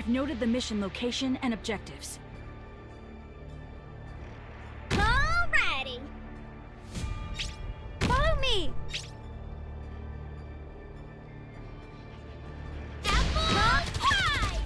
I've noted the mission location and objectives. Alrighty. Follow me. Apple pie.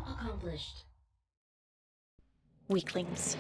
Accomplished. Weaklings.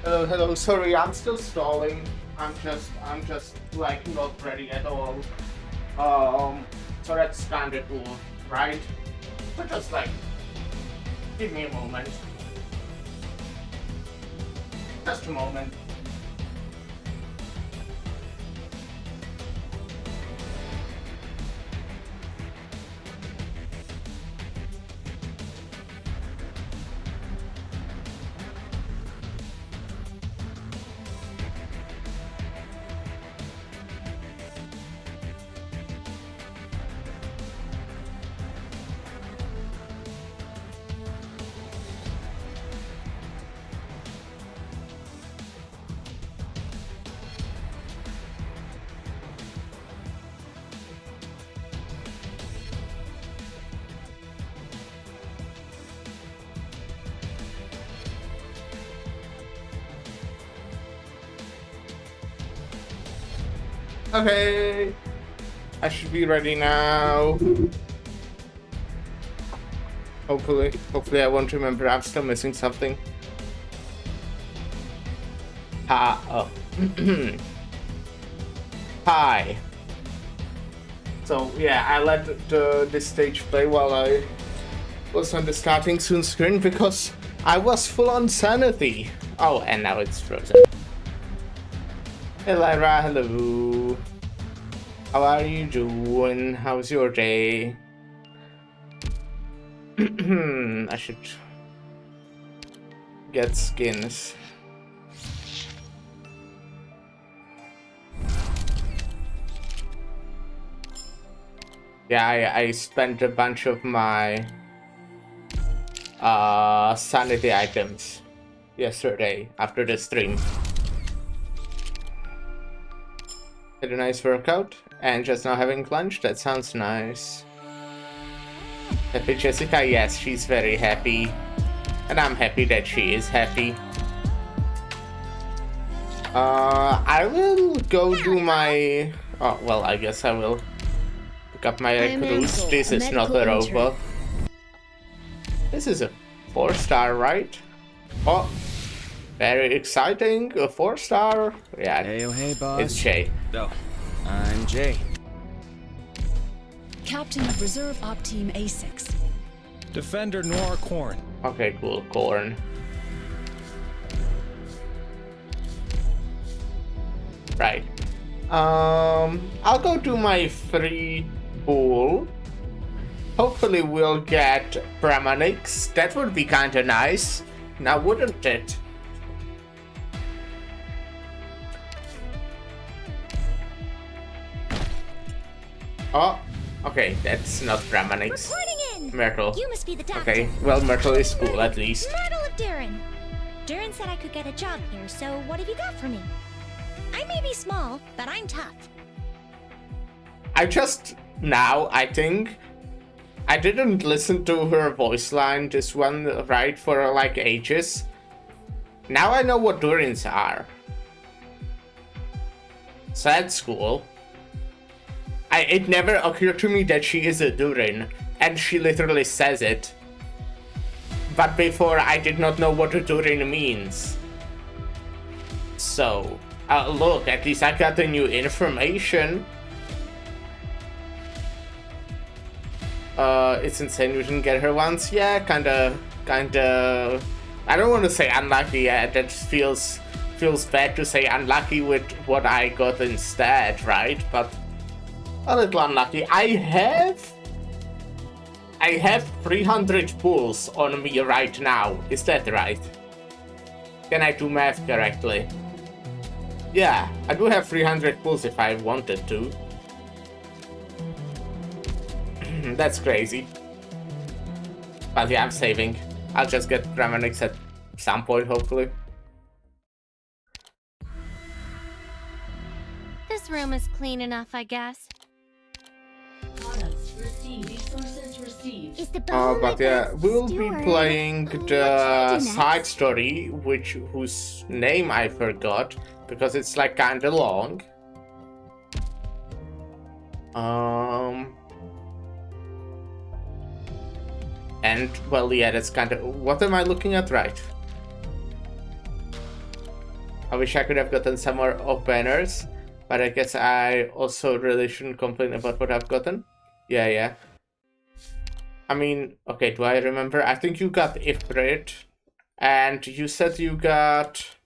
Hello, hello. Sorry, I'm still stalling. I'm just like not ready at all. So that's kinda cool, right? So just like, give me a moment. Just a moment. Okay, I should be ready now. Hopefully I won't remember. I'm still missing something. Oh. Hi. So yeah, I let this stage play while I was on the starting soon screen because I was full on sanity. Oh, and now it's frozen. Hey Lyra, hello. How are you doing? How's your day? I should get skins. Yeah, I spent a bunch of my sanity items yesterday after the stream. Had a nice workout and just now having lunch. That sounds nice. Happy Jessica? Yes, she's very happy. And I'm happy that she is happy. I will go do my... Oh, well, I guess I will pick up my recruits. This is not a robo. This is a 4-star, right? Oh, very exciting. A 4-star. Yeah, Hey, oh, hey, boss. it's Jay. Oh, I'm Jay. Captain of Reserve Op Team A6. Defender Noir Corn. Okay, cool. Corn. Right. I'll go do my free pool. Hopefully we'll get Pramanix. That would be kinda nice. Now wouldn't it? Oh, okay, that's not Pramanix. Reporting in. Myrtle. You must be the doctor. Okay, well, Myrtle is cool at least. Myrtle of Durin. Durin said I could get a job here, so what have you got for me? I may be small, but I'm tough. I think I didn't listen to her voice line, this one, right, for like ages. Now I know what Durins are. So that's cool. It never occurred to me that she is a Durin, and she literally says it. But before, I did not know what a Durin means. So, look, at least I got the new information. It's insane we didn't get her once. Yeah, kinda, I don't want to say unlucky, yeah, that feels bad to say unlucky with what I got instead, right? But a little unlucky. I have 300 pulls on me right now. Is that right? Can I do math correctly? Yeah, I do have 300 pulls if I wanted to. That's crazy. But yeah, I'm saving. I'll just get Pramanix at some point, hopefully. This room is clean enough, I guess. Products received. Resources received. Is the bone But yeah, we'll be steward? playing What should I the do side next? story, whose name I forgot because it's like kinda long. And well, yeah, that's kind of what am I looking at, right? wish I could have gotten some more off banners, but I guess I also really shouldn't complain about what I've gotten. Yeah. I mean, okay, do I remember? I think you got Ifrit, and you said you got...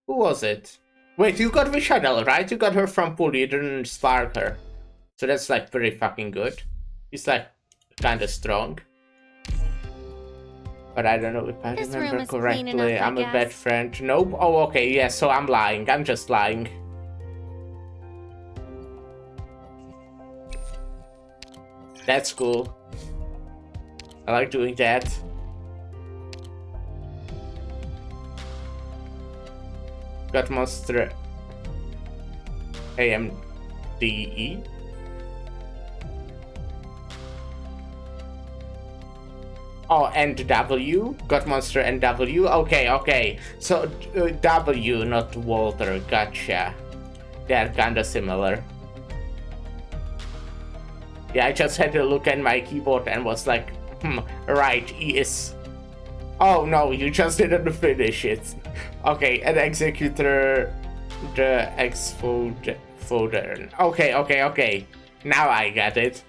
Who was it? Wait, you got Vishadel, right? You got her from pool, you didn't spark her. So that's like pretty fucking good. He's like kinda strong. But I don't know if I This room remember is clean correctly. enough, I I'm a bad guess. friend. Nope. Oh, okay, yeah, so I'm lying. I'm just lying. That's cool. I like doing that. Got monster AMDE. Oh, and W. Got monster and W. Okay. So W, not Walter. Gotcha. They're kinda similar. Yeah, I just had to look at my keyboard and was like, right, E is... Oh no, you just didn't finish it. Okay, an executor, the folder. Okay. Now I got it.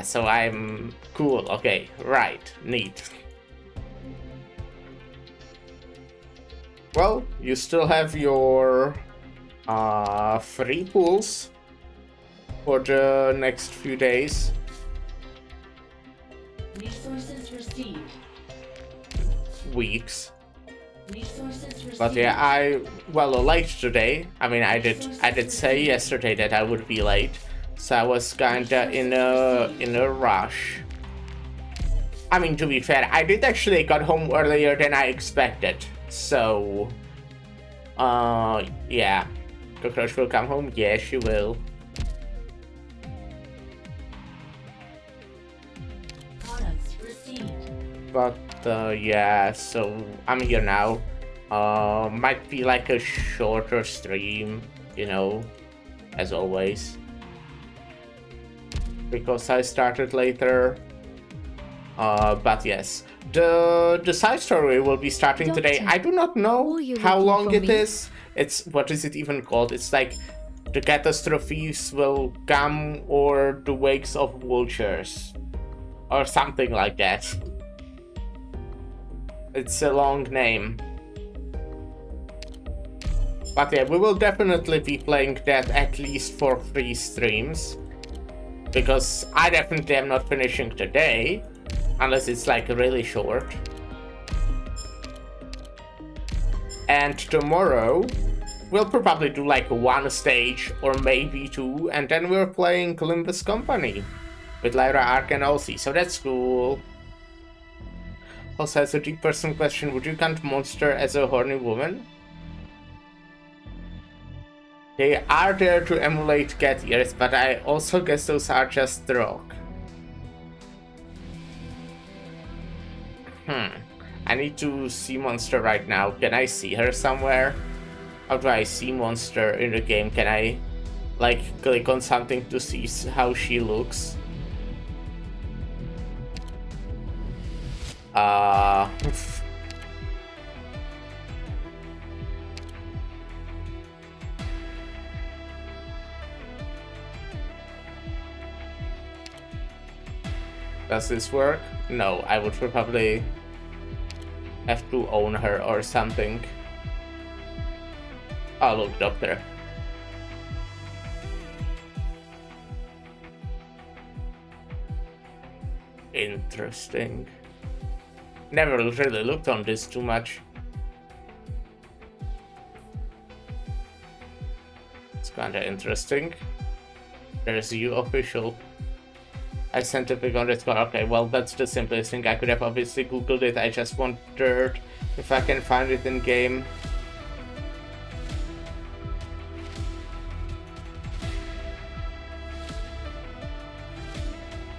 So I'm cool. Okay, right, neat. Well, you still have your free pools for the next few days. Resources received. Weeks. Resources received. But yeah, late today. I mean, I did say yesterday that I would be late, so I was kinda in a rush. I mean, to be fair, I did actually got home earlier than I expected. So, yeah, Cockroach will come home. Yeah, she will. Products received. But yeah, so I'm here now. Might be like a shorter stream, you know, as always, because I started later. But yes, the side story will be starting today. I do not know how long it is. It's, what is it even called? It's like the Catastrophes will come, or the wakes of Vultures, or something like that. It's a long name. But yeah, we will definitely be playing that at least for 3 streams, because I definitely am not finishing today, unless it's like really short. And tomorrow, we'll probably do like 1 stage, or maybe 2, and then we're playing Columbus Company with Lyra, Ark, and Elsie, so that's cool. Also, as a deep personal question, would you count Monster as a horny woman? They are there to emulate cat ears, but I also guess those are just the rock. I need to see Monster right now. Can I see her somewhere? How do I see Monster in the game? Can I, like, click on something to see how she looks? Does this work? No, I would probably have to own her or something. Oh, look, doctor. Interesting. Never really looked on this too much. It's kinda interesting. There's you official. I sent a pic on this car. Okay, well, that's the simplest thing. I could have obviously googled it. I just wondered if I can find it in game.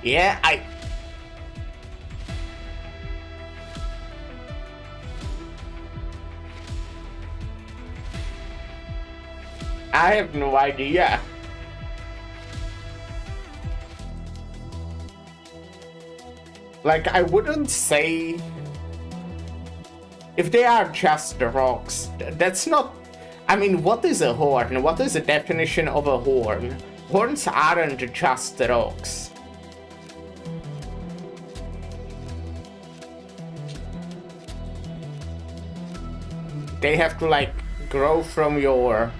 Yeah, I have no idea. Like, I wouldn't say... If they are just the rocks, that's not... I mean, what is a horn? What is the definition of a horn? Horns aren't just rocks. They have to, like, grow from your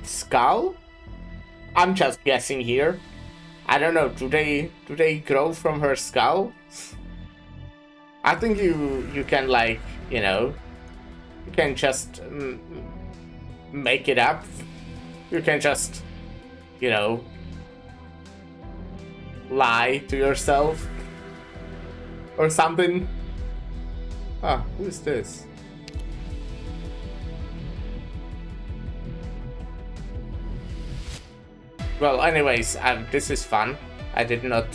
skull? I'm just guessing here. I don't know, do they grow from her skull? I think you can, like, you know, you can just make it up. You can just, you know, lie to yourself or something. Ah, who is this? Well, anyways, this is fun. I did not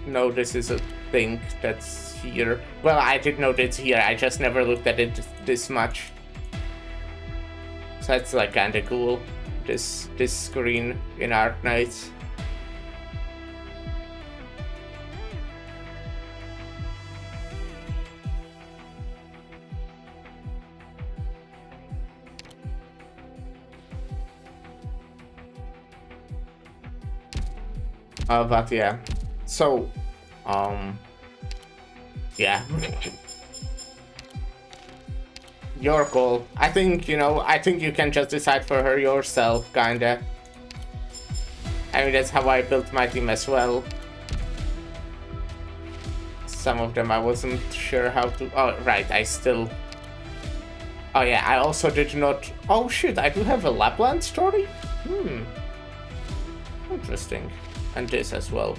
know this is a thing that's here. Well, I did know it's here, I just never looked at it this much. So that's like kinda cool, this screen in Arknights. But yeah, so, yeah. Your call. I think, you know, I think you can just decide for her yourself, kinda. I mean, that's how I built my team as well. Some of them I wasn't sure how to... Oh, right, I still... Oh yeah, I also did not... Oh shit, I do have a Lapland story? Interesting. And this as well.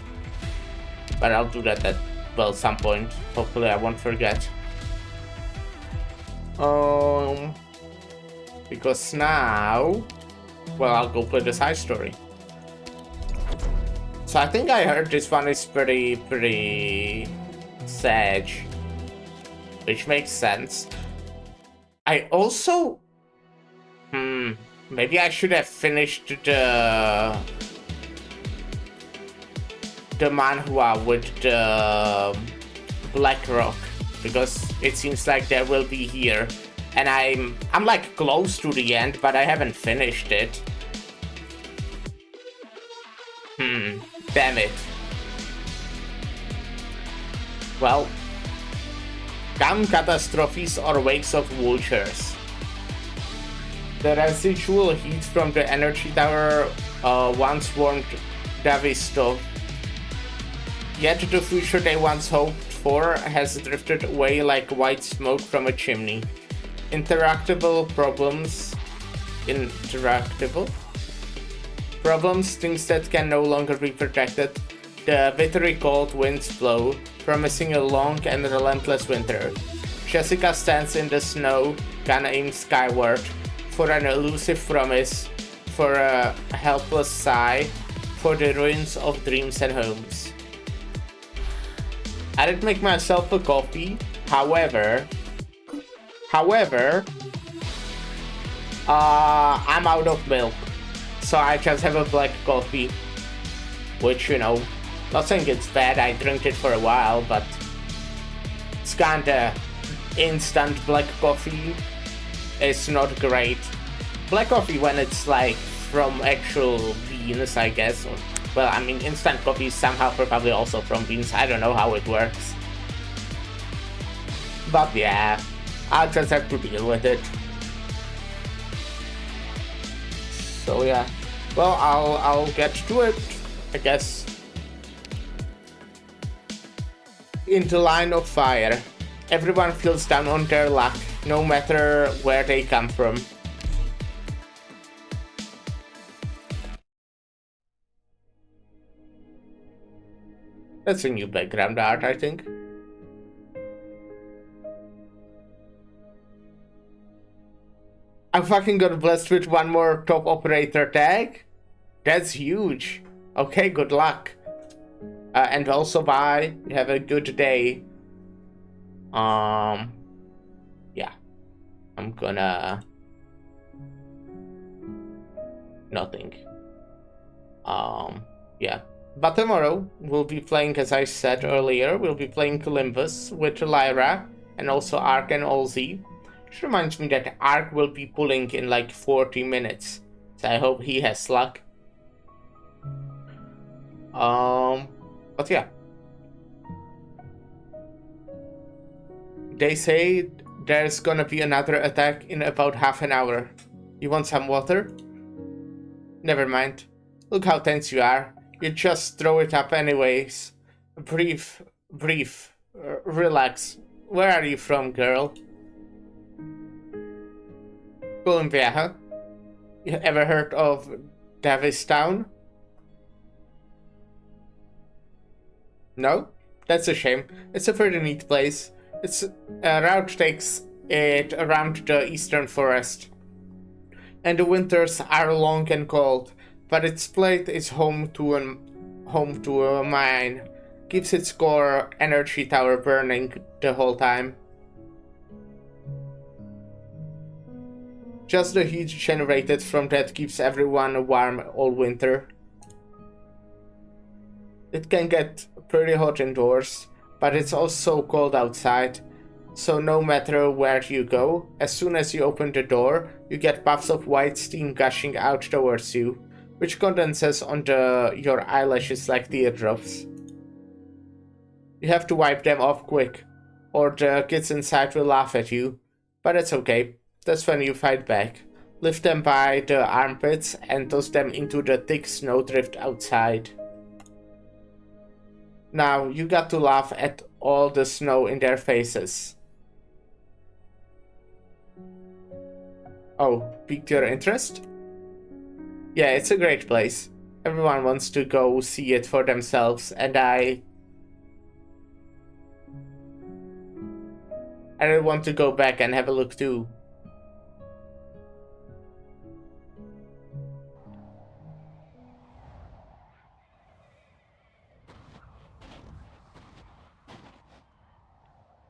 But I'll do that at, well, some point. Hopefully I won't forget. Because now... Well, I'll go play the side story. So I think I heard this one is pretty sage. Which makes sense. I also... Maybe I should have finished the manhwa with the Black Rock, because it seems like there will be here, and I'm like close to the end, but I haven't finished it. Damn it. Well, come Catastrophes or Wakes of Vultures. The residual heat from the energy tower once warmed Davistov. Yet the future they once hoped for has drifted away like white smoke from a chimney. Interactable problems, things that can no longer be protected. The bitterly cold winds blow, promising a long and relentless winter. Jessica stands in the snow, gun aimed skyward, for an elusive promise, for a helpless sigh, for the ruins of dreams and homes. I did make myself a coffee, however, I'm out of milk, so I just have a black coffee, which, you know, not saying it's bad, I drank it for a while, but it's kinda instant black coffee. It's not great. Black coffee when it's like from actual beans, I guess, or, well, I mean, instant coffee is somehow probably also from beans. I don't know how it works. But yeah, I'll just have to deal with it. So yeah, well, I'll get to it, I guess. Into line of fire. Everyone feels down on their luck, no matter where they come from. That's a new background art, I think. I fucking got blessed with one more top operator tag. That's huge. Okay, good luck. And also bye. Have a good day. Yeah. I'm gonna... Nothing. Yeah. But tomorrow, we'll be playing, as I said earlier, we'll be playing Columbus with Lyra, and also Ark and Olsey. Which reminds me that Ark will be pulling in like 40 minutes. So I hope he has luck. But yeah. They say there's gonna be another attack in about half an hour. You want some water? Never mind. Look how tense you are. You just throw it up anyways. Breathe. Relax. Where are you from, girl? Columbia, huh? You ever heard of Davistown? No? That's a shame. It's a pretty neat place. Its route takes it around the eastern forest. And the winters are long and cold, but its plate is home to a mine. Keeps its core energy tower burning the whole time. Just the heat generated from that keeps everyone warm all winter. It can get pretty hot indoors, but it's also cold outside. So no matter where you go, as soon as you open the door, you get puffs of white steam gushing out towards you, which condenses onto your eyelashes like teardrops. You have to wipe them off quick, or the kids inside will laugh at you, but it's okay. That's when you fight back. Lift them by the armpits and toss them into the thick snowdrift outside. Now, you got to laugh at all the snow in their faces. Oh, piqued your interest? Yeah, it's a great place. Everyone wants to go see it for themselves, and I really want to go back and have a look too.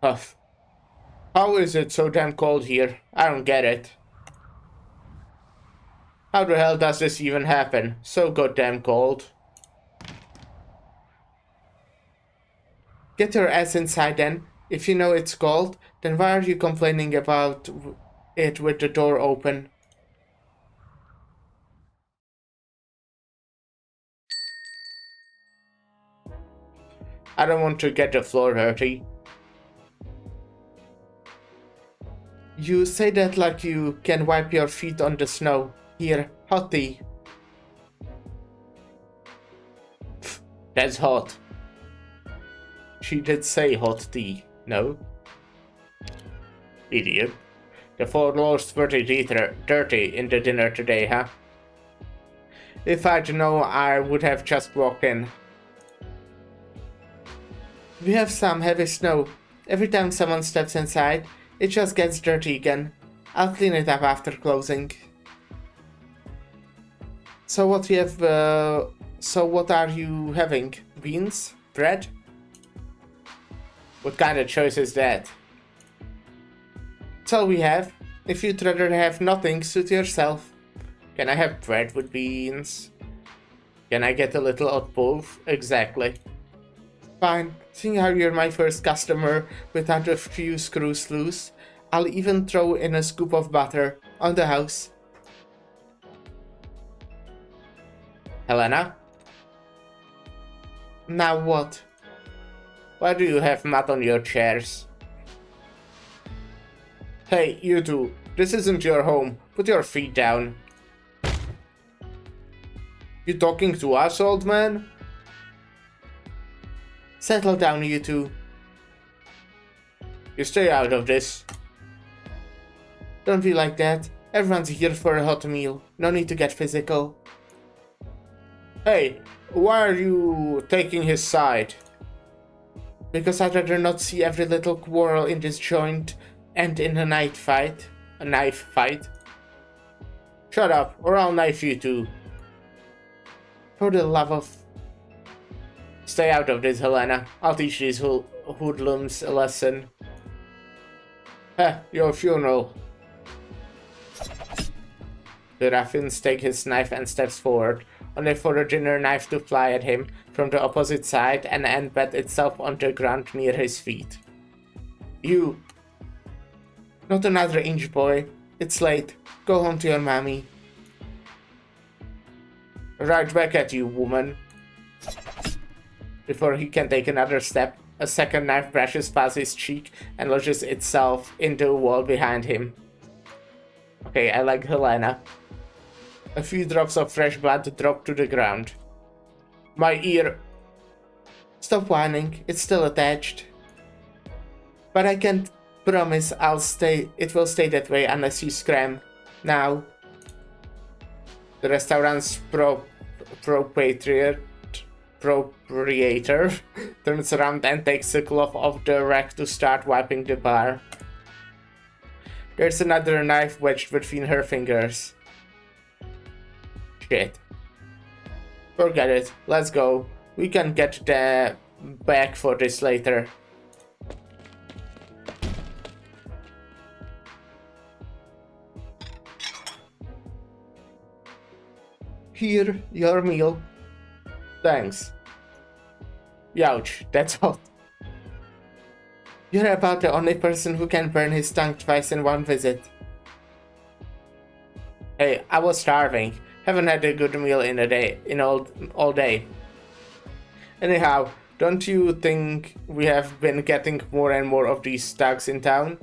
Huff. How is it so damn cold here? I don't get it. How the hell does this even happen? So goddamn cold. Get your ass inside then. If you know it's cold, then why are you complaining about it with the door open? I don't want to get the floor dirty. You say that like you can wipe your feet on the snow. Here, hot tea. Pfft, that's hot. She did say hot tea, no? Idiot. The floor's pretty dirty in the dinner today, huh? If I'd known, I would have just walked in. We have some heavy snow. Every time someone steps inside, it just gets dirty again. I'll clean it up after closing. So what are you having? Beans? Bread? What kind of choice is that? That's all we have. If you'd rather have nothing, suit yourself. Can I have bread with beans? Can I get a little of both? Exactly. Fine, seeing how you're my first customer without a few screws loose, I'll even throw in a scoop of butter on the house. Helena? Now what? Why do you have mud on your chairs? Hey, you two, this isn't your home. Put your feet down. You talking to us, old man? Settle down, you two. You stay out of this. Don't be like that. Everyone's here for a hot meal. No need to get physical. Hey, why are you taking his side? Because I'd rather not see every little quarrel in this joint end in a knife fight. A knife fight? Shut up, or I'll knife you too. For the love of... Stay out of this, Helena. I'll teach these hoodlums a lesson. Heh, your funeral. The Raffins takes his knife and steps forward, only for the dinner knife to fly at him from the opposite side and embed itself on the ground near his feet. You... Not another inch, boy. It's late. Go home to your mommy. Right back at you, woman. Before he can take another step, a second knife brushes past his cheek and lodges itself into a wall behind him. Okay, I like Helena. A few drops of fresh blood drop to the ground. My ear. Stop whining, it's still attached. But I can't promise it will stay that way unless you scram. Now. The restaurant's proprietor turns around and takes a cloth off the rack to start wiping the bar. There's another knife wedged between her fingers. Shit. Forget it. Let's go. We can get the bag for this later. Here, your meal. Thanks. Youch, that's hot. You're about the only person who can burn his tongue twice in one visit. Hey, I was starving. Haven't had a good meal all day. Anyhow, don't you think we have been getting more and more of these thugs in town?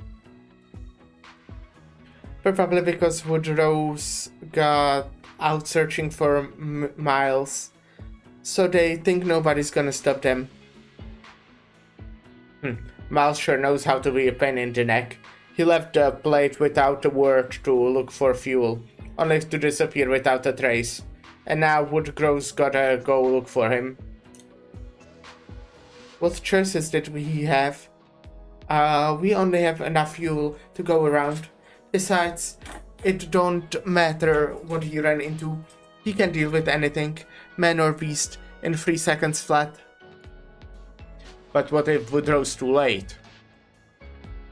Probably because Woodrow's got out searching for Miles, so they think nobody's gonna stop them. Miles sure knows how to be a pain in the neck. He left the plate without a word to look for fuel, only to disappear without a trace. And now Woodrow's gotta go look for him. What choices did we have? We only have enough fuel to go around. Besides, it don't matter what he ran into. He can deal with anything, man or beast, in 3 seconds flat. But what if Woodrow's too late?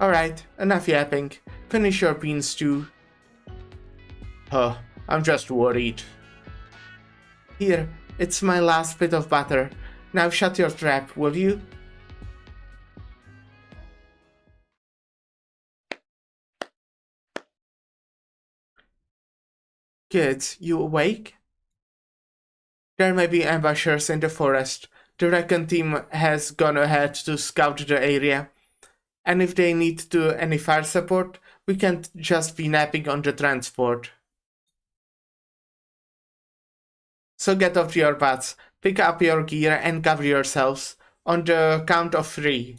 Alright, enough yapping. Finish your bean stew. I'm just worried. Here, it's my last bit of butter. Now shut your trap, will you? Kids, you awake? There may be ambushers in the forest. The recon team has gone ahead to scout the area. And if they need any fire support, we can't just be napping on the transport. So get off your butts, pick up your gear and cover yourselves. On the count of 3.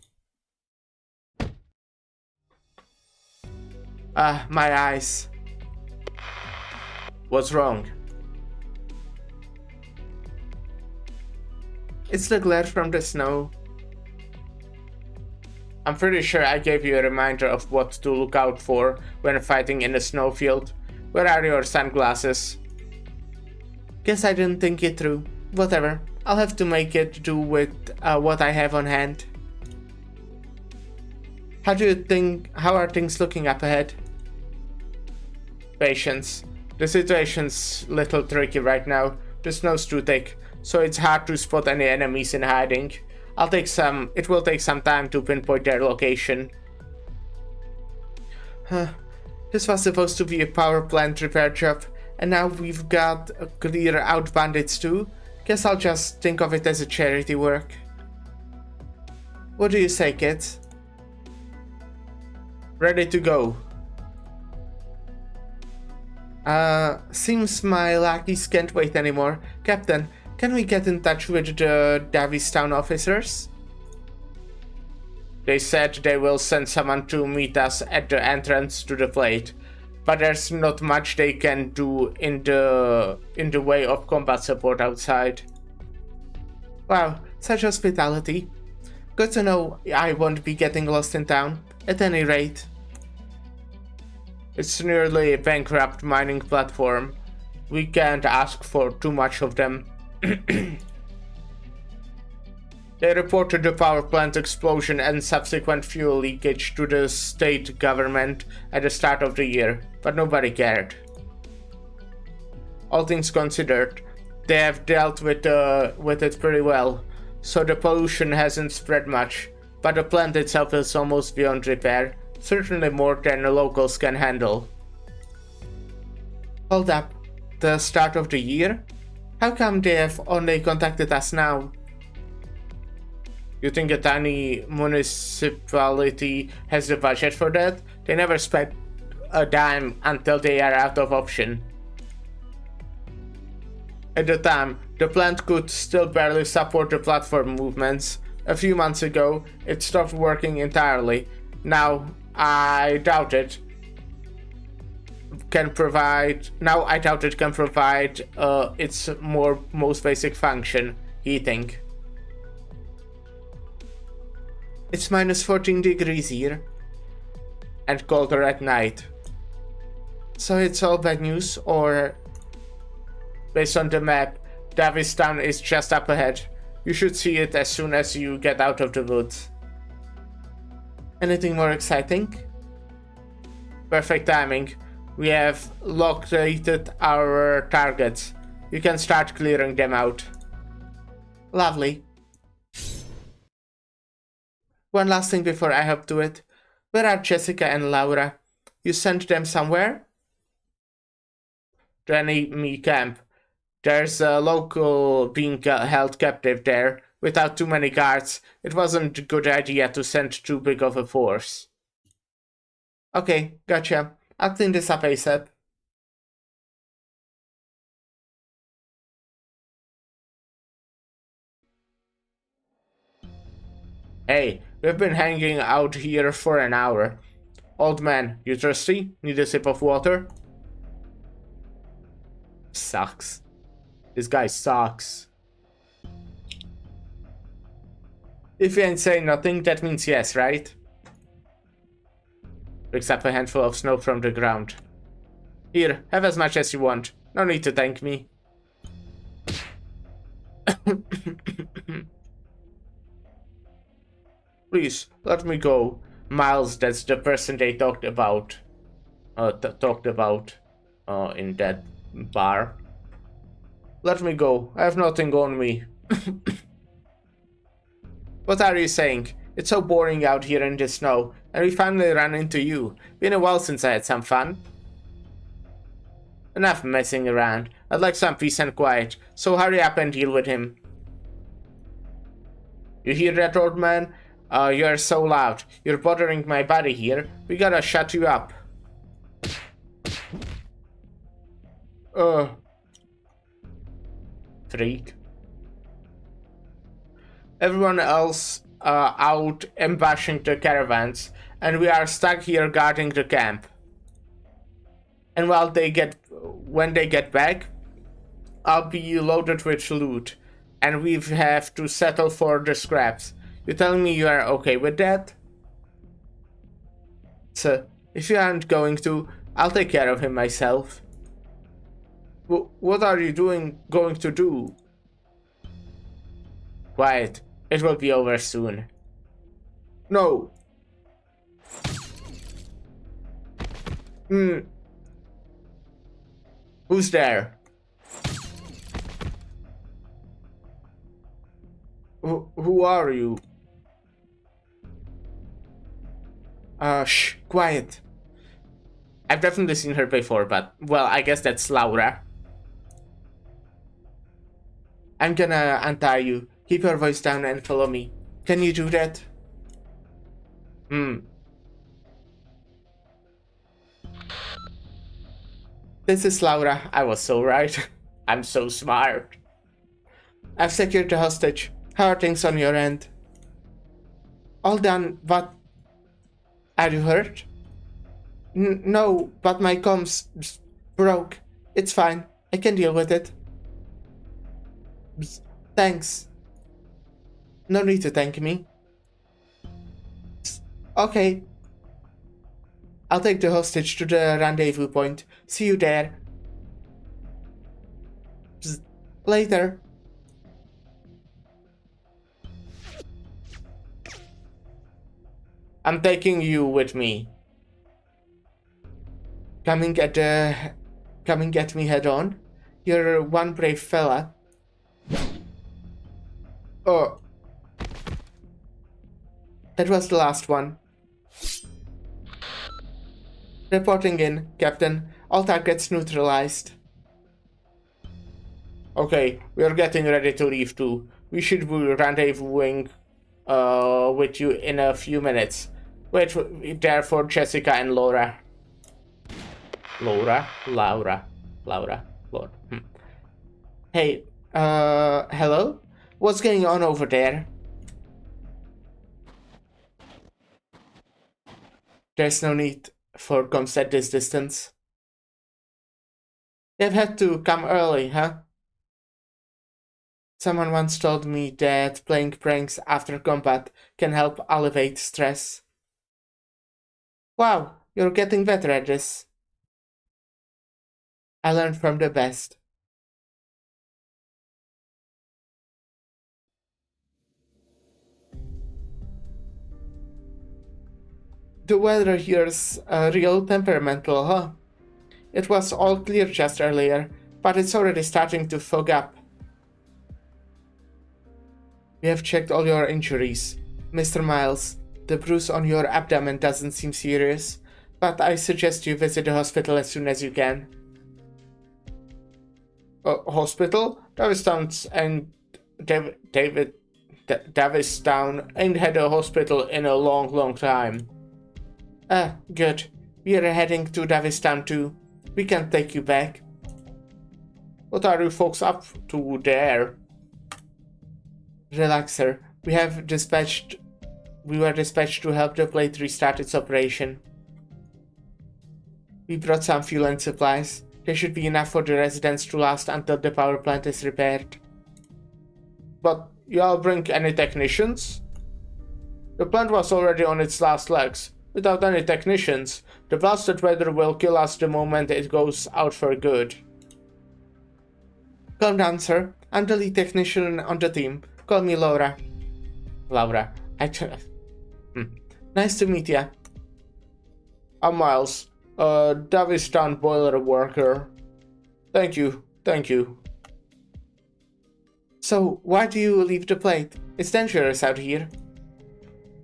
My eyes. What's wrong? It's the glare from the snow. I'm pretty sure I gave you a reminder of what to look out for when fighting in a snowfield. Where are your sunglasses? Guess I didn't think it through. Whatever. I'll have to make it do with what I have on hand. How are things looking up ahead? Patience. The situation's little tricky right now. The snow's too thick, so it's hard to spot any enemies in hiding. It will take some time to pinpoint their location. This was supposed to be a power plant repair job, and now we've got clear out bandits too. Guess I'll just think of it as a charity work. What do you say, kids? Ready to go. Seems my lackeys can't wait anymore. Captain, can we get in touch with the Davistown officers? They said they will send someone to meet us at the entrance to the plate, but there's not much they can do in the way of combat support outside. Wow, such hospitality. Good to know I won't be getting lost in town, at any rate. It's nearly a bankrupt mining platform. We can't ask for too much of them. They reported the power plant explosion and subsequent fuel leakage to the state government at the start of the year, but nobody cared. All things considered, they have dealt with it pretty well, so the pollution hasn't spread much, but the plant itself is almost beyond repair. Certainly more than the locals can handle. Hold up. The start of the year? How come they have only contacted us now? You think a tiny municipality has the budget for that? They never spend a dime until they are out of option. At the time, the plant could still barely support the platform movements. A few months ago, it stopped working entirely. Now, I doubt it can provide its most basic function, heating. It's minus 14 degrees here and colder at night. So it's all bad news, or based on the map, Davistown is just up ahead. You should see it as soon as you get out of the woods. Anything more exciting? Perfect timing. We have located our targets. You can start clearing them out. Lovely. One last thing before I hop to it. Where are Jessica and Laura? You sent them somewhere? The enemy camp. There's a local being held captive there. Without too many guards, it wasn't a good idea to send too big of a force. Okay, gotcha. I'll clean this up ASAP. Hey, we've been hanging out here for an hour. Old man, you thirsty? Need a sip of water? Sucks. This guy sucks. If you ain't saying nothing, that means yes, right? Picks up a handful of snow from the ground. Here, have as much as you want. No need to thank me. Please, let me go. Miles, that's the person they talked about. In that bar. Let me go. I have nothing on me. What are you saying? It's so boring out here in the snow, and we finally ran into you. Been a while since I had some fun. Enough messing around. I'd like some peace and quiet, so hurry up and deal with him. You hear that, old man? You're so loud. You're bothering my buddy here. We gotta shut you up. Freak. Everyone else out ambushing the caravans, and we are stuck here guarding the camp. And when they get back, I'll be loaded with loot, and we have to settle for the scraps. You telling me you are okay with that? So, if you aren't going to, I'll take care of him myself. What are you going to do? Quiet. It will be over soon. No. Who's there? Who are you? Shh, quiet. I've definitely seen her before, but, well, I guess that's Laura. I'm gonna untie you. Keep your voice down and follow me. Can you do that? This is Laura. I was so right. I'm so smart. I've secured the hostage. How are things on your end? All done, but... Are you hurt? No, but my comms broke. It's fine. I can deal with it. Thanks. No need to thank me. Okay. I'll take the hostage to the rendezvous point. See you there. Later. I'm taking you with me. Coming at me head on. You're one brave fella. Oh. That was the last one. Reporting in, Captain. All targets neutralized. Okay, we are getting ready to leave too. We should be rendezvousing with you in a few minutes. Wait there for Jessica and Laura. Laura? Laura. Laura. Laura. Hey, hello? What's going on over there? There's no need for comms at this distance. They've had to come early, huh? Someone once told me that playing pranks after combat can help alleviate stress. Wow, you're getting better at this. I learned from the best. The weather here's real temperamental, huh? It was all clear just earlier, but it's already starting to fog up. We have checked all your injuries. Mr. Miles, the bruise on your abdomen doesn't seem serious, but I suggest you visit the hospital as soon as you can. Hospital? Davistown and Davistown ain't had a hospital in a long time. Good. We are heading to Davistown too. We can take you back. What are you folks up to there? Relax, sir. We were dispatched to help the plate restart its operation. We brought some fuel and supplies. There should be enough for the residents to last until the power plant is repaired. But y'all bring any technicians? The plant was already on its last legs. Without any technicians, the blasted weather will kill us the moment it goes out for good. Calm down, sir. I'm the lead technician on the team. Call me Laura. Laura. Nice to meet ya. I'm Miles. Davistown boiler worker. Thank you. So, why do you leave the plate? It's dangerous out here.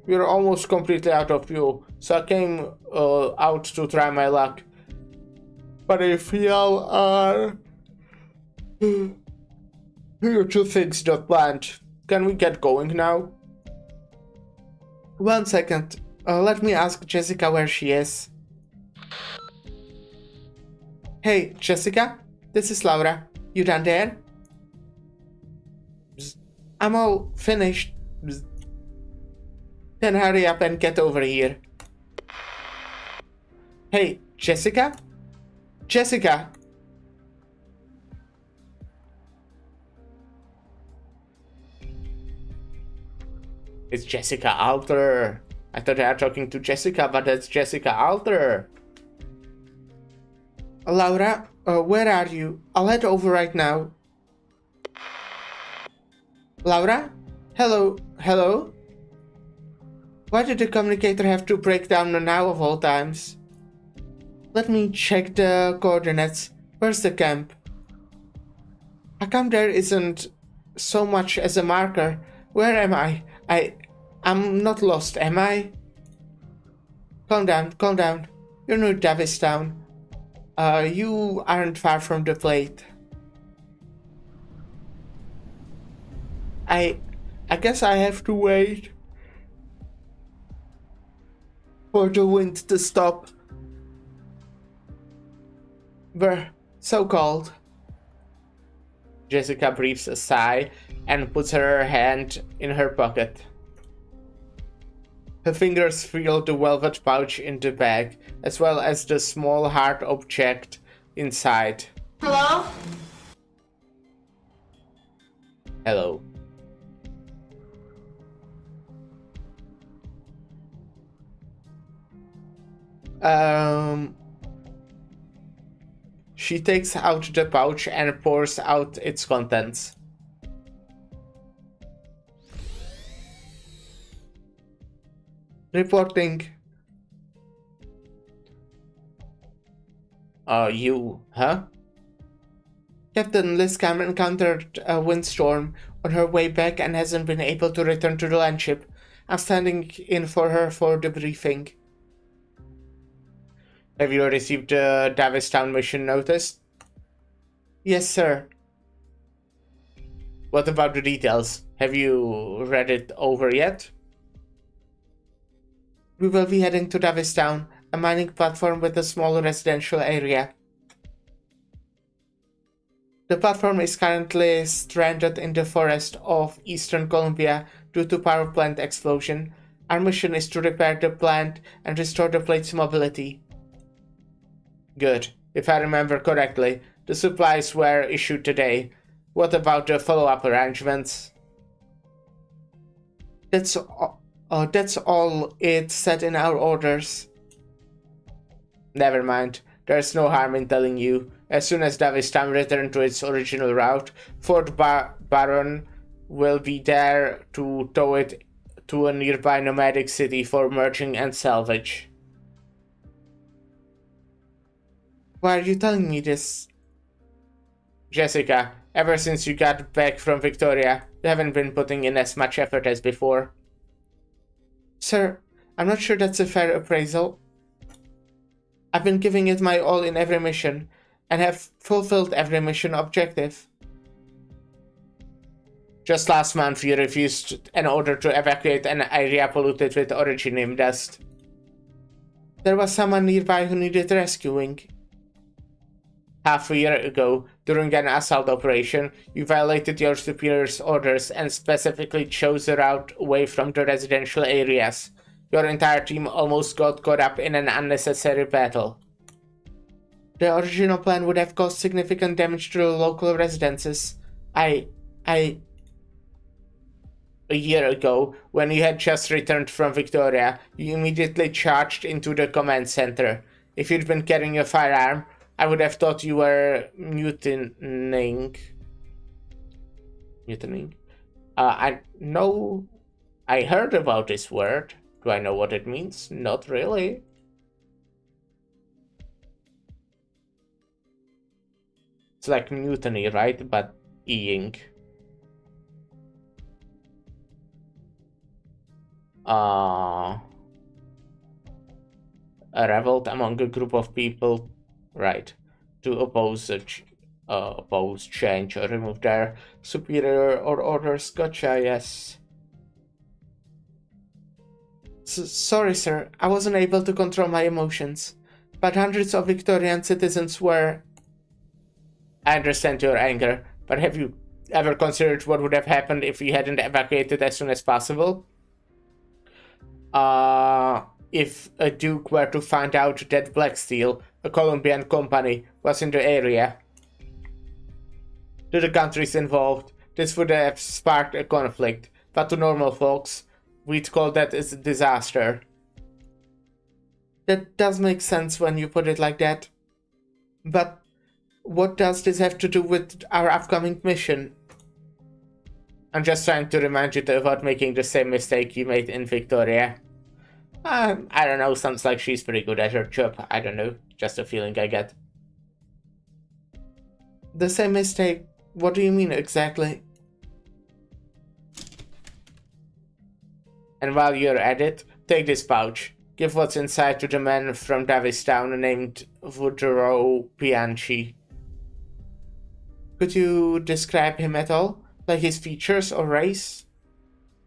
We're almost completely out of fuel, so I came out to try my luck. But if y'all are here to fix the plant, can we get going now? 1 second. Let me ask Jessica where she is. Hey, Jessica? This is Laura. You done there? I'm all finished. Then hurry up and get over here. Hey, Jessica? Jessica! It's Jessica Alter. I thought I was talking to Jessica, but that's Jessica Alter. Laura, where are you? I'll head over right now. Laura? Hello? Why did the communicator have to break down now of all times? Let me check the coordinates. Where's the camp? How come there isn't so much as a marker? Where am I? I'm not lost, am I? Calm down. You're near Davistown. You aren't far from the plate. I guess I have to wait for the wind to stop. We're so cold. Jessica breathes a sigh and puts her hand in her pocket. Her fingers feel the velvet pouch in the bag, as well as the small hard object inside. Hello? Hello. She takes out the pouch and pours out its contents. Reporting. You, huh? Captain Liscam encountered a windstorm on her way back and hasn't been able to return to the landship. I'm standing in for her for the briefing. Have you received the Davistown mission notice? Yes, sir. What about the details? Have you read it over yet? We will be heading to Davistown, a mining platform with a small residential area. The platform is currently stranded in the forest of eastern Colombia due to power plant explosion. Our mission is to repair the plant and restore the plate's mobility. Good. If I remember correctly, the supplies were issued today. What about the follow-up arrangements? That's all it said in our orders. Never mind. There's no harm in telling you. As soon as Davistown returns to its original route, Fort Baron will be there to tow it to a nearby nomadic city for merging and salvage. Why are you telling me this? Jessica, ever since you got back from Victoria, you haven't been putting in as much effort as before. Sir, I'm not sure that's a fair appraisal. I've been giving it my all in every mission, and have fulfilled every mission objective. Just last month, you refused an order to evacuate an area polluted with originium dust. There was someone nearby who needed rescuing. Half a year ago, during an assault operation, you violated your superior's orders and specifically chose a route away from the residential areas. Your entire team almost got caught up in an unnecessary battle. The original plan would have caused significant damage to the local residences. A year ago, when you had just returned from Victoria, you immediately charged into the command center. If you'd been carrying a firearm, I would have thought you were mutinying. I know. I heard about this word. Do I know what it means? Not really. It's like mutiny, right? But ing. A revolt among a group of people, right, to oppose change or remove their superior or orders. Gotcha, yes. Sorry, sir, I wasn't able to control my emotions, but hundreds of Victorian citizens were... I understand your anger, but have you ever considered what would have happened if we hadn't evacuated as soon as possible? If a duke were to find out that Black Steel, a Colombian company, was in the area. To the countries involved, this would have sparked a conflict, but to normal folks, we'd call that a disaster. That does make sense when you put it like that. But what does this have to do with our upcoming mission? I'm just trying to remind you to avoid making the same mistake you made in Victoria. I don't know, sounds like she's pretty good at her job. I don't know, just a feeling I get. The same mistake? What do you mean exactly? And while you're at it, take this pouch. Give what's inside to the man from Davistown named Woodrow Pianchi. Could you describe him at all? Like his features or race?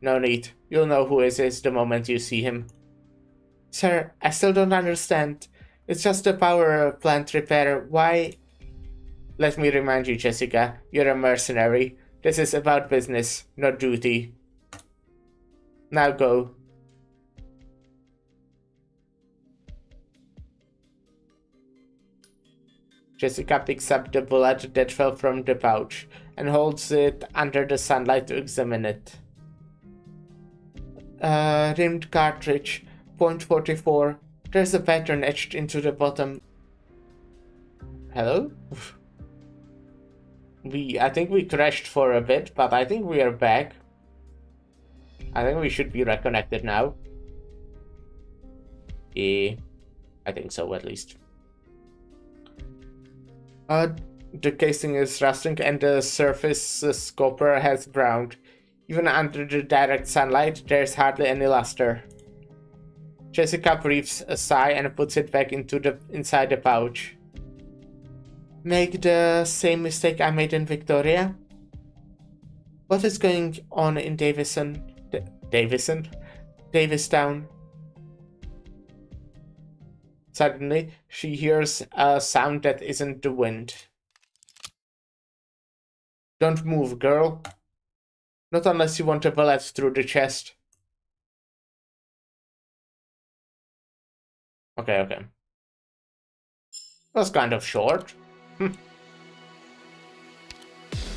No need. You'll know who it is the moment you see him. Sir, I still don't understand. It's just a power plant repair. Why? Let me remind you, Jessica. You're a mercenary. This is about business, not duty. Now go. Jessica picks up the bullet that fell from the pouch and holds it under the sunlight to examine it. Rimmed cartridge, .44. There's a pattern etched into the bottom. Hello? I think we crashed for a bit, but I think we are back. I think we should be reconnected now. I think so, at least. The casing is rusting and the surface copper has browned. Even under the direct sunlight, there's hardly any luster. Jessica breathes a sigh and puts it back inside the pouch. Make the same mistake I made in Victoria? What is going on in Davistown? Suddenly, she hears a sound that isn't the wind. Don't move, girl. Not unless you want a bullet through the chest. Okay. Was kind of short.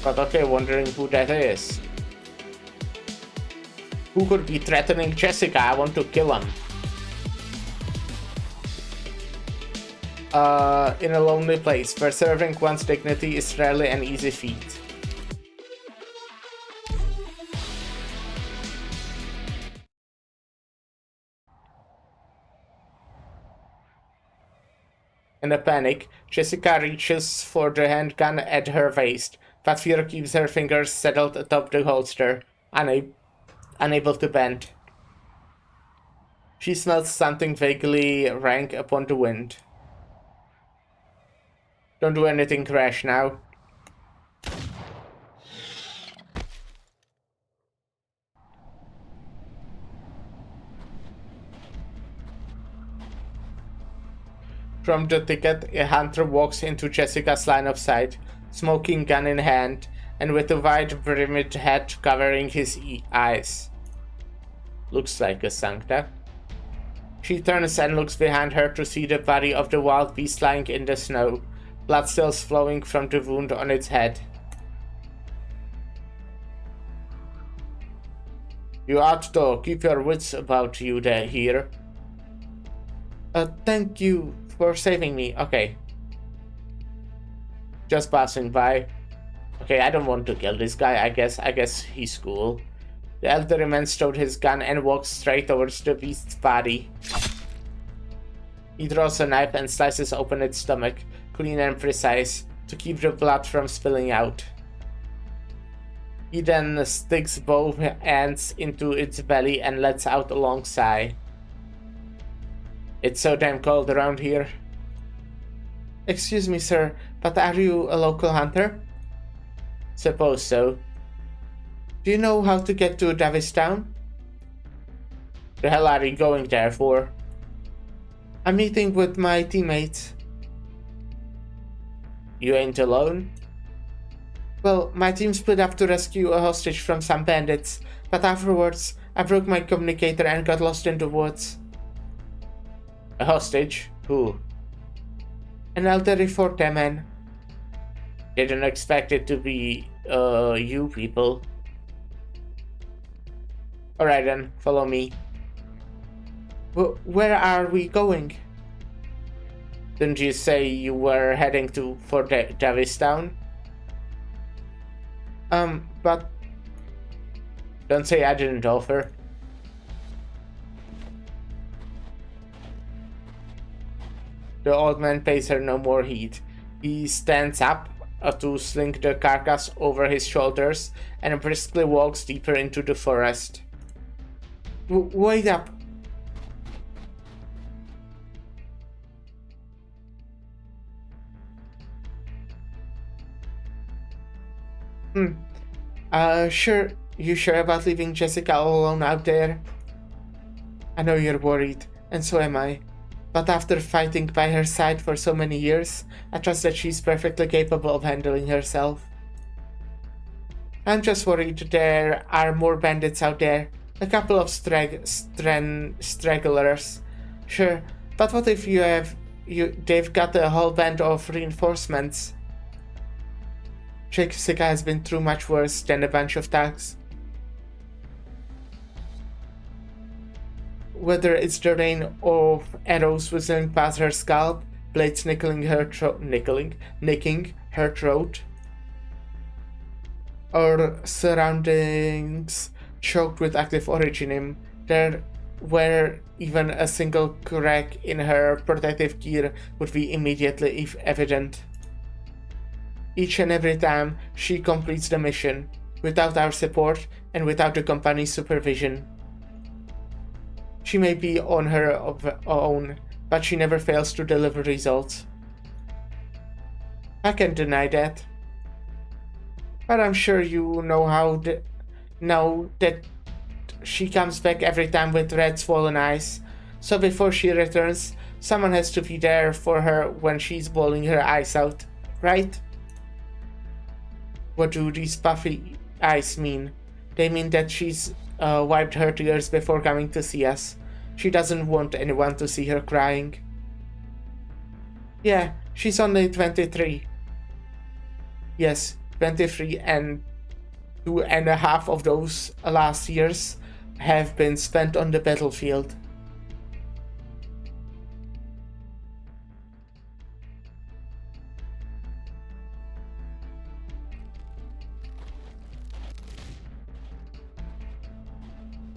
But okay, wondering who that is. Who could be threatening Jessica? I want to kill him. In a lonely place, preserving one's dignity is rarely an easy feat. In a panic, Jessica reaches for the handgun at her waist, but fear keeps her fingers settled atop the holster, unable to bend. She smells something vaguely rank upon the wind. Don't do anything rash now. From the thicket, a hunter walks into Jessica's line of sight, smoking gun in hand, and with a wide-brimmed hat covering his eyes. Looks like a sancta. She turns and looks behind her to see the body of the wild beast lying in the snow, blood still flowing from the wound on its head. You ought to keep your wits about you here. Thank you for saving me. Okay. Just passing by. Okay, I don't want to kill this guy. I guess he's cool. The elderly man stowed his gun and walks straight towards the beast's body. He draws a knife and slices open its stomach, clean and precise, to keep the blood from spilling out. He then sticks both hands into its belly and lets out a long sigh. It's so damn cold around here. Excuse me, sir, but are you a local hunter? Suppose so. Do you know how to get to Davistown? The hell are you going there for? I'm meeting with my teammates. You ain't alone? Well, my team split up to rescue a hostage from some bandits, but afterwards, I broke my communicator and got lost in the woods. A hostage? Who? An elderly Forte man. Didn't expect it to be, you people. Alright then, follow me. Where are we going? Didn't you say you were heading for Davistown? But... Don't say I didn't offer. The old man pays her no more heed. He stands up to sling the carcass over his shoulders and briskly walks deeper into the forest. Wait up! Sure. You sure about leaving Jessica all alone out there? I know you're worried, and so am I. But after fighting by her side for so many years, I trust that she's perfectly capable of handling herself. I'm just worried there are more bandits out there. A couple of stragglers. Sure, but what if they've got a whole band of reinforcements? Jessica has been through much worse than a bunch of thugs. Whether it's the rain of arrows whizzing past her scalp, blades nicking her throat, or surroundings choked with active originium, there where even a single crack in her protective gear would be immediately evident. Each and every time she completes the mission, without our support and without the company's supervision. She may be on her own, but she never fails to deliver results. I can't deny that. But I'm sure you know that she comes back every time with red swollen eyes. So before she returns, someone has to be there for her when she's bawling her eyes out, right? What do these puffy eyes mean? They mean that she's wiped her tears before coming to see us. She doesn't want anyone to see her crying. Yeah, she's only 23. Yes, 23, and 2.5 of those last years have been spent on the battlefield.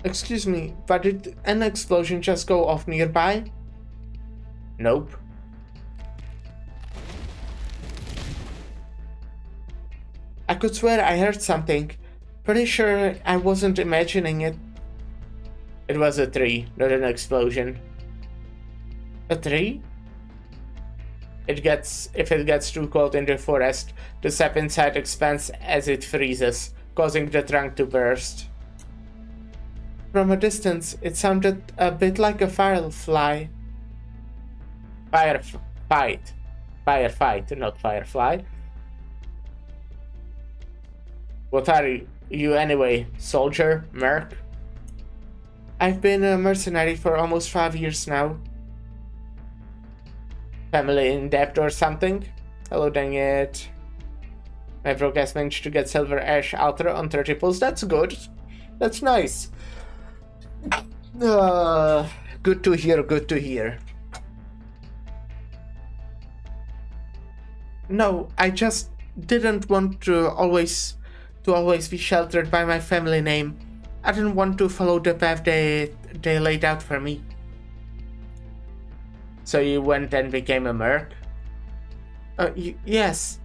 Excuse me, but did an explosion just go off nearby? Nope. I could swear I heard something. Pretty sure I wasn't imagining it. It was a tree, not an explosion. A tree? If it gets too cold in the forest, the sap inside expands as it freezes, causing the trunk to burst. From a distance, it sounded a bit like a firefly. Firefight, not firefly. What are you anyway, soldier, merc? I've been a mercenary for almost 5 years now. Family in debt or something? Hello, dang it. My broadcast managed to get Silver Ash Altar on 30 pulls. That's good. That's nice. Good to hear, good to hear. No, I just didn't want to always be sheltered by my family name. I didn't want to follow the path they laid out for me. So you went and became a merc? Yes.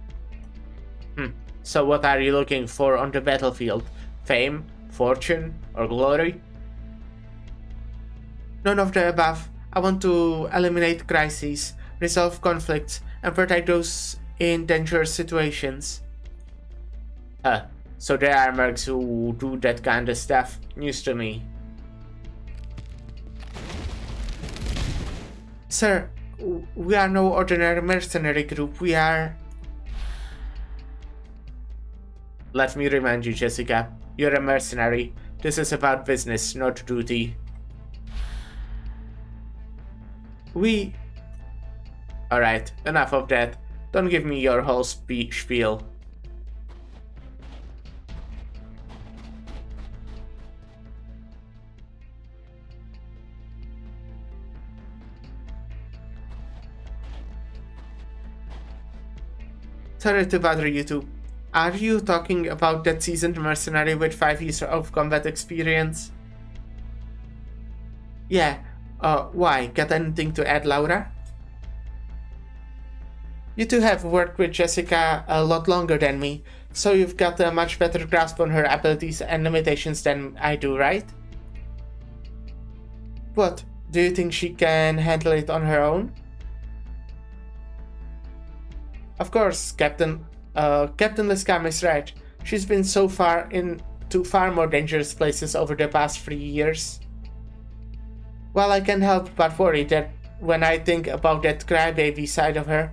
So what are you looking for on the battlefield? Fame, fortune, or glory? None of the above. I want to eliminate crises, resolve conflicts, and protect those in dangerous situations. So there are mercs who do that kind of stuff. News to me. Sir, we are no ordinary mercenary group. We are... Let me remind you, Jessica. You're a mercenary. This is about business, not duty. Alright, enough of that. Don't give me your whole spiel. Sorry to bother you two. Are you talking about that seasoned mercenary with 5 years of combat experience? Yeah. Why? Got anything to add, Laura? You two have worked with Jessica a lot longer than me, so you've got a much better grasp on her abilities and limitations than I do, right? What? Do you think she can handle it on her own? Of course, Captain Liscam is right. She's been so far into far more dangerous places over the past 3 years. Well, I can't help but worry that when I think about that crybaby side of her,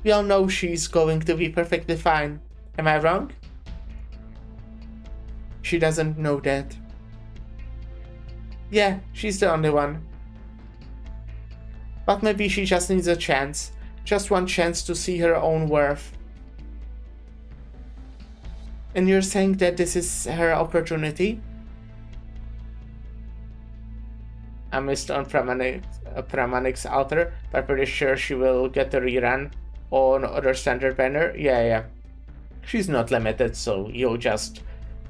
we all know she's going to be perfectly fine. Am I wrong? She doesn't know that. Yeah, she's the only one. But maybe she just needs a chance. Just one chance to see her own worth. And you're saying that this is her opportunity? I missed on Pramanic's altar, but pretty sure she will get a rerun on other standard banner. Yeah. She's not limited, so you'll just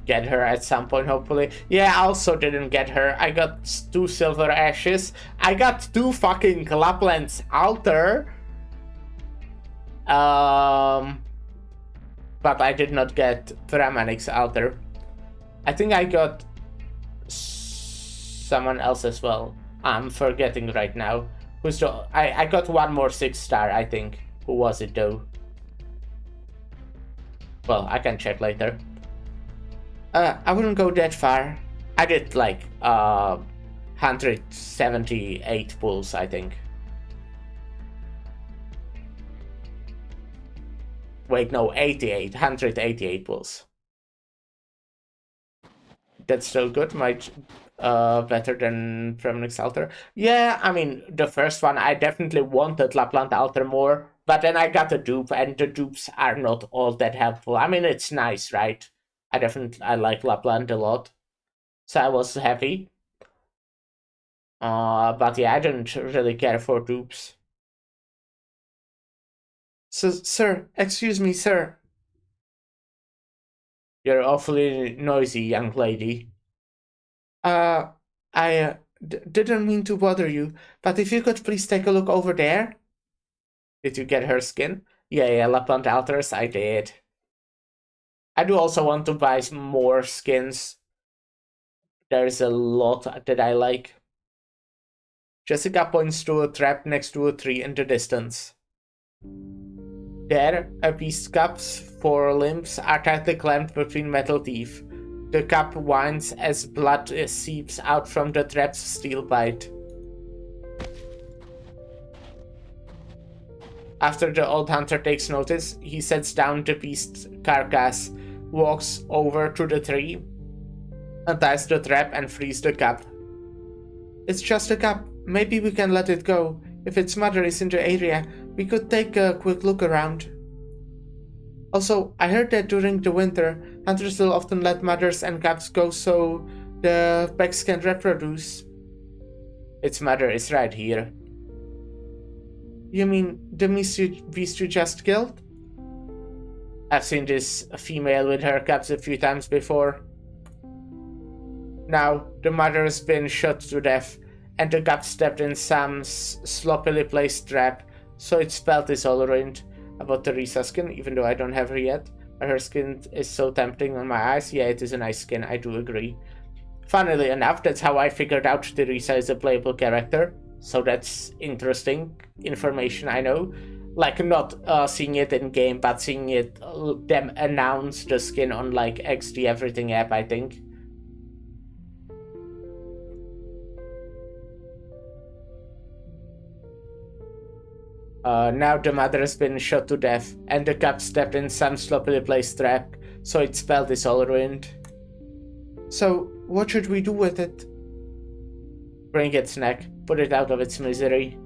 get her at some point, hopefully. Yeah, I also didn't get her. I got 2 silver ashes. I got 2 fucking Lapland's altar. But I did not get Pramanic's altar. I think I got someone else as well. I'm forgetting right now. Who's the... I got one more 6-star, I think. Who was it, though? Well, I can check later. I wouldn't go that far. I did, like, 178 pulls, I think. Wait, no, 88. 188 pulls. That's still good, much better than Premonic Altar. Yeah, I mean, the first one, I definitely wanted Lapland Altar more, but then I got a dupe, and the dupes are not all that helpful. I mean, it's nice, right? I like Lapland a lot, so I was happy. But yeah, I don't really care for dupes. So, sir, excuse me, sir. You're awfully noisy, young lady. I didn't mean to bother you, but if you could please take a look over there. Did you get her skin? Yeah, Lapland Altars, I did. I do also want to buy some more skins. There's a lot that I like. Jessica points to a trap next to a tree in the distance. There, a beast's cup's 4 limbs are tightly clamped between metal teeth. The cup whines as blood seeps out from the trap's steel bite. After the old hunter takes notice, he sets down the beast's carcass, walks over to the tree, unties the trap and frees the cup. It's just a cup. Maybe we can let it go. If its mother is in the area, we could take a quick look around. Also, I heard that during the winter, hunters will often let mothers and cubs go so the packs can reproduce. Its mother is right here. You mean the beast you just killed? I've seen this female with her cubs a few times before. Now, the mother has been shot to death, and the cub stepped in some sloppily placed trap, so its belt is all ruined. About Teresa's skin, even though I don't have her yet. But her skin is so tempting on my eyes. Yeah, it is a nice skin, I do agree. Funnily enough, that's how I figured out Teresa is a playable character. So that's interesting information, I know. Like, not seeing it in-game, but seeing it, them announce the skin on, like, XD Everything app, I think. Now the mother has been shot to death, and the cub stepped in some sloppily placed trap, so its belt is all ruined. So, what should we do with it? Bring its neck, put it out of its misery.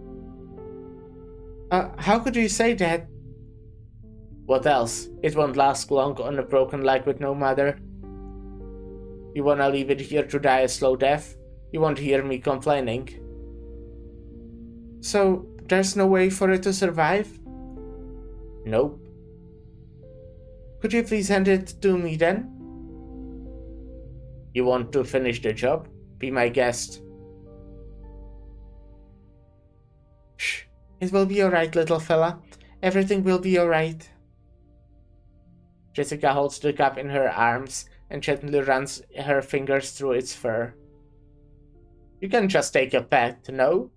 How could you say that? What else? It won't last long on a broken leg with no mother. You wanna leave it here to die a slow death? You won't hear me complaining. So, there's no way for it to survive? Nope. Could you please hand it to me then? You want to finish the job? Be my guest. Shh. It will be alright, little fella. Everything will be alright. Jessica holds the cup in her arms and gently runs her fingers through its fur. You can just take a pet, no?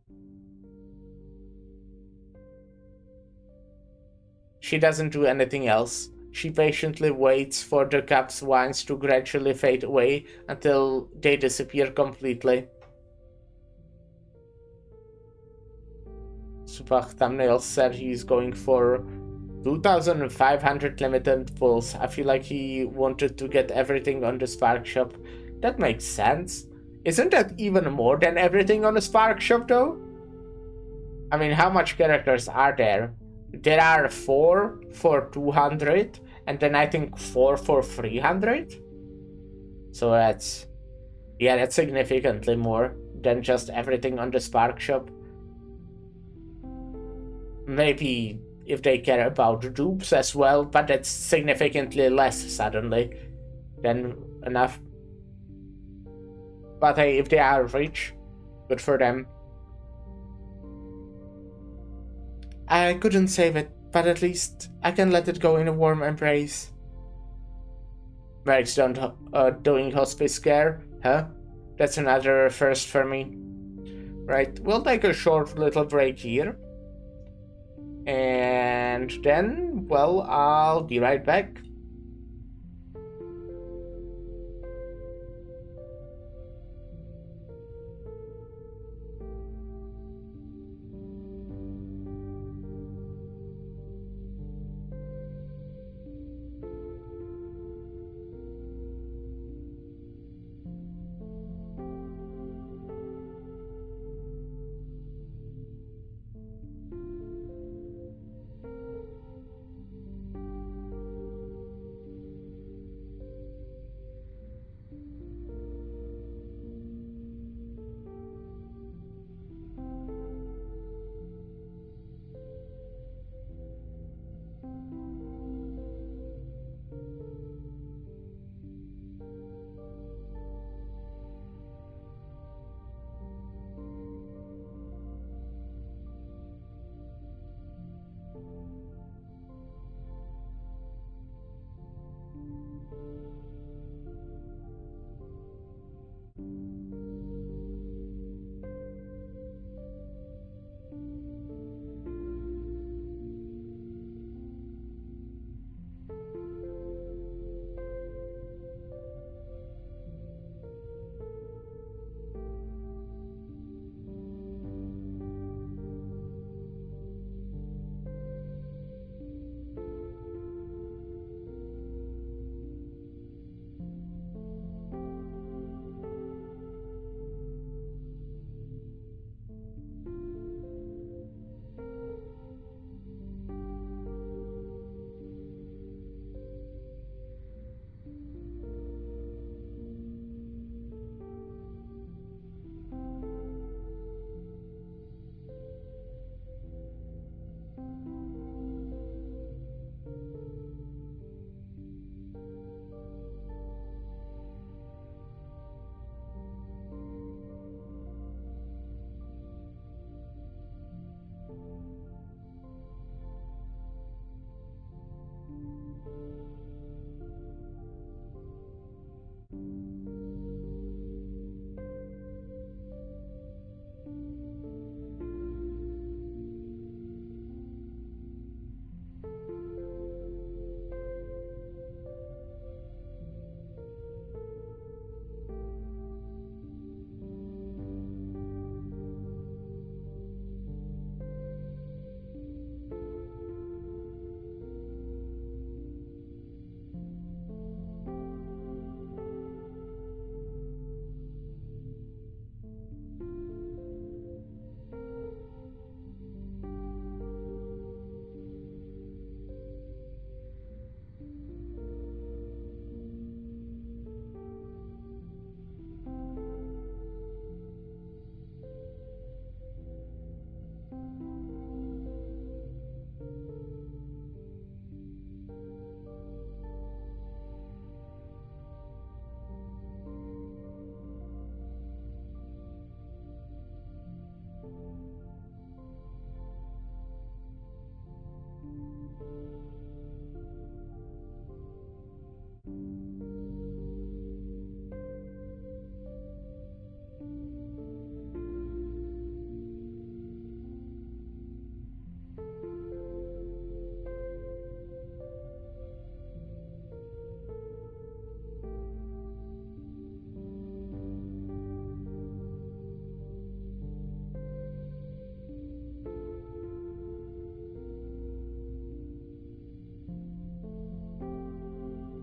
She doesn't do anything else. She patiently waits for the cup's whines to gradually fade away until they disappear completely. Subach thumbnail said he's going for 2,500 limited pulls. I feel like he wanted to get everything on the Spark Shop. That makes sense. Isn't that even more than everything on the Spark Shop though? I mean, how much characters are there? There are 4 for 200, and then I think 4 for 300. So that's significantly more than just everything on the Spark Shop. Maybe if they care about dupes as well, but that's significantly less suddenly than enough. But hey, if they are rich, good for them. I couldn't save it, but at least I can let it go in a warm embrace. Mercs doing hospice care, huh? That's another first for me. Right, we'll take a short little break here. And then, well, I'll be right back.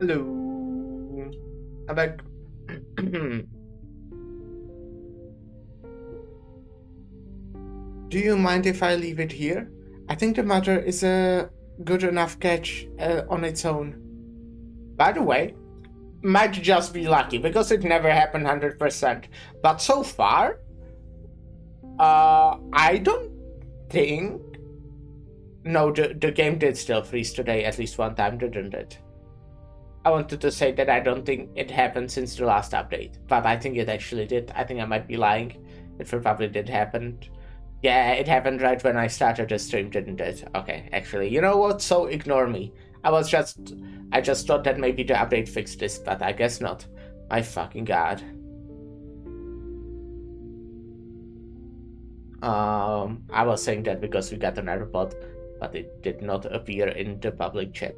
Hello. I'm back. Do you mind if I leave it here? I think the matter is a good enough catch on its own. By the way, might just be lucky because it never happened 100%. But so far, I don't think. No, the game did still freeze today at least one time, didn't it? I wanted to say that I don't think it happened since the last update, but I think it actually did. I think I might be lying. It probably did happen. Yeah, it happened right when I started the stream, didn't it? Okay, actually, you know what? So ignore me. I just thought that maybe the update fixed this, but I guess not. My fucking god. I was saying that because we got another bot, but it did not appear in the public chat.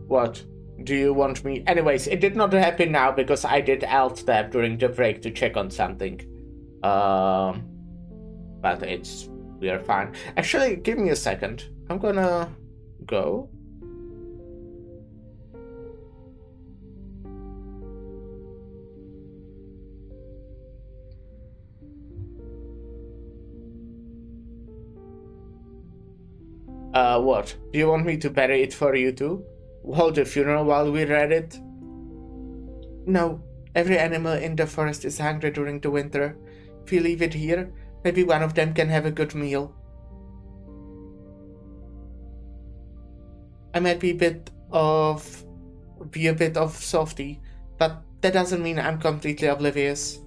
What? Do you want me? Anyways, it did not happen now because I did alt tab during the break to check on something. But we are fine. Actually, give me a second. I'm gonna go. What? Do you want me to bury it for you too? Hold the funeral while we read it? No. Every animal in the forest is hungry during the winter. If we leave it here, maybe one of them can have a good meal. I might be a bit of softy, but that doesn't mean I'm completely oblivious.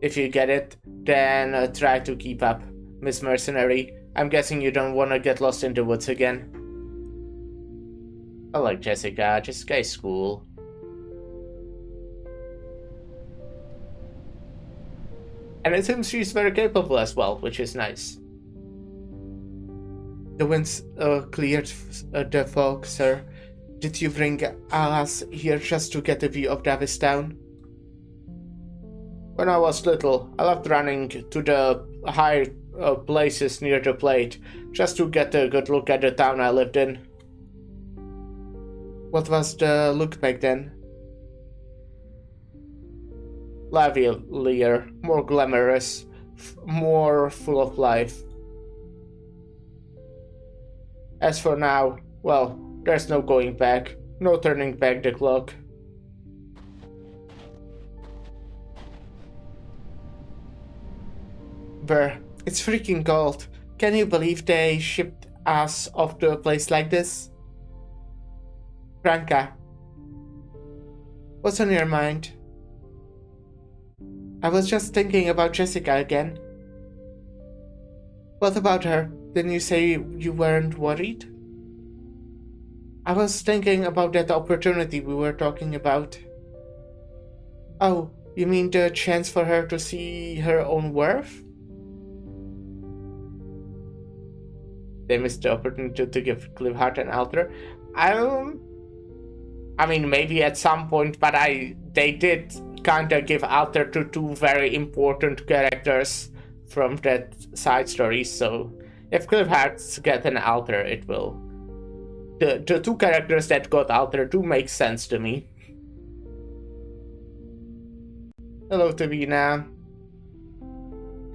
If you get it, then try to keep up, Miss Mercenary. I'm guessing you don't want to get lost in the woods again. I like Jessica. Jessica is cool. And it seems she's very capable as well, which is nice. The winds cleared the fog, sir. Did you bring us here just to get a view of Davis Town? When I was little, I loved running to the high places near the plate, just to get a good look at the town I lived in. What was the look back then? Livelier, more glamorous, more full of life. As for now, well, there's no going back, no turning back the clock. Brr, it's freaking cold. Can you believe they shipped us off to a place like this? Branka, what's on your mind? I was just thinking about Jessica again. What about her? Didn't you say you weren't worried? I was thinking about that opportunity we were talking about. Oh, you mean the chance for her to see her own worth? They missed the opportunity to give Cliffheart an altar. I mean, maybe at some point, but they did kinda give altar to two very important characters from that side story, so if Cliffhearts get an altar, it will. The two characters that got altar do make sense to me. Hello, Tavina.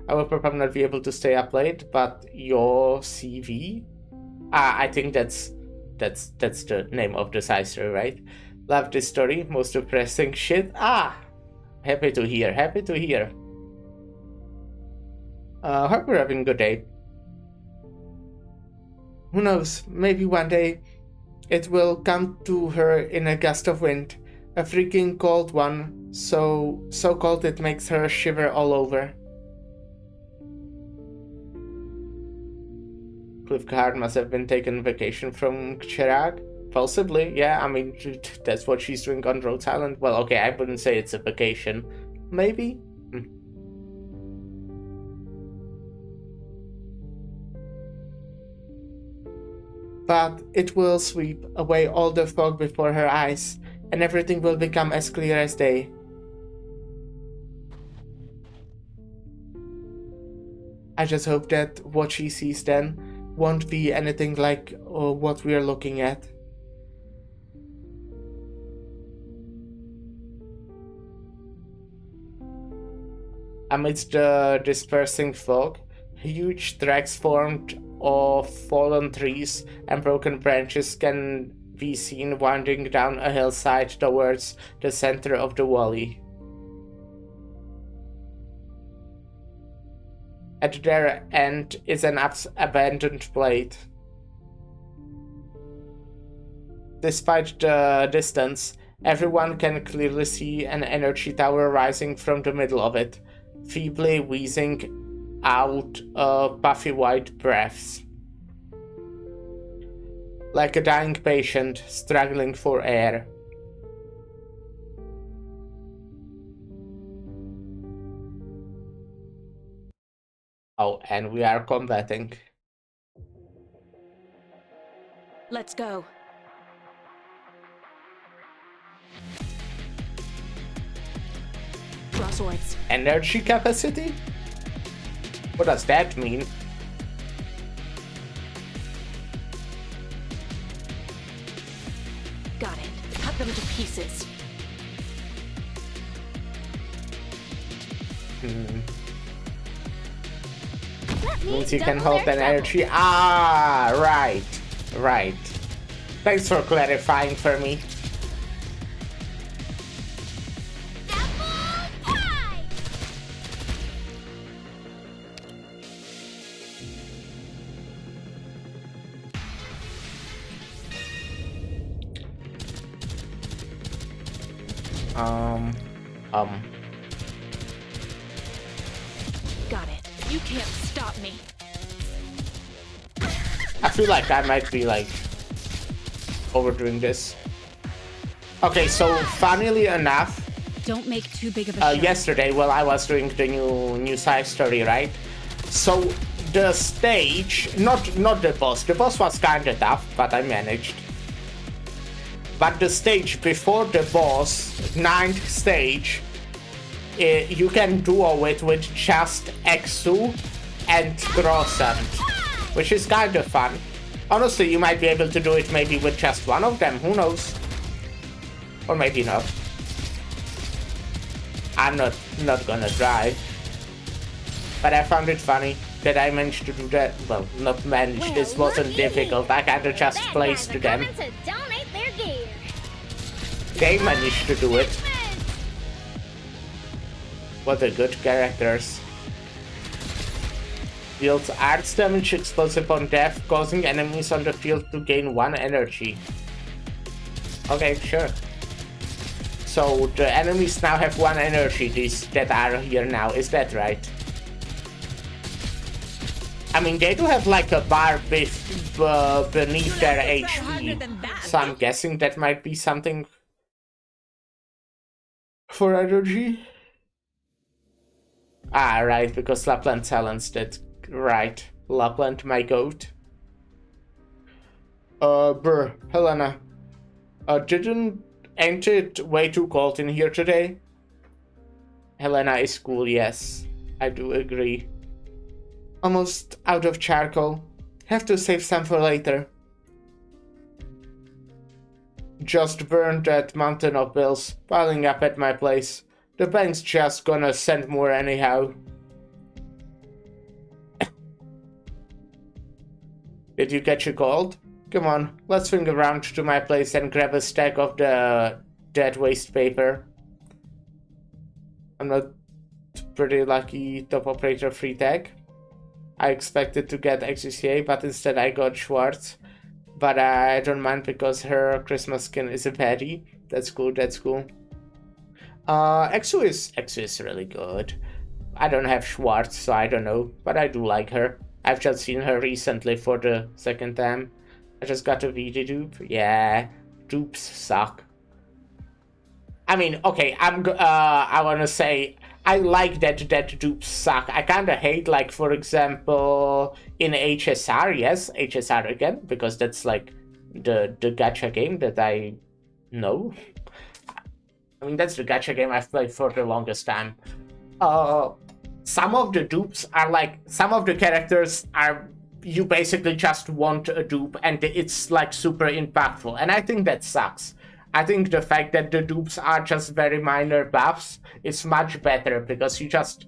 I will probably not be able to stay up late, but your CV? I think that's the name of the side story, right? Love this story, most depressing shit. Happy to hear, happy to hear. Hope you're having a good day. Who knows, maybe one day it will come to her in a gust of wind. A freaking cold one, so cold it makes her shiver all over. Cliffheart must have been taking vacation from Chirag. Possibly, yeah, I mean, that's what she's doing on Rhodes Island. Well, okay, I wouldn't say it's a vacation. Maybe? But it will sweep away all the fog before her eyes, and everything will become as clear as day. I just hope that what she sees then won't be anything like what we are looking at. Amidst the dispersing fog, huge tracks formed of fallen trees and broken branches can be seen winding down a hillside towards the center of the valley. At their end is an abandoned plate. Despite the distance, everyone can clearly see an energy tower rising from the middle of it, feebly wheezing out puffy white breaths. Like a dying patient struggling for air. Oh, and we are combating. Let's go. Crosswords. Energy capacity? What does that mean? Got it. Cut them to pieces. Means you can hold an energy. Ah, right. Right. Thanks for clarifying for me. Got it. You can't stop me. I feel like I might be like overdoing this. Okay, so funnily enough, Don't make too big of a show. yesterday while I was doing the new side story, right? So the stage, not the boss. The boss was kinda tough, but I managed. But the stage before the boss, 9th stage, you can duo it with just Exu and Grossand, which is kind of fun. Honestly, you might be able to do it maybe with just one of them, who knows? Or maybe not. I'm not gonna try. But I found it funny that I managed to do that. Well, not managed, this wasn't difficult. I kinda just placed them. They managed to do it. What a good characters. Deals arts damage explosive on death, causing enemies on the field to gain 1 energy. Okay, sure. So the enemies now have 1 energy, these that are here now, is that right? I mean, they do have like a bar beneath their HP, so I'm guessing that might be something for energy. Ah, right, because Lapland challenged it. Right, Lapland, my goat. Helena. Ain't it way too cold in here today? Helena is cool, yes. I do agree. Almost out of charcoal. Have to save some for later. Just burned that mountain of bills piling up at my place. The bank's just gonna send more anyhow. Did you catch a cold? Come on, let's swing around to my place and grab a stack of the dead waste paper. I'm not pretty lucky top operator free tag. I expected to get XCCA, but instead I got Schwartz. But I don't mind because her Christmas skin is a baddie. That's cool, that's cool. Exu is really good. I don't have Schwartz, so I don't know, but I do like her. I've just seen her recently for the 2nd time. I just got a VD dupe. Yeah, dupes suck. I mean, okay, I wanna say I like that dupes suck. I kinda hate, like, for example, in HSR, yes, HSR again, because that's like the gacha game that I know. I mean, that's the gacha game I've played for the longest time. Some of the dupes are like, some of the characters are, you basically just want a dupe and it's like super impactful, and I think that sucks. I think the fact that the dupes are just very minor buffs is much better, because you just,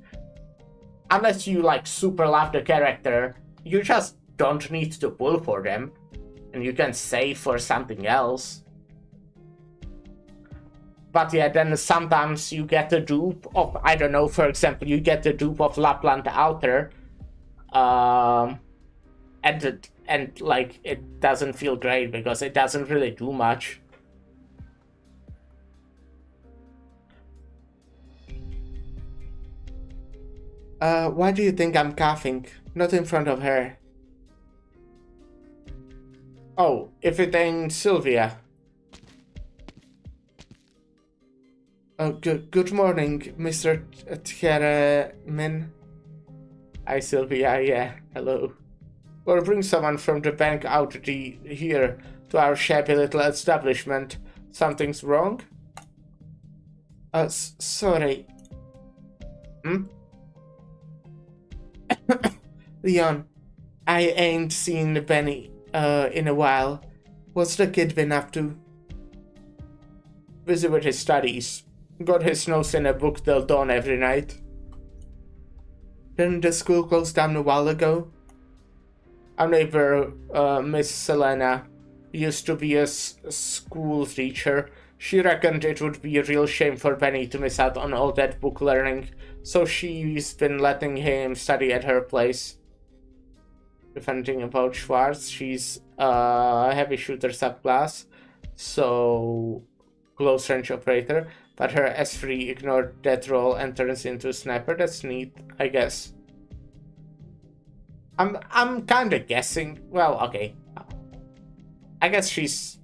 unless you like super love the character, you just don't need to pull for them, and you can save for something else. But yeah, then sometimes you get a dupe of, I don't know, for example, you get the dupe of Lapland Alter, and like, it doesn't feel great because it doesn't really do much. Why do you think I'm coughing? Not in front of her. Oh, if it ain't Sylvia. Good morning, Mr. Tjeremin. Hi, Sylvia. Yeah, hello. We'll bring someone from the bank out here to our shabby little establishment. Something's wrong? Sorry. Hmm? Leon, I ain't seen Benny, in a while. What's the kid been up to? Busy with his studies. Got his nose in a book till dawn every night. Didn't the school close down a while ago? Our neighbor, Miss Selena, used to be a school teacher. She reckoned it would be a real shame for Benny to miss out on all that book learning, so she's been letting him study at her place. Defending about Schwartz, she's a heavy shooter subclass, so close range operator, but her S3 ignored that role and turns into a sniper. That's neat, I guess. I'm kinda guessing. Well, okay. I guess she's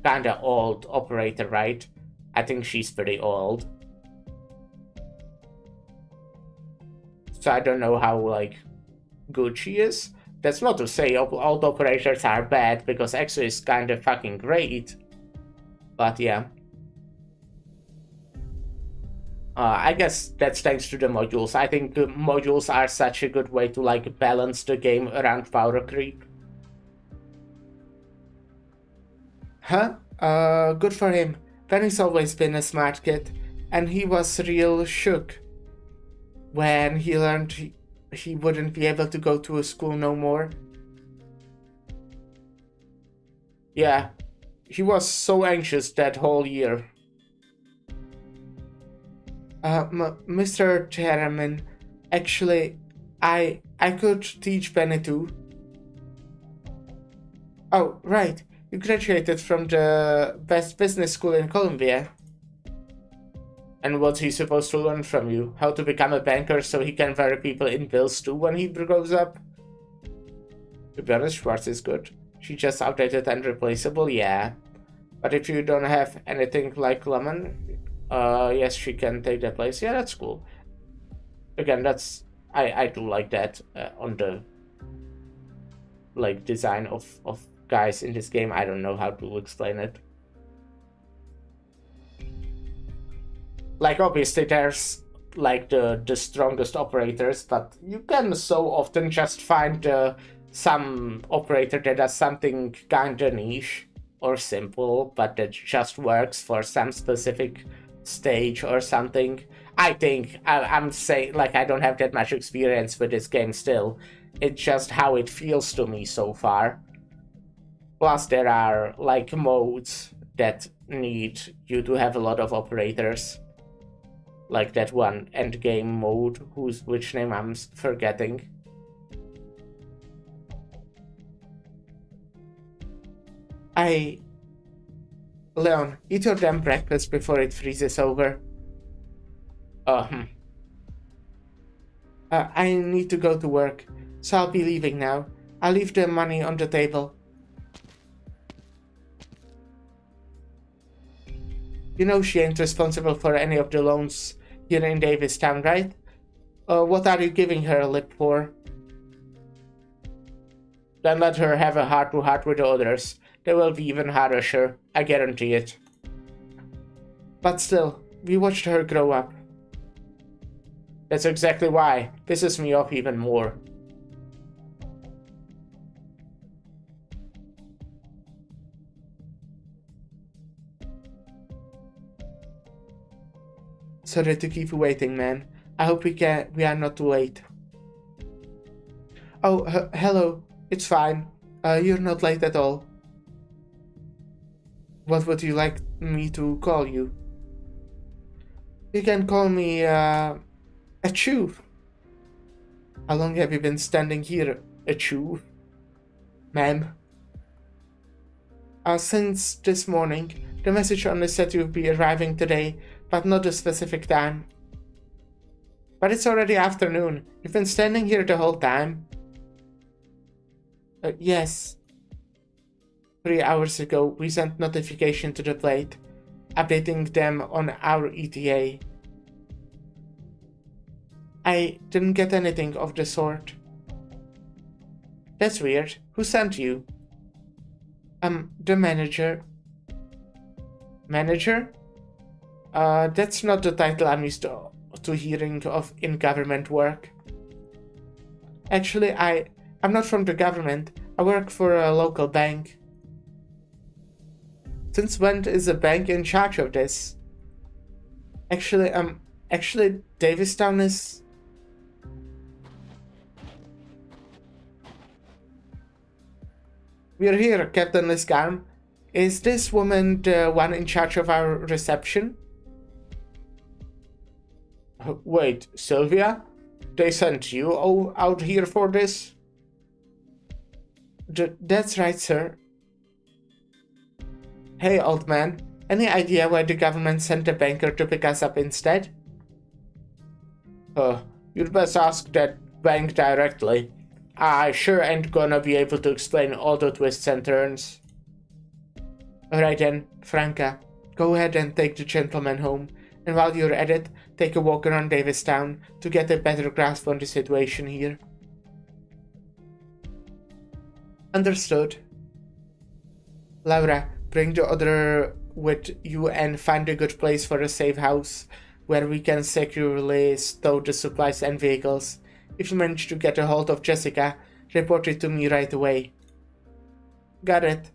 kinda old operator, right? I think she's pretty old. So I don't know how, like, good she is. That's not to say old operators are bad, because EXO is kinda fucking great. But yeah. I guess that's thanks to the modules. I think the modules are such a good way to, like, balance the game around power creep. Huh? Good for him. Benny's always been a smart kid, and he was real shook when he learned he wouldn't be able to go to a school no more. Yeah, he was so anxious that whole year. Mr. Chairman, actually, I could teach Benny too. Oh, right. You graduated from the best business school in Columbia. And what's he supposed to learn from you? How to become a banker so he can bury people in bills too when he grows up? To be honest, Schwartz is good. She's just outdated and replaceable, yeah. But if you don't have anything like Lemon, yes, she can take that place. Yeah, that's cool. Again, that's... I do like that on the... like, design of guys in this game. I don't know how to explain it. Like, obviously there's like the strongest operators, but you can so often just find some operator that does something kinda niche or simple, but that just works for some specific stage or something. I think I'm saying, like, I don't have that much experience with this game still. It's just how it feels to me so far. Plus there are like modes that need you to have a lot of operators. Like that one endgame mode, which name I'm forgetting. Leon, eat your damn breakfast before it freezes over. I need to go to work, so I'll be leaving now. I'll leave the money on the table. You know she ain't responsible for any of the loans here in Davistown, right? What are you giving her a lip for? Then let her have a heart-to-heart with the others. They will be even harsher, I guarantee it. But still, we watched her grow up. That's exactly why. Pisses me off even more. Sorry to keep you waiting, man. I hope we are not too late. Oh, hello. It's fine. You're not late at all. What would you like me to call you? You can call me, Achu. How long have you been standing here, Achu? Ma'am? Since this morning. The message only said you'll be arriving today, but not a specific time. But it's already afternoon. You've been standing here the whole time? Yes. 3 hours ago, we sent notification to the plate, updating them on our ETA. I didn't get anything of the sort. That's weird. Who sent you? The manager. Manager? That's not the title I'm used to hearing of in government work. Actually, I'm not from the government. I work for a local bank. Since when is a bank in charge of this? Actually, Davistown is... We're here, Captain Liscarm. Is this woman the one in charge of our reception? Wait, Sylvia? They sent you out here for this? That's right, sir. Hey, old man. Any idea why the government sent a banker to pick us up instead? You'd best ask that bank directly. I sure ain't gonna be able to explain all the twists and turns. Alright then, Franca, go ahead and take the gentleman home, and while you're at it, take a walk around Davistown to get a better grasp on the situation here. Understood. Laura, bring the other with you and find a good place for a safe house, where we can securely stow the supplies and vehicles. If you manage to get a hold of Jessica, report it to me right away. Got it.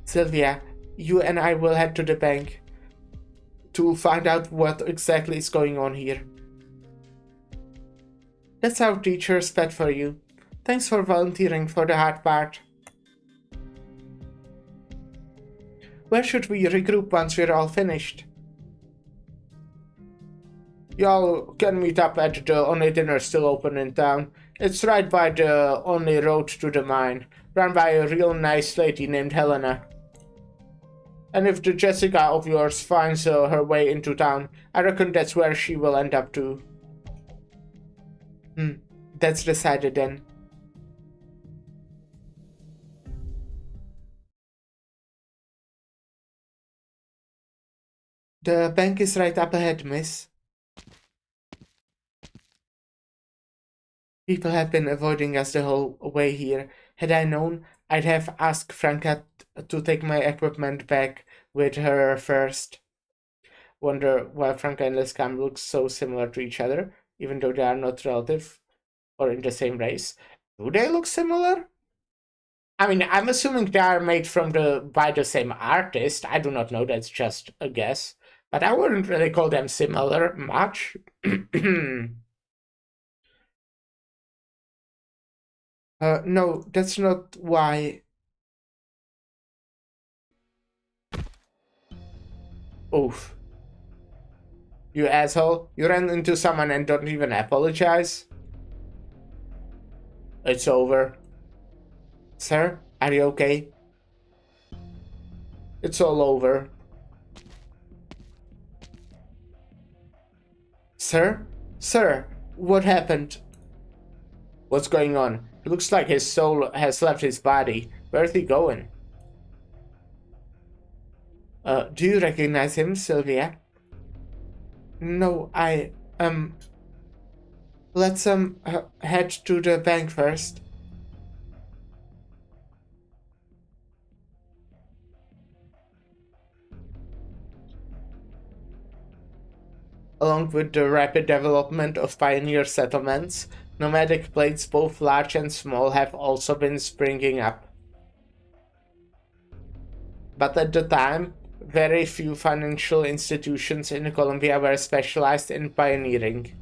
Sylvia, you and I will head to the bank to find out what exactly is going on here. That's our teacher's pet for you. Thanks for volunteering for the hard part. Where should we regroup once we're all finished? Y'all can meet up at the only dinner still open in town. It's right by the only road to the mine, run by a real nice lady named Helena. And if the Jessica of yours finds her way into town, I reckon that's where she will end up too. That's decided then. The bank is right up ahead, miss. People have been avoiding us the whole way here. Had I known, I'd have asked Franca to take my equipment back with her first. Wonder why Franca and Liscam look so similar to each other, even though they are not relative or in the same race. Do they look similar? I mean, I'm assuming they are made by the same artist. I do not know, that's just a guess. But I wouldn't really call them similar much. No, that's not why. Oof. You asshole. You ran into someone and don't even apologize? It's over. Sir, are you okay? It's all over. Sir? Sir, what happened? What's going on? It looks like his soul has left his body. Where's he going? Do you recognize him, Sylvia? No, let's, head to the bank first. Along with the rapid development of pioneer settlements, nomadic places both large and small have also been springing up. But at the time, very few financial institutions in Colombia were specialized in pioneering.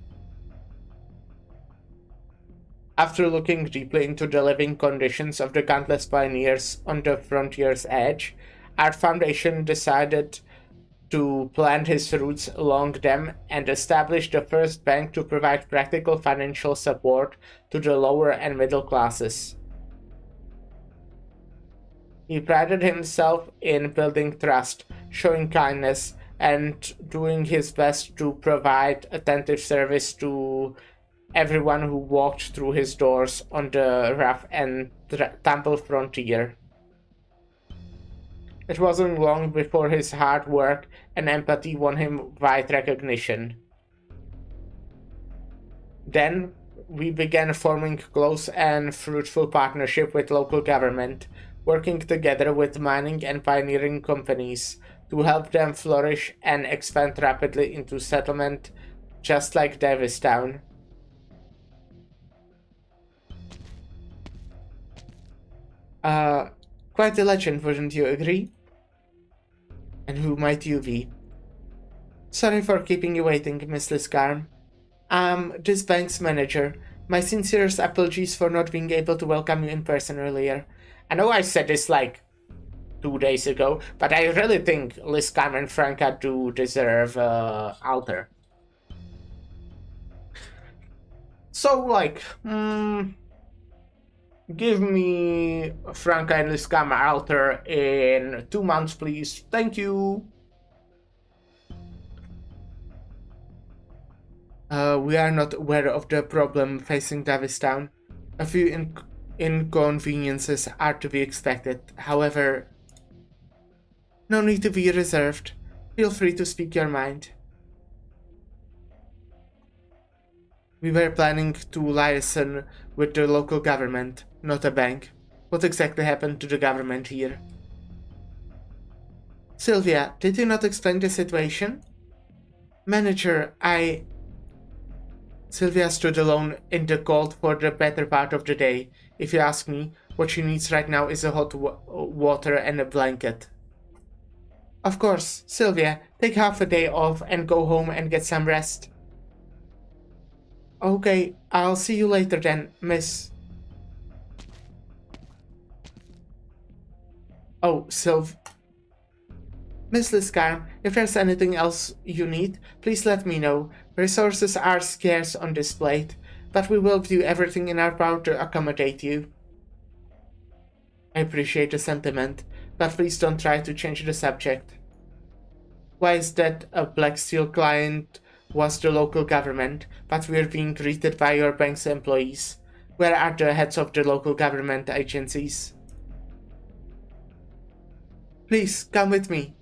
After looking deeply into the living conditions of the countless pioneers on the frontier's edge, our foundation decided to plant his roots along them and establish the first bank to provide practical financial support to the lower and middle classes. He prided himself in building trust, showing kindness, and doing his best to provide attentive service to everyone who walked through his doors on the rough and tumble frontier. It wasn't long before his hard work and empathy won him wide recognition. Then we began forming close and fruitful partnership with local government, working together with mining and pioneering companies to help them flourish and expand rapidly into settlement, just like Davistown. Quite a legend, wouldn't you agree? And who might you be? Sorry for keeping you waiting, Miss Liscarm. I'm this bank's manager. My sincerest apologies for not being able to welcome you in person earlier. I know I said this like 2 days ago, but I really think Liscarm and Franca do deserve altar. So like, give me Franca and Liscarm altar in 2 months, please. Thank you. We are not aware of the problem facing Davistown. A few inconveniences are to be expected. However, no need to be reserved. Feel free to speak your mind. We were planning to liaison with the local government, not a bank. What exactly happened to the government here? Sylvia, did you not explain the situation? Manager, Sylvia stood alone in the cold for the better part of the day. If you ask me, what she needs right now is a hot water and a blanket. Of course, Sylvia, take half a day off and go home and get some rest. Okay, I'll see you later then, miss. Oh, Miss Liscarm, if there's anything else you need, please let me know. Resources are scarce on this plate, but we will do everything in our power to accommodate you. I appreciate the sentiment, but please don't try to change the subject. Why is that a Black Steel client was the local government, but we're being greeted by your bank's employees? Where are the heads of the local government agencies? Please, come with me.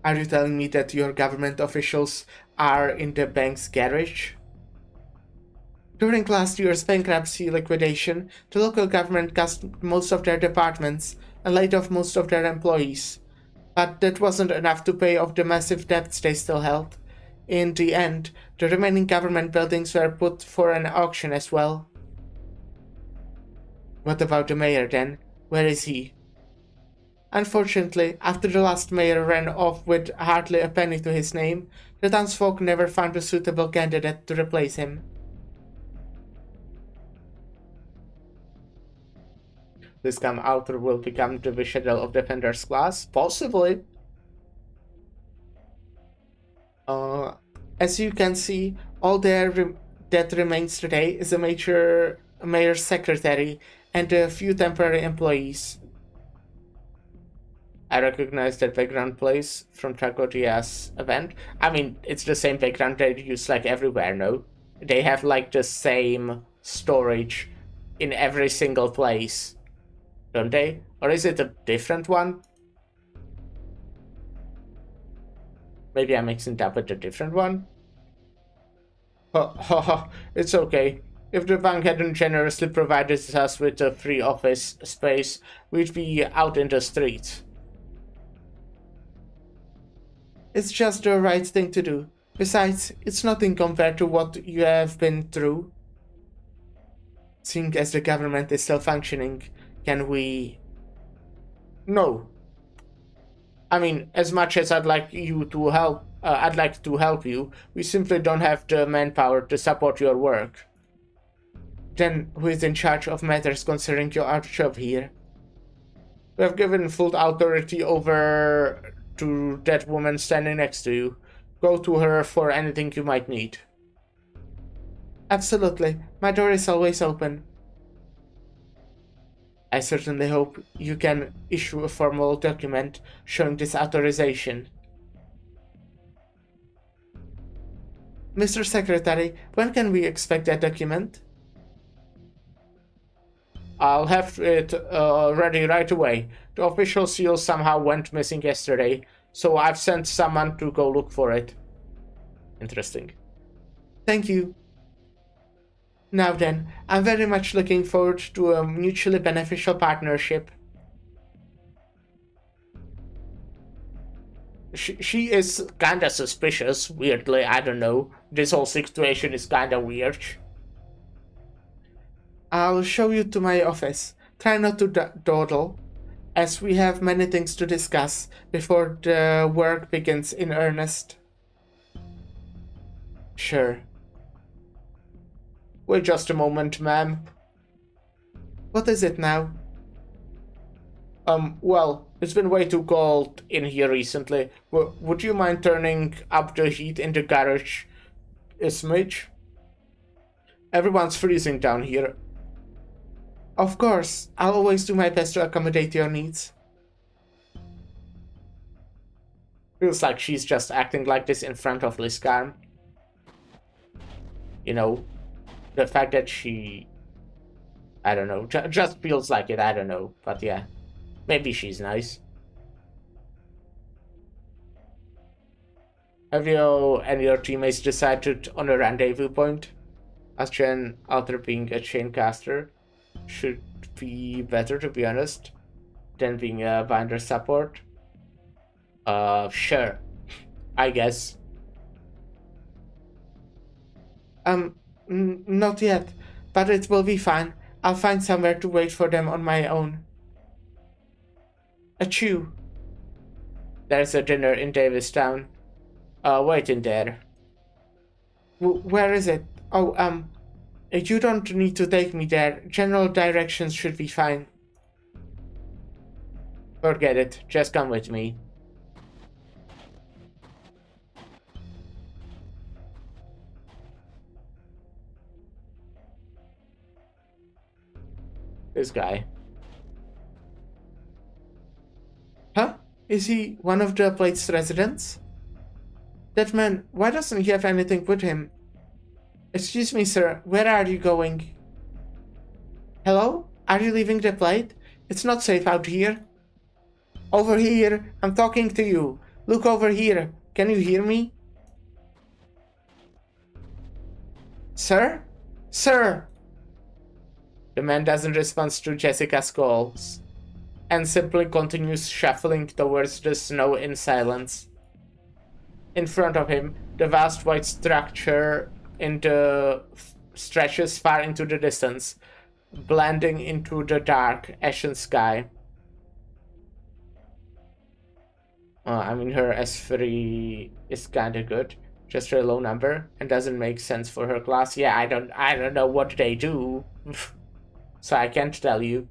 Are you telling me that your government officials are in the bank's garage? During last year's bankruptcy liquidation, the local government cast most of their departments and laid off most of their employees. But that wasn't enough to pay off the massive debts they still held. In the end, the remaining government buildings were put for an auction as well. What about the mayor then? Where is he? Unfortunately, after the last mayor ran off with hardly a penny to his name, the townsfolk never found a suitable candidate to replace him. This Scam Author will become the Shadow of Defender's class? Possibly. As you can see, all that remains today is a mayor's secretary and a few temporary employees. I recognize that background place from Tragodia's event. I mean, it's the same background they use like everywhere, no? They have like the same storage in every single place, don't they? Or is it a different one? Maybe I'm mixing it up with a different one? It's okay. If the bank hadn't generously provided us with a free office space, we'd be out in the streets. It's just the right thing to do. Besides, it's nothing compared to what you have been through. Seeing as the government is still functioning, can we... No. I mean, as much as I'd like to help you, we simply don't have the manpower to support your work. Then who is in charge of matters concerning your job here? We have given full authority over to that woman standing next to you. Go to her for anything you might need. Absolutely. My door is always open. I certainly hope you can issue a formal document showing this authorization. Mr. Secretary, when can we expect that document? I'll have it ready right away. The official seal somehow went missing yesterday, so I've sent someone to go look for it. Interesting. Thank you. Now then, I'm very much looking forward to a mutually beneficial partnership. She is kinda suspicious, weirdly, I don't know. This whole situation is kinda weird. I'll show you to my office. Try not to dawdle, as we have many things to discuss before the work begins in earnest. Sure. Wait just a moment, ma'am. What is it now? Well, it's been way too cold in here recently. Would you mind turning up the heat in the garage a smidge? Everyone's freezing down here. Of course, I'll always do my best to accommodate your needs. Feels like she's just acting like this in front of Liskarm. You know, the fact that she... I don't know, just feels like it, I don't know, but yeah. Maybe she's nice. Have you and your teammates decided on a rendezvous point? Asked after being a chain caster. Should be better, to be honest, than being a binder support. Sure. I guess. Not yet, but it will be fine. I'll find somewhere to wait for them on my own. Achoo. There's a dinner in Davistown. Waiting there. Where is it? Oh, you don't need to take me there. General directions should be fine. Forget it. Just come with me. This guy. Huh? Is he one of the plate's residents? That man, why doesn't he have anything with him? Excuse me, sir, where are you going? Hello? Are you leaving the plate? It's not safe out here. Over here, I'm talking to you. Look over here. Can you hear me? Sir? Sir! The man doesn't respond to Jessica's calls, and simply continues shuffling towards the snow in silence. In front of him, the vast white structure stretches far into the distance, blending into the dark, ashen sky. I mean, her S3 is kinda good, just a low number, and doesn't make sense for her class. Yeah, I don't know what they do, so I can't tell you.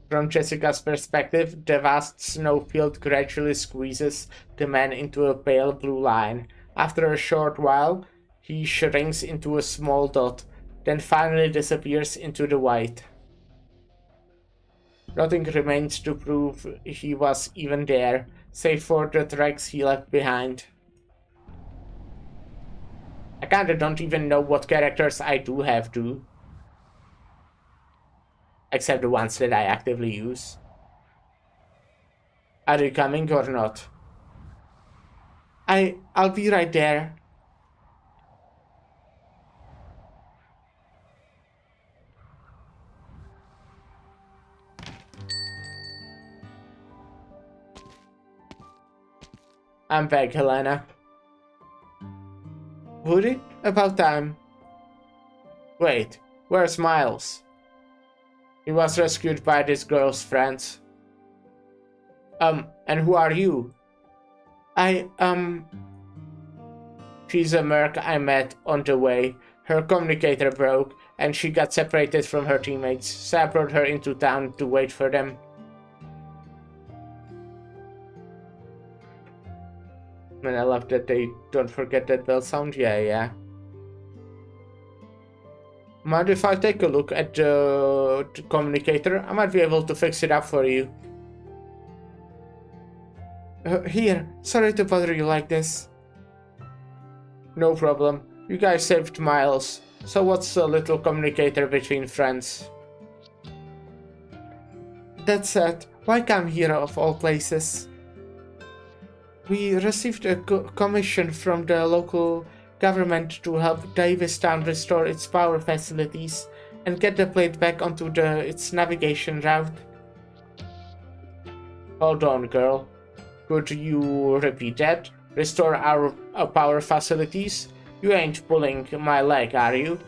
From Jessica's perspective, the vast snowfield gradually squeezes the man into a pale blue line. After a short while, he shrinks into a small dot, then finally disappears into the white. Nothing remains to prove he was even there, save for the tracks he left behind. I kinda don't even know what characters I do have to. Except the ones that I actively use. Are you coming or not? I'll be right there. I'm back, Helena. Would it? About time. Wait, where's Miles? He was rescued by this girl's friends. And who are you? She's a merc I met on the way. Her communicator broke, and she got separated from her teammates, so I brought her into town to wait for them. Man, I love that they don't forget that bell sound. Yeah. Mind if I take a look at the communicator? I might be able to fix it up for you. Here, sorry to bother you like this. No problem. You guys saved Miles. So what's a little communicator between friends? That's it. Why come here of all places? We received a commission from the local government to help Davistown restore its power facilities and get the plate back onto its navigation route. Hold on, girl. Could you repeat that? Restore our power facilities? You ain't pulling my leg, are you?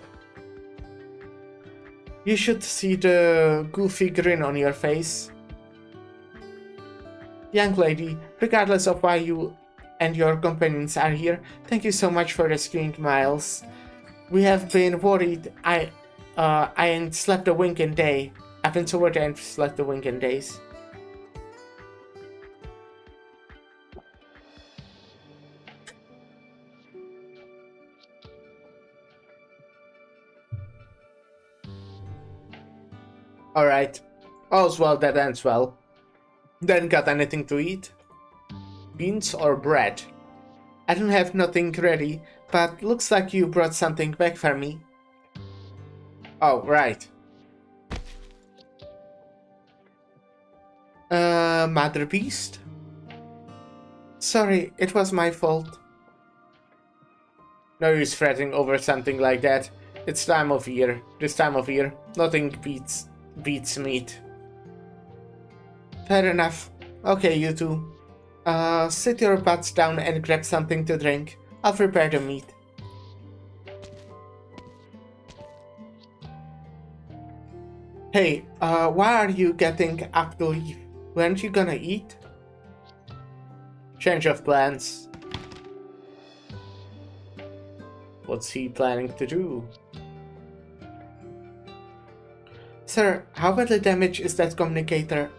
You should see the goofy grin on your face. Young lady, regardless of why you and your companions are here, thank you so much for rescuing Miles. We have been worried. I ain't slept a wink in day. I've been so worried I ain't slept a wink in days. Alright. All's well that ends well. Then got anything to eat? Beans or bread? I don't have nothing ready, but looks like you brought something back for me. Oh, right. Mother Beast? Sorry, it was my fault. No use fretting over something like that. It's time of year. This time of year, nothing beats meat. Fair enough. Okay, you two. Sit your butts down and grab something to drink. I'll prepare the meat. Hey, why are you getting up to leave? Weren't you gonna eat? Change of plans. What's he planning to do? Sir, how badly damaged is that communicator?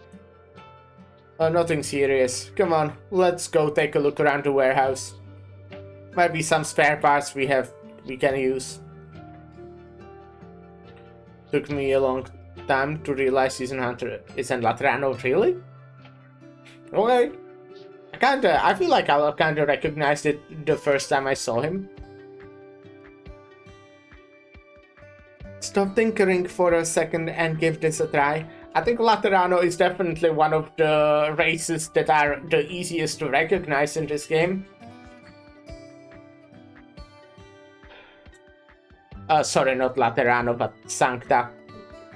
Nothing serious. Come on, let's go take a look around the warehouse. Might be some spare parts we can use. Took me a long time to realize he's an hunter. Isn't Laterano really? Okay. I feel like I kinda recognized it the first time I saw him. Stop tinkering for a second and give this a try. I think Laterano is definitely one of the races that are the easiest to recognize in this game. Sorry, not Laterano, but Sancta.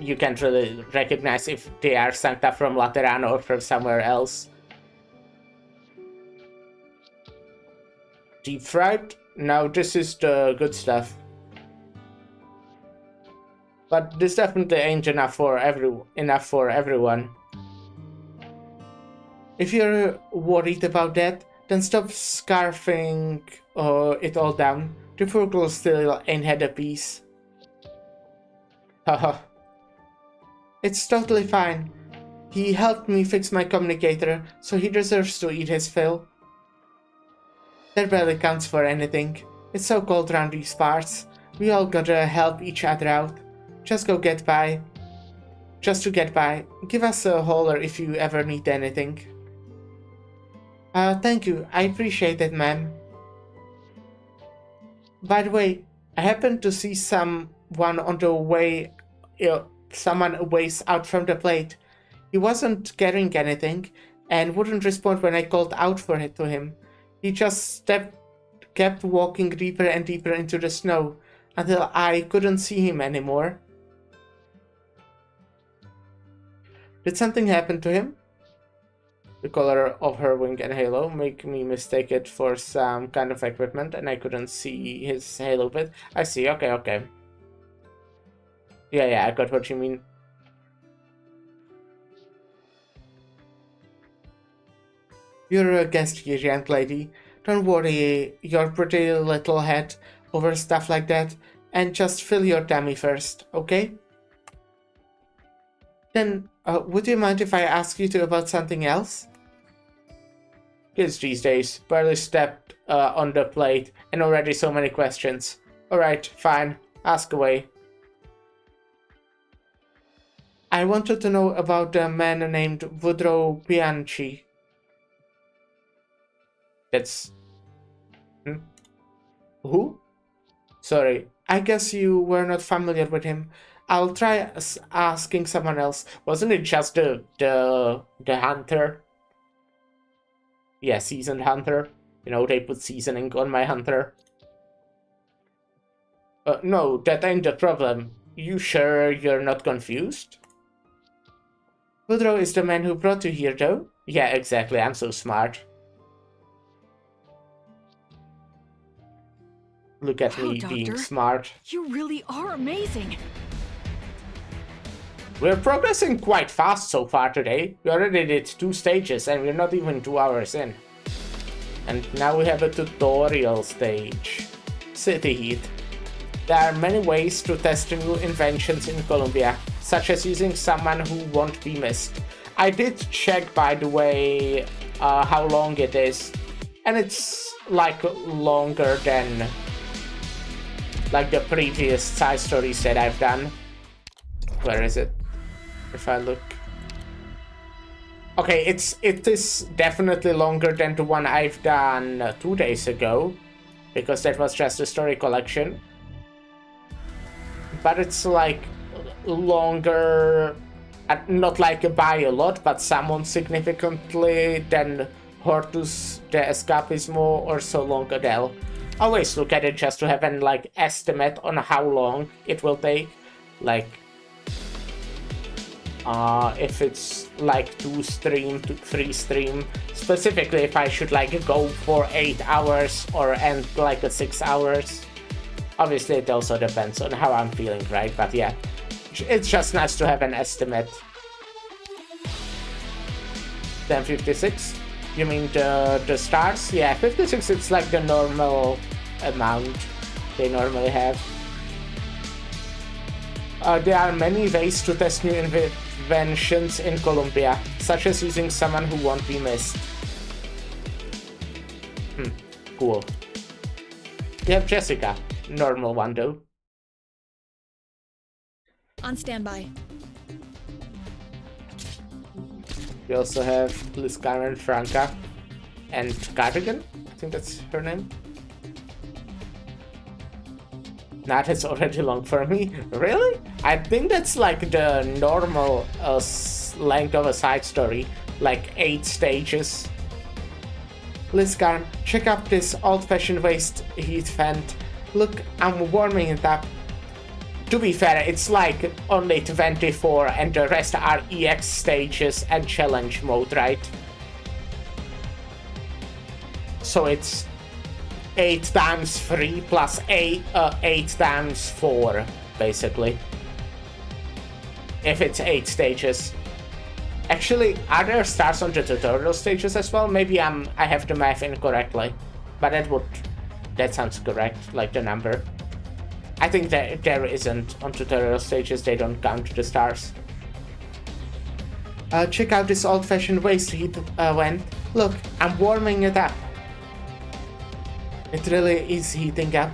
You can't really recognize if they are Sancta from Laterano or from somewhere else. Deep fried? No, this is the good stuff. But this definitely ain't enough for everyone. If you're worried about that, then stop scarfing it all down. The poor girl still ain't had a piece. Haha. It's totally fine. He helped me fix my communicator, so he deserves to eat his fill. That barely counts for anything. It's so cold around these parts. We all gotta help each other out. Just to get by. Give us a holler if you ever need anything. Thank you. I appreciate it, ma'am. By the way, I happened to see someone on the way. Someone a ways out from the plate. He wasn't carrying anything and wouldn't respond when I called out for it to him. He just kept walking deeper and deeper into the snow until I couldn't see him anymore. Did something happen to him? The color of her wing and halo make me mistake it for some kind of equipment, and I couldn't see his halo bit. I see, okay. Yeah, I got what you mean. You're a guest here, young lady. Don't worry your pretty little head over stuff like that, and just fill your tummy first, okay? Then, would you mind if I ask you about something else? Kids these days barely stepped on the plate, and already so many questions. Alright, fine. Ask away. I wanted to know about a man named Woodrow Bianchi. That's... Who? Sorry, I guess you were not familiar with him. I'll try asking someone else. Wasn't it just the hunter? Yeah, seasoned hunter. You know, they put seasoning on my hunter. No, that ain't the problem. You sure you're not confused? Woodrow is the man who brought you here, though? Yeah, exactly. I'm so smart. Look at me being Doctor. smart. You really are amazing. We're progressing quite fast so far today. We already did 2 stages and we're not even 2 hours in. And now we have a tutorial stage. City heat. There are many ways to test new inventions in Colombia, such as using someone who won't be missed. I did check, by the way, how long it is. And it's like longer than like the previous side stories that I've done. Where is it? If I look. Okay, it is definitely longer than the one I've done 2 days ago, because that was just a story collection. But it's like longer, not like by a lot, but somewhat significantly than Hortus de Escapismo or So Long Adele. Always look at it just to have an like estimate on how long it will take. Like if it's like 2 stream to 3 stream, specifically if I should like go for 8 hours or end like a 6 hours. Obviously it also depends on how I'm feeling, right? But yeah, it's just nice to have an estimate. Then 56, you mean the stars? Yeah, 56 it's like the normal amount they normally have. There are many ways to test new inventions in Colombia, such as using someone who won't be missed. Cool. You have Jessica. Normal one though. On standby. We also have Liz Karen, Franca, and Cardigan. I think that's her name. Nah, that's already long for me. Really? I think that's like the normal length of a side story, like 8 stages. Liz Karen, check out this old-fashioned waste heat vent. Look, I'm warming it up. To be fair, it's like only 24 and the rest are EX stages and challenge mode, right? So it's 8 times 3 plus 8 times 4, basically. If it's 8 stages. Actually, are there stars on the tutorial stages as well? Maybe I have the math incorrectly. But that sounds correct, like the number. I think that there isn't on tutorial stages, they don't count the stars. Check out this old-fashioned waste heat vent. Look, I'm warming it up. It really is heating up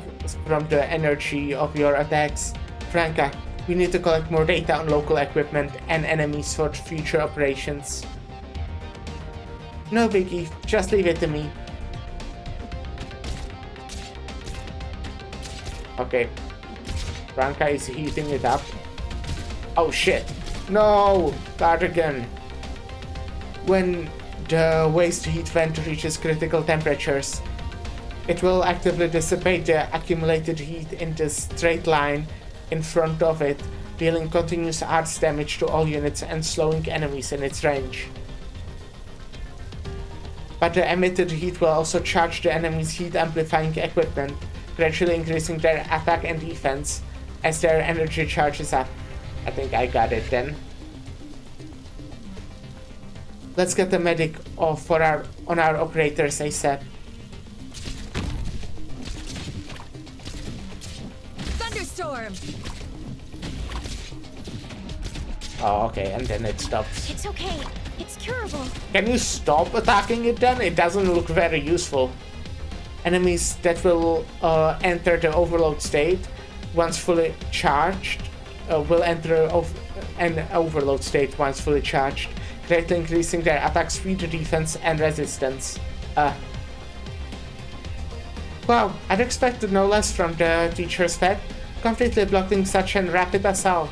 from the energy of your attacks. Franca, we need to collect more data on local equipment and enemies for future operations. No biggie, just leave it to me. Okay. Franca is heating it up. Oh shit. No! Cardigan. When the waste heat vent reaches critical temperatures, it will actively dissipate the accumulated heat in the straight line in front of it, dealing continuous arts damage to all units and slowing enemies in its range. But the emitted heat will also charge the enemy's heat amplifying equipment, gradually increasing their attack and defense as their energy charges up. I think I got it then. Let's get the medic off on our operators ASAP. Thunderstorm! Oh, okay, and then it stops. It's okay. It's curable. Can you stop attacking it then? It doesn't look very useful. Enemies that will enter the overload state once fully charged will enter an overload state once fully charged, greatly increasing their attack speed, defense, and resistance. Wow, I'd expected no less from the teacher's pet, completely blocking such a rapid assault.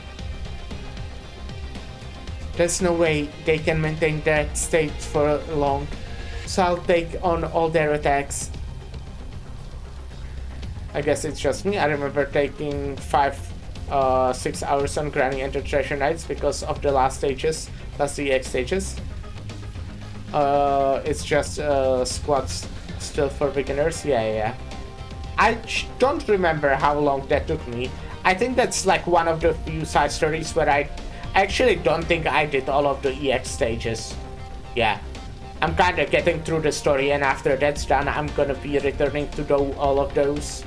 There's no way they can maintain that state for long, so I'll take on all their attacks. I guess it's just me. I remember taking 6 hours on grinding into Treasure Knights because of the last stages, last EX stages. It's just squads still for beginners. Yeah. I don't remember how long that took me. I think that's like one of the few side stories where I actually don't think I did all of the EX stages. Yeah. I'm kind of getting through the story, and after that's done, I'm gonna be returning to do all of those.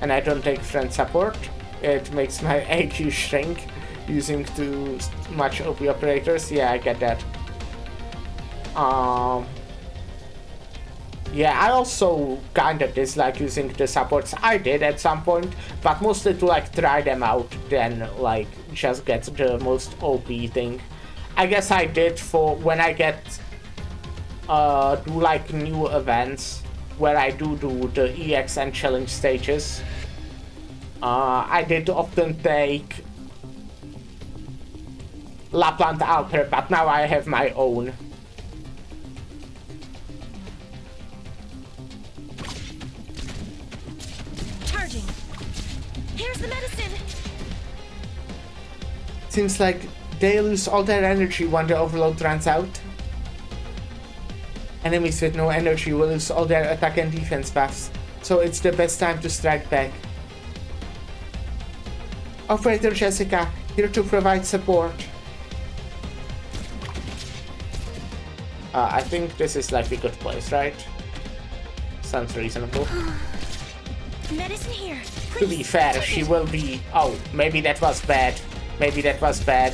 And I don't take friend support. It makes my AQ shrink using too much OP operators. Yeah, I get that. Yeah, I also kinda dislike using the supports. I did at some point, but mostly to like try them out, then like just get the most OP thing. I guess I did for when I get do like new events where I do the EX and challenge stages. I did often take Lapland Alper, but now I have my own. Charging. Here's the medicine. Seems like they lose all their energy when the overload runs out. Enemies with no energy will lose all their attack and defense buffs, so it's the best time to strike back. Operator Jessica, here to provide support. I think this is like a good place, right? Sounds reasonable. Medicine here. To be fair, she will be... Oh, maybe that was bad. Maybe that was bad.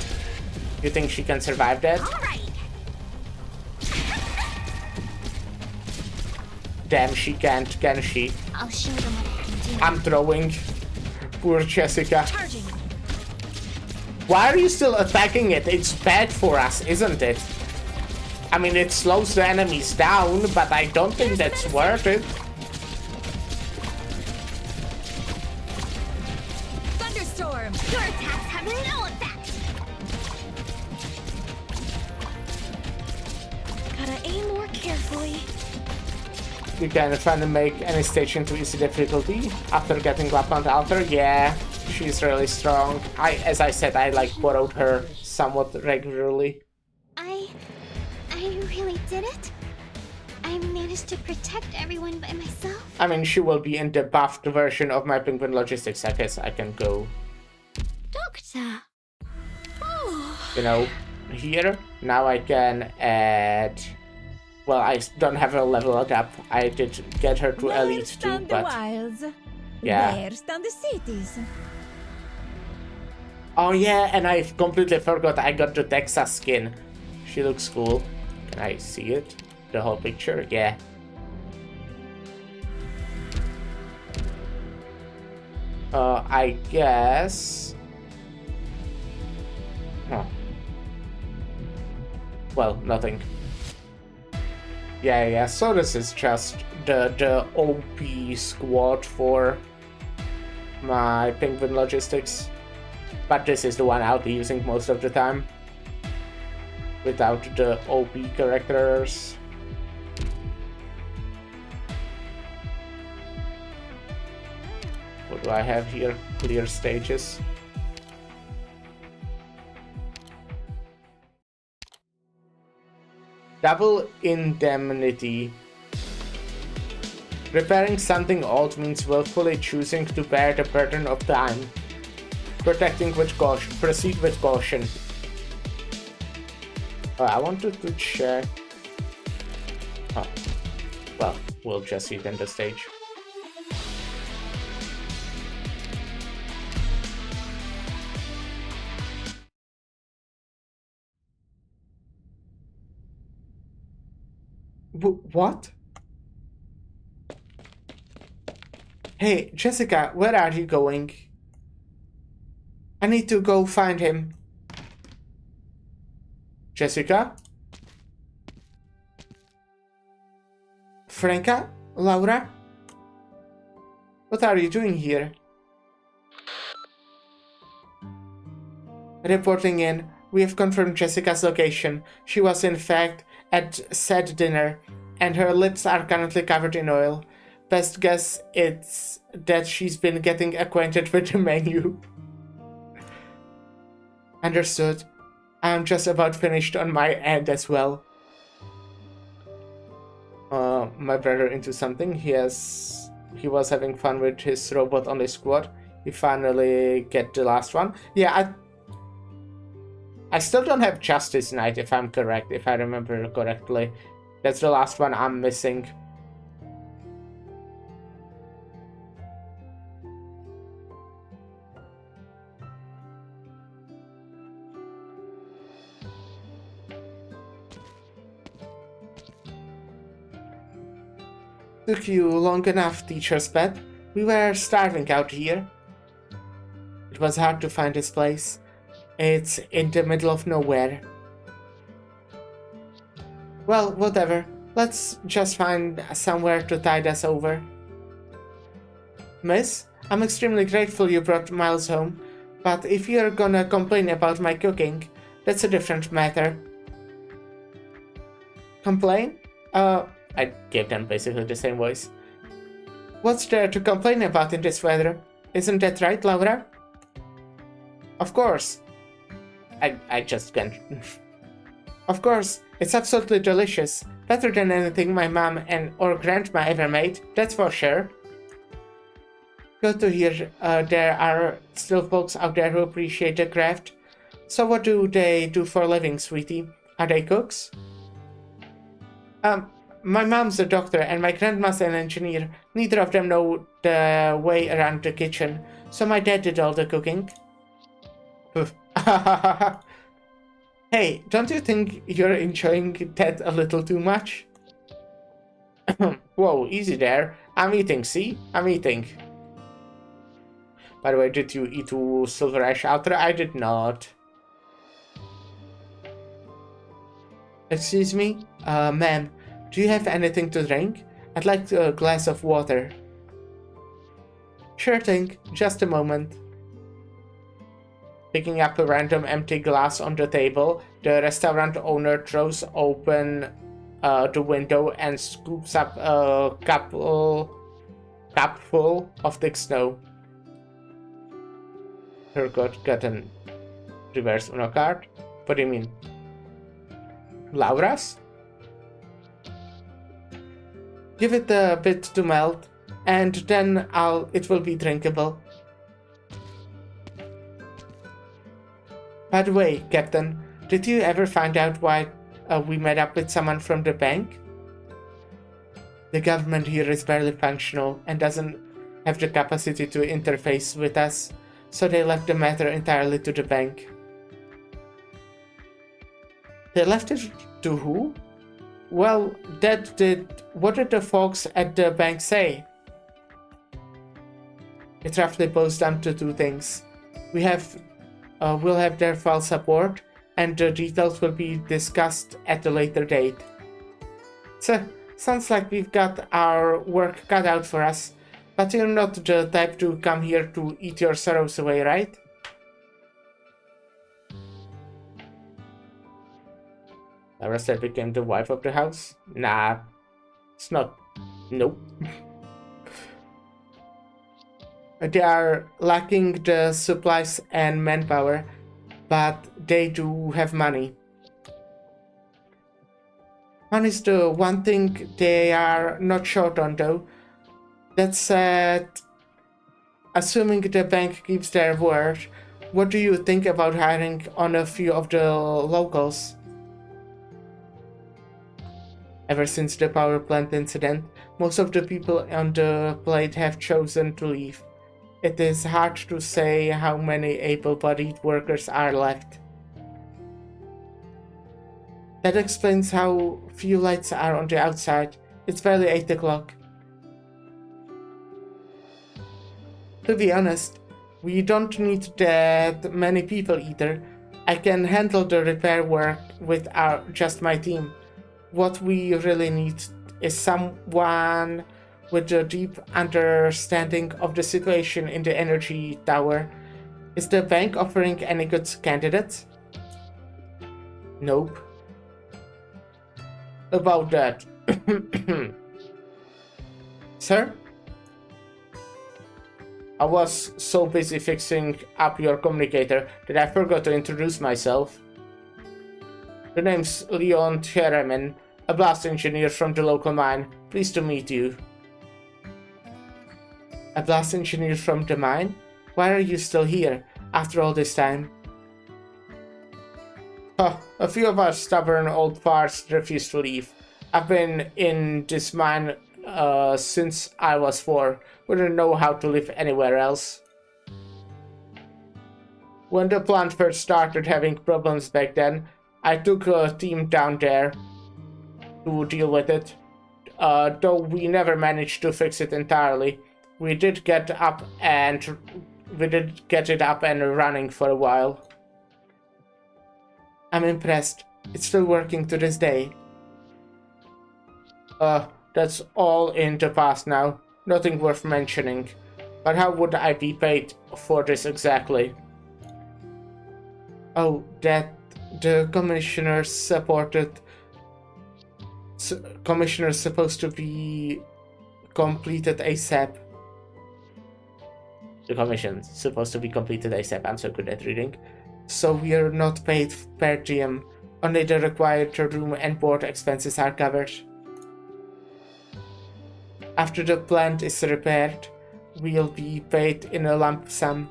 You think she can survive that? All right. Damn, she can't, can she? I'll show them what I can do. I'm throwing. Poor Jessica. Charging. Why are you still attacking it? It's bad for us, isn't it? I mean, it slows the enemies down, but I don't think that's worth it. Thunderstorm. Your attacks have no effect. Gotta aim more carefully. You can finally make any stage into easy difficulty after getting Lapland Altar. Yeah, she's really strong. As I said, I like borrowed her somewhat regularly. I really did it? I managed to protect everyone by myself? I mean, she will be in the buffed version of my Penguin Logistics. I guess I can go, Doctor. Oh. you know, here. Now I can add... Well, I don't have her leveled up. I did get her to Elite too, but... Yeah. Where stand the cities? Oh yeah, and I completely forgot I got the Texas skin. She looks cool. Can I see it? The whole picture? Yeah. I guess... Huh. Well, nothing. Yeah, so this is just the OP squad for my Penguin Logistics. But this is the one I'll be using most of the time. Without the OP characters. What do I have here? Clear stages. Double indemnity. Repairing something old means willfully choosing to bear the burden of time. Protecting with caution. Proceed with caution. I wanted to check. Oh. Well, we'll just see it in the stage. What? Hey, Jessica, where are you going? I need to go find him. Jessica? Franca? Laura? What are you doing here? Reporting in. We have confirmed Jessica's location. She was in fact at said dinner, and her lips are currently covered in oil. Best guess it's that she's been getting acquainted with the menu. Understood. I'm just about finished on my end as well. My brother into something. He was having fun with his robot on the squad. He finally get the last one. Yeah, I still don't have Justice Night, if I'm correct, if I remember correctly. That's the last one I'm missing. Took you long enough, teacher's pet. We were starving out here. It was hard to find this place. It's in the middle of nowhere. Well, whatever. Let's just find somewhere to tide us over. Miss, I'm extremely grateful you brought Miles home, but if you're gonna complain about my cooking, that's a different matter. Complain? I gave them basically the same voice. What's there to complain about in this weather? Isn't that right, Laura? Of course. I just can't. Of course, it's absolutely delicious. Better than anything my mom or grandma ever made, that's for sure. Good to hear there are still folks out there who appreciate the craft. So what do they do for a living, sweetie? Are they cooks? My mom's a doctor and my grandma's an engineer. Neither of them know the way around the kitchen, so my dad did all the cooking. Hey, don't you think you're enjoying that a little too much? Whoa, easy there. I'm eating, see? I'm eating. By the way, did you eat Silver Ash Outer? I did not. Excuse me? Ma'am, do you have anything to drink? I'd like a glass of water. Sure thing, just a moment. Picking up a random empty glass on the table, the restaurant owner throws open the window and scoops up a cupful of thick snow. Her got an reverse Uno card? What do you mean? Laura's? Give it a bit to melt, and then it will be drinkable. By the way, Captain, did you ever find out why we met up with someone from the bank? The government here is barely functional and doesn't have the capacity to interface with us, so they left the matter entirely to the bank. They left it to who? Well, what did the folks at the bank say? It roughly boils down to two things. We'll have their file support, and the details will be discussed at a later date. So, sounds like we've got our work cut out for us, but you're not the type to come here to eat your sorrows away, right? Laura said became the wife of the house? Nah, it's not. Nope. They are lacking the supplies and manpower, but they do have money. Money's the one thing they are not short on, though. That said, assuming the bank keeps their word, what do you think about hiring on a few of the locals? Ever since the power plant incident, most of the people on the plate have chosen to leave. It is hard to say how many able-bodied workers are left. That explains how few lights are on the outside. It's barely 8 o'clock. To be honest, we don't need that many people either. I can handle the repair work with just my team. What we really need is someone with a deep understanding of the situation in the energy tower. Is the bank offering any good candidates? Nope. About that. Sir? I was so busy fixing up your communicator that I forgot to introduce myself. The name's Leon Theremin, a blast engineer from the local mine. Pleased to meet you. A blast engineer from the mine? Why are you still here, after all this time? A few of our stubborn old farts refuse to leave. I've been in this mine since I was 4. Wouldn't know how to live anywhere else. When the plant first started having problems back then, I took a team down there to deal with it. Though we never managed to fix it entirely. We did get it up and running for a while. I'm impressed. It's still working to this day. That's all in the past now. Nothing worth mentioning. But how would I be paid for this exactly? Oh, that the commissioner's supposed to be completed ASAP. The commission's supposed to be completed ASAP. I'm so good at reading. So we are not paid per diem. Only the required room and board expenses are covered. After the plant is repaired, we'll be paid in a lump sum.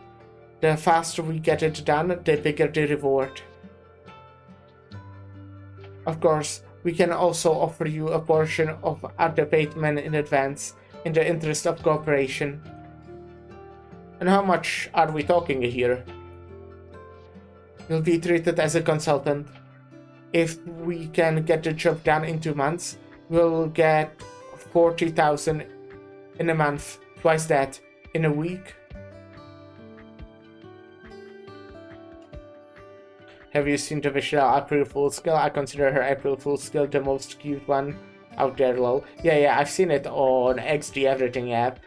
The faster we get it done, the bigger the reward. Of course, we can also offer you a portion of the payment in advance, in the interest of cooperation. And how much are we talking here? You'll be treated as a consultant. If we can get the job done in 2 months, we'll get 40,000 in a month. Twice that in a week. Have you seen the visual April Fool's skill? I consider her April Fool's skill the most cute one out there, lol. Yeah, I've seen it on XD Everything app.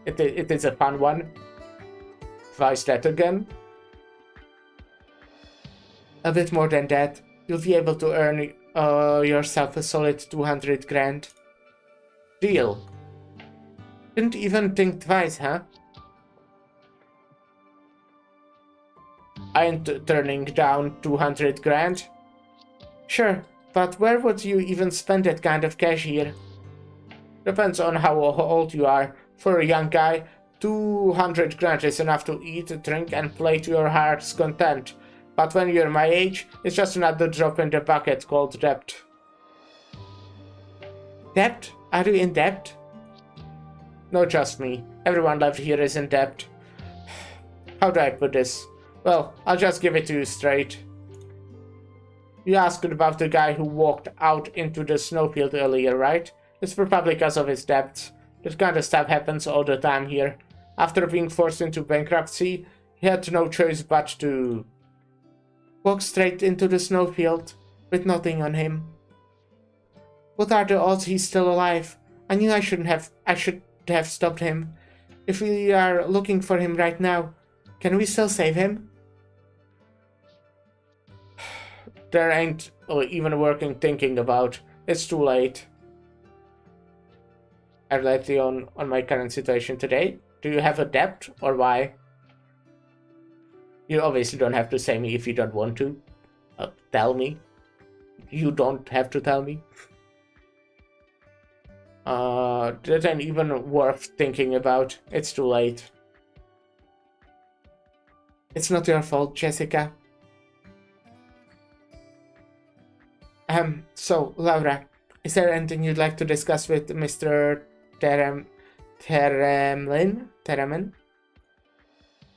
It is a fun one. Twice that again. A bit more than that. You'll be able to earn yourself a solid 200 grand. Deal. Didn't even think twice, huh? I ain't turning down 200 grand. Sure, but where would you even spend that kind of cash here? Depends on how old you are. For a young guy, 200 grand is enough to eat, drink, and play to your heart's content. But when you're my age, it's just another drop in the bucket called debt. Debt? Are you in debt? No, just me. Everyone left here is in debt. How do I put this? Well, I'll just give it to you straight. You asked about the guy who walked out into the snowfield earlier, right? It's probably because of his debts. That kind of stuff happens all the time here. After being forced into bankruptcy, he had no choice but to walk straight into the snowfield with nothing on him. What are the odds he's still alive? I knew I should have stopped him. If we are looking for him right now, can we still save him? There ain't even working thinking about. It's too late. I relate on my current situation today. Do you have a debt or why? You obviously don't have to say me if you don't want to. Tell me. You don't have to tell me. That ain't even worth thinking about. It's too late. It's not your fault, Jessica. So, Laura, is there anything you'd like to discuss with Mr. Theremin?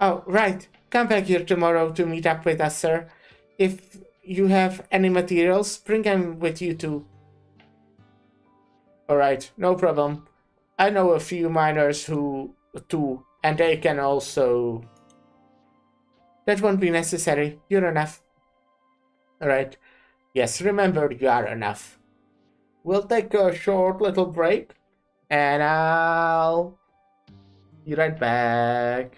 Oh, right. Come back here tomorrow to meet up with us, sir. If you have any materials, bring them with you too. Alright, no problem. I know a few miners too, and they can also... That won't be necessary. You're enough. Alright. Yes, remember you are enough. we'll take a short little break, and I'll be right back.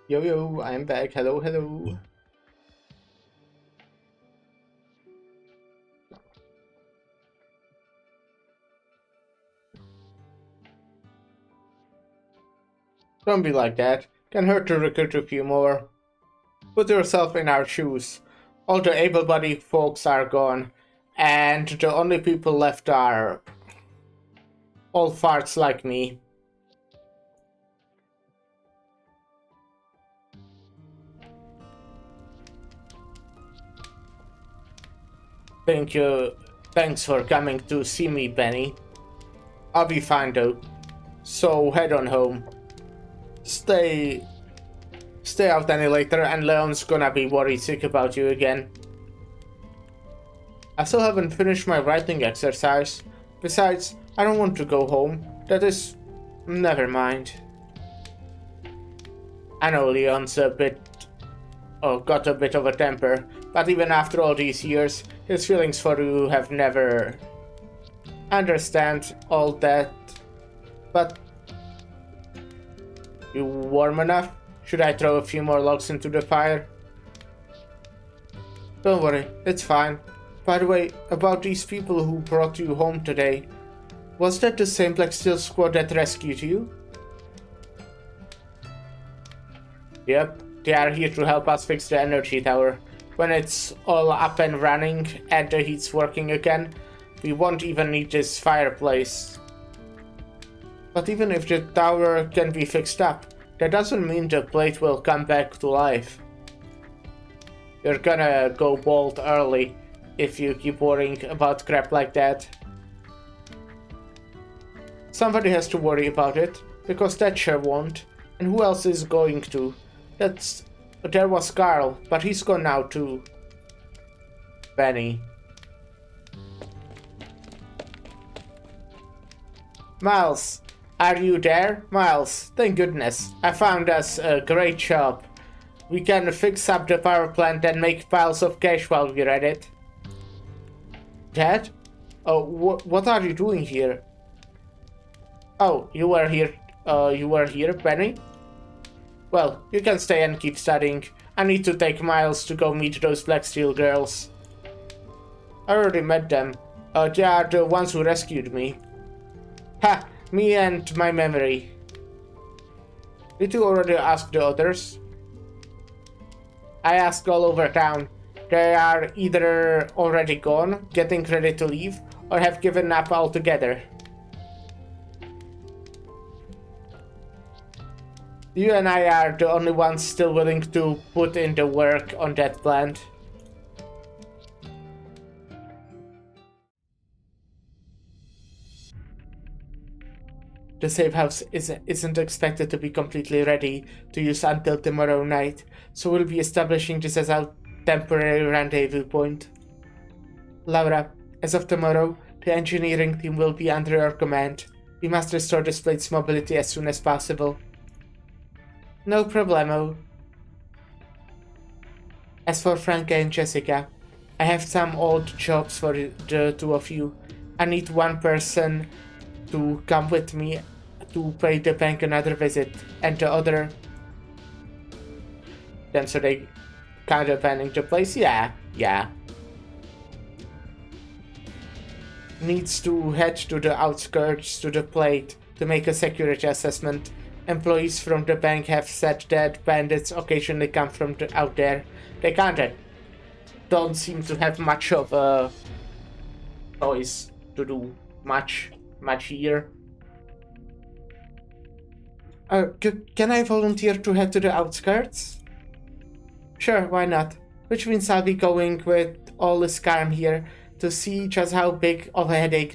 Yo, yo, I'm back. Hello, hello. Don't be like that. Can hurt to recruit a few more. Put yourself in our shoes. All the able-bodied folks are gone, and the only people left are old farts like me. Thank you. Thanks for coming to see me, Benny. I'll be fine though. So head on home. Stay out any later, and Leon's gonna be worried sick about you again. I still haven't finished my writing exercise. Besides, I don't want to go home. That is... never mind. I know Leon's got a bit of a temper, but even after all these years, his feelings for you have never... understand all that. But... you warm enough? Should I throw a few more logs into the fire? Don't worry, it's fine. By the way, about these people who brought you home today, was that the same Black Steel squad that rescued you? Yep, they are here to help us fix the energy tower. When it's all up and running and the heat's working again, we won't even need this fireplace. But even if the tower can be fixed up, that doesn't mean the plate will come back to life. You're gonna go bald early if you keep worrying about crap like that. Somebody has to worry about it, because Thatcher won't. And who else is going to? There was Carl, but he's gone now too. Benny. Miles, are you there? Miles, thank goodness. I found us a great job. We can fix up the power plant and make piles of cash while we're at it. Dad? Oh, what are you doing here? Oh, you were here, Benny? Well, you can stay and keep studying. I need to take Miles to go meet those Black Steel girls. I already met them. They are the ones who rescued me. Ha! Me and my memory. Did you already ask the others? I asked all over town. They are either already gone, getting ready to leave, or have given up altogether. You and I are the only ones still willing to put in the work on that plant. The safe house isn't expected to be completely ready to use until tomorrow night, so we'll be establishing this as our temporary rendezvous point. Laura, as of tomorrow, the engineering team will be under your command. We must restore this plate's mobility as soon as possible. No problemo. As for Franca and Jessica, I have some old jobs for the two of you. I need one person to come with me to pay the bank another visit, and the other... Then so they kind of abandoning the place? Yeah. Needs to head to the outskirts to the plate to make a security assessment. Employees from the bank have said that bandits occasionally come from out there. They don't seem to have much of a choice to do much here. Can I volunteer to head to the outskirts? Sure, why not? Which means I'll be going with all this calm here to see just how big of a headache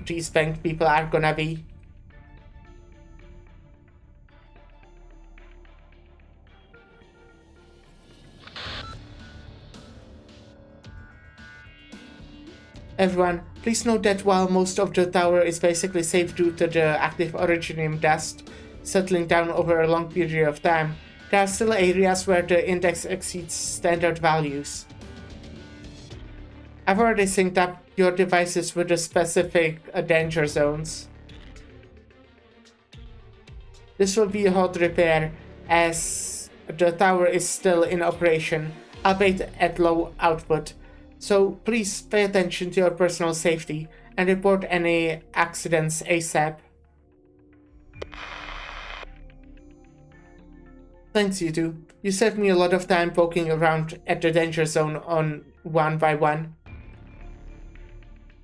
these bank people are gonna be. Everyone, please note that while most of the tower is basically safe due to the active originium dust settling down over a long period of time, there are still areas where the index exceeds standard values. I've already synced up your devices with the specific danger zones. This will be a hot repair, as the tower is still in operation, albeit at low output, so please pay attention to your personal safety and report any accidents ASAP. Thanks, you two. You saved me a lot of time poking around at the danger zone on 1 by 1.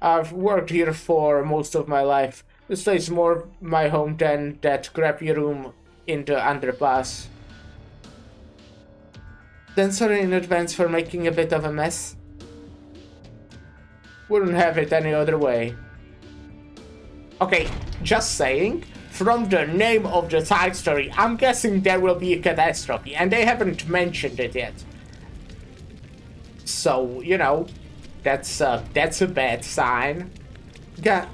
I've worked here for most of my life. This place is more my home than that crappy room in the underpass. Then sorry in advance for making a bit of a mess. Wouldn't have it any other way. Okay, just saying. From the name of the side story, I'm guessing there will be a catastrophe, and they haven't mentioned it yet. So, you know, that's a bad sign. Yeah.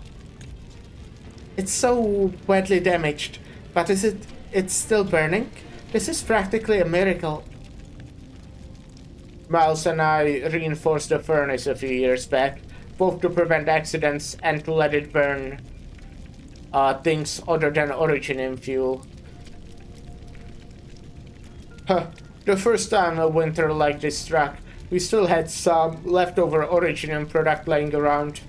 It's so badly damaged, but it's still burning? This is practically a miracle. Miles and I reinforced the furnace a few years back, both to prevent accidents and to let it burn things other than originium fuel. The first time a winter like this struck, we still had some leftover originium product laying around.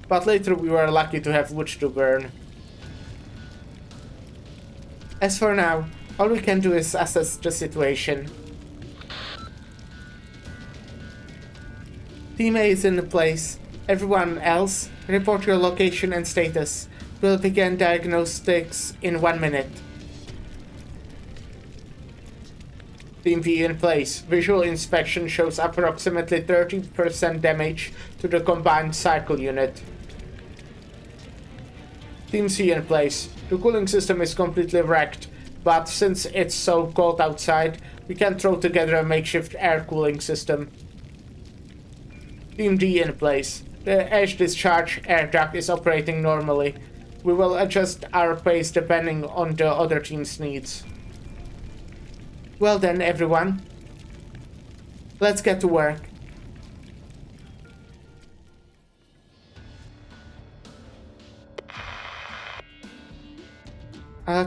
But later we were lucky to have wood to burn. As for now, all we can do is assess the situation. Team A is in place. Everyone else, report your location and status. We'll begin diagnostics in 1 minute. Team V in place. Visual inspection shows approximately 30% damage to the combined cycle unit. Team C in place. The cooling system is completely wrecked, but since it's so cold outside, we can throw together a makeshift air cooling system. Team D in place. The edge discharge air duct is operating normally. We will adjust our pace depending on the other team's needs. Well then, everyone. Let's get to work.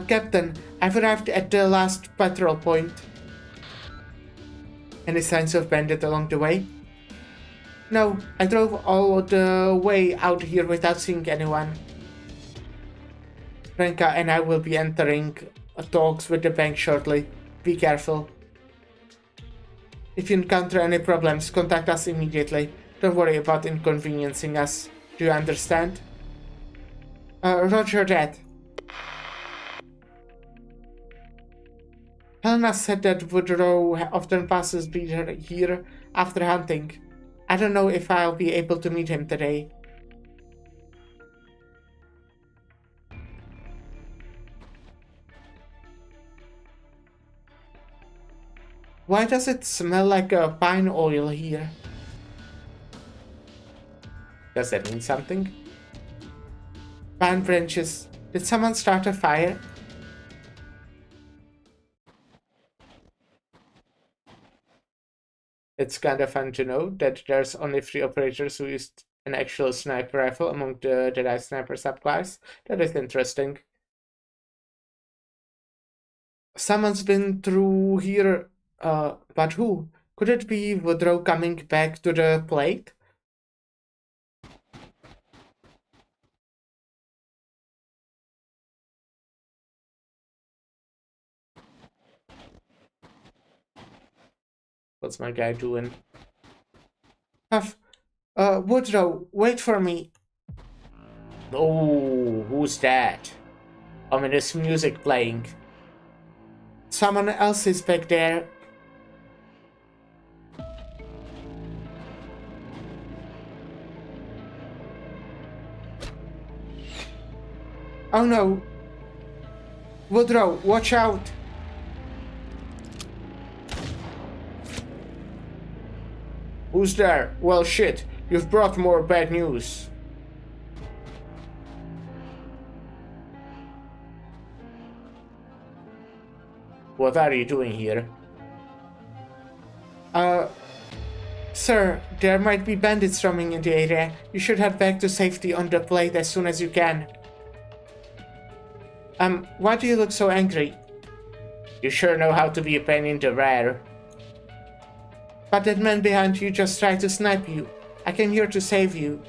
Captain, I've arrived at the last patrol point. Any signs of bandit along the way? No, I drove all the way out here without seeing anyone. Renka and I will be entering talks with the bank shortly. Be careful. If you encounter any problems, contact us immediately. Don't worry about inconveniencing us. Do you understand? Roger that. Helena said that Woodrow often passes here after hunting. I don't know if I'll be able to meet him today. Why does it smell like a pine oil here? Does that mean something? Pine branches. Did someone start a fire? It's kind of fun to know that there's only 3 operators who used an actual sniper rifle among the Jedi Sniper subclass. That is interesting. Someone's been through here. But who? Could it be Woodrow coming back to the plate? What's my guy doing? Huff, Woodrow, wait for me. Oh, who's that? Ominous music playing. Someone else is back there. Oh no! Woodrow, watch out! Who's there? Well, shit, you've brought more bad news. What are you doing here? Sir, there might be bandits roaming in the area. You should head back to safety on the plate as soon as you can. Why do you look so angry? You sure know how to be a pain in the rear. But that man behind you just tried to snipe you. I came here to save you.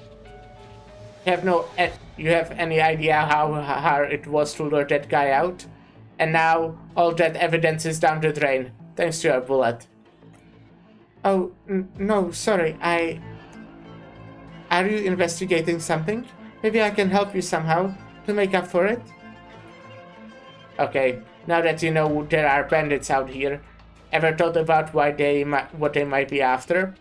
You have any idea how hard it was to lure that guy out? And now all that evidence is down the drain, thanks to your bullet. Oh, no, sorry, Are you investigating something? Maybe I can help you somehow to make up for it? Okay, now that you know there are bandits out here, ever thought about what they might be after?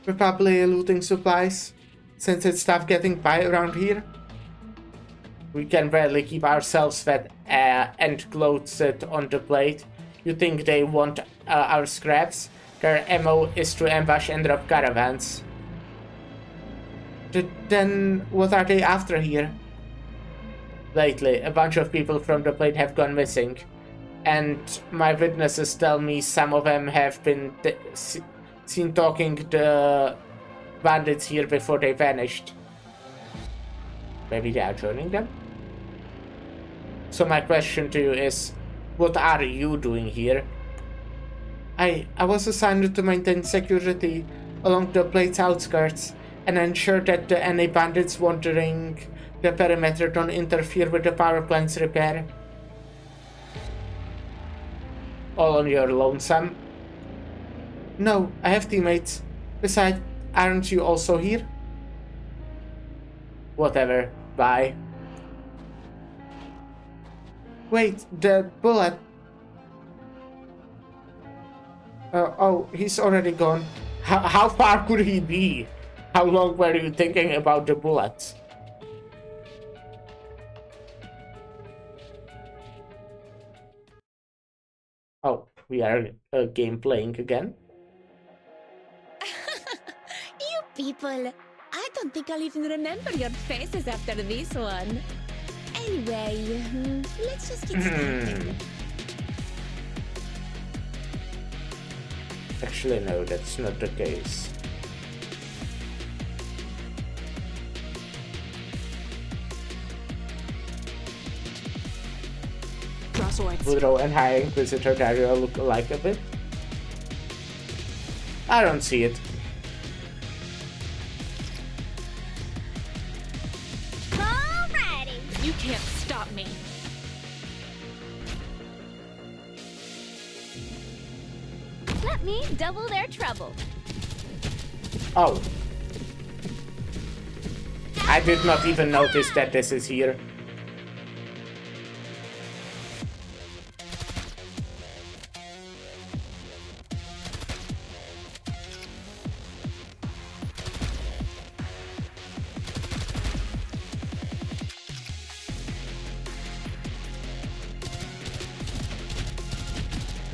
Probably looting supplies, since it's tough getting by around here. We can barely keep ourselves fed and clothes on the plate. You think they want our scraps? Their MO is to ambush and rob caravans. Then what are they after here? Lately, a bunch of people from the plate have gone missing. And my witnesses tell me some of them have been seen talking the bandits here before they vanished. Maybe they are joining them? So my question to you is, what are you doing here? I was assigned to maintain security along the plate's outskirts and ensure that any bandits wandering the perimeter don't interfere with the power plant's repair. All on your lonesome? No, I have teammates. Besides, aren't you also here? Whatever, bye. Wait, the bullet. Oh, he's already gone. How far could he be? How long were you thinking about the bullets? Oh, we are game playing again. You people, I don't think I'll even remember your faces after this one. Anyway, let's just get started. Actually, no, that's not the case. Crosswords. Woodrow and High Inquisitor Dario look alike a bit. I don't see it. Alrighty. You can't stop me. Let me double their trouble. Oh. I did not even notice that this is here.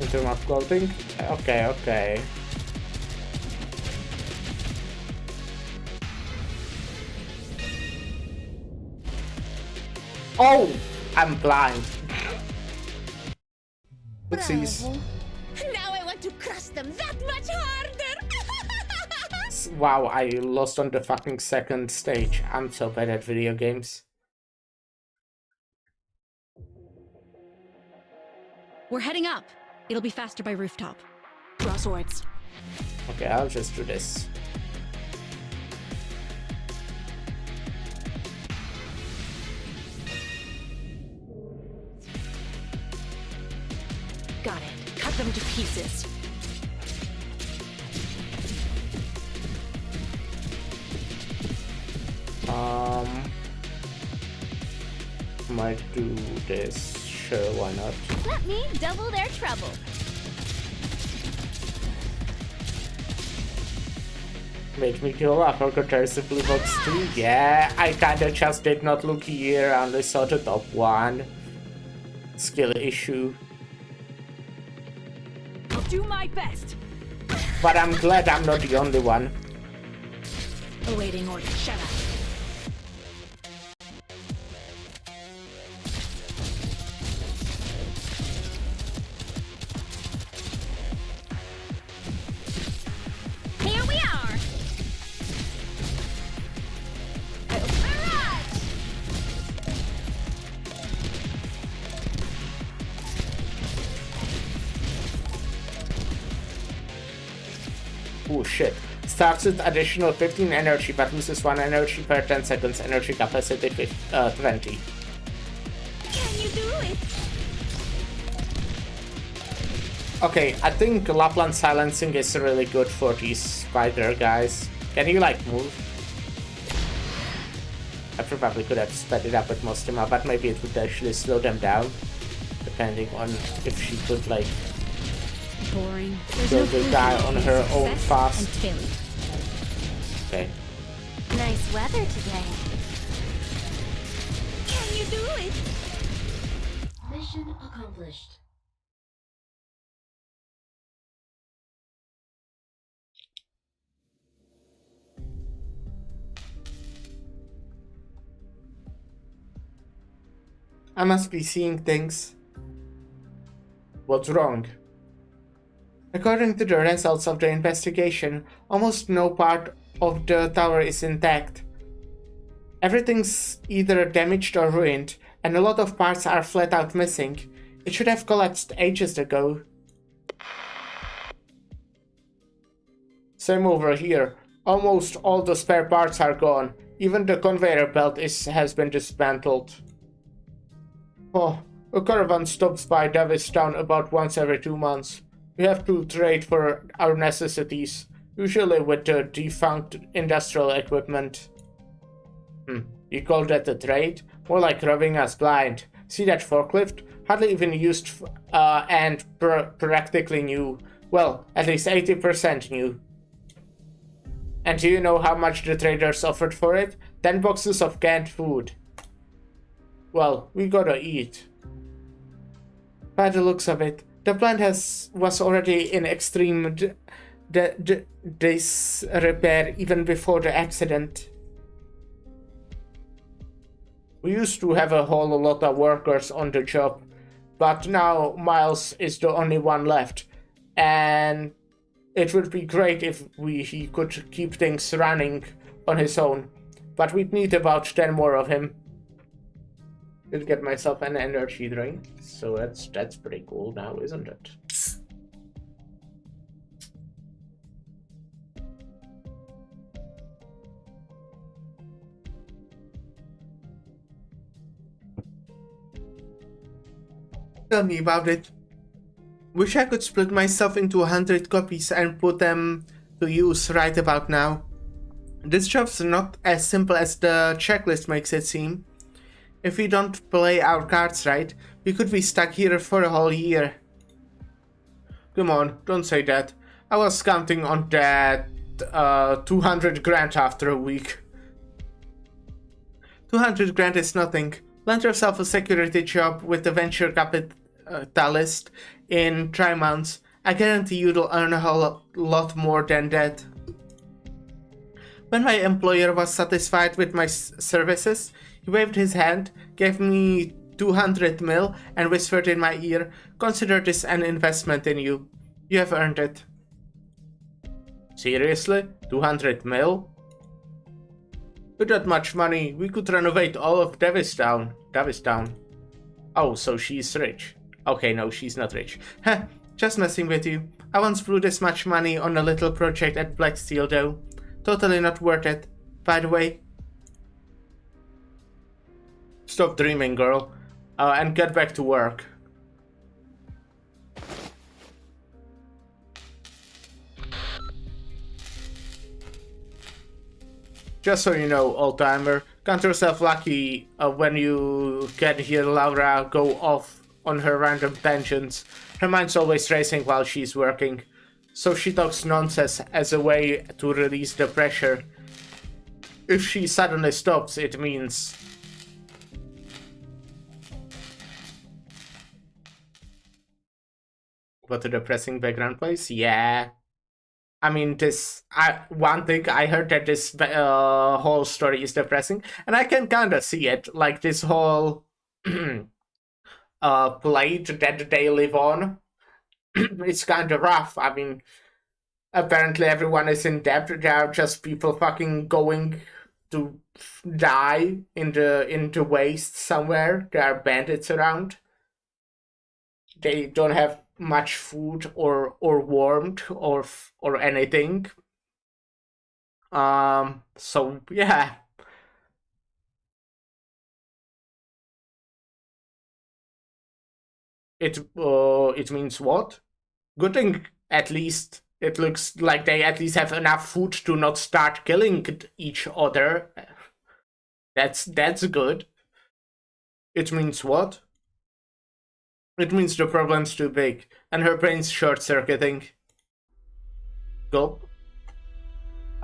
Interrupt of clothing? Okay, okay. Oh! I'm blind. Oopsies. Bravo. Now I want to crush them that much harder. Wow, I lost on the fucking second stage. I'm so bad at video games. We're heading up. It'll be faster by rooftop. Crosswords. Okay, I'll just do this. Got it. Cut them to pieces. Might do this. Sure, why not? Let me double their trouble. Make me kill up, I forgot there's a blue box too. Yeah, I kinda just did not look here, I only saw the top one. Skill issue. I'll do my best. But I'm glad I'm not the only one. Awaiting order. Shut up. Here we are. Barrage! Oh shit. Starts with additional 15 energy but loses 1 energy per 10 seconds. Energy capacity 20. Can you do it? Okay, I think Lapland silencing is really good for these spider guys. Can you like move? I probably could have sped it up with Mostima, but maybe it would actually slow them down. Depending on if she could like Boring. kill the guy on her own fast. Okay. Nice weather today. Can you do it? Mission accomplished. I must be seeing things. What's wrong? According to the results of the investigation, almost no part of the tower is intact. Everything's either damaged or ruined, and a lot of parts are flat out missing. It should have collapsed ages ago. Same over here. Almost all the spare parts are gone. Even the conveyor belt has been dismantled. Oh, a caravan stops by Davistown about once every 2 months. We have to trade for our necessities, usually with the defunct industrial equipment. You call that a trade? More like robbing us blind. See that forklift? Hardly even used and practically new. Well, at least 80% new. And do you know how much the traders offered for it? 10 boxes of canned food. Well, we gotta eat. By the looks of it, the plant was already in extreme disrepair even before the accident. We used to have a whole lot of workers on the job, but now Miles is the only one left, and it would be great if he could keep things running on his own, but we'd need about 10 more of him. Did get myself an energy drink, so that's pretty cool now, isn't it? Tell me about it. Wish I could split myself into 100 copies and put them to use right about now. This job's not as simple as the checklist makes it seem. If we don't play our cards right, we could be stuck here for a whole year. Come on, don't say that. I was counting on that 200 grand after a week. 200 grand is nothing. Land yourself a security job with a venture capitalist in 3 months. I guarantee you'll earn a whole lot more than that. When my employer was satisfied with my services, he waved his hand, gave me 200 mil, and whispered in my ear, "Consider this an investment in you. You have earned it." Seriously? 200 mil? With that much money, we could renovate all of Davistown. Oh, so she's rich. Okay, no, she's not rich. Heh, just messing with you. I once blew this much money on a little project at Black Steel though. Totally not worth it. By the way, stop dreaming, girl, and get back to work. Just so you know, old-timer, count yourself lucky when you can hear Laura go off on her random tangents. Her mind's always racing while she's working, so she talks nonsense as a way to release the pressure. If she suddenly stops, it means... What a depressing background place? Yeah. I mean, one thing, I heard that this whole story is depressing, and I can kinda see it, like this whole plate that they live on. It's kinda rough. I mean, apparently everyone is in debt. There are just people fucking going to die in the waste somewhere. There are bandits around. They don't have much food or warmth or anything. So yeah. It means what? Good thing at least it looks like they at least have enough food to not start killing each other. That's good. It means what? It means the problem's too big and her brain's short-circuiting. Gulp.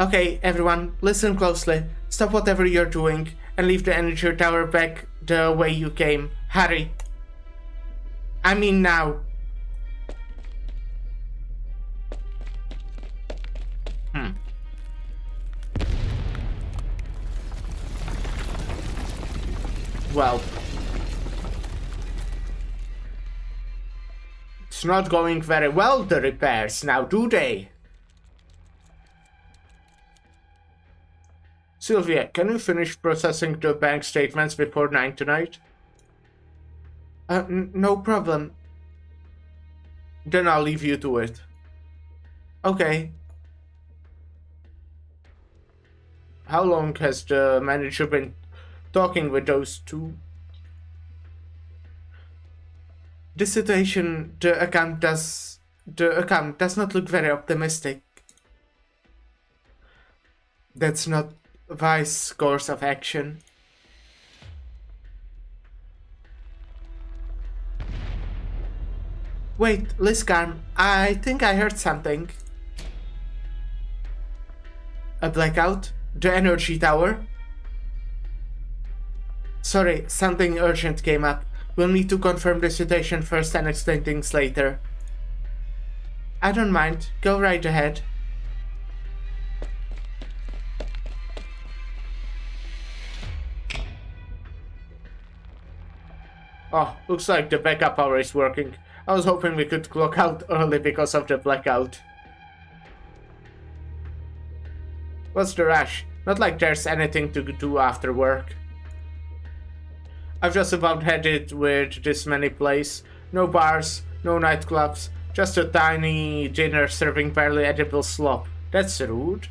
Okay, everyone, listen closely. Stop whatever you're doing and leave the energy tower back the way you came. Hurry. I mean now. Well. It's not going very well, the repairs, now do they? Sylvia, can you finish processing the bank statements before 9 tonight? No problem. Then I'll leave you to it. Okay. How long has the manager been talking with those two? The situation, the account does not look very optimistic. That's not wise course of action. Wait, Liscarm, I think I heard something. A blackout? The energy tower? Sorry, something urgent came up. We'll need to confirm the situation first and explain things later. I don't mind. Go right ahead. Oh, looks like the backup power is working. I was hoping we could clock out early because of the blackout. What's the rush? Not like there's anything to do after work. I've just about had it with this many places. No bars, no nightclubs, just a tiny dinner serving barely edible slop. That's rude.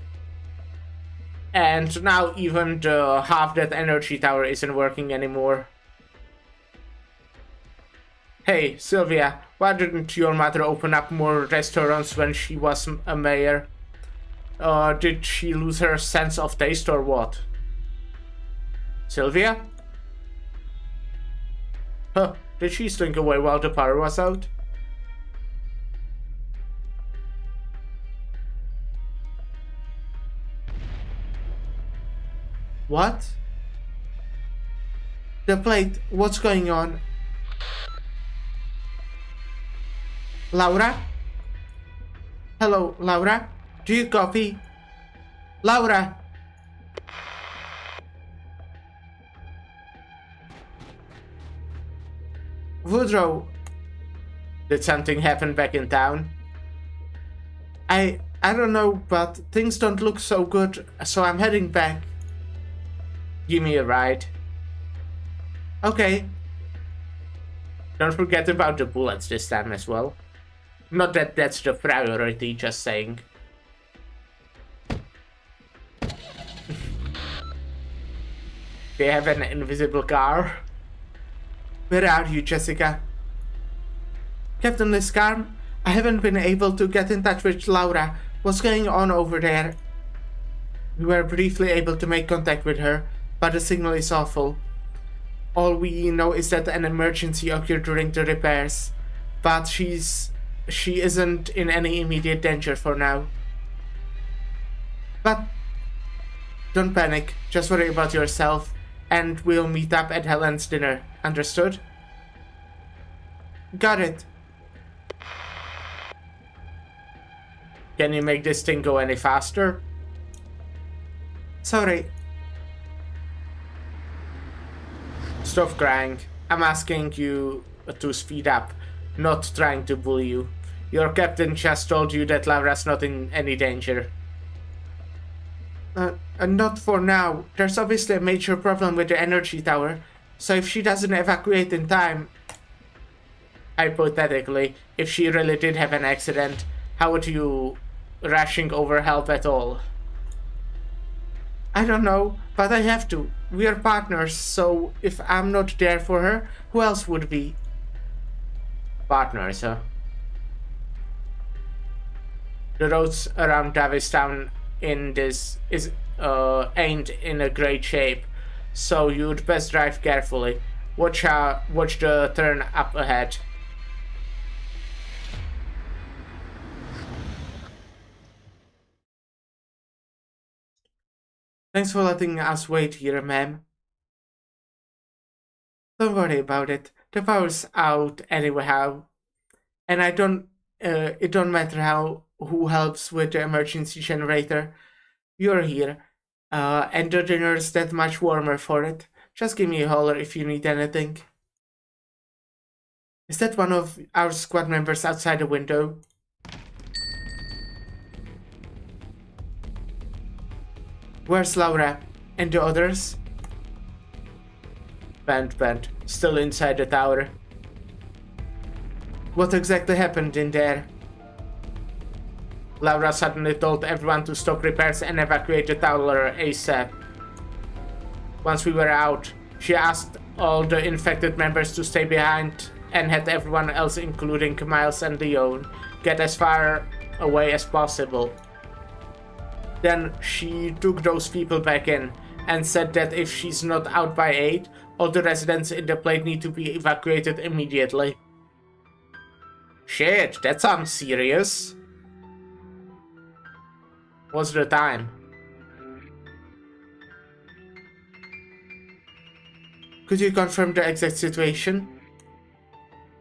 And now even the half that energy tower isn't working anymore. Hey, Sylvia, why didn't your mother open up more restaurants when she was a mayor? Did she lose her sense of taste or what? Sylvia? Huh, did she slink away while the power was out? What? The plate, what's going on? Laura? Hello, Laura? Do you copy? Laura! Woodrow! Did something happen back in town? I don't know, but things don't look so good, so I'm heading back. Give me a ride. Okay. Don't forget about the bullets this time as well. Not that that's the priority, just saying. They have an invisible car. Where are you, Jessica? Captain Liscarm, I haven't been able to get in touch with Laura. What's going on over there? We were briefly able to make contact with her, but the signal is awful. All we know is that an emergency occurred during the repairs, but she isn't in any immediate danger for now. But don't panic, just worry about yourself, and we'll meet up at Helen's dinner. Understood? Got it. Can you make this thing go any faster? Sorry. Stop crying. I'm asking you to speed up, not trying to bully you. Your captain just told you that Laura's not in any danger. Not for now. There's obviously a major problem with the energy tower, so if she doesn't evacuate in time... hypothetically, if she really did have an accident, how would you rushing over help at all? I don't know, but I have to. We are partners, so if I'm not there for her, who else would be? Partners, huh? The roads around Davistown ain't in a great shape, so you'd best drive carefully. Watch the turn up ahead. Thanks for letting us wait here, ma'am. Don't worry about it. The power's out anyhow, and it don't matter who helps with the emergency generator. You're here, and the dinner's that much warmer for it. Just give me a holler if you need anything. Is that one of our squad members outside the window? Where's Laura? And the others? Bent, still inside the tower. What exactly happened in there? Laura suddenly told everyone to stop repairs and evacuate the tower ASAP. Once we were out, she asked all the infected members to stay behind and had everyone else, including Miles and Leon, get as far away as possible. Then she took those people back in and said that if she's not out by 8, all the residents in the plate need to be evacuated immediately. Shit, that sounds serious. What's the time? Could you confirm the exact situation?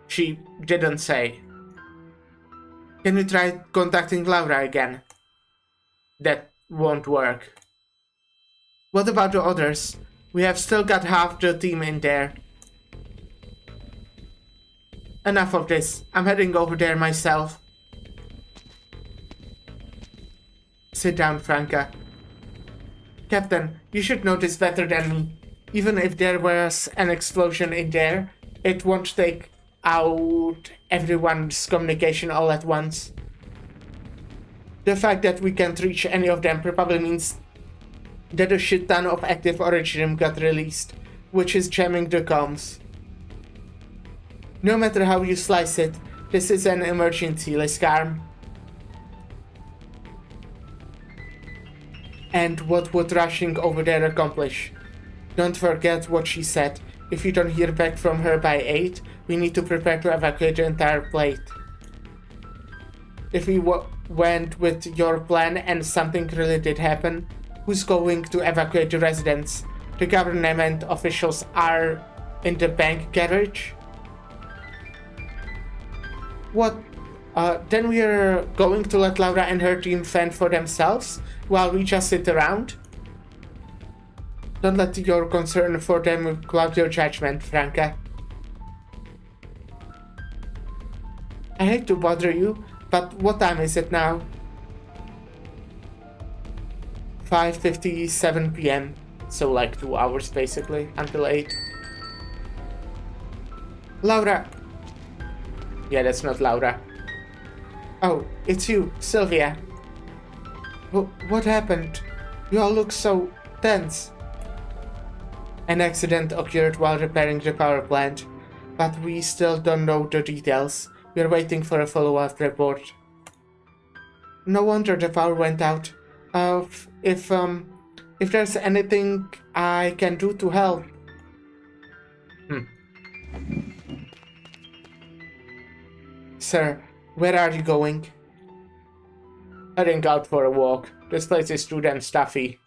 She didn't say. Can you try contacting Laura again? That won't work. What about the others? We have still got half the team in there. Enough of this. I'm heading over there myself. Sit down, Franca. Captain, you should know this better than me. Even if there was an explosion in there, it won't take out everyone's communication all at once. The fact that we can't reach any of them probably means that a shit ton of active Originium got released, which is jamming the comms. No matter how you slice it, this is an emergency, Liscarm. And what would rushing over there accomplish? Don't forget what she said. If you don't hear back from her by 8, we need to prepare to evacuate the entire plate. If we went with your plan and something really did happen, who's going to evacuate the residents? The government officials are in the bank garage? What? Then we're going to let Laura and her team fend for themselves while we just sit around? Don't let your concern for them cloud your judgment, Franca. I hate to bother you, but what time is it now? 5:57 p.m. So like 2 hours basically, until 8. Laura! Yeah, that's not Laura. Oh, it's you, Sylvia. What happened? You all look so tense. An accident occurred while repairing the power plant, but we still don't know the details. We're waiting for a follow-up report. No wonder the power went out. If there's anything I can do to help. Sir, where are you going? Heading out for a walk. This place is too damn stuffy.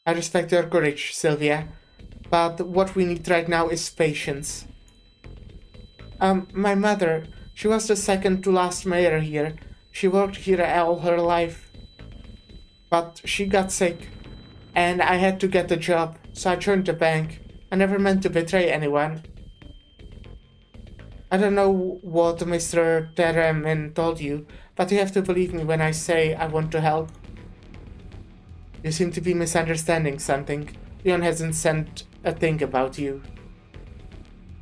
I respect your courage, Sylvia, but what we need right now is patience. My mother, she was the second to last mayor here. She worked here all her life. But she got sick, and I had to get a job, so I joined the bank. I never meant to betray anyone. I don't know what Mr. Teremin told you, but you have to believe me when I say I want to help. You seem to be misunderstanding something. Leon hasn't said a thing about you.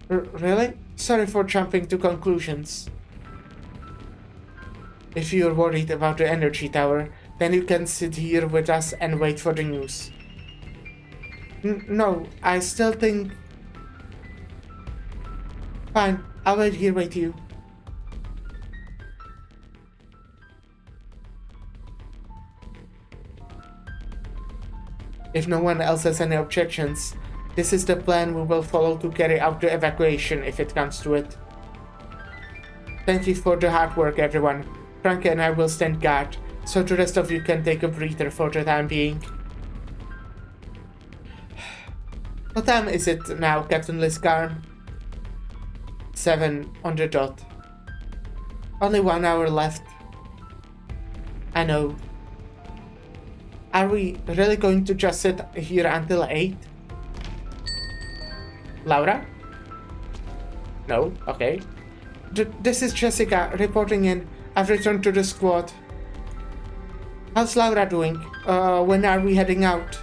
Really? Sorry for jumping to conclusions. If you're worried about the energy tower, then you can sit here with us and wait for the news. No, I still think... Fine, I'll wait here with you. If no one else has any objections, this is the plan we will follow to carry out the evacuation if it comes to it. Thank you for the hard work, everyone. Frank and I will stand guard, so the rest of you can take a breather for the time being. What time is it now, Captain Liscarn? 7 on the dot. Only 1 hour left. I know. Are we really going to just sit here until 8? Laura? No? Okay. This is Jessica reporting in. I've returned to the squad. How's Laura doing? When are we heading out?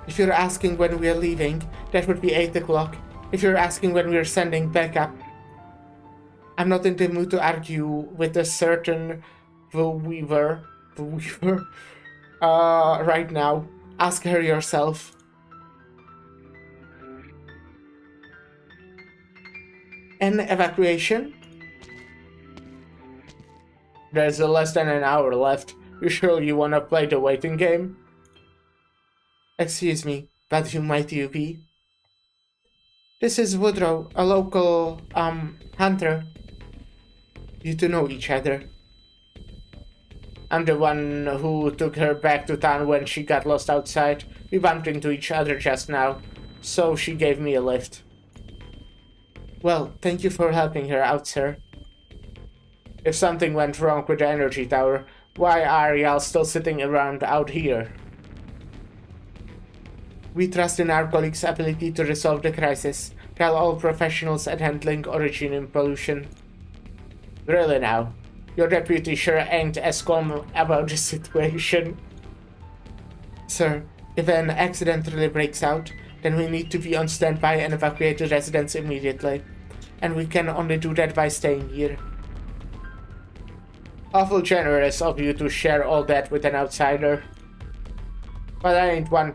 If you're asking when we are leaving, that would be 8 o'clock. If you're asking when we're sending backup, I'm not in the mood to argue with a certain Weaver right now. Ask her yourself. An evacuation? There's less than an hour left. You sure you wanna play the waiting game? Excuse me, but who might you be? This is Woodrow, a local, hunter. You two know each other. I'm the one who took her back to town when she got lost outside. We bumped into each other just now, so she gave me a lift. Well, thank you for helping her out, sir. If something went wrong with the energy tower, why are y'all still sitting around out here? We trust in our colleagues' ability to resolve the crisis. They're all professionals at handling origin pollution. Really now? Your deputy sure ain't as calm about the situation. Sir, if an accident really breaks out, then we need to be on standby and evacuate the residents immediately. And we can only do that by staying here. Awful generous of you to share all that with an outsider. But I ain't one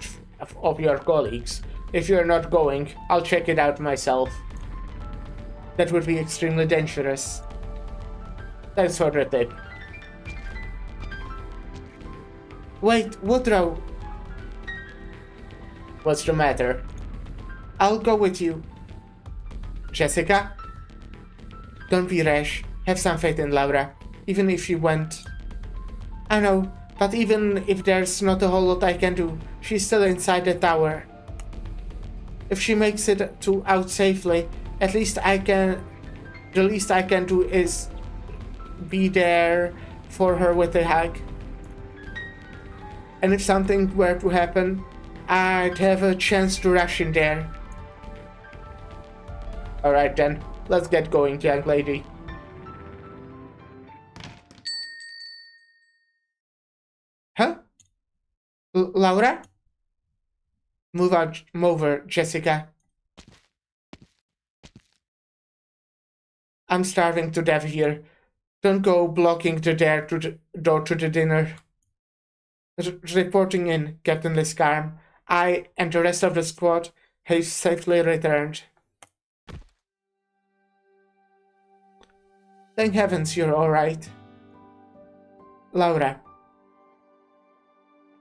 of your colleagues. If you're not going, I'll check it out myself. That would be extremely dangerous. Thanks for the tip. Wait, Woodrow. What's the matter? I'll go with you. Jessica? Don't be rash. Have some faith in Laura. Even if she went... I know, but even if there's not a whole lot I can do, she's still inside the tower. If she makes it out safely, at least the least I can do is be there for her with a hug. And if something were to happen, I'd have a chance to rush in there. Alright then, let's get going, young lady. Huh? Laura? Move over, Jessica. I'm starving to death here. Don't go blocking the door to the dinner. Reporting in, Captain Liscarm. I and the rest of the squad have safely returned. Thank heavens you're alright. Laura.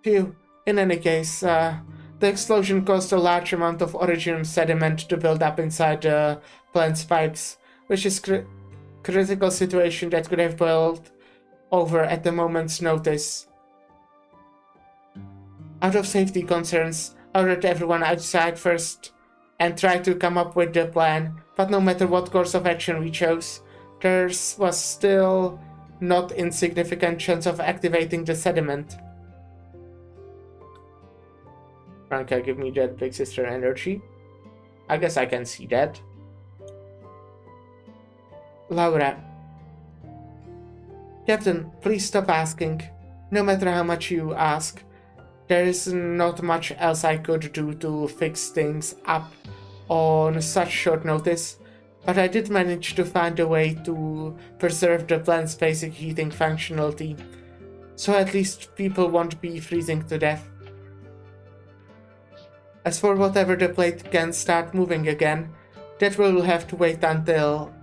Phew. In any case, the explosion caused a large amount of origin sediment to build up inside the plant's pipes, which is critical situation that could have boiled over at the moment's notice. Out of safety concerns, I ordered everyone outside first and tried to come up with the plan, but no matter what course of action we chose, there was still not insignificant chance of activating the sediment. Franca, give me that big sister energy. I guess I can see that. Laura. Captain, please stop asking. No matter how much you ask, there is not much else I could do to fix things up on such short notice, but I did manage to find a way to preserve the plant's basic heating functionality, so at least people won't be freezing to death. As for whatever the plate can start moving again, that will have to wait until...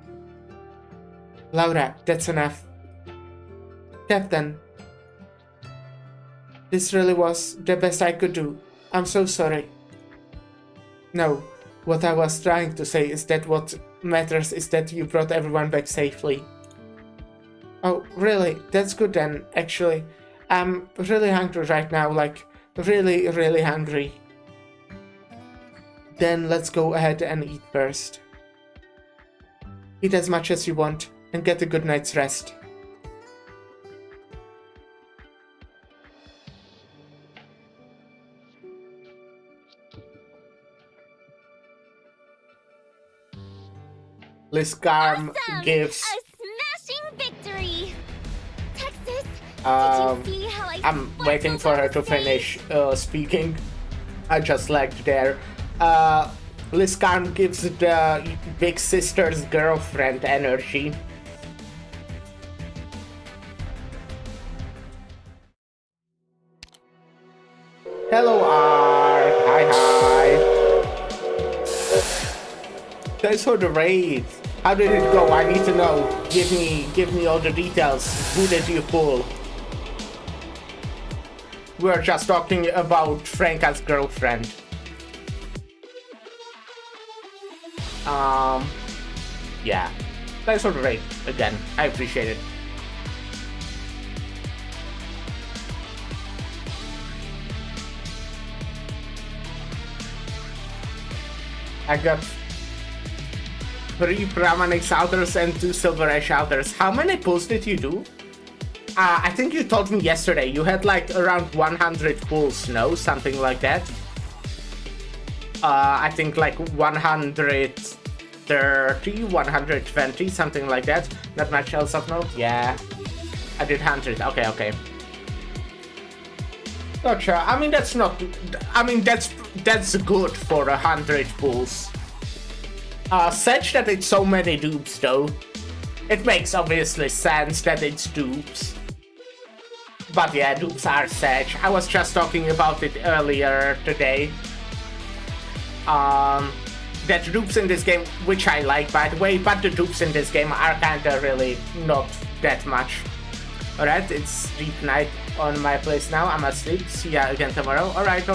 Laura, that's enough. Captain, this really was the best I could do. I'm so sorry. No, what I was trying to say is that what matters is that you brought everyone back safely. Oh, really? That's good then, actually. I'm really hungry right now, like, really, really hungry. Then let's go ahead and eat first. Eat as much as you want, and get a good night's rest. Liscarm gives... A smashing victory! Texas, Um, did you see how I I'm waiting for her to finish speaking. I just lagged there. Liscarm gives the big sister's girlfriend energy. Hello, Ark. Hi. Thanks for the raid. How did it go? I need to know. Give me all the details. Who did you pull? We're just talking about Franka's girlfriend. Yeah. Thanks for the raid again. I appreciate it. I got 3 Brahmanic Shouters and 2 Silver Eye Shouters. How many pulls did you do? I think you told me yesterday you had like around 100 pulls, no? Something like that. I think like 130, 120, something like that. Not much else of note? Yeah. I did 100. Okay. Gotcha. I mean, that's not... I mean, that's good for 100 pulls. Such that it's so many dupes, though. It makes obviously sense that it's dupes. But yeah, dupes are such. I was just talking about it earlier today. That dupes in this game, which I like by the way, but the dupes in this game are kinda really not that much. Alright, it's sleep night on my place now. I'm asleep. See ya again tomorrow. Alright.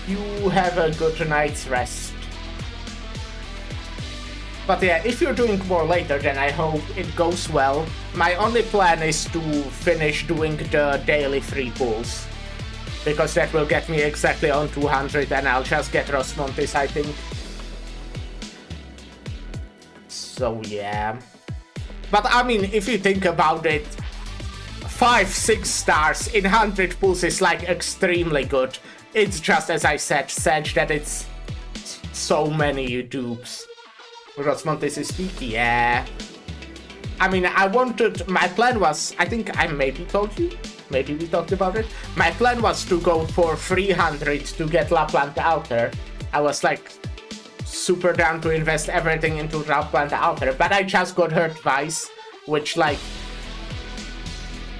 You have a good night's rest. But yeah, if you're doing more later, then I hope it goes well. My only plan is to finish doing the daily free pulls, because that will get me exactly on 200 and I'll just get Rosmontis, I think. So yeah. But I mean, if you think about it, 5-6 stars in 100 pulls is like extremely good. It's just as I said, Sedge, that it's so many dupes. Rosmontis is weak, yeah. I mean, my plan was, I think I maybe told you, maybe we talked about it. My plan was to go for 300 to get Lapland Outer. I was like super down to invest everything into Lapland Outer, but I just got hurt twice, which like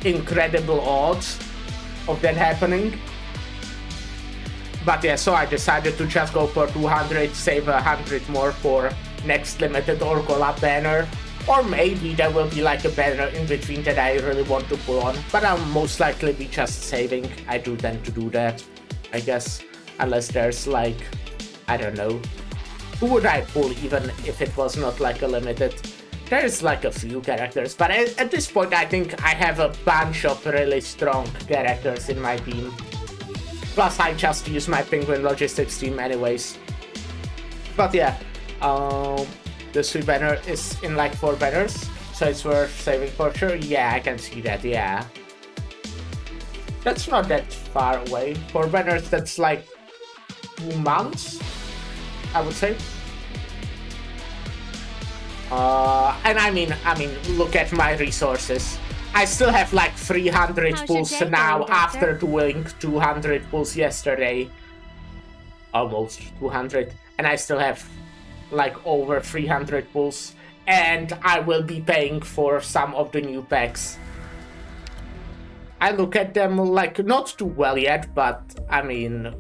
incredible odds of that happening. But yeah, so I decided to just go for 200, save 100 more for next limited Orgola banner. Or maybe there will be like a banner in between that I really want to pull on. But I'll most likely be just saving. I do tend to do that, I guess. Unless there's like, I don't know. Who would I pull even if it was not like a limited? There's like a few characters, but at this point I think I have a bunch of really strong characters in my team. Plus I just use my Penguin Logistics team anyways. But yeah, the 3 banner is in like 4 banners, so it's worth saving for sure. Yeah, I can see that, yeah. That's not that far away. 4 banners, that's like 2 months, I would say. And I mean, look at my resources. I still have like 300 pulls now after doing 200 pulls yesterday. Almost 200. and I still have like over 300 pulls, and I will be paying for some of the new packs. I look at them like not too well yet, but I mean,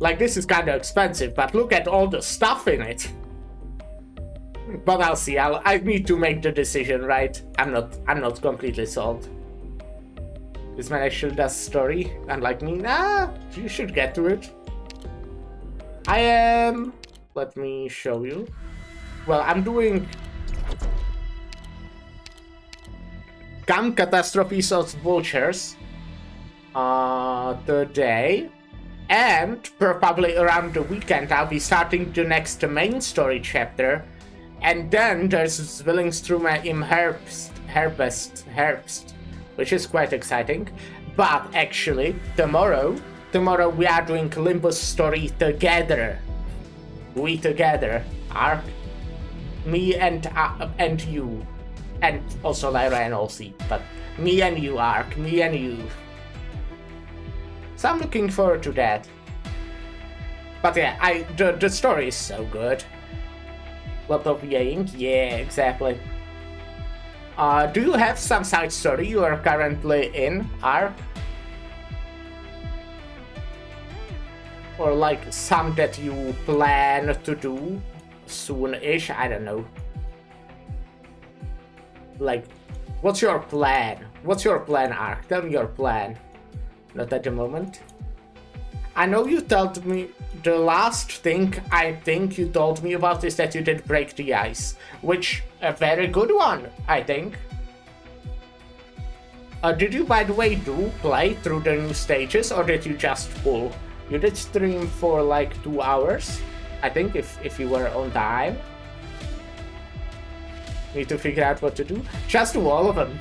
like this is kind of expensive, but look at all the stuff in it. But I'll see. I need to make the decision, right? I'm not completely sold. This man actually does story, unlike me. Nah, you should get to it. I am. Let me show you. Well, I'm doing Catastrophes of Vultures today, and probably around the weekend I'll be starting the next main story chapter, and then there's Zwillingstrume im Herbst, which is quite exciting. But actually, tomorrow we are doing Limbus story together. We together, Ark, me and you. And also Lyra and Olsey, but me and you, Ark, me and you. So I'm looking forward to that. But yeah, the story is so good. Lot of yaying, yeah, exactly. Do you have some side story you are currently in, Ark? Or like some that you plan to do soon-ish? I don't know. Like, what's your plan? What's your plan, Ark? Tell me your plan. Not at the moment. I know you told me, the last thing I think you told me about is that you did break the ice, which a very good one, I think. Did you, by the way, play through the new stages, or did you just pull? You did stream for like 2 hours, I think, if you were on time. Need to figure out what to do. Just do all of them.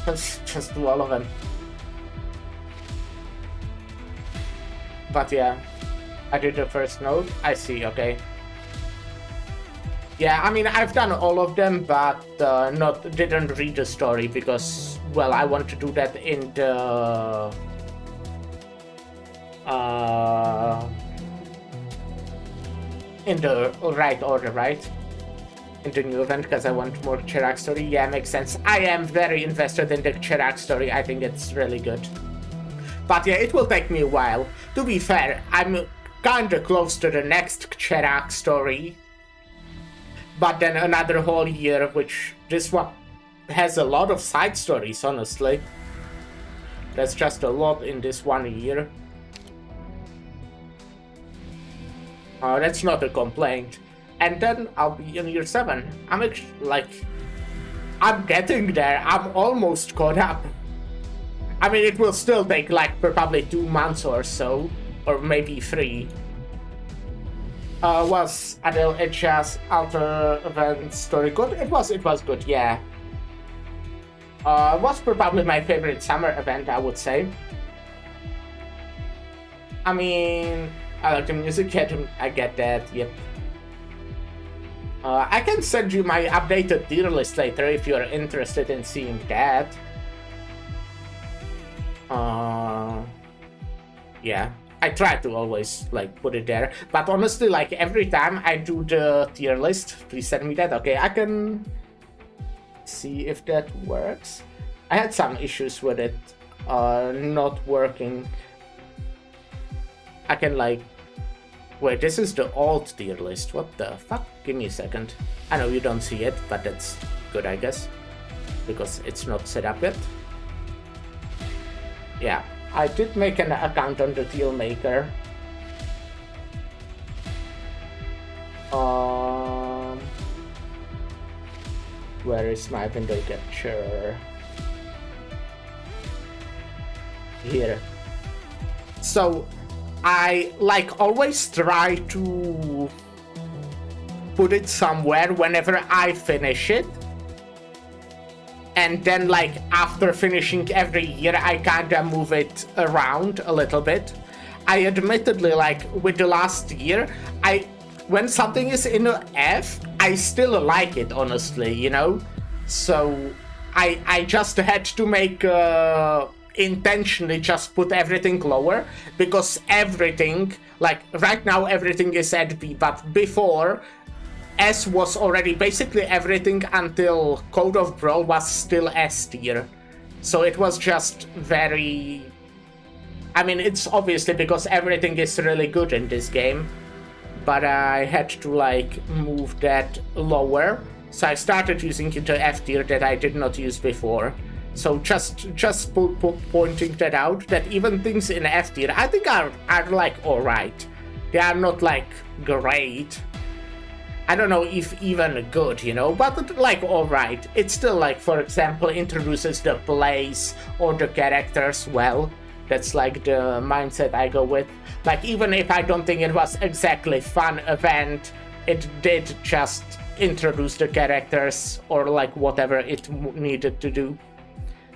Just do all of them. But yeah, I did the first node. I see, okay. Yeah, I mean, I've done all of them, but didn't read the story because, well, I want to do that in the right order, right? In the new event, because I want more Chirac story. Yeah, makes sense. I am very invested in the Chirac story. I think it's really good. But yeah, it will take me a while. To be fair, I'm kinda close to the next Chirac story. But then another whole year, which this one has a lot of side stories, honestly. That's just a lot in this 1 year. That's not a complaint. And then I'll be in year 7. I'm getting there. I'm almost caught up. I mean, it will still take like probably 2 months or so, or maybe 3. Was Adele Edge's Alter Event story good? It was good, yeah. Was probably my favorite summer event, I would say. I mean, I like the music, I get that, yep. I can send you my updated tier list later if you're interested in seeing that. Yeah, I try to always like put it there, but honestly, like every time I do the tier list, please send me that. Okay, I can see if that works. I had some issues with it not working. I can like, wait, this is the old tier list. What the fuck? Give me a second. I know you don't see it, but that's good, I guess, because it's not set up yet. Yeah, I did make an account on the deal maker. Where is my window capture? Here. So I like always try to put it somewhere whenever I finish it. And then like after finishing every year, I kinda move it around a little bit. I admittedly, like with the last year, when something is in a F, I still like it, honestly, you know? So I just had to make intentionally just put everything lower, because everything, like right now everything is at B, but before S was already basically everything until Code of Brawl was still S tier. So it was just very... I mean, it's obviously because everything is really good in this game, but I had to like move that lower. So I started using it to F tier that I did not use before. So just pointing that out, that even things in F tier I think are like alright. They are not like great. I don't know if even good, you know, but like alright. It's still like, for example, introduces the plays or the characters well. That's like the mindset I go with. Like, even if I don't think it was exactly fun event, it did just introduce the characters or like whatever it needed to do.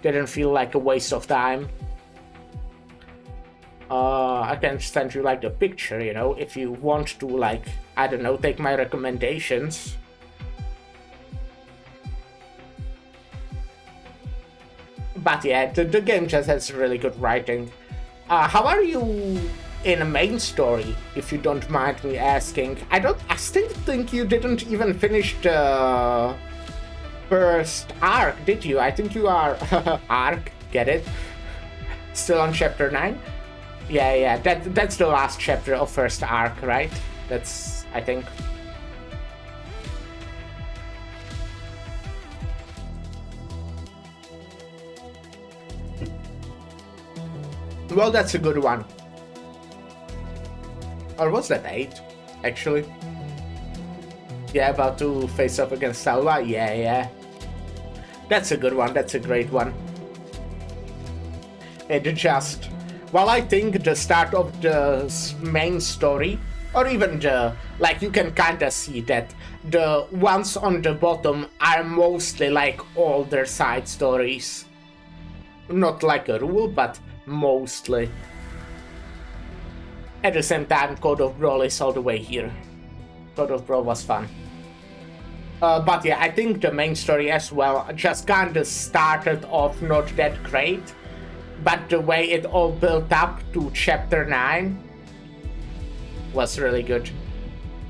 Didn't feel like a waste of time. I can send you like the picture, you know, if you want to like, I don't know, take my recommendations. But yeah, the game just has really good writing. How are you in a main story, if you don't mind me asking? I still think you didn't even finish the first arc, did you? I think you are arc, get it? Still on chapter 9? Yeah, that's the last chapter of first arc, right? That's, I think. Well, that's a good one. Or was that 8, actually? Yeah, about to face up against Salva? Yeah. That's a good one, that's a great one. It just... Well, I think the start of the main story, or even the... Like, you can kinda see that the ones on the bottom are mostly like older side stories. Not like a rule, but mostly. At the same time, Code of Brawl is all the way here. Code of Brawl was fun. But yeah, I think the main story as well just kinda started off not that great. But the way it all built up to chapter 9 was really good.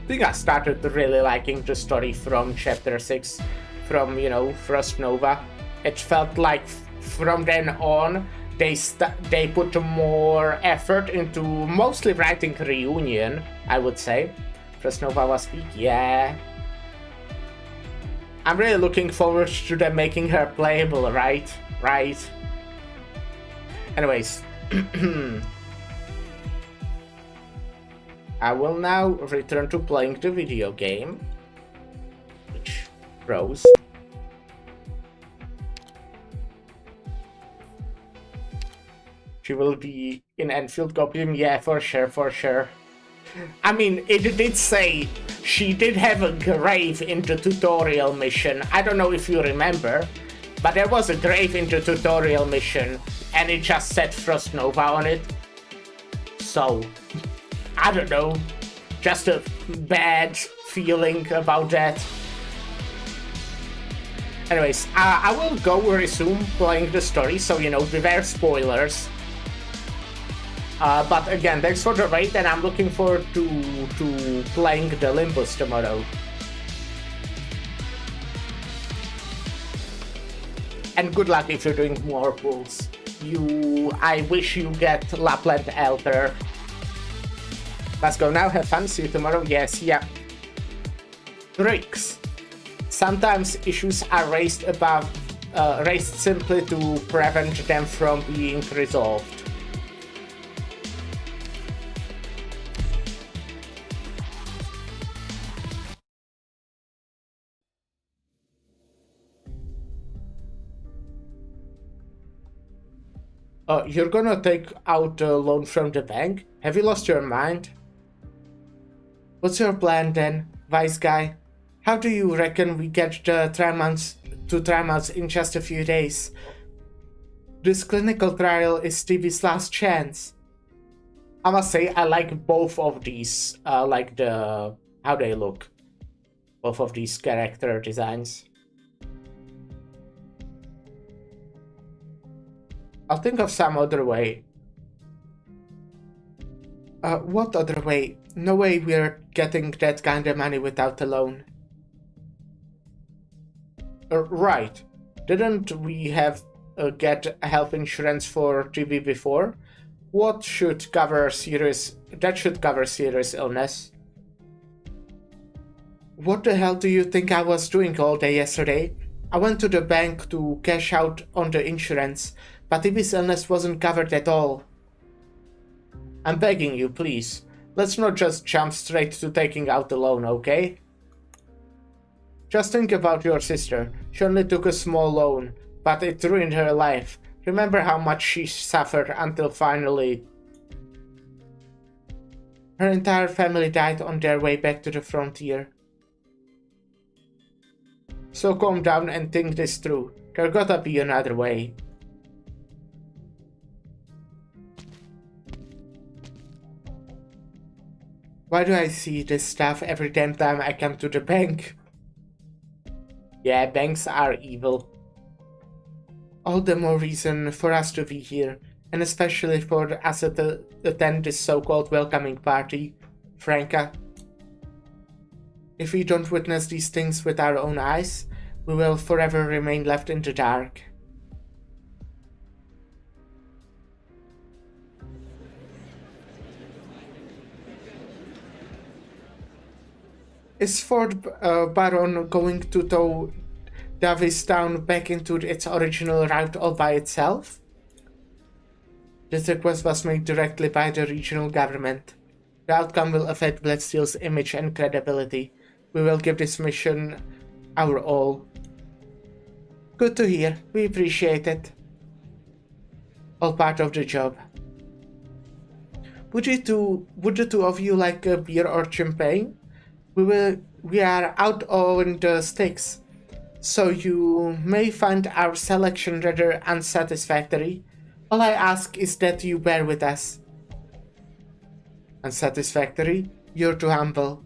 I think I started really liking the story from chapter 6, from, you know, Frost Nova. It felt like from then on, they put more effort into mostly writing Reunion, I would say. Frost Nova was big, yeah. I'm really looking forward to them making her playable, right? Anyways, I will now return to playing the video game, which froze. She will be in Enfield Copium, yeah, for sure. I mean, it did say she did have a grave in the tutorial mission. I don't know if you remember, but there was a grave in the tutorial mission, and it just said Frost Nova on it. So, I don't know, just a bad feeling about that. Anyways, I will go resume playing the story, so you know, beware spoilers. But again, thanks for the raid, and I'm looking forward to playing the Limbus tomorrow. And good luck if you're doing more pulls. I wish you get Lapland Elder. Let's go now, have fun, see you tomorrow, yes, yeah. Tricks. Sometimes issues are raised simply to prevent them from being resolved. You're gonna take out a loan from the bank? Have you lost your mind? What's your plan then, wise guy? How do you reckon we get the trials in just a few days? This clinical trial is Stevie's last chance. I must say, I like both of these, like how they look. Both of these character designs. I'll think of some other way. What other way? No way we're getting that kind of money without a loan. Right. Didn't we have get health insurance for TV before? What should cover serious... That should cover serious illness. What the hell do you think I was doing all day yesterday? I went to the bank to cash out on the insurance, but TV's illness wasn't covered at all. I'm begging you, please. Let's not just jump straight to taking out the loan, okay? Just think about your sister. She only took a small loan, but it ruined her life. Remember how much she suffered until finally... Her entire family died on their way back to the frontier. So calm down and think this through. There gotta be another way. Why do I see this stuff every damn time I come to the bank? Yeah, banks are evil. All the more reason for us to be here, and especially for us to attend this so-called welcoming party, Franca. If we don't witness these things with our own eyes, we will forever remain left in the dark. Is Fort Baron going to tow Davistown back into its original route all by itself? This request was made directly by the regional government. The outcome will affect Blacksteel's image and credibility. We will give this mission our all. Good to hear. We appreciate it. All part of the job. Would the two of you like a beer or champagne? We are out on the sticks, so you may find our selection rather unsatisfactory. All I ask is that you bear with us. Unsatisfactory? You're too humble.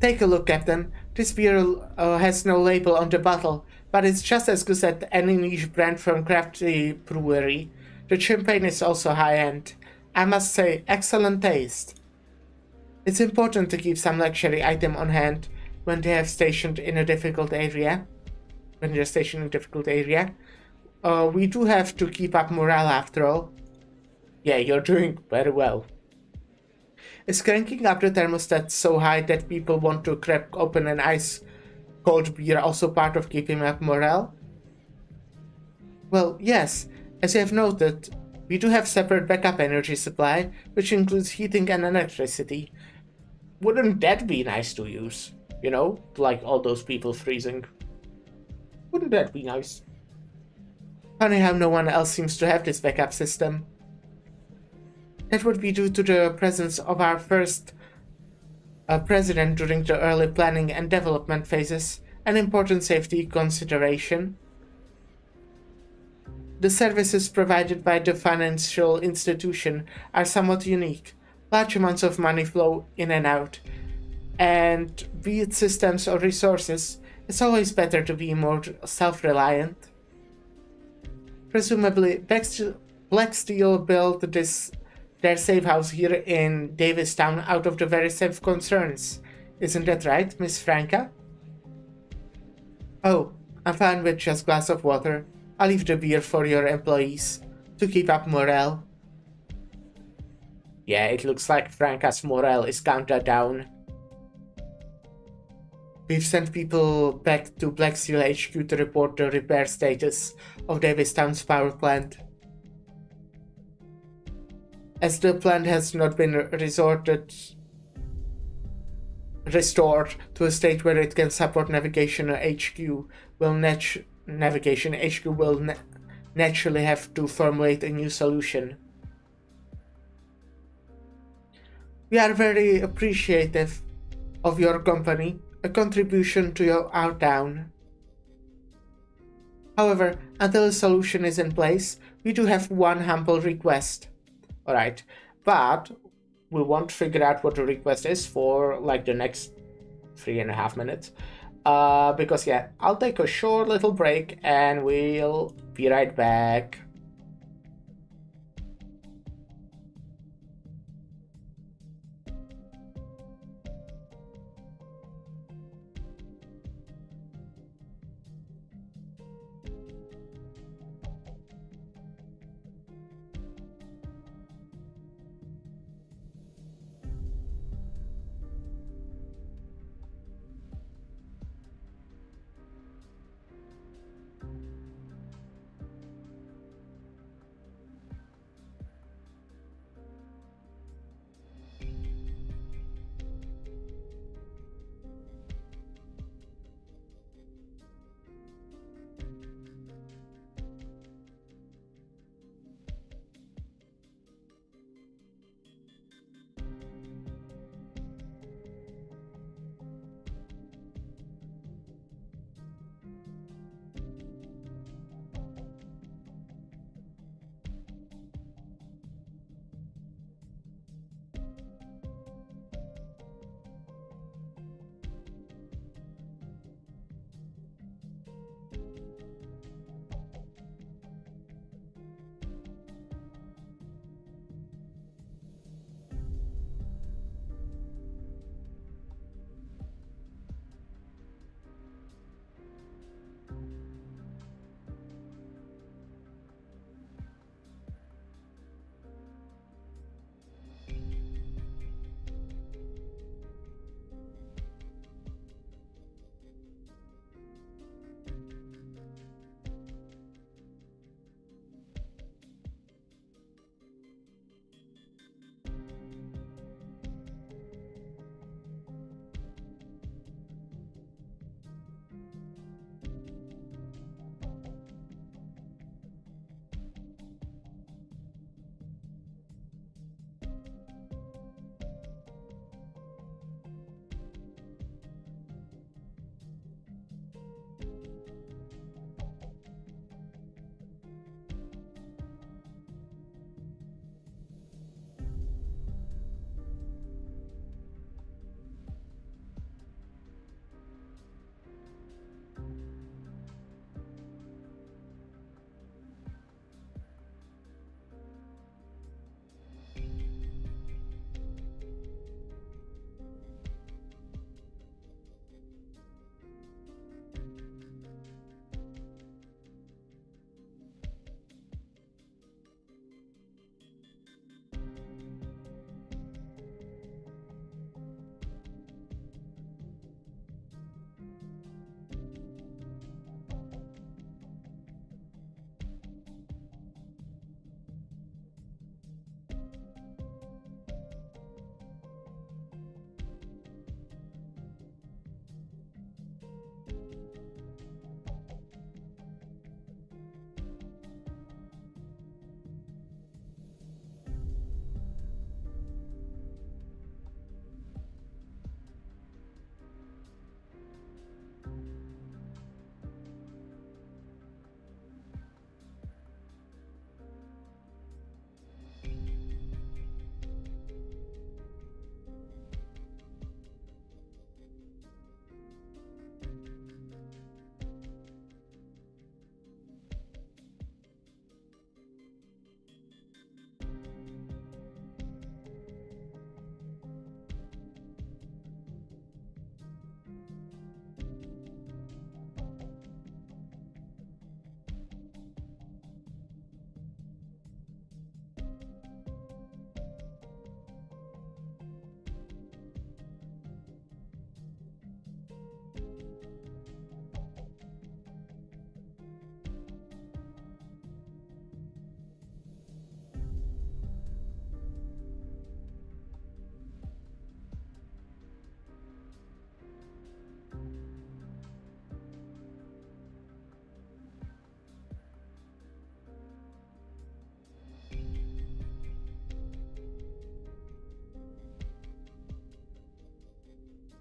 Take a look, Captain. This beer has no label on the bottle, but it's just as good as any niche brand from crafty brewery. The champagne is also high-end. I must say, excellent taste. It's important to keep some luxury item on hand when they're stationed in a difficult area. We do have to keep up morale after all. Yeah, you're doing very well. Is cranking up the thermostat so high that people want to crack open an ice cold beer also part of keeping up morale? Well, yes. As you have noted, we do have separate backup energy supply, which includes heating and electricity. Wouldn't that be nice to use? You know, like all those people freezing. Wouldn't that be nice? Funny how no one else seems to have this backup system. That would be due to the presence of our first president during the early planning and development phases, an important safety consideration. The services provided by the financial institution are somewhat unique. Large amounts of money flow in and out, and be it systems or resources, it's always better to be more self-reliant. Presumably, Blacksteel built their safe house here in Davistown out of the very same concerns. Isn't that right, Miss Franca? Oh, I'm fine with just a glass of water. I'll leave the beer for your employees, to keep up morale. Yeah, it looks like Franca's morale is counted down. We've sent people back to Blacksteel HQ to report the repair status of Davistown's power plant. As the plant has not been restored to a state where it can support Navigation HQ will naturally have to formulate a new solution. We are very appreciative of your company, a contribution to our town. However, until a solution is in place, we do have one humble request. Alright, but we won't figure out what the request is for like the next 3.5 minutes. Because yeah, I'll take a short little break and we'll be right back.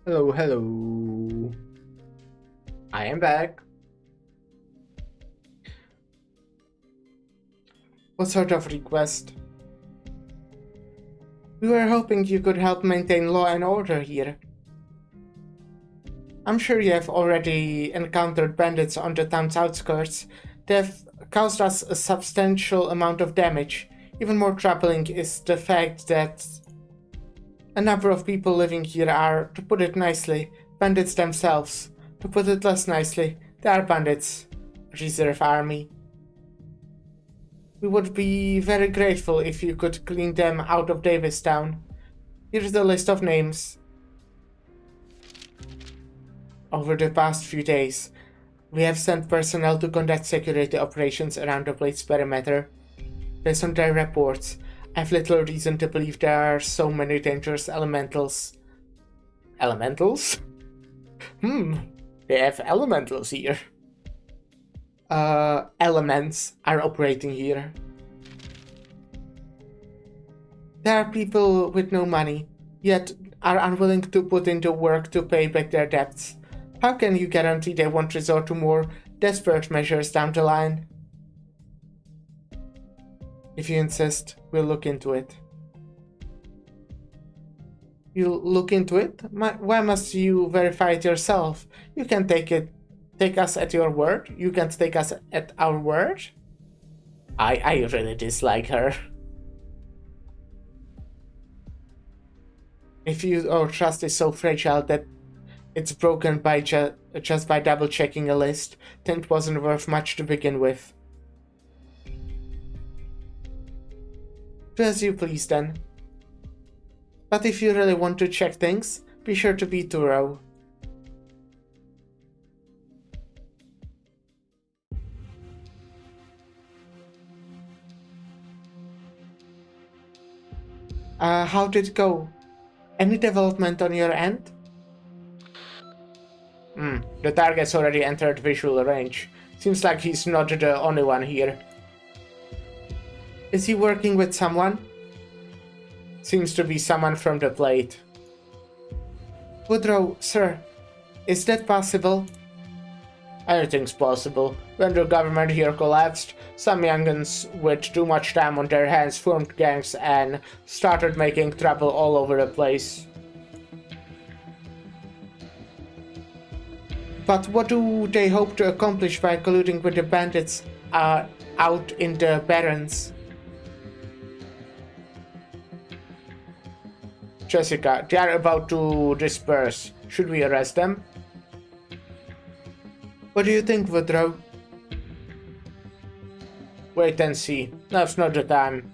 Hello, hello. I am back. What sort of request? We were hoping you could help maintain law and order here. I'm sure you have already encountered bandits on the town's outskirts. They have caused us a substantial amount of damage. Even more troubling is the fact that a number of people living here are, to put it nicely, bandits themselves. To put it less nicely, they are bandits. Reserve army. We would be very grateful if you could clean them out of Davistown. Here's the list of names. Over the past few days, we have sent personnel to conduct security operations around the place's perimeter. Based on their reports, I have little reason to believe there are so many dangerous elementals. Elementals? They have elementals here. Elements are operating here. There are people with no money, yet are unwilling to put in the work to pay back their debts. How can you guarantee they won't resort to more desperate measures down the line? If you insist, we'll look into it. You'll look into it? Why must you verify it yourself? You can take us at your word? You can't take us at our word? I really dislike her. If your trust is so fragile that it's broken by just by double-checking a list, then it wasn't worth much to begin with. Do as you please then. But if you really want to check things, be sure to be thorough. How did it go? Any development on your end? The target's already entered visual range. Seems like he's not the only one here. Is he working with someone? Seems to be someone from the plate. Woodrow, sir, is that possible? Anything's possible. When the government here collapsed, some young'uns with too much time on their hands formed gangs and started making trouble all over the place. But what do they hope to accomplish by colluding with the bandits out in the Barrens? Jessica, they are about to disperse. Should we arrest them? What do you think, Woodrow? Wait and see. Now's not the time.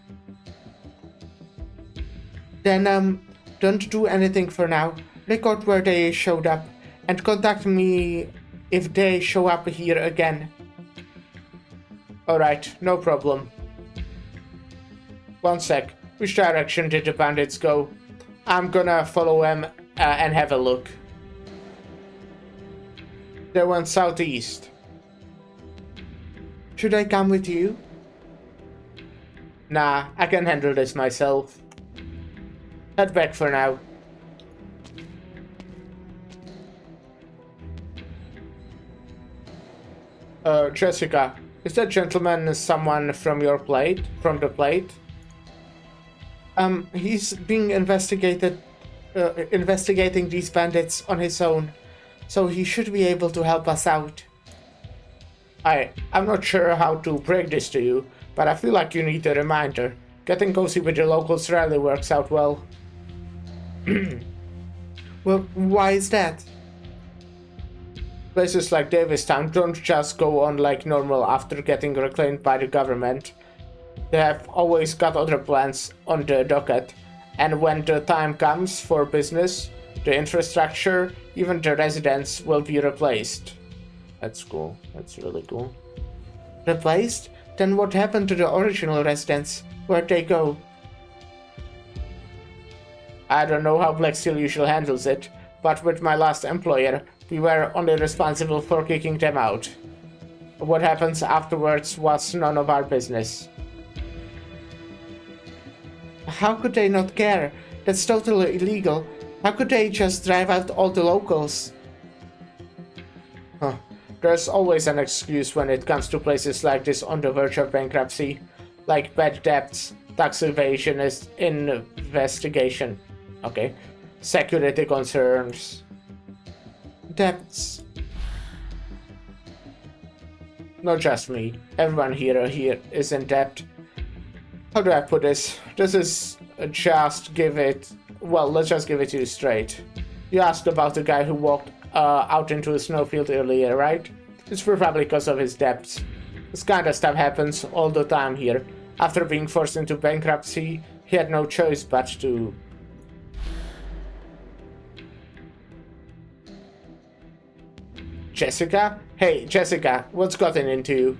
Then, don't do anything for now. Record where they showed up, and contact me if they show up here again. Alright, no problem. One sec. Which direction did the bandits go? I'm gonna follow them and have a look. They went southeast. Should I come with you? Nah, I can handle this myself. Head back for now. Jessica, is that gentleman someone from your plate? From the plate? He's being investigating these bandits on his own, so he should be able to help us out. I'm not sure how to break this to you, but I feel like you need a reminder. Getting cozy with the locals rarely works out well. Well, why is that? Places like Davistown don't just go on like normal after getting reclaimed by the government. They have always got other plans on the docket, and when the time comes for business, the infrastructure, even the residents will be replaced. That's cool. That's really cool. Replaced? Then what happened to the original residents? Where'd they go? I don't know how Black Steel usually handles it, but with my last employer, we were only responsible for kicking them out. What happens afterwards was none of our business. How could they not care? That's totally illegal. How could they just drive out all the locals? There's always an excuse when it comes to places like this on the verge of bankruptcy, like bad debts, tax evasion, investigation, security concerns. Debts. Not just me. Everyone here is in debt. How do I put this? This is just give it... Well, let's just give it to you straight. You asked about the guy who walked out into a snowfield earlier, right? It's probably because of his debts. This kind of stuff happens all the time here. After being forced into bankruptcy, he had no choice but to... Jessica? Hey, Jessica, what's gotten into you?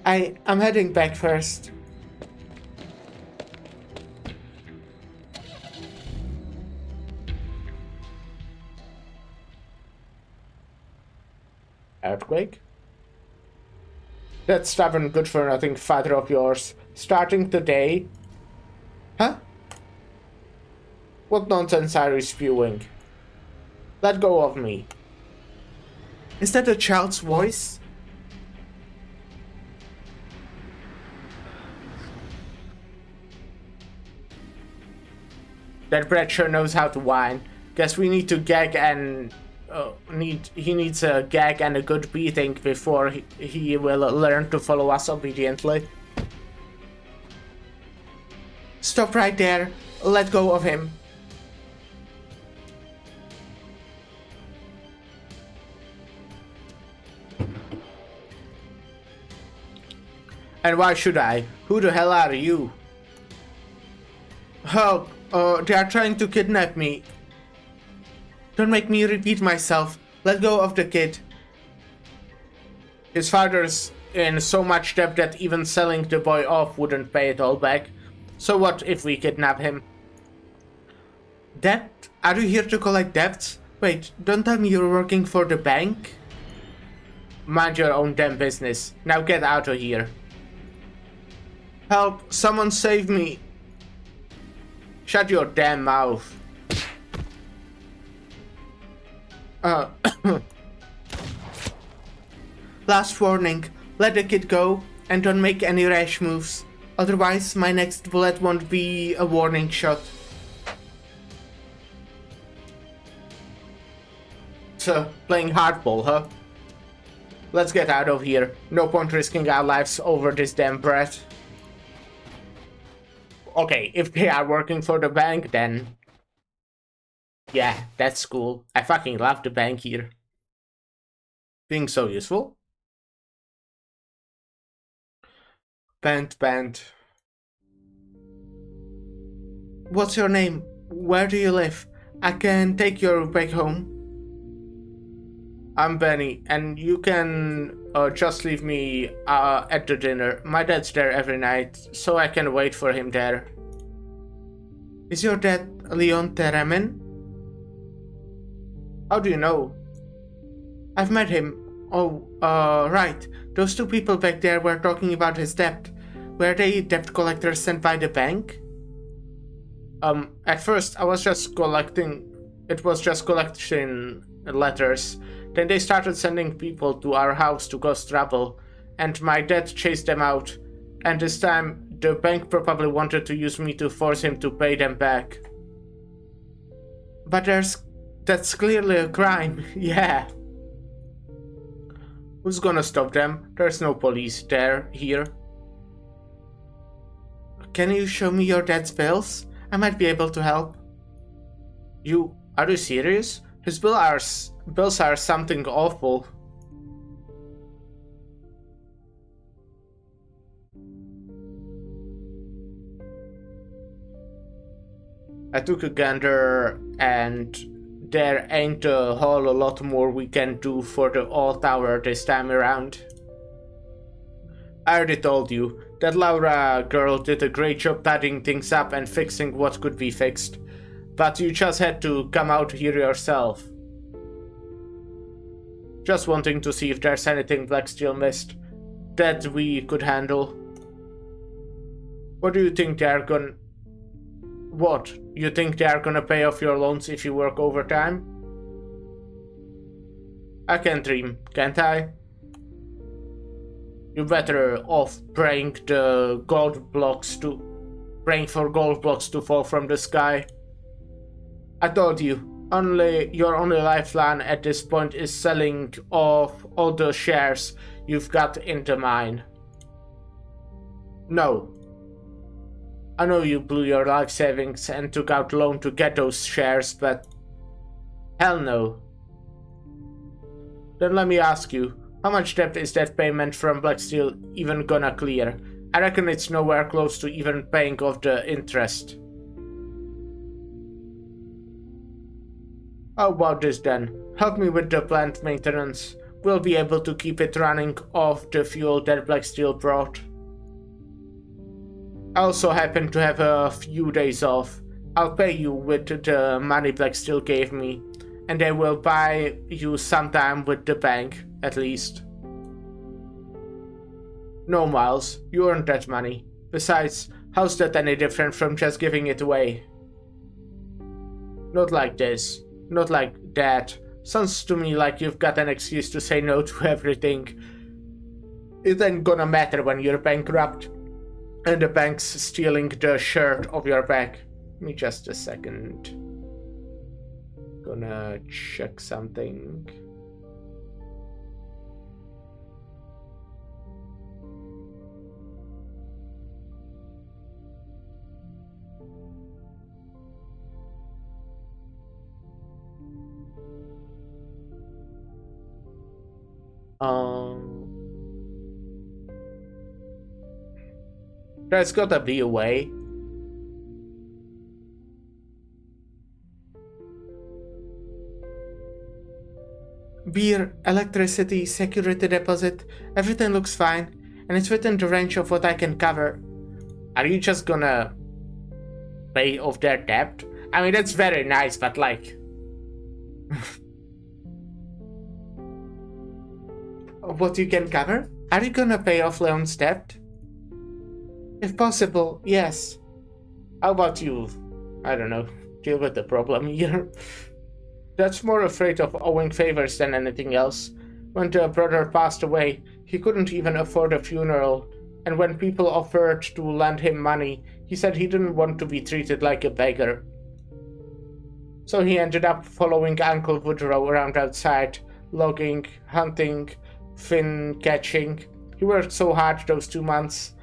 I'm heading back first. Earthquake? That stubborn good-for-nothing father of yours, starting today? Huh? What nonsense are you spewing? Let go of me. Is that a child's voice? That Brett sure knows how to whine. Guess we need to gag and... he needs a gag and a good beating before he will learn to follow us obediently. Stop right there. Let go of him. And why should I? Who the hell are you? Help! They are trying to kidnap me. Don't make me repeat myself. Let go of the kid. His father's in so much debt that even selling the boy off wouldn't pay it all back. So what if we kidnap him? Debt? Are you here to collect debts? Wait, don't tell me you're working for the bank? Mind your own damn business. Now get out of here. Help! Someone save me! Shut your damn mouth. Last warning. Let the kid go and don't make any rash moves. Otherwise, my next bullet won't be a warning shot. So, playing hardball, huh? Let's get out of here. No point risking our lives over this damn brat. Okay, if they are working for the bank, then... Yeah, that's cool. I fucking love the bank here. Being so useful. Band. What's your name? Where do you live? I can take you back home. I'm Benny, and you can just leave me at the dinner. My dad's there every night, so I can wait for him there. Is your dad Leon Teremin? How do you know? I've met him. Oh, right. Those two people back there were talking about his debt. Were they debt collectors sent by the bank? At first I was just collecting... It was just collection letters. Then they started sending people to our house to cause trouble, and my dad chased them out. And this time, the bank probably wanted to use me to force him to pay them back. But that's clearly a crime, yeah. Who's gonna stop them? There's no police here. Can you show me your dad's bills? I might be able to help. Are you serious? His bills are something awful. I took a gander, and there ain't a whole lot more we can do for the old tower this time around. I already told you, that Laura girl did a great job tidying things up and fixing what could be fixed. But you just had to come out here yourself. Just wanting to see if there's anything Black still missed that we could handle. What do you think they're gonna... What? You think they're gonna pay off your loans if you work overtime? I can dream, can't I? You're better off praying for gold blocks to fall from the sky. I told you, Your only lifeline at this point is selling off all the shares you've got in the mine. No. I know you blew your life savings and took out loan to get those shares, but hell no. Then let me ask you, how much debt is that payment from Black Steel even gonna clear? I reckon it's nowhere close to even paying off the interest. How about this then? Help me with the plant maintenance. We'll be able to keep it running off the fuel that Black Steel brought. I also happen to have a few days off. I'll pay you with the money Black Steel gave me, and I will buy you some time with the bank, at least. No, Miles, you earned that money. Besides, how's that any different from just giving it away? Not like this. Not like that. Sounds to me like you've got an excuse to say no to everything. It ain't gonna matter when you're bankrupt and the bank's stealing the shirt off your back. Give me just a second. Gonna check something. There's gotta be a way. Beer, electricity, security deposit, everything looks fine, and it's within the range of what I can cover. Are you just gonna pay off their debt? I mean, that's very nice, but like... What you can cover? Are you gonna pay off Leon's debt? If possible, yes. How about you? I don't know, deal with the problem here. That's more afraid of owing favors than anything else. When the brother passed away, he couldn't even afford a funeral, and when people offered to lend him money, he said he didn't want to be treated like a beggar. So he ended up following Uncle Woodrow around outside, logging, hunting, fin catching. He worked so hard those 2 months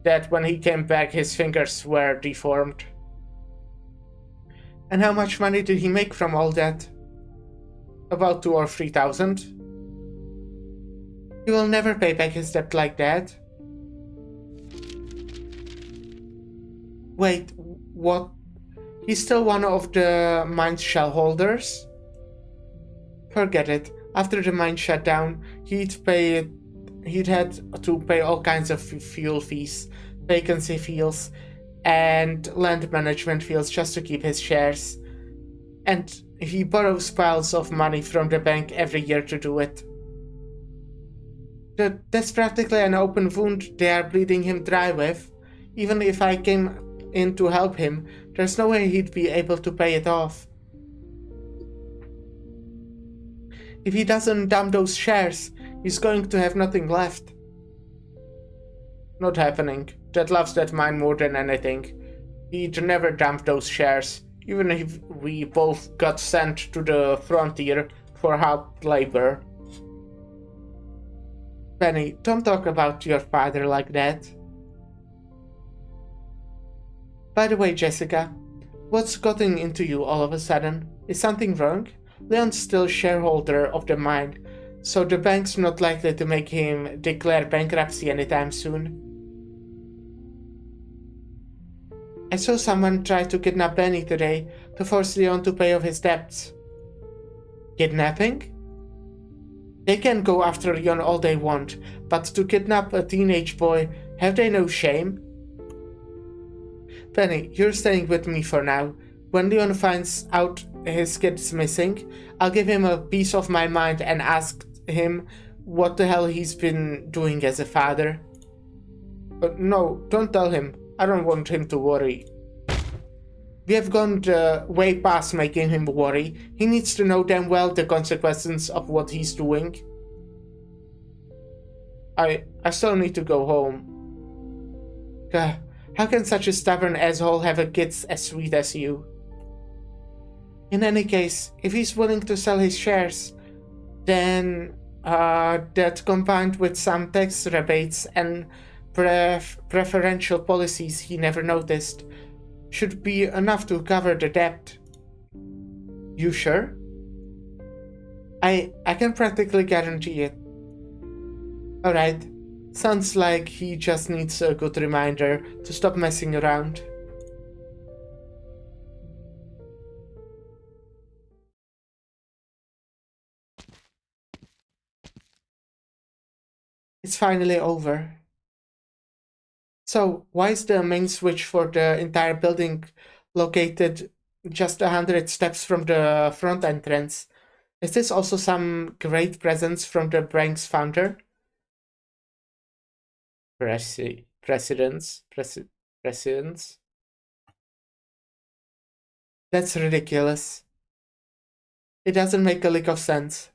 that when he came back his fingers were deformed. And how much money did he make from all that? About 2,000 or 3,000. He will never pay back his debt like that. Wait, what? He's still one of the mine's shareholders? Forget it. After the mine shut down, he'd had to pay all kinds of fuel fees, vacancy fees, and land management fees just to keep his shares. And he borrows piles of money from the bank every year to do it. That's practically an open wound they are bleeding him dry with. Even if I came in to help him, there's no way he'd be able to pay it off. If he doesn't dump those shares, he's going to have nothing left. Not happening. Dad loves that mine more than anything. He'd never dump those shares, even if we both got sent to the frontier for hard labor. Penny, don't talk about your father like that. By the way, Jessica, what's gotten into you all of a sudden? Is something wrong? Leon's still shareholder of the mine, so the bank's not likely to make him declare bankruptcy anytime soon. I saw someone try to kidnap Benny today to force Leon to pay off his debts. Kidnapping? They can go after Leon all they want, but to kidnap a teenage boy, have they no shame? Penny, you're staying with me for now. When Leon finds out his kid's missing, I'll give him a piece of my mind and ask him what the hell he's been doing as a father. No, don't tell him. I don't want him to worry. We have gone way past making him worry. He needs to know damn well the consequences of what he's doing. I still need to go home. How can such a stubborn asshole have a kid as sweet as you? In any case, if he's willing to sell his shares, then that combined with some tax rebates and preferential policies he never noticed should be enough to cover the debt. You sure? I can practically guarantee it. Alright, sounds like he just needs a good reminder to stop messing around. It's finally over. So, why is the main switch for the entire building located just 100 steps from the front entrance? Is this also some great presence from the bank's founder? Presidents? That's ridiculous. It doesn't make a lick of sense.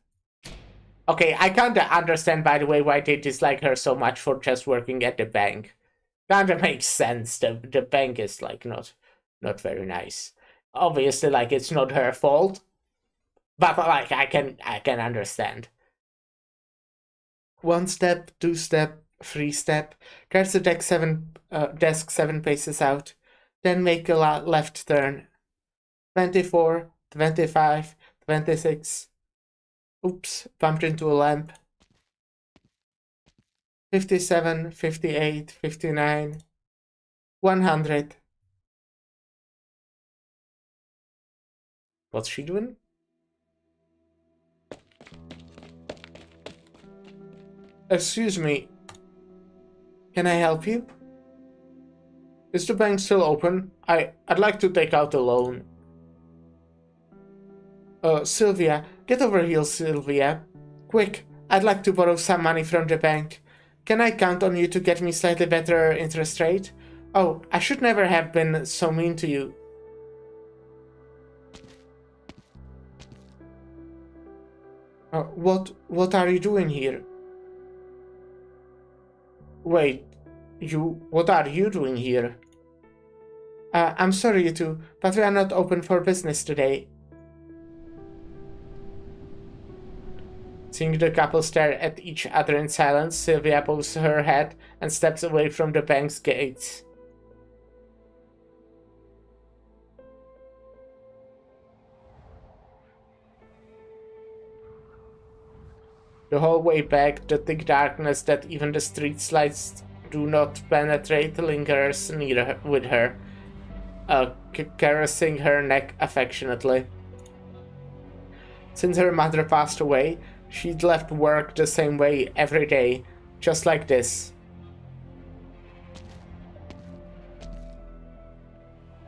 Okay, I kinda understand, by the way, why they dislike her so much for just working at the bank. Kinda makes sense. The bank is, like, not very nice. Obviously, like, it's not her fault. But, like, I can understand. 1 step, 2 step, 3 step. There's the desk 7 paces out. Then make a left turn. 24, 25, 26. Oops, bumped into a lamp. 57, 58, 59, 100. What's she doing? Excuse me. Can I help you? Is the bank still open? I'd like to take out a loan. Sylvia, get over here, Sylvia. Quick, I'd like to borrow some money from the bank. Can I count on you to get me slightly better interest rate? Oh, I should never have been so mean to you. What are you doing here? Wait, what are you doing here? I'm sorry, you two, but we are not open for business today. Seeing the couple stare at each other in silence, Sylvia bows her head and steps away from the bank's gates. The whole way back, the thick darkness that even the street lights do not penetrate lingers near with her, caressing her neck affectionately. Since her mother passed away, she'd left work the same way every day, just like this.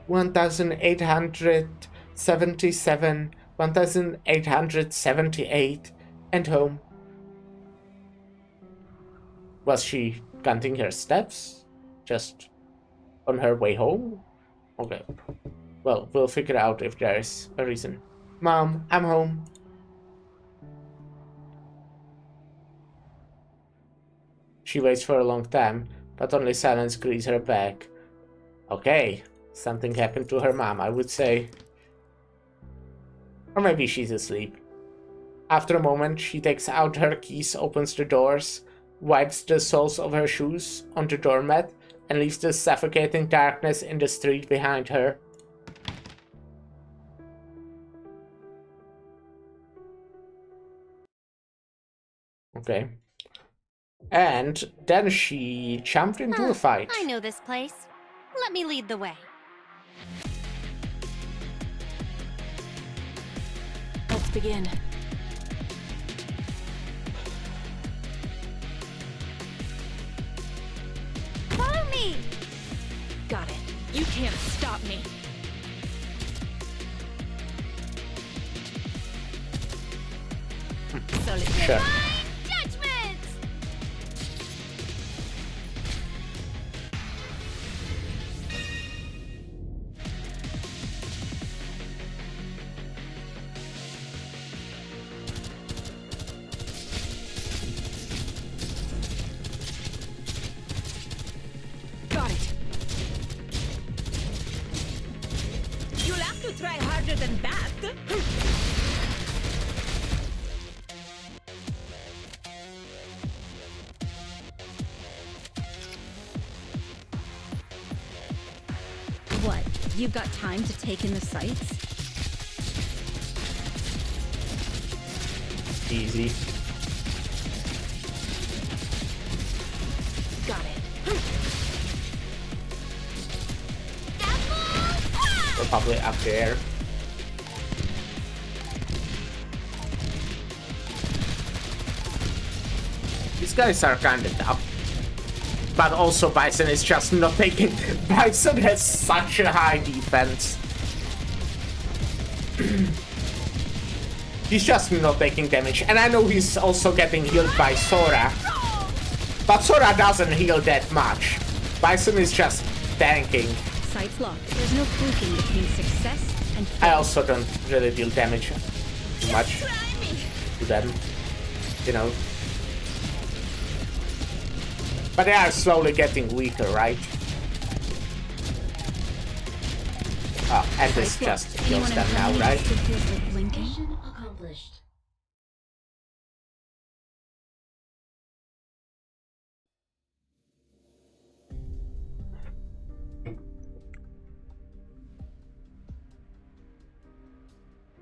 1877, 1878, and home. Was she counting her steps? Just on her way home? Okay. Well, we'll figure out if there's a reason. Mom, I'm home. She waits for a long time, but only silence greets her back. Okay, something happened to her mom, I would say. Or maybe she's asleep. After a moment, she takes out her keys, opens the doors, wipes the soles of her shoes on the doormat, and leaves the suffocating darkness in the street behind her. Okay. And then she jumped into a fight. I know this place. Let me lead the way. Let's begin. Follow me! Got it. You can't stop me. Sure. Judgment! Got it. You'll have to try harder than that. You've got time to take in the sights? Easy. Got it. We're probably up there. These guys are kinda tough. But also Bison is just not taking... Bison has such a high defense. He's just not taking damage. And I know he's also getting healed by Sora. But Sora doesn't heal that much. Bison is just tanking. Sights locked. There's no fluking between success and I fail. also don't really deal damage too much to them, you know. But they are slowly getting weaker, right? Oh, and this Sights just locked. kills Anyone them in now, front of me right? still feels like blinking? Mission accomplished.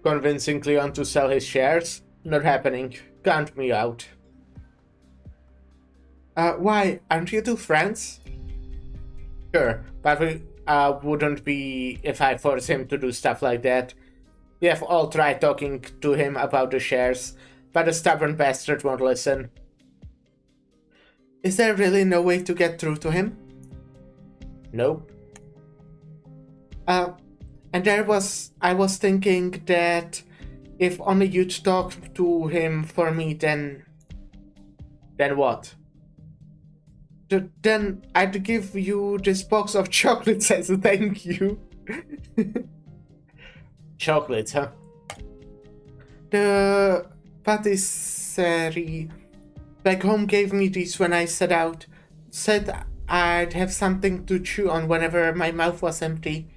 Convincing Leon to sell his shares? Not happening. Count me out. Why? Aren't you two friends? Sure, but we wouldn't be if I forced him to do stuff like that. We have all tried talking to him about the shares, but the stubborn bastard won't listen. Is there really no way to get through to him? Nope. And I was thinking that if only you'd talk to him for me, then what? Then I'd give you this box of chocolates as a thank you. Chocolates, huh? The patisserie back home gave me these when I set out. Said I'd have something to chew on whenever my mouth was empty.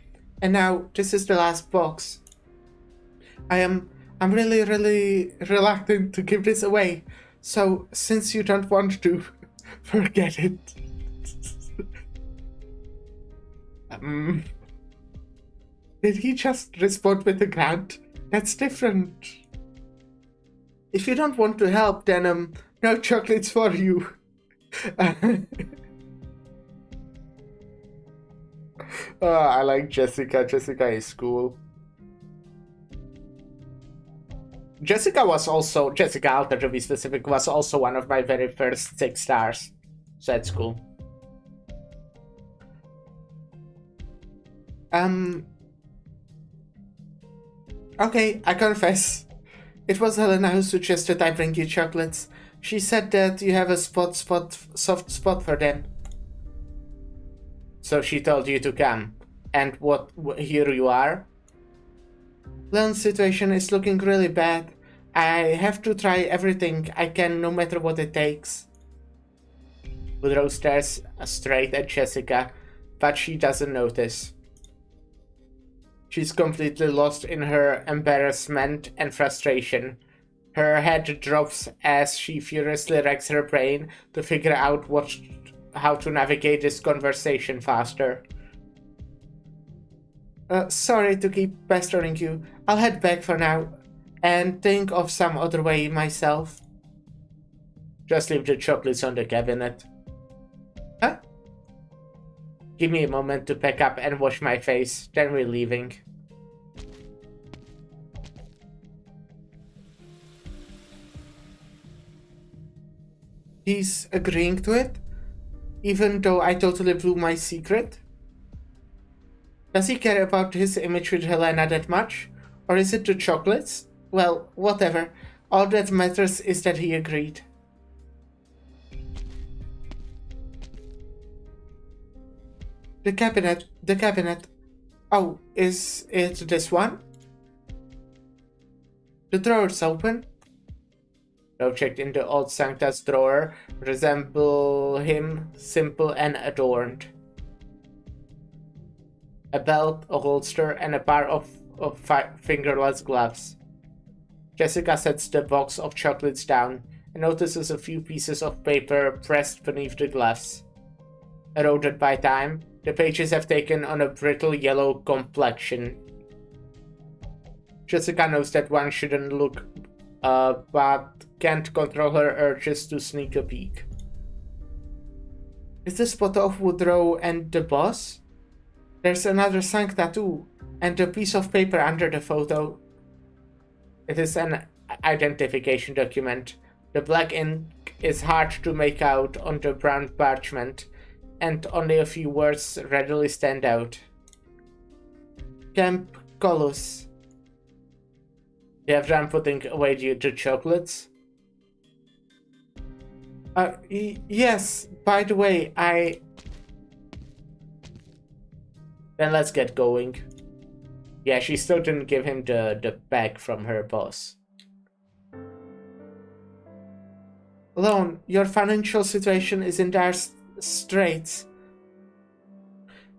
And now this is the last box. I'm really reluctant to give this away. So since you don't want to, forget it. Did he just respond with a grunt? That's different. If you don't want to help, then no chocolates for you. I like Jessica. Jessica is cool. Jessica Alter to be specific, was also one of my very first 6 stars. So that's cool. Okay, I confess. It was Helena who suggested I bring you chocolates. She said that you have a soft spot for them. So she told you to come. And here you are? Leon's situation is looking really bad. I have to try everything I can, no matter what it takes. Woodrow stares straight at Jessica, but she doesn't notice. She's completely lost in her embarrassment and frustration. Her head drops as she furiously racks her brain to figure out how to navigate this conversation faster. Sorry to keep pestering you. I'll head back for now and think of some other way myself. Just leave the chocolates on the cabinet. Huh? Give me a moment to pack up and wash my face, then we're leaving. He's agreeing to it? Even though I totally blew my secret? Does he care about his image with Helena that much? Or is it the chocolates? Well, whatever. All that matters is that he agreed. The cabinet. Oh, is it this one? The drawer's open. Row checked in the old Sancta's drawer, resemble him, simple and adorned. A belt, a holster, and a pair of fingerless gloves. Jessica sets the box of chocolates down and notices a few pieces of paper pressed beneath the gloves. Eroded by time, The pages have taken on a brittle yellow complexion. Jessica knows that one shouldn't look, but can't control her urges to sneak a peek. Is this photo of Woodrow and the boss? There's another sank tattoo, and a piece of paper under the photo. It is an identification document. The black ink is hard to make out on the brown parchment, and only a few words readily stand out. Camp Colus. You have done putting away the chocolates? Yes, by the way, Then let's get going. Yeah, she still didn't give him the bag from her boss. Lone, your financial situation is in dire straits.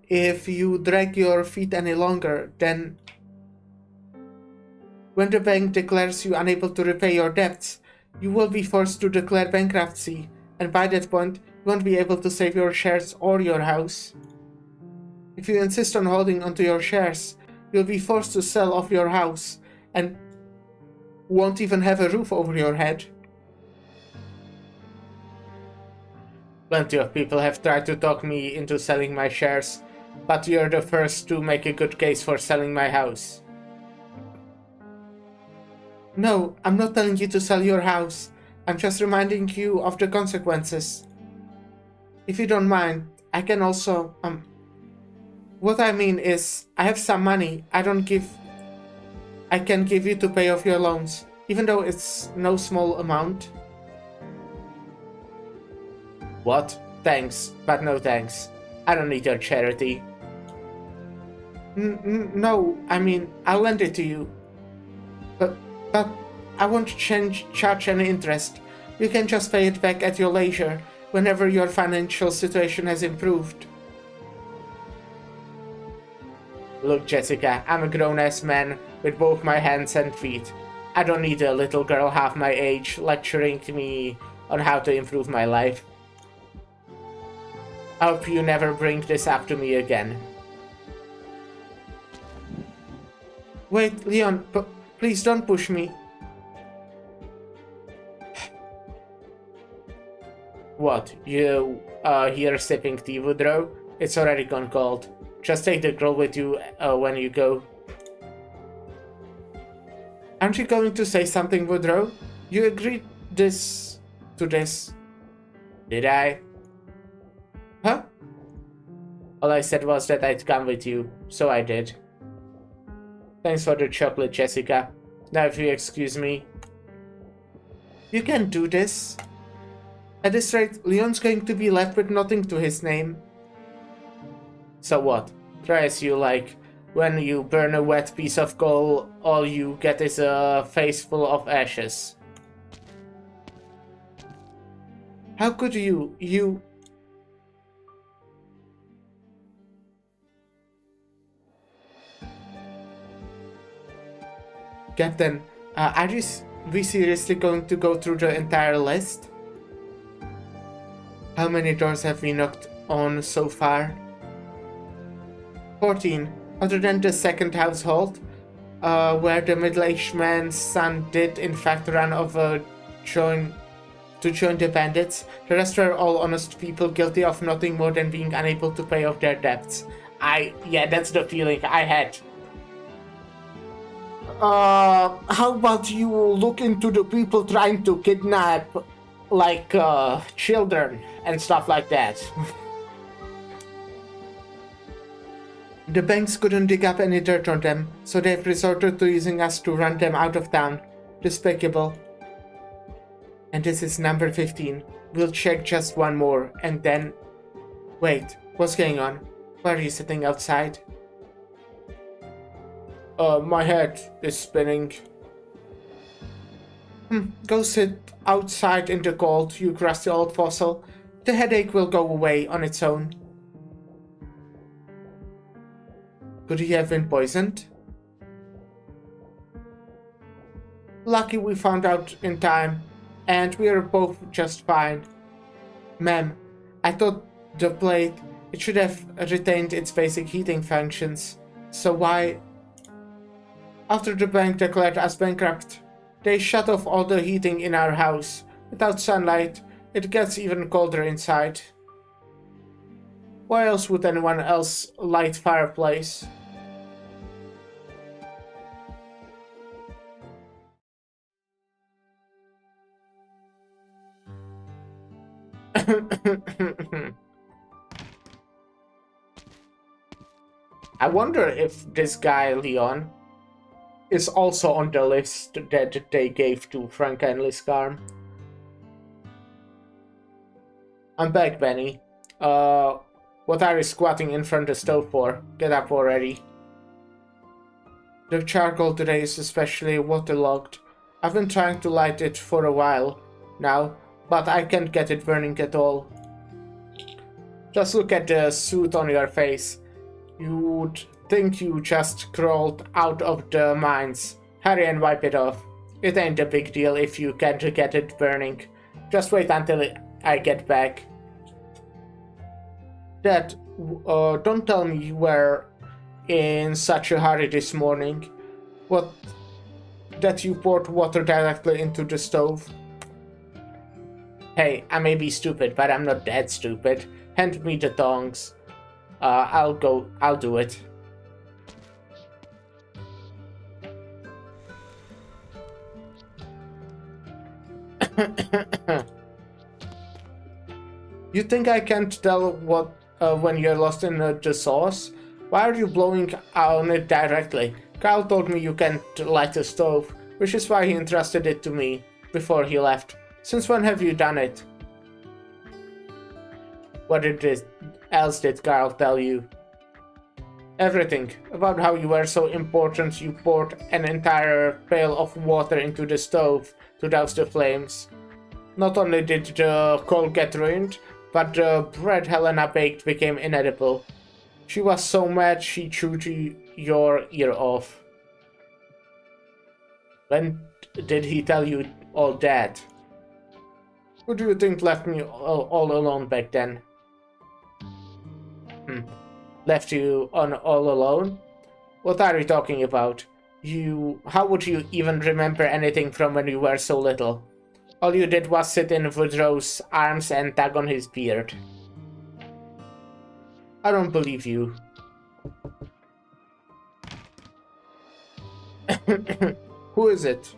If you drag your feet any longer, then when the bank declares you unable to repay your debts, you will be forced to declare bankruptcy, and by that point, you won't be able to save your shares or your house. If you insist on holding onto your shares, you'll be forced to sell off your house, and won't even have a roof over your head. Plenty of people have tried to talk me into selling my shares, but you're the first to make a good case for selling my house. No, I'm not telling you to sell your house. I'm just reminding you of the consequences. If you don't mind, I can also, what I mean is, I have some money I can give you to pay off your loans, even though it's no small amount. What? Thanks, but no thanks. I don't need your charity. No, I mean, I'll lend it to you. But I won't charge any interest. You can just pay it back at your leisure, whenever your financial situation has improved. Look, Jessica, I'm a grown-ass man with both my hands and feet. I don't need a little girl half my age lecturing me on how to improve my life. I hope you never bring this up to me again. Wait, Leon, please don't push me. What, you here sipping tea, Woodrow? It's already gone cold. Just take the girl with you when you go. Aren't you going to say something, Woodrow? You agreed to this. Did I? Huh? All I said was that I'd come with you, so I did. Thanks for the chocolate, Jessica. Now if you excuse me. You can do this. At this rate, Leon's going to be left with nothing to his name. So what? Try as you like. When you burn a wet piece of coal, all you get is a face full of ashes. How could you... Captain, are we seriously going to go through the entire list? How many doors have we knocked on so far? 14. Other than the second household, where the middle-aged man's son did in fact run over to join the bandits, the rest were all honest people guilty of nothing more than being unable to pay off their debts. Yeah, that's the feeling I had. How about you look into the people trying to kidnap, like, children and stuff like that? The banks couldn't dig up any dirt on them, so they've resorted to using us to run them out of town. Despicable. And this is number 15. We'll check just one more, and then... Wait, what's going on? Why are you sitting outside? My head is spinning. Go sit outside in the cold, you crusty old fossil. The headache will go away on its own. Could he have been poisoned? Lucky we found out in time, and we are both just fine. Ma'am, I thought the plague It should have retained its basic heating functions. So why... After the bank declared us bankrupt, they shut off all the heating in our house. Without sunlight, it gets even colder inside. Why else would anyone else light fireplace? I wonder if this guy, Leon, is also on the list that they gave to Franca and Liscarm. I'm back, Benny. What are you squatting in front of the stove for? Get up already. The charcoal today is especially waterlogged. I've been trying to light it for a while now, but I can't get it burning at all. Just look at the soot on your face. You'd think you just crawled out of the mines. Hurry and wipe it off. It ain't a big deal if you can't get it burning. Just wait until I get back. Dad, don't tell me you were in such a hurry this morning. What? That you poured water directly into the stove? Hey, I may be stupid, but I'm not that stupid. Hand me the tongs. I'll do it. You think I can't tell what when you're lost in the sauce? Why are you blowing on it directly? Kyle told me you can't light a stove, which is why he entrusted it to me before he left. Since when have you done it? What else did Carl tell you? Everything. About how you were so important you poured an entire pail of water into the stove to douse the flames. Not only did the coal get ruined, but the bread Helena baked became inedible. She was so mad she chewed your ear off. When did he tell you all that? Who do you think left me all alone back then? Left you on all alone? What are you talking about? How would you even remember anything from when you were so little? All you did was sit in Woodrow's arms and tug on his beard. I don't believe you. Who is it?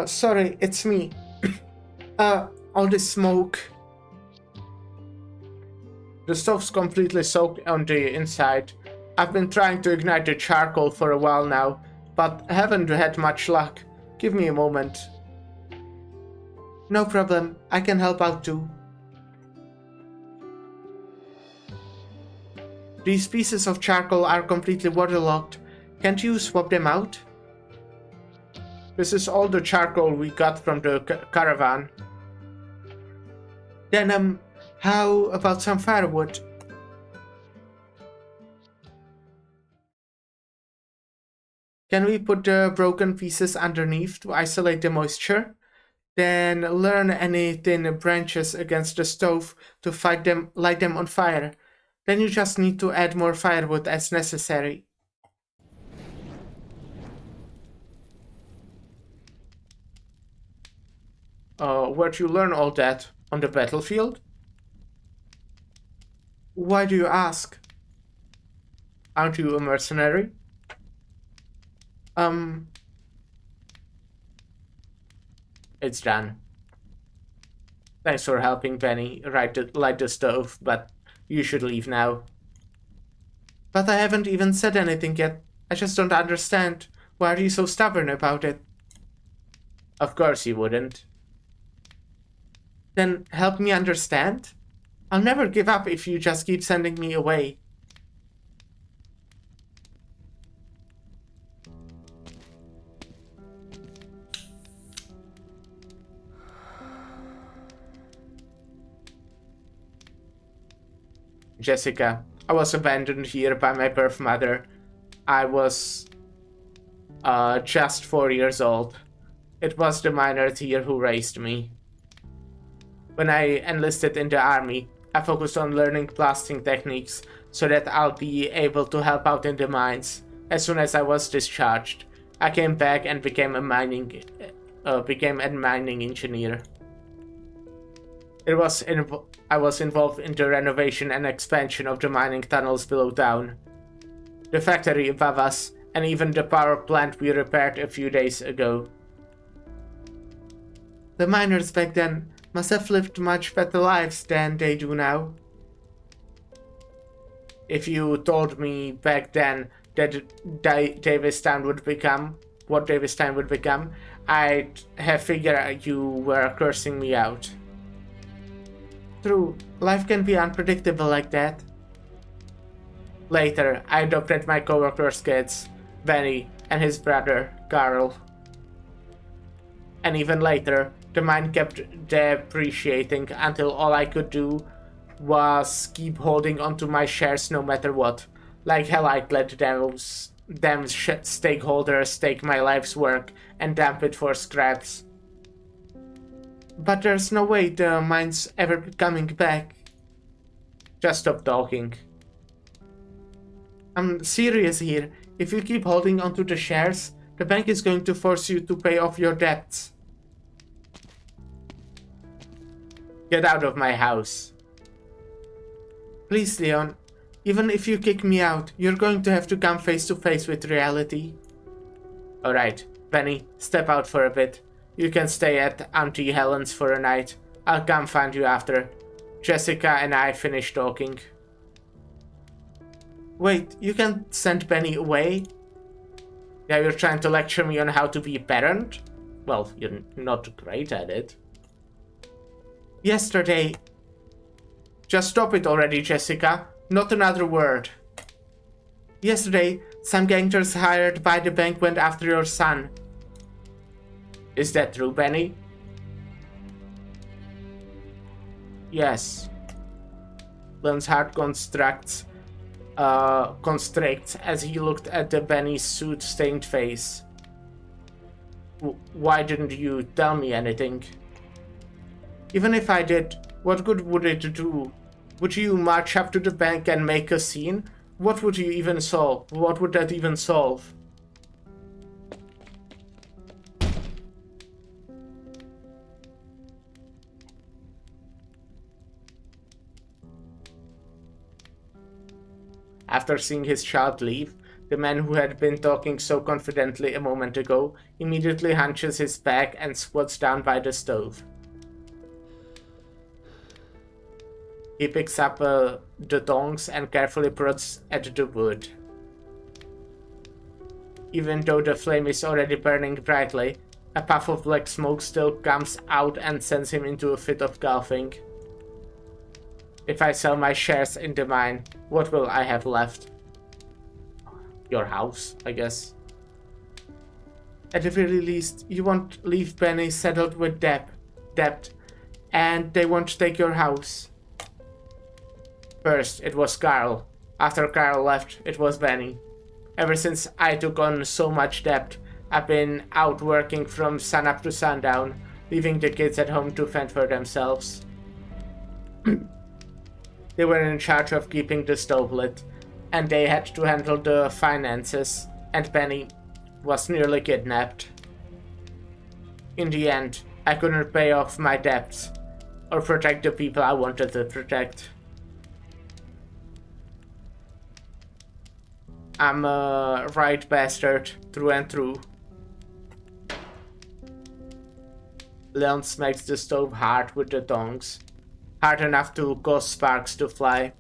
Sorry, it's me. All this smoke. The stove's completely soaked on the inside. I've been trying to ignite the charcoal for a while now, but haven't had much luck. Give me a moment. No problem, I can help out too. These pieces of charcoal are completely waterlogged. Can't you swap them out? This is all the charcoal we got from the caravan. Then, how about some firewood? Can we put the broken pieces underneath to isolate the moisture? Then learn any thin branches against the stove to light them on fire. Then you just need to add more firewood as necessary. Where'd you learn all that? On the battlefield? Why do you ask? Aren't you a mercenary? It's done. Thanks for helping Benny light the stove, but you should leave now. But I haven't even said anything yet. I just don't understand. Why are you so stubborn about it? Of course you wouldn't. Then help me understand? I'll never give up if you just keep sending me away. Jessica, I was abandoned here by my birth mother. I was just 4 years old. It was the miners here who raised me. When I enlisted in the army, I focused on learning blasting techniques so that I'll be able to help out in the mines. As soon as I was discharged, I came back and became a mining engineer. I was involved in the renovation and expansion of the mining tunnels below town, the factory above us, and even the power plant we repaired a few days ago. The miners back then must have lived much better lives than they do now. If you told me back then that Davistown would become what Davistown would become, I'd have figured you were cursing me out. True, life can be unpredictable like that. Later, I adopted my coworker's kids, Benny and his brother, Carl. And even later, the mine kept depreciating until all I could do was keep holding onto my shares no matter what. Like hell, I'd let them stakeholders take my life's work and dump it for scraps. But there's no way the mine's ever coming back. Just stop talking. I'm serious here. If you keep holding onto the shares, the bank is going to force you to pay off your debts. Get out of my house. Please, Leon. Even if you kick me out, you're going to have to come face to face with reality. Alright, Benny, step out for a bit. You can stay at Auntie Helen's for a night. I'll come find you after. Jessica and I finish talking. Wait, you can send Benny away? Yeah, you're trying to lecture me on how to be a parent? Well, you're not great at it. Yesterday... Just stop it already, Jessica. Not another word. Yesterday, some gangsters hired by the bank went after your son. Is that true, Benny? Yes. Leon's heart constricts as he looked at the Benny's soot-stained face. Why didn't you tell me anything? Even if I did, what good would it do? Would you march up to the bank and make a scene? What would you even solve? What would that even solve? After seeing his child leave, the man who had been talking so confidently a moment ago immediately hunches his back and squats down by the stove. He picks up the tongs and carefully prods at the wood. Even though the flame is already burning brightly, a puff of black smoke still comes out and sends him into a fit of coughing. If I sell my shares in the mine, what will I have left? Your house, I guess. At the very least, you won't leave Benny saddled with debt, and they won't take your house. First, it was Carl. After Carl left, it was Benny. Ever since I took on so much debt, I've been out working from sunup to sundown, leaving the kids at home to fend for themselves. They were in charge of keeping the stove lit, and they had to handle the finances, and Benny was nearly kidnapped. In the end, I couldn't pay off my debts, or protect the people I wanted to protect. I'm a right bastard, through and through. Leon smacks the stove hard with the tongs. Hard enough to cause sparks to fly.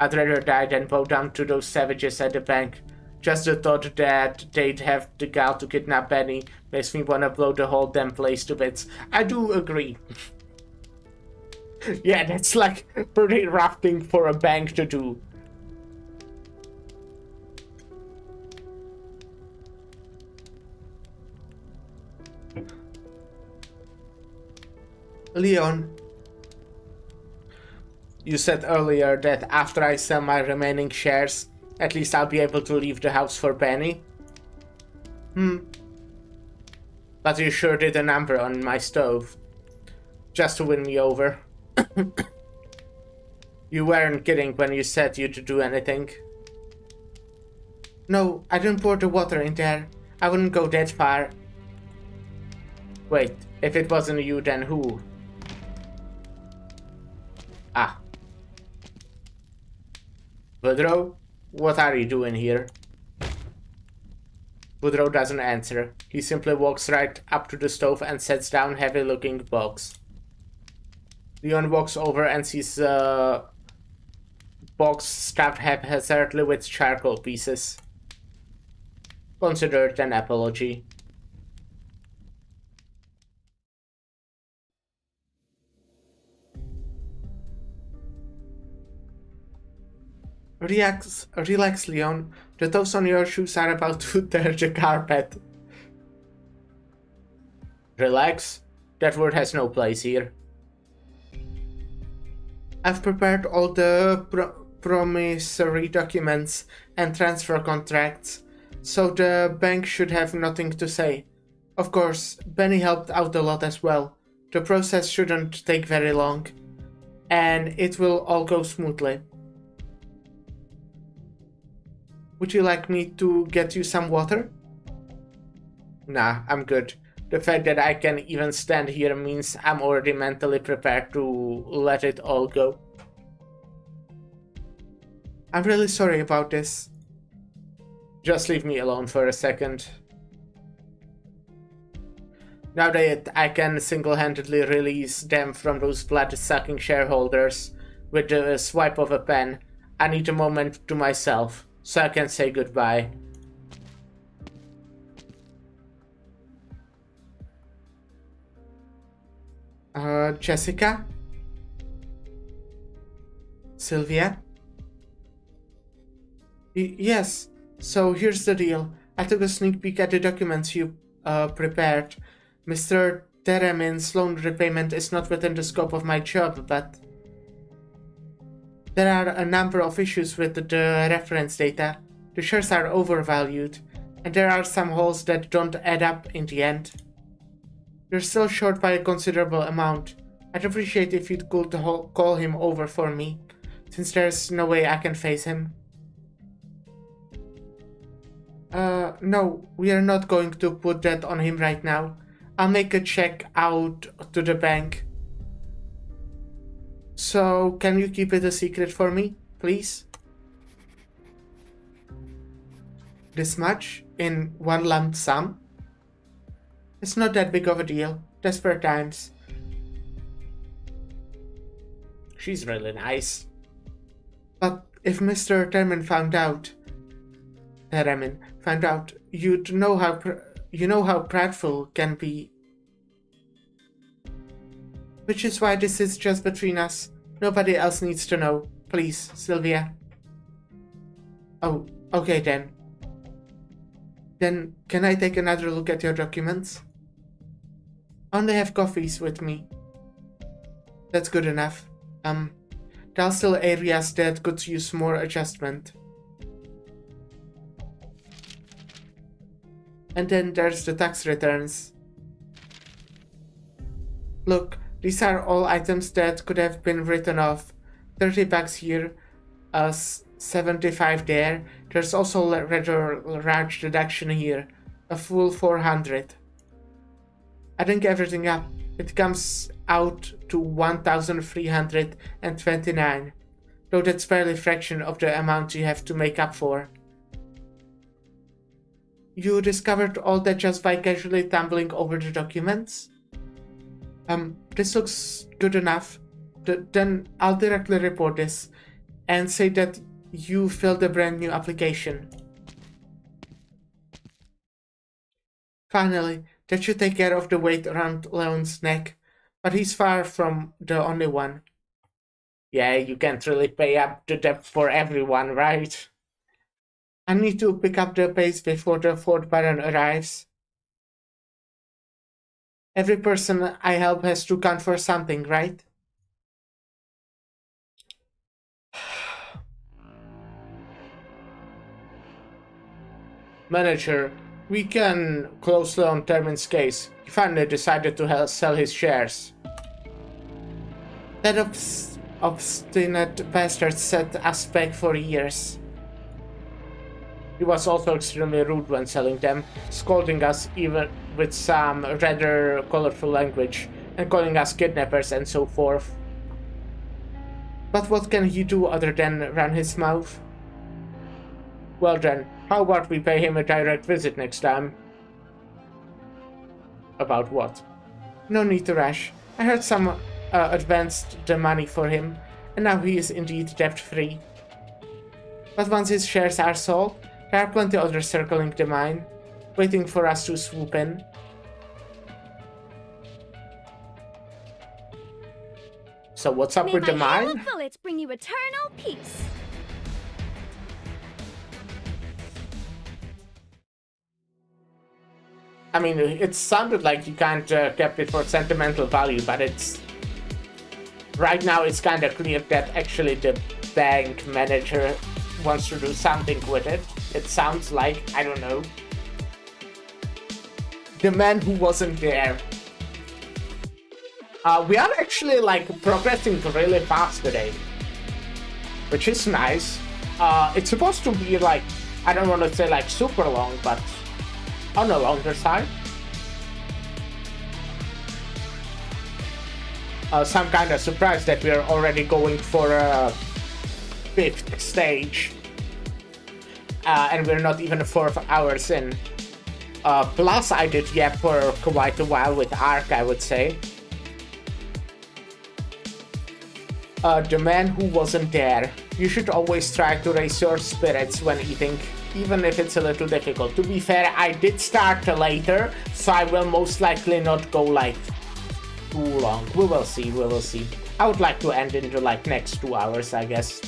I'd rather die than bow down to those savages at the bank. Just the thought that they'd have the gall to kidnap Benny makes me wanna blow the whole damn place to bits. I do agree. Yeah, that's like pretty rough thing for a bank to do. Leon, you said earlier that after I sell my remaining shares, at least I'll be able to leave the house for Benny. But you sure did a number on my stove. just to win me over. You weren't kidding when you said you'd do anything. No, I didn't pour the water in there. I wouldn't go that far. Wait, if it wasn't you, then who? Ah. Woodrow? What are you doing here? Woodrow doesn't answer. He simply walks right up to the stove and sets down heavy-looking box. Leon walks over and sees a box stuffed haphazardly with charcoal pieces. Consider it an apology. Relax, Leon. The toes on your shoes are about to tear the carpet. Relax? That word has no place here. I've prepared all the promissory documents and transfer contracts, so the bank should have nothing to say. Of course, Benny helped out a lot as well. The process shouldn't take very long, and it will all go smoothly. Would you like me to get you some water? Nah, I'm good. The fact that I can even stand here means I'm already mentally prepared to let it all go. I'm really sorry about this. Just leave me alone for a second. Now that I can single-handedly release them from those blood-sucking shareholders with the swipe of a pen, I need a moment to myself, so I can say goodbye. Jessica? Sylvia? Yes, so here's the deal. I took a sneak peek at the documents you prepared. Mr. Teremin's loan repayment is not within the scope of my job, but there are a number of issues with the reference data. The shares are overvalued, and there are some holes that don't add up in the end. You're still short by a considerable amount. I'd appreciate if you'd call him over for me, since there's no way I can face him. No, we are not going to put that on him right now. I'll make a check out to the bank. So, can you keep it a secret for me, please? This much? In one lump sum? It's not that big of a deal. Desperate times. She's really nice. But if Mr. Teremin found out, you'd know how prideful can be. Which is why this is just between us. Nobody else needs to know. Please, Sylvia. Oh, okay then. Then, can I take another look at your documents? Only have copies with me. That's good enough. There are still areas that could use more adjustment. And then there's the tax returns. Look, these are all items that could have been written off. $30 here, 75 there. There's also a rather large deduction here, a full 400. Adding everything up, it comes out to 1,329, though that's barely a fraction of the amount you have to make up for. You discovered all that just by casually tumbling over the documents? This looks good enough. Then I'll directly report this and say that you filled a brand new application. Finally, that should take care of the weight around Leon's neck, but he's far from the only one. Yeah, you can't really pay up the debt for everyone, right? I need to pick up the pace before the fourth Baron arrives. Every person I help has to count for something, right? Manager, we can close Leon Termin's case. He finally decided to sell his shares. That obstinate bastard set us back for years. He was also extremely rude when selling them, scolding us even with some rather colorful language, and calling us kidnappers and so forth. But what can he do other than run his mouth? Well then, how about we pay him a direct visit next time? About what? No need to rush. I heard some advanced the money for him, and now he is indeed debt-free. But once his shares are sold, there are plenty others circling the mine, waiting for us to swoop in. So what's up with the my mine? halo bullets bring you eternal peace. I mean, it sounded like you can't kept it for sentimental value, but it's... Right now it's kind of clear that actually the bank manager wants to do something with it. It sounds like, I don't know. The man who wasn't there. We are actually like progressing really fast today, which is nice. It's supposed to be like, I don't want to say like super long, but on the longer side. So I'm kind of surprised that we're already going for a 5th stage. And we're not even 4 hours in. Plus I did yap for quite a while with Ark, I would say. The man who wasn't there. You should always try to raise your spirits when eating, even if it's a little difficult. To be fair, I did start later, so I will most likely not go like too long. We will see, we will see. I would like to end in the like next 2 hours, I guess.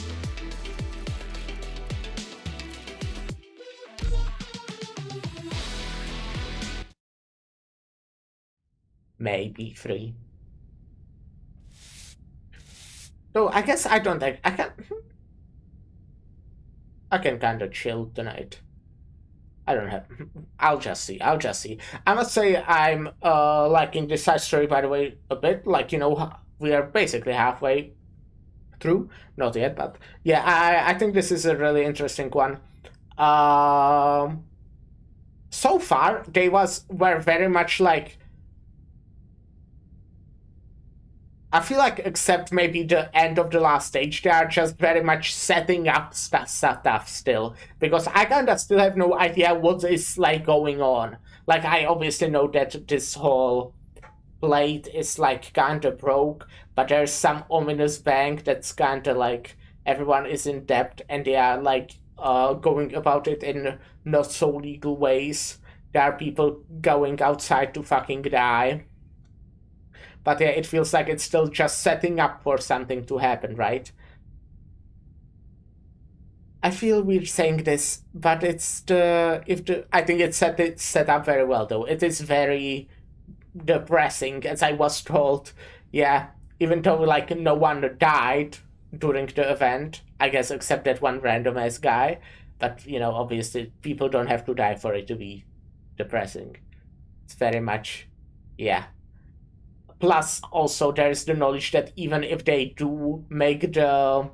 Maybe 3. So I guess I don't think I can kind of chill tonight. I don't have. I'll just see. I'll just see. I must say I'm liking this side story, by the way, a bit. Like, you know, we are basically halfway through. Not yet, but yeah, I think this is a really interesting one. So far they were very much like. I feel like, except maybe the end of the last stage, they are just very much setting up stuff still. Because I kind of still have no idea what is, like, going on. Like, I obviously know that this whole plate is, like, kind of broke. But there's some ominous bank that's kind of, like, everyone is in debt. And they are, like, going about it in not so legal ways. There are people going outside to fucking die. But yeah, it feels like it's still just setting up for something to happen, right? I feel weird saying this, but it's I think it's set up very well though. It is very depressing, as I was told. Yeah, even though like no one died during the event, I guess except that one random ass guy. But you know, obviously people don't have to die for it to be depressing. It's very much, yeah. Plus, also, there is the knowledge that even if they do make the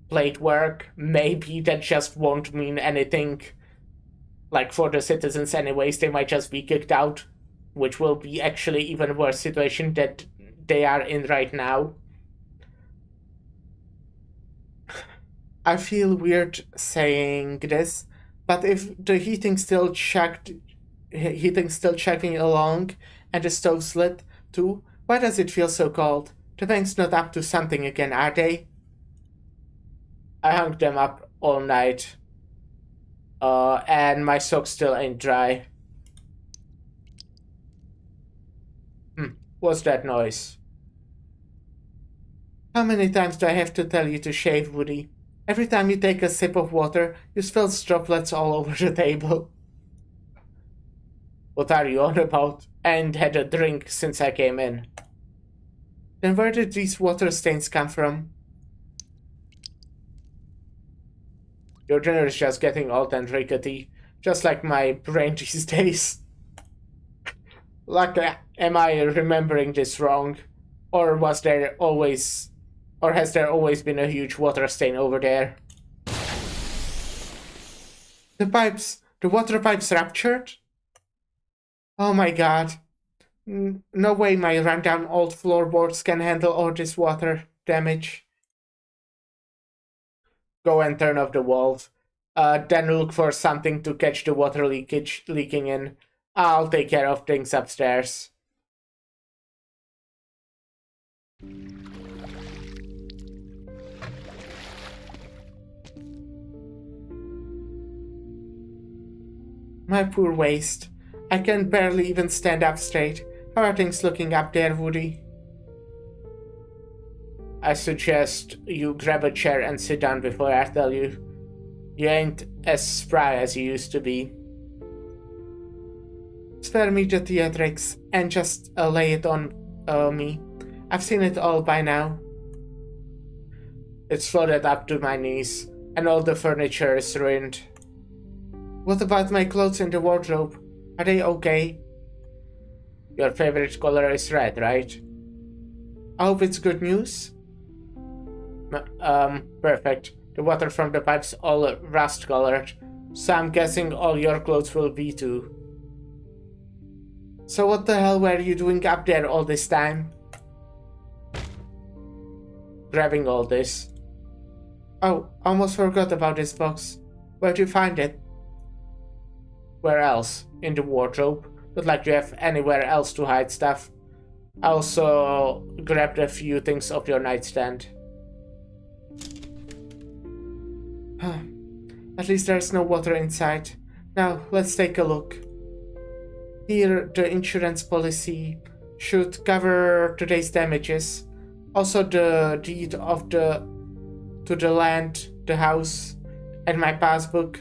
plate work, maybe that just won't mean anything, like, for the citizens anyways. They might just be kicked out, which will be actually even worse situation that they are in right now. I feel weird saying this, but if the heating's still checking along, and the stove's lit, too, why does it feel so cold? The bank's not up to something again, are they? I hung them up all night. And my socks still ain't dry. What's that noise? How many times do I have to tell you to shave, Woody? Every time you take a sip of water, you spill droplets all over the table. What are you on about? I ain't had a drink since I came in. Then where did these water stains come from? Your dinner is just getting old and rickety, just like my brain these days. Like, am I remembering this wrong? Or was there always Or has there always been a huge water stain over there? The water pipes ruptured? Oh my god. No way my rundown old floorboards can handle all this water damage. Go and turn off the valve. Then look for something to catch the water leaking in. I'll take care of things upstairs. My poor waist. I can barely even stand up straight. How are things looking up there, Woody? I suggest you grab a chair and sit down before I tell you. You ain't as spry as you used to be. Spare me the theatrics and just lay it on me. I've seen it all by now. It's flooded up to my knees, and all the furniture is ruined. What about my clothes in the wardrobe? Are they okay? Your favorite color is red, right? I hope it's good news. Perfect. The water from the pipe's all rust-colored, so I'm guessing all your clothes will be too. So what the hell were you doing up there all this time? Grabbing all this. Oh, almost forgot about this box. Where'd you find it? Where else? In the wardrobe. Not like you have anywhere else to hide stuff. I also grabbed a few things off your nightstand. At least there's no water inside. Now, let's take a look. Here, the insurance policy should cover today's damages. Also the deed to the land, the house, and my passbook.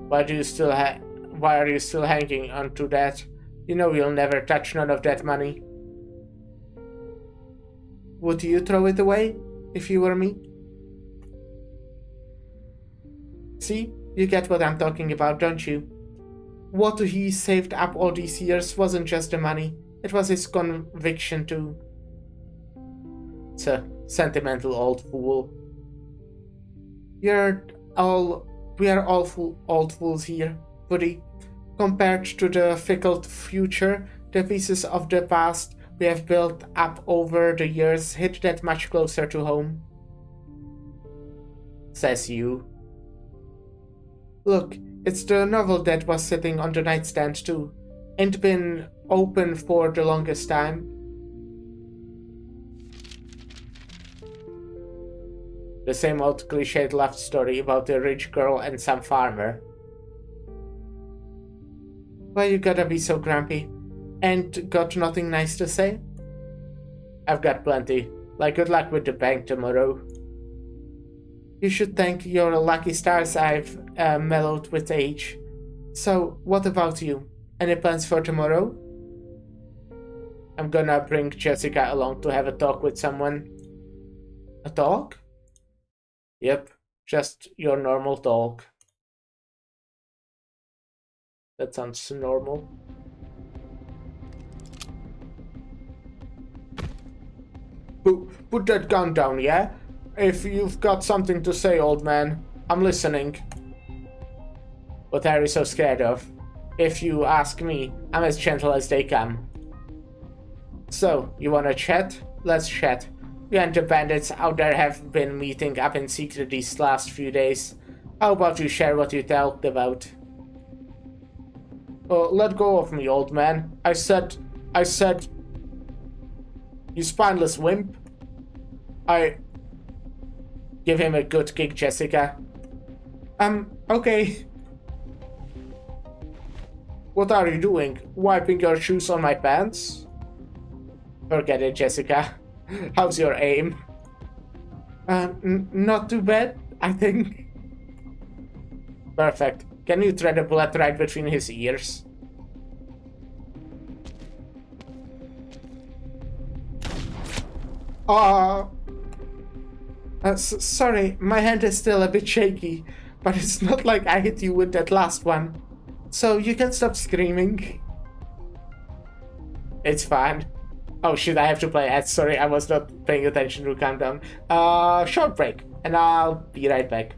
Why are you still hanging on to that? You know you'll never touch none of that money. Would you throw it away if you were me? See? You get what I'm talking about, don't you? What he saved up all these years wasn't just the money. It was his conviction too. It's a sentimental old fool. We are all old fools here, Woody. Compared to the fickle future, the pieces of the past we have built up over the years hit that much closer to home. Says you. Look, it's the novel that was sitting on the nightstand too. Ain't been open for the longest time. The same old cliched love story about a rich girl and some farmer. Why you gotta be so grumpy? And got nothing nice to say? I've got plenty. Like good luck with the bank tomorrow. You should thank your lucky stars I've mellowed with age. So, what about you? Any plans for tomorrow? I'm gonna bring Jessica along to have a talk with someone. A talk? Yep, just your normal talk. That sounds normal. Put that gun down, yeah? If you've got something to say, old man, I'm listening. What are you so scared of? If you ask me, I'm as gentle as they come. So, you wanna chat? Let's chat. You and the bandits out there have been meeting up in secret these last few days. How about you share what you talked about? Oh, let go of me, old man. I said, you spineless wimp. Give him a good kick, Jessica. Okay. What are you doing? Wiping your shoes on my pants? Forget it, Jessica. How's your aim? Not too bad, I think. Perfect. Can you thread a bullet right between his ears? Sorry, my hand is still a bit shaky, but it's not like I hit you with that last one. So you can stop screaming. It's fine. Oh shoot, I have to play ads. Sorry, I was not paying attention to countdown. Short break, and I'll be right back.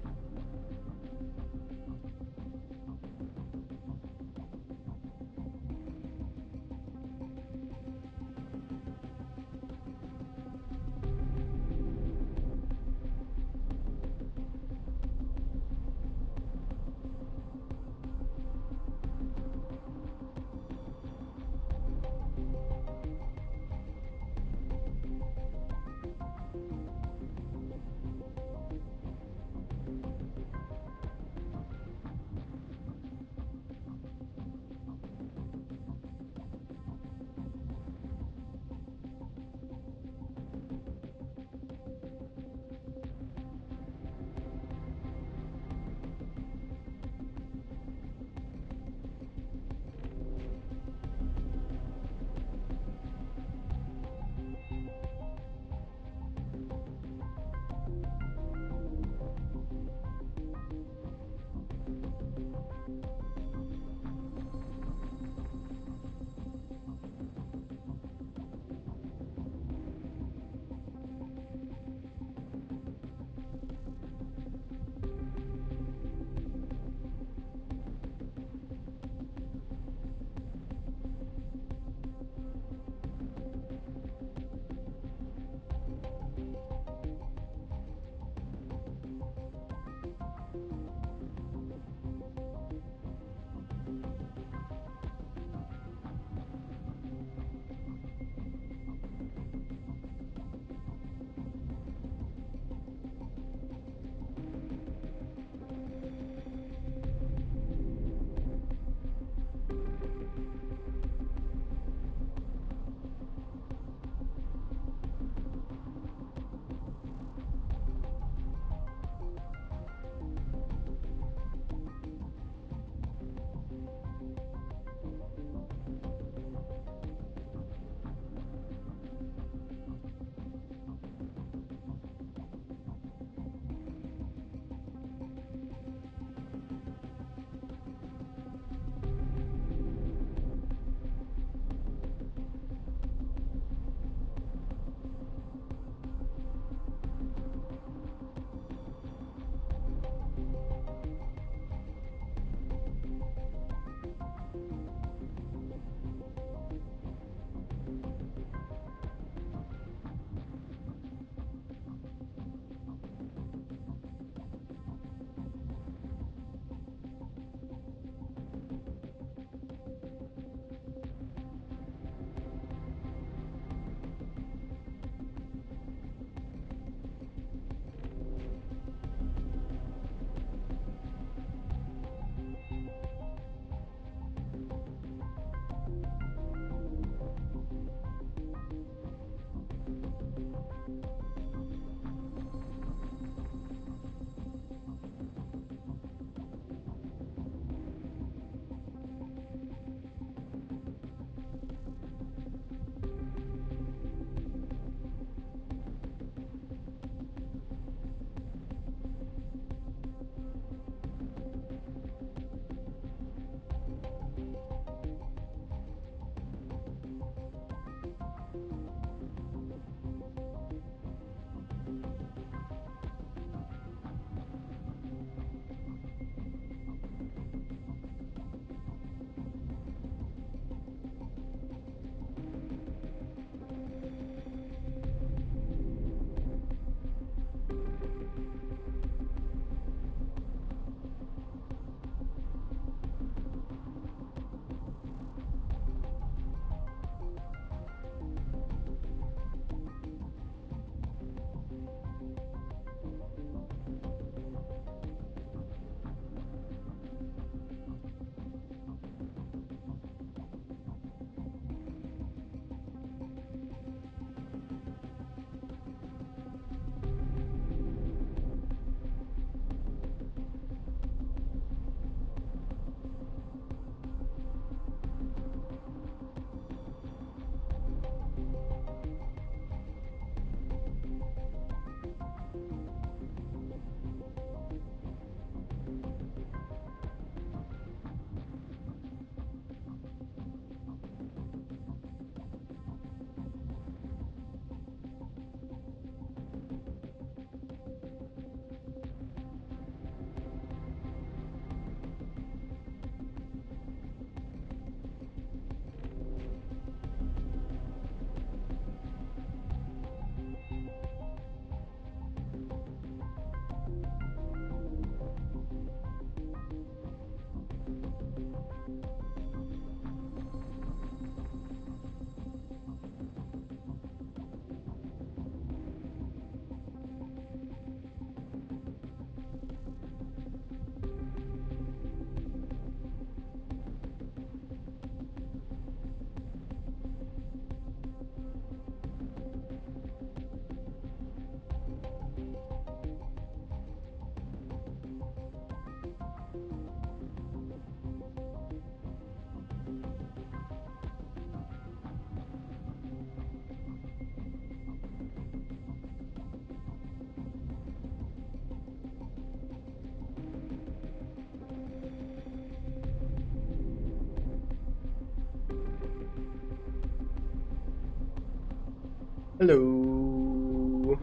Hello.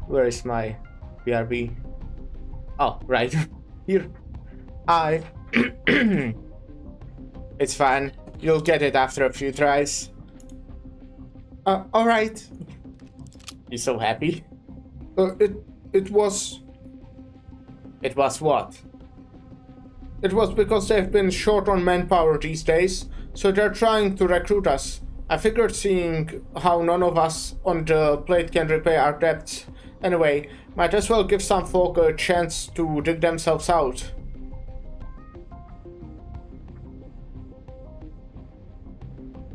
Where is my BRB? Oh, right. Here. Hi. It's fine. You'll get it after a few tries. Alright. You're so happy? It was... It was what? It was because they've been short on manpower these days, so they're trying to recruit us. I figured seeing how none of us on the plate can repay our debts. Anyway, might as well give some folk a chance to dig themselves out.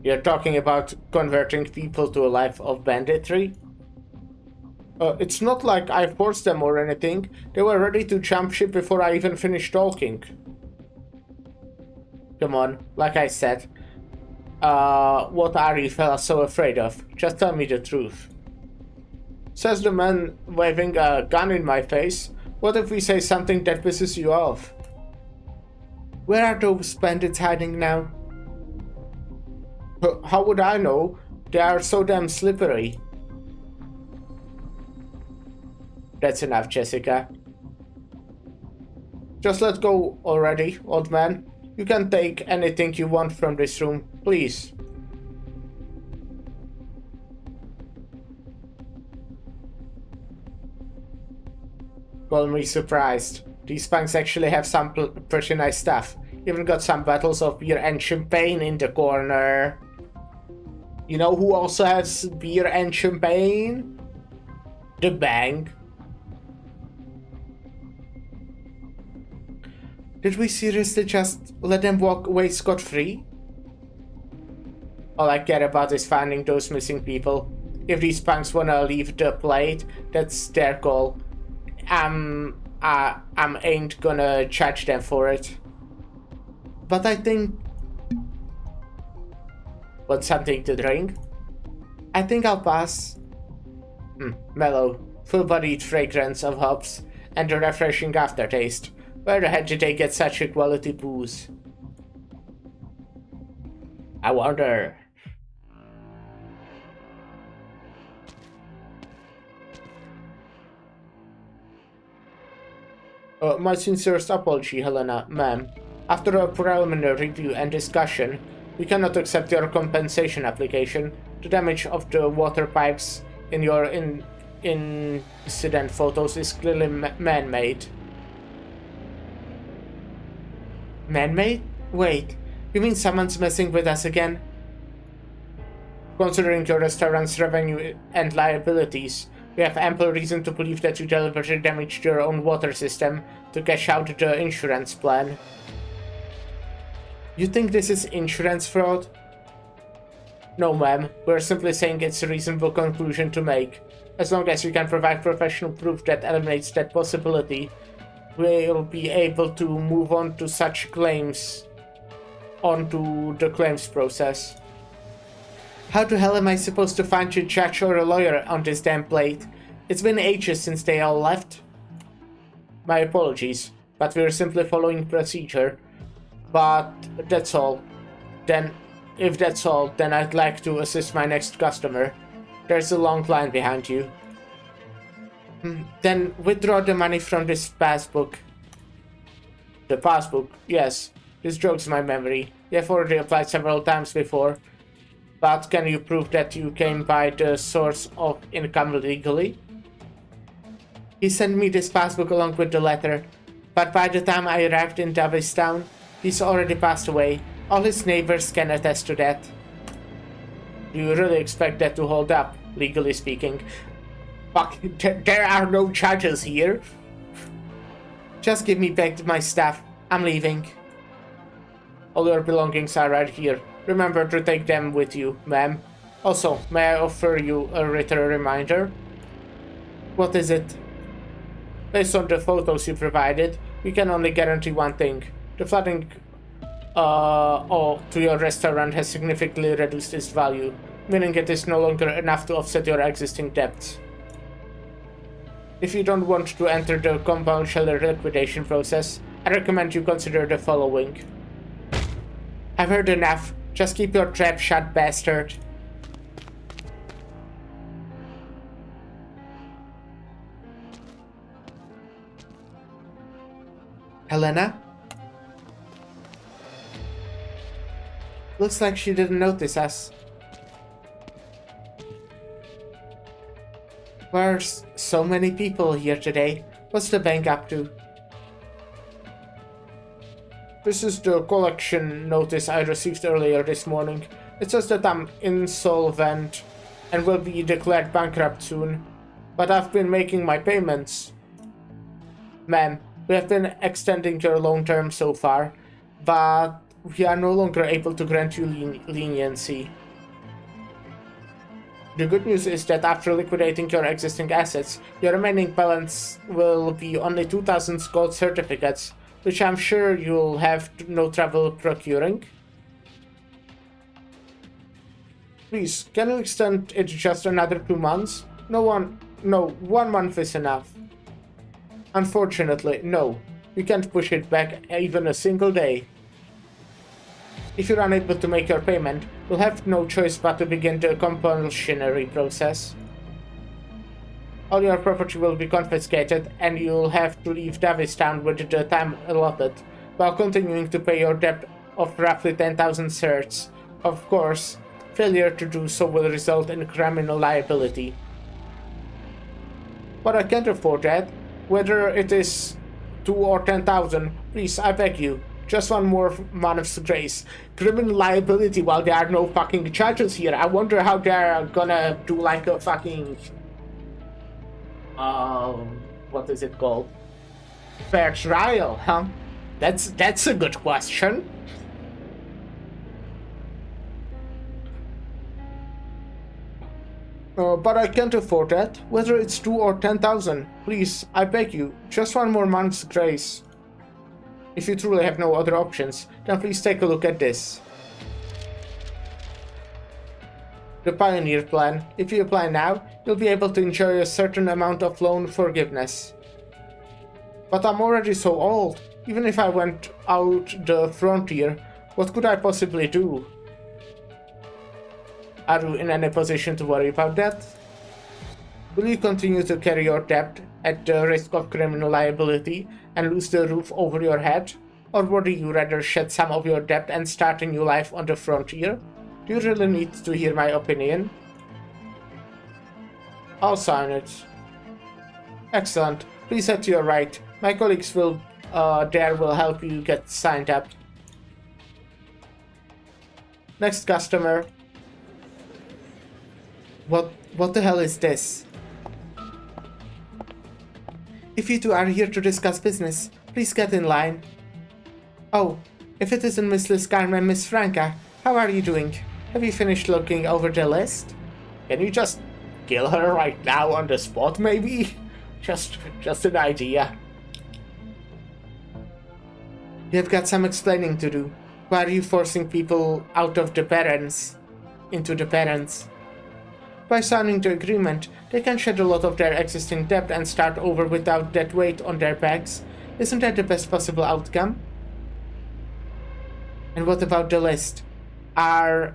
You're talking about converting people to a life of banditry? It's not like I forced them or anything. They were ready to jump ship before I even finished talking. Come on, like I said. What are you fellas so afraid of? Just tell me the truth. Says the man waving a gun in my face. What if we say something that pisses you off? Where are those bandits hiding now? How would I know? They are so damn slippery. That's enough, Jessica. Just let go already, old man. You can take anything you want from this room, please. Call me surprised. These punks actually have some pretty nice stuff. Even got some bottles of beer and champagne in the corner. You know who also has beer and champagne? The bank. Did we seriously just let them walk away scot-free? All I care about is finding those missing people. If these punks wanna leave the plate, that's their call. I ain't gonna judge them for it. But I think... Want something to drink? I think I'll pass. Mellow, full-bodied fragrance of hops, and a refreshing aftertaste. Where the heck did they get such a quality booze? I wonder. My sincerest apology, Helena, ma'am. After a preliminary review and discussion, we cannot accept your compensation application. The damage of the water pipes in your incident photos is clearly man-made. Man-made? Wait, you mean someone's messing with us again? Considering your restaurant's revenue and liabilities, we have ample reason to believe that you deliberately damaged your own water system to cash out the insurance plan. You think this is insurance fraud? No, ma'am. We're simply saying it's a reasonable conclusion to make. As long as you can provide professional proof that eliminates that possibility, we'll be able to move on to such claims, onto the claims process. How the hell am I supposed to find a judge or a lawyer on this damn plate? It's been ages since they all left. My apologies, but we're simply following procedure. But that's all. Then, if that's all, then I'd like to assist my next customer. There's a long line behind you. Then withdraw the money from this passbook. The passbook? Yes. This jogs my memory. You've already applied several times before. But can you prove that you came by the source of income legally? He sent me this passbook along with the letter. But by the time I arrived in Davistown, he's already passed away. All his neighbors can attest to that. Do you really expect that to hold up, legally speaking? Fuck, there are no charges here. Just give me back my stuff. I'm leaving. All your belongings are right here. Remember to take them with you, ma'am. Also, may I offer you a written reminder? What is it? Based on the photos you provided, we can only guarantee one thing. The flooding to your restaurant has significantly reduced its value, meaning it is no longer enough to offset your existing debts. If you don't want to enter the compound shelter liquidation process, I recommend you consider the following. I've heard enough. Just keep your trap shut, bastard. Helena? Looks like she didn't notice us. There's so many people here today. What's the bank up to? This is the collection notice I received earlier this morning. It says that I'm insolvent and will be declared bankrupt soon. But I've been making my payments. Ma'am, we have been extending your loan term so far, but we are no longer able to grant you leniency. The good news is that after liquidating your existing assets, your remaining balance will be only 2,000 gold certificates, which I'm sure you'll have no trouble procuring. Please, can you extend it just another 2 months? No, 1 month is enough. Unfortunately, no. We can't push it back even a single day. If you're unable to make your payment, you'll have no choice but to begin the compulsionary process. All your property will be confiscated, and you'll have to leave Davistown within the time allotted, while continuing to pay your debt of roughly 10,000 certs. Of course, failure to do so will result in criminal liability. But I can't afford that. Whether it is 2 or 10,000, please, I beg you. Just 1 more month's grace. Criminal liability while there are no fucking charges here. I wonder how they're gonna do like a fucking... what is it called? Fair trial, huh? That's a good question. But I can't afford that. Whether it's 2 or 10,000, please, I beg you, just 1 more month's grace. If you truly have no other options, then please take a look at this. The Pioneer Plan. If you apply now, you'll be able to enjoy a certain amount of loan forgiveness. But I'm already so old. Even if I went out the frontier, what could I possibly do? Are you in any position to worry about that? Will you continue to carry your debt at the risk of criminal liability and lose the roof over your head? Or would you rather shed some of your debt and start a new life on the frontier? Do you really need to hear my opinion? I'll sign it. Excellent. Please head to your right. My colleagues will help you get signed up. Next customer. What the hell is this? If you two are here to discuss business, please get in line. Oh, if it isn't Miss Liz Carmen and Miss Franca, how are you doing? Have you finished looking over the list? Can you just kill her right now on the spot, maybe? Just an idea. You've got some explaining to do. Why are you forcing people out of the Barrens into the Barrens? By signing the agreement, they can shed a lot of their existing debt and start over without that weight on their backs. Isn't that the best possible outcome? And what about the list? How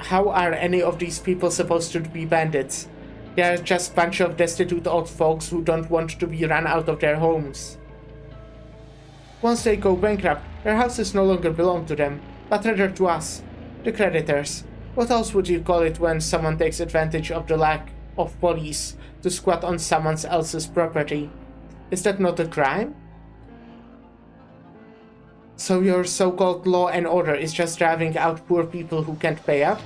are any of these people supposed to be bandits? They are just a bunch of destitute old folks who don't want to be run out of their homes. Once they go bankrupt, their houses no longer belong to them, but rather to us, the creditors. What else would you call it when someone takes advantage of the lack of police to squat on someone else's property? Is that not a crime? So your so-called law and order is just driving out poor people who can't pay up?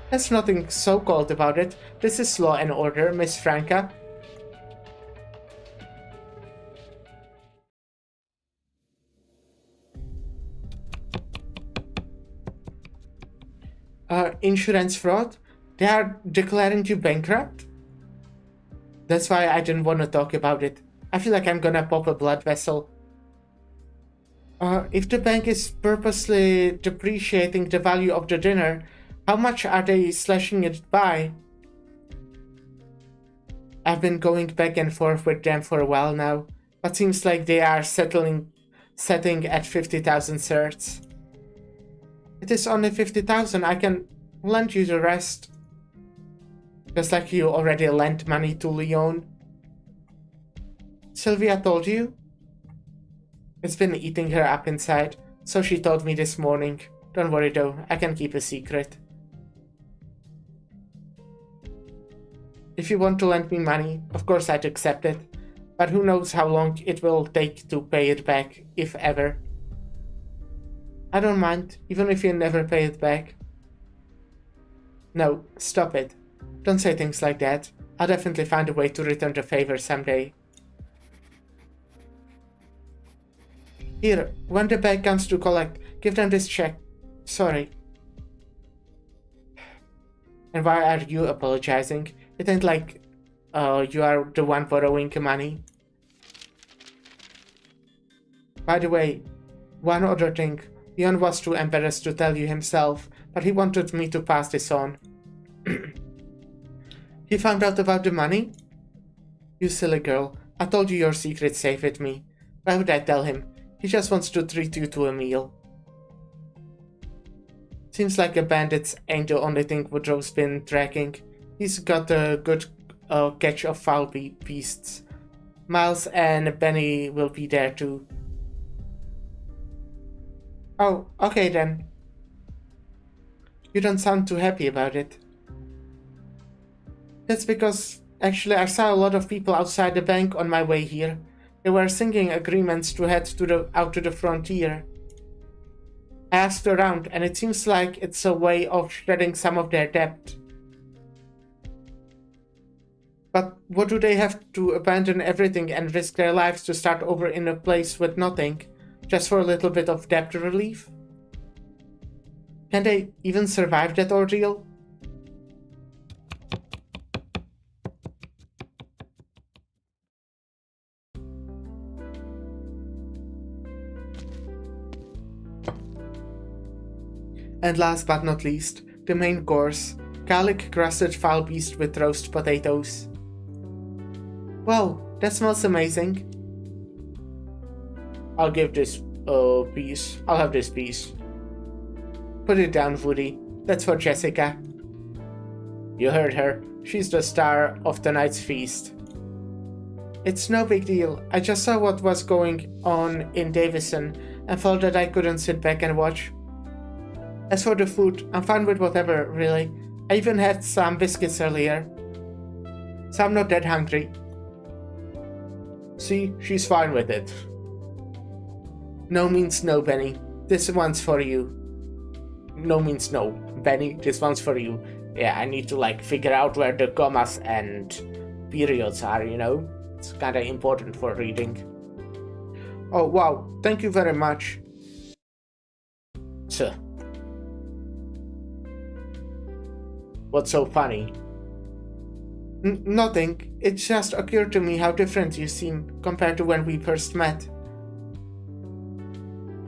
There's nothing so-called about it. This is law and order, Miss Franca. Insurance fraud? They are declaring you bankrupt? That's why I didn't want to talk about it. I feel like I'm gonna pop a blood vessel. If the bank is purposely depreciating the value of the dinner, how much are they slashing it by? I've been going back and forth with them for a while now, but seems like they are setting at 50,000 certs. It is only 50,000. I can lend you the rest. Just like you already lent money to Leon. Sylvia told you? It's been eating her up inside, so she told me this morning. Don't worry though, I can keep a secret. If you want to lend me money, of course I'd accept it, but who knows how long it will take to pay it back, if ever. I don't mind, even if you never pay it back. No, stop it. Don't say things like that. I'll definitely find a way to return the favor someday. Here, when the bank comes to collect, give them this check. Sorry. And why are you apologizing? It ain't like you are the one borrowing money. By the way, one other thing. Leon was too embarrassed to tell you himself, but he wanted me to pass this on. He found out about the money? You silly girl, I told you your secret's safe with me. Why would I tell him? He just wants to treat you to a meal. Seems like a bandit ain't the only thing Woodrow's been tracking. He's got a good catch of foul beasts. Miles and Benny will be there too. Oh, okay then. You don't sound too happy about it. That's because, actually, I saw a lot of people outside the bank on my way here. They were singing agreements to head out to the frontier. I asked around, and it seems like it's a way of shredding some of their debt. But what do they have to abandon everything and risk their lives to start over in a place with nothing, just for a little bit of debt relief? Can they even survive that ordeal? And last but not least, the main course, garlic crusted foul beast with roast potatoes. Wow, that smells amazing. I'll give this piece. I'll have this piece. Put it down, Woody. That's for Jessica. You heard her. She's the star of tonight's feast. It's no big deal. I just saw what was going on in Davison and felt that I couldn't sit back and watch. As for the food, I'm fine with whatever, really. I even had some biscuits earlier. So I'm not that hungry. See, she's fine with it. No means no, Benny. This one's for you. No means no. Benny, this one's for you. Yeah, I need to figure out where the commas and periods are, you know? It's kinda important for reading. Oh, wow. Thank you very much. Sir. What's so funny? Nothing. It just occurred to me how different you seem compared to when we first met.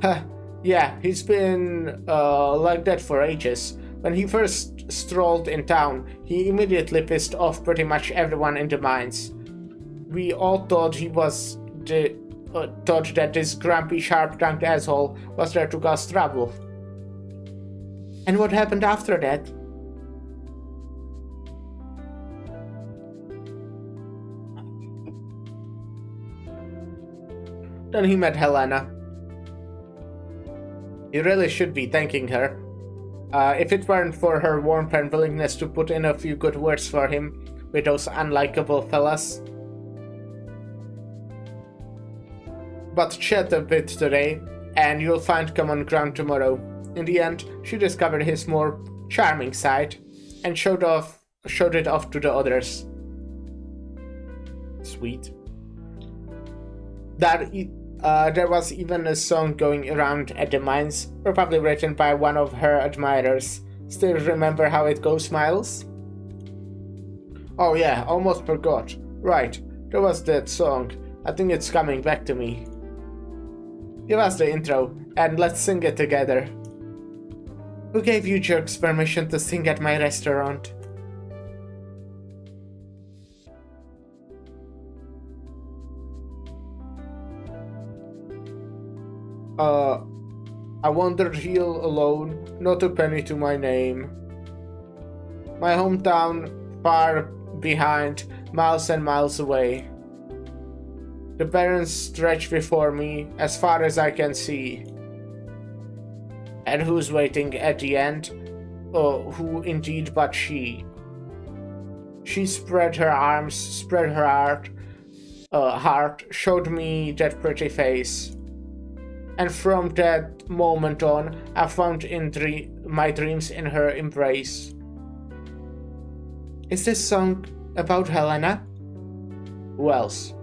Huh. Yeah, he's been like that for ages. When he first strolled in town, he immediately pissed off pretty much everyone in the mines. We all thought he was thought that this grumpy, sharp-tongued asshole was there to cause trouble. And what happened after that? Then he met Helena. He really should be thanking her. If it weren't for her warmth and willingness to put in a few good words for him with those unlikable fellas. But chat a bit today, and you'll find common ground tomorrow. In the end, she discovered his more charming side, and showed it off to the others. Sweet. There was even a song going around at the mines, probably written by one of her admirers. Still remember how it goes, Miles? Oh yeah, almost forgot. Right, there was that song. I think it's coming back to me. Give us the intro, and let's sing it together. Who gave you jerks permission to sing at my restaurant? I wandered here alone, not a penny to my name. My hometown far behind, miles and miles away. The barrens stretch before me, as far as I can see. And who's waiting at the end? Oh, who indeed but she? She spread her arms, spread her heart, showed me that pretty face. And from that moment on, I found in my dreams in her embrace. Is this song about Helena? Who else?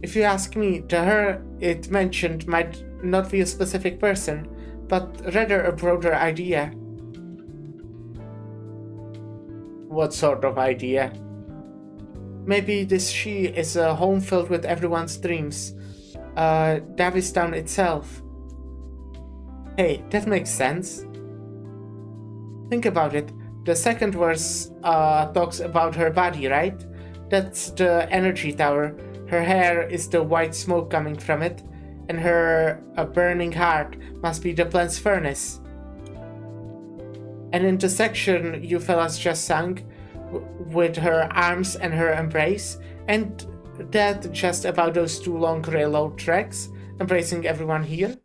If you ask me, to her it mentioned might not be a specific person, but rather a broader idea. What sort of idea? Maybe this she is a home filled with everyone's dreams. Davistown itself. Hey, that makes sense. Think about it. The second verse talks about her body, right? That's the energy tower. Her hair is the white smoke coming from it, and her burning heart must be the plant's furnace. And in the section you fellas just sang, with her arms and her embrace, and that just about those 2 long railroad tracks, embracing everyone here?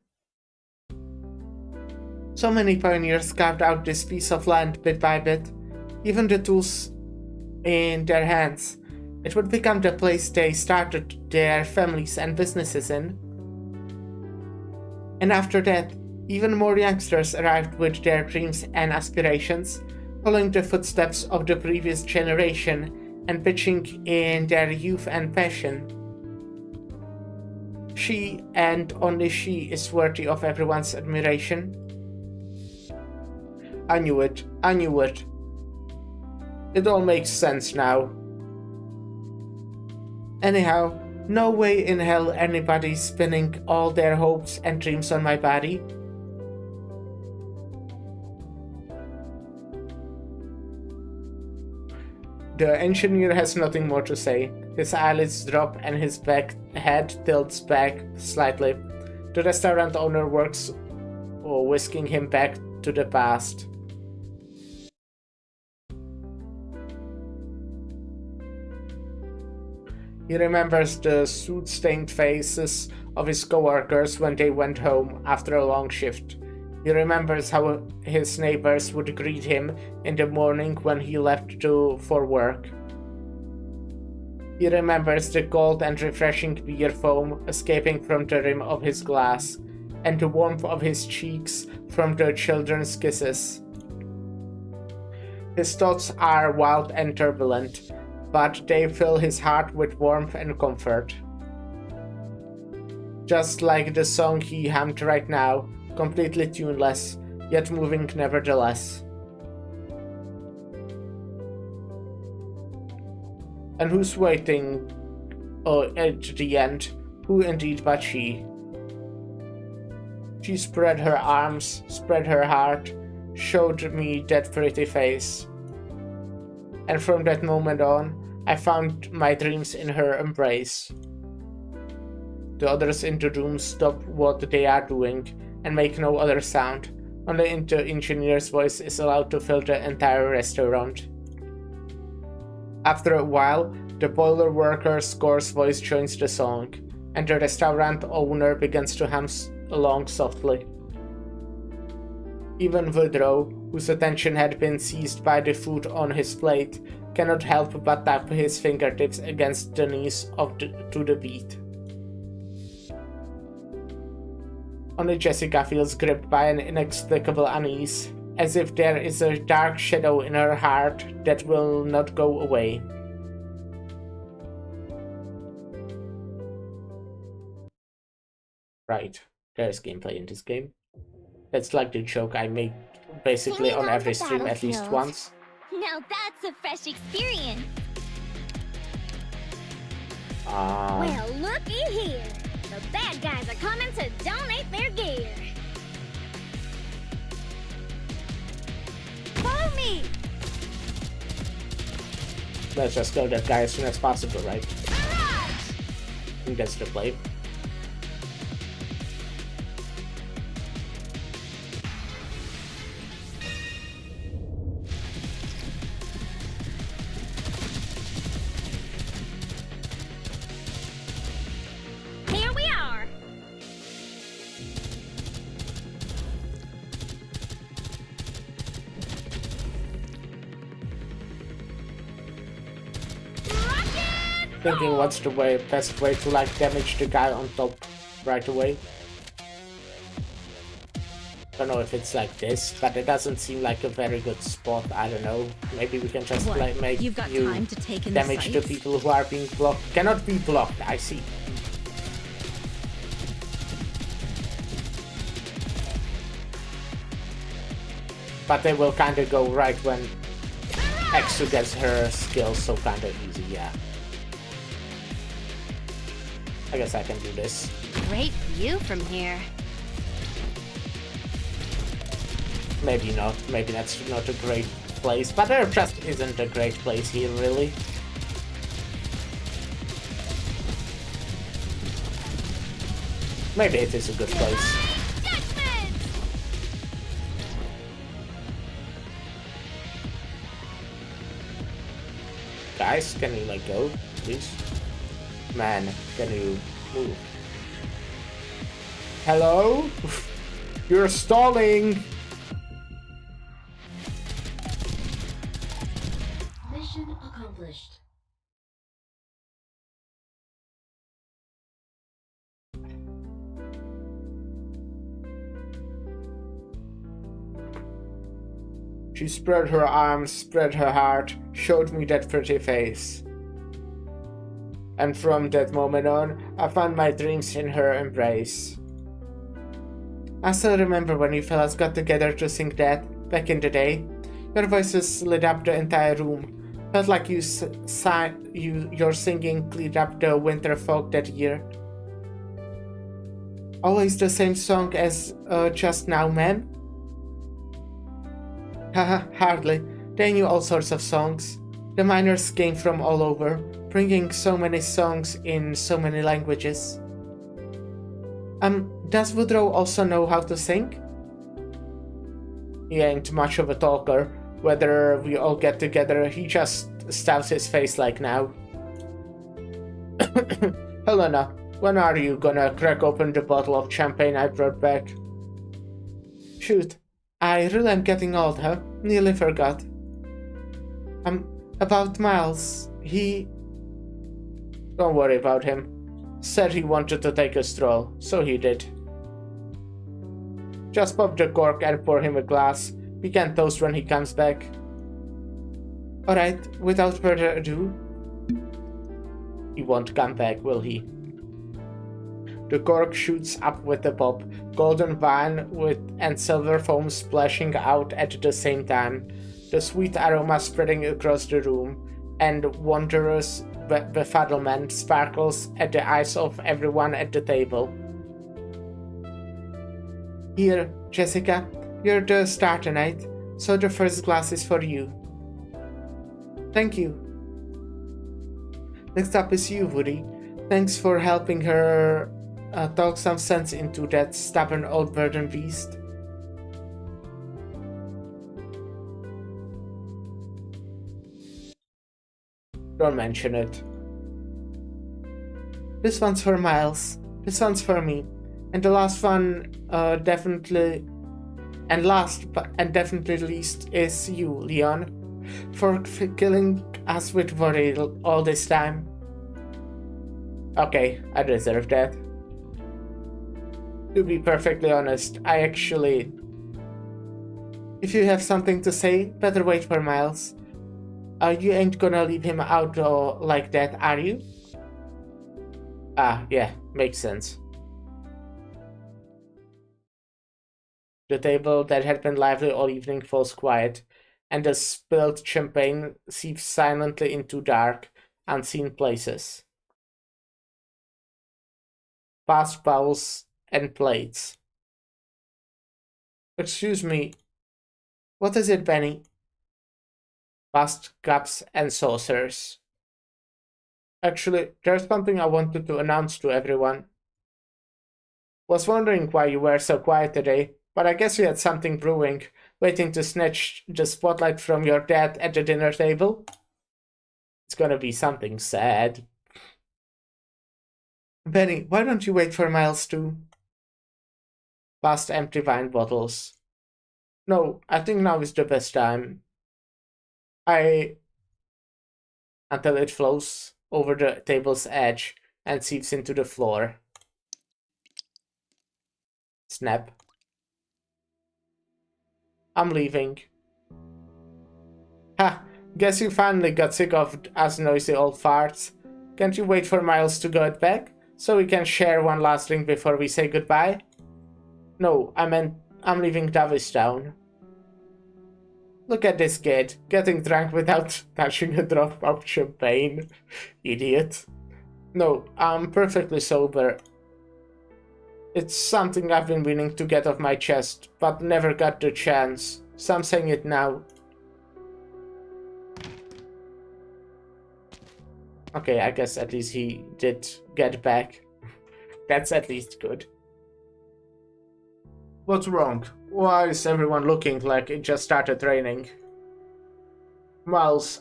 So many pioneers carved out this piece of land bit by bit, even the tools in their hands. It would become the place they started their families and businesses in. And after that, even more youngsters arrived with their dreams and aspirations, following the footsteps of the previous generation and pitching in their youth and passion. She, and only she, is worthy of everyone's admiration. I knew it. It all makes sense now. Anyhow, no way in hell anybody's spinning all their hopes and dreams on my body. The engineer has nothing more to say. His eyelids drop and his head tilts back slightly. The restaurant owner works, whisking him back to the past. He remembers the soot-stained faces of his coworkers when they went home after a long shift. He remembers how his neighbors would greet him in the morning when he left for work. He remembers the cold and refreshing beer foam escaping from the rim of his glass, and the warmth of his cheeks from the children's kisses. His thoughts are wild and turbulent, but they fill his heart with warmth and comfort. Just like the song he hummed right now, completely tuneless, yet moving nevertheless. And who's waiting at the end? Who indeed but she? She spread her arms, spread her heart, showed me that pretty face. And from that moment on, I found my dreams in her embrace. The others in the room stop what they are doing and make no other sound. Only the engineer's voice is allowed to fill the entire restaurant. After a while, the boiler worker's coarse voice joins the song, and the restaurant owner begins to hum along softly. Even Woodrow, whose attention had been seized by the food on his plate, cannot help but tap his fingertips against the knees to the beat. Only Jessica feels gripped by an inexplicable unease, as if there is a dark shadow in her heart that will not go away. Right, there's gameplay in this game. That's like the joke I make basically on every stream at least once. Now that's a fresh experience. Well, looky here. The bad guys are coming to donate their gear. Follow me. Let's just kill that guy as soon as possible, right? Barrage! I think that's the play. thinking what's the best way to like damage the guy on top right away. Don't know if it's like this, but it doesn't seem like a very good spot. I don't know. Maybe we can just What? like make You've got you time to take in the damage the sights? people who are being blocked. Cannot be blocked, I see. But they will kind of go right when X2 gets her skills, so kind of easy, yeah. I guess I can do this. Great view from here. Maybe not. Maybe that's not a great place, but there just isn't a great place here, really. Maybe it is a good place. Guys, can you like go, please? Man, can you move? Hello? You're stalling! Mission accomplished. She spread her arms, spread her heart, showed me that pretty face. And from that moment on, I found my dreams in her embrace. I still remember when you fellas got together to sing that, back in the day. Your voices lit up the entire room. Felt like your singing cleared up the winter fog that year. Always the same song as just now, ma'am? Haha, hardly. They knew all sorts of songs. The miners came from all over, bringing so many songs in so many languages. Does Woodrow also know how to sing? He ain't much of a talker. Whether we all get together, he just stuffs his face like now. Helena, when are you gonna crack open the bottle of champagne I brought back? Shoot, I really am getting old, huh? Nearly forgot. About Miles, he... Don't worry about him. Said he wanted to take a stroll, so he did. Just pop the cork and pour him a glass. We can toast when he comes back. Alright, without further ado... He won't come back, will he? The cork shoots up with a pop, golden wine and silver foam splashing out at the same time, the sweet aroma spreading across the room, and wondrous befuddlement sparkles at the eyes of everyone at the table. Here, Jessica, you're the star tonight, so the first glass is for you. Thank you. Next up is you, Woody. Thanks for helping her talk some sense into that stubborn old burden beast. Don't mention it. This one's for Miles. This one's for me. And the last one, definitely least, is you, Leon, for killing us with worry all this time. Okay, I deserve that. To be perfectly honest, I actually... If you have something to say, better wait for Miles. You ain't gonna leave him out like that, are you? Ah, yeah, makes sense. The table that had been lively all evening falls quiet, and the spilled champagne seeps silently into dark, unseen places. Past bowls and plates. Excuse me, what is it, Benny? Past cups and saucers. Actually, there's something I wanted to announce to everyone. Was wondering why you were so quiet today, but I guess you had something brewing, waiting to snatch the spotlight from your dad at the dinner table. It's gonna be something sad. Benny, why don't you wait for Miles too? Past empty wine bottles. No, I think now is the best time. Until it flows. over the table's edge and seeps into the floor. Snap. I'm leaving. Ha! Guess you finally got sick of us noisy old farts. Can't you wait for Miles to get back, so we can share one last drink before we say goodbye? No, I meant I'm leaving Davistown. Look at this kid, getting drunk without touching a drop of champagne. Idiot. No, I'm perfectly sober. It's something I've been meaning to get off my chest, but never got the chance. So I'm saying it now. Okay, I guess at least he did get back. That's at least good. What's wrong? Why is everyone looking like it just started raining? Miles,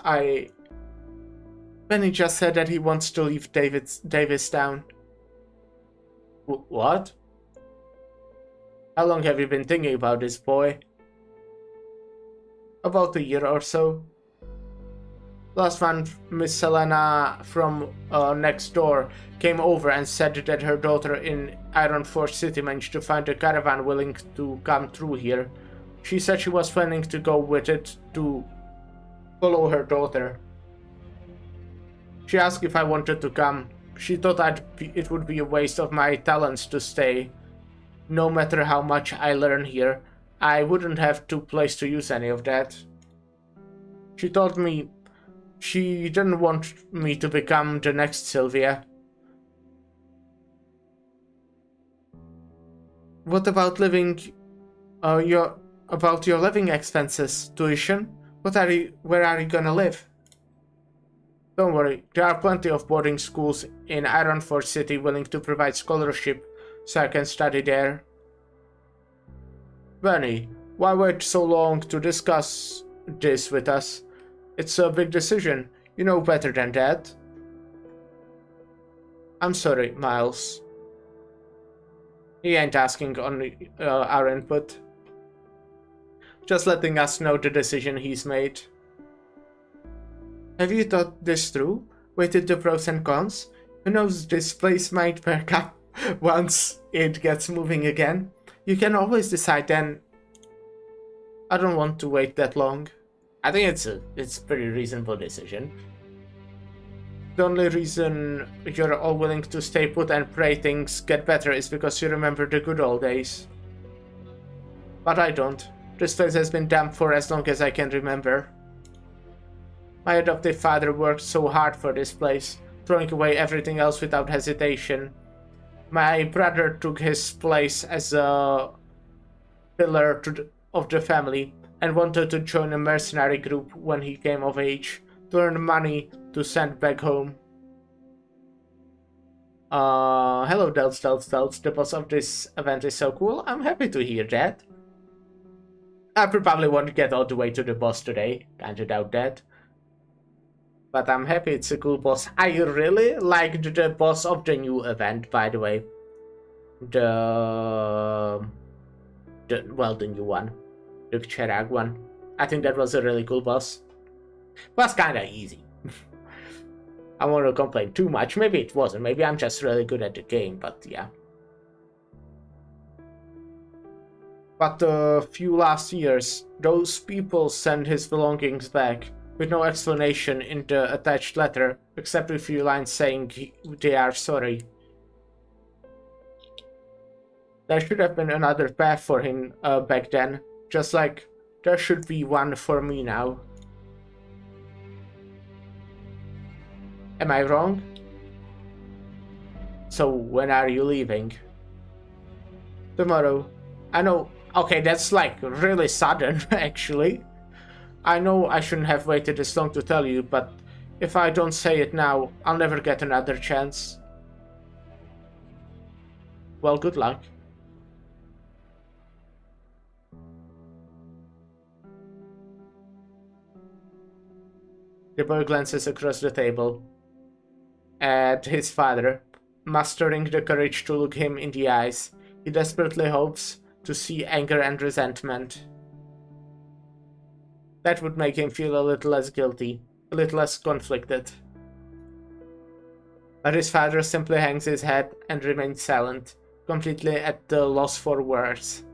Benny just said that he wants to leave Davistown. What? How long have you been thinking about this, boy? About a year or so. Last month, Miss Selena from next door came over and said that her daughter in Ironforge City managed to find a caravan willing to come through here. She said she was planning to go with it to follow her daughter. She asked if I wanted to come. She thought it would be a waste of my talents to stay. No matter how much I learn here, I wouldn't have to place to use any of that. She told me she didn't want me to become the next Sylvia. What about your living expenses, tuition? Where are you gonna live? Don't worry, there are plenty of boarding schools in Ironforge City willing to provide scholarship, so I can study there. Benny, why wait so long to discuss this with us? It's a big decision. You know better than that. I'm sorry, Miles. He ain't asking on our input. Just letting us know the decision he's made. Have you thought this through? Weighted the pros and cons? Who knows, this place might perk up once it gets moving again. You can always decide then. I don't want to wait that long. I think it's a pretty reasonable decision. The only reason you're all willing to stay put and pray things get better is because you remember the good old days. But I don't. This place has been damp for as long as I can remember. My adoptive father worked so hard for this place, throwing away everything else without hesitation. My brother took his place as a pillar of the family and wanted to join a mercenary group when he came of age, to earn money to send back home. Hello, Delts. The boss of this event is so cool. I'm happy to hear that. I probably won't get all the way to the boss today. Kinda doubt that. But I'm happy it's a cool boss. I really liked the boss of the new event, by the way. The new one. The Cherag one. I think that was a really cool boss. Was kinda easy. I won't complain too much. Maybe it wasn't. Maybe I'm just really good at the game, but yeah. But a few last years, those people sent his belongings back, with no explanation in the attached letter, except a few lines saying they are sorry. There should have been another path for him back then, just like there should be one for me now. Am I wrong? So when are you leaving? Tomorrow. I know, okay, that's like really sudden, actually. I know I shouldn't have waited this long to tell you, but if I don't say it now, I'll never get another chance. Well, good luck. The boy glances across the table at his father, mustering the courage to look him in the eyes. He desperately hopes to see anger and resentment. That would make him feel a little less guilty, a little less conflicted. But his father simply hangs his head and remains silent, completely at the loss for words.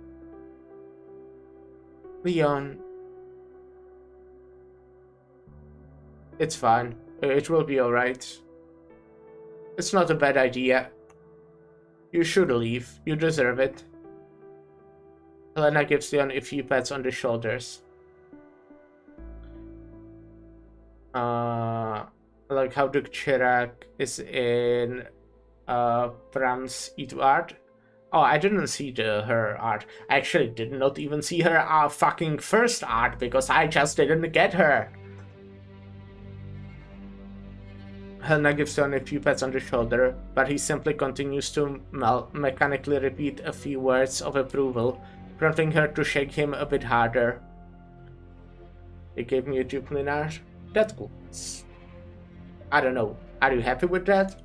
Leon. It's fine. It will be alright. It's not a bad idea. You should leave. You deserve it. Helena gives Leon a few pats on the shoulders. Like how Duke Chirac is in Pram's art. Oh, I didn't see her art. I actually did not even see her fucking first art because I just didn't get her. Helena gives Leon a few pats on the shoulder, but he simply continues to mechanically repeat a few words of approval, prompting her to shake him a bit harder. They gave me a duplinar. That's cool. I don't know. Are you happy with that?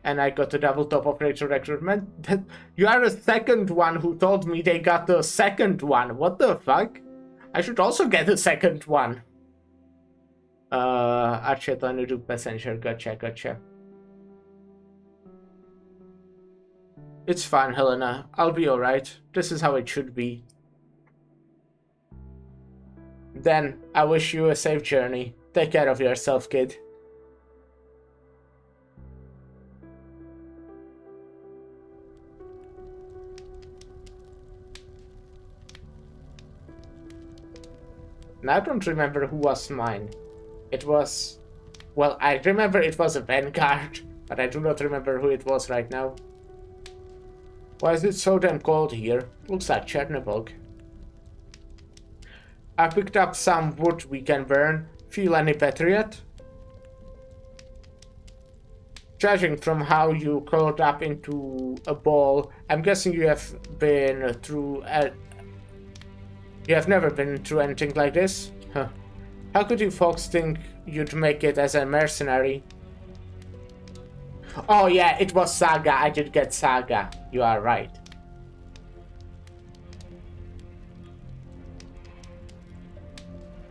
And I got a double top operator recruitment. You are the second one who told me they got the second one. What the fuck? I should also get a second one. Archetanu do passenger. Gotcha. It's fine, Helena. I'll be alright. This is how it should be. Then, I wish you a safe journey. Take care of yourself, kid. Now I don't remember who was mine. It was... Well, I remember it was a Vanguard, but I do not remember who it was right now. Why is it so damn cold here? Looks like Chernobyl. I picked up some wood we can burn. Feel any better yet? Judging from how you curled up into a ball, I'm guessing you have been through You have never been through anything like this? Huh. How could you folks think you'd make it as a mercenary? Oh yeah, it was Saga. I did get Saga. You are right.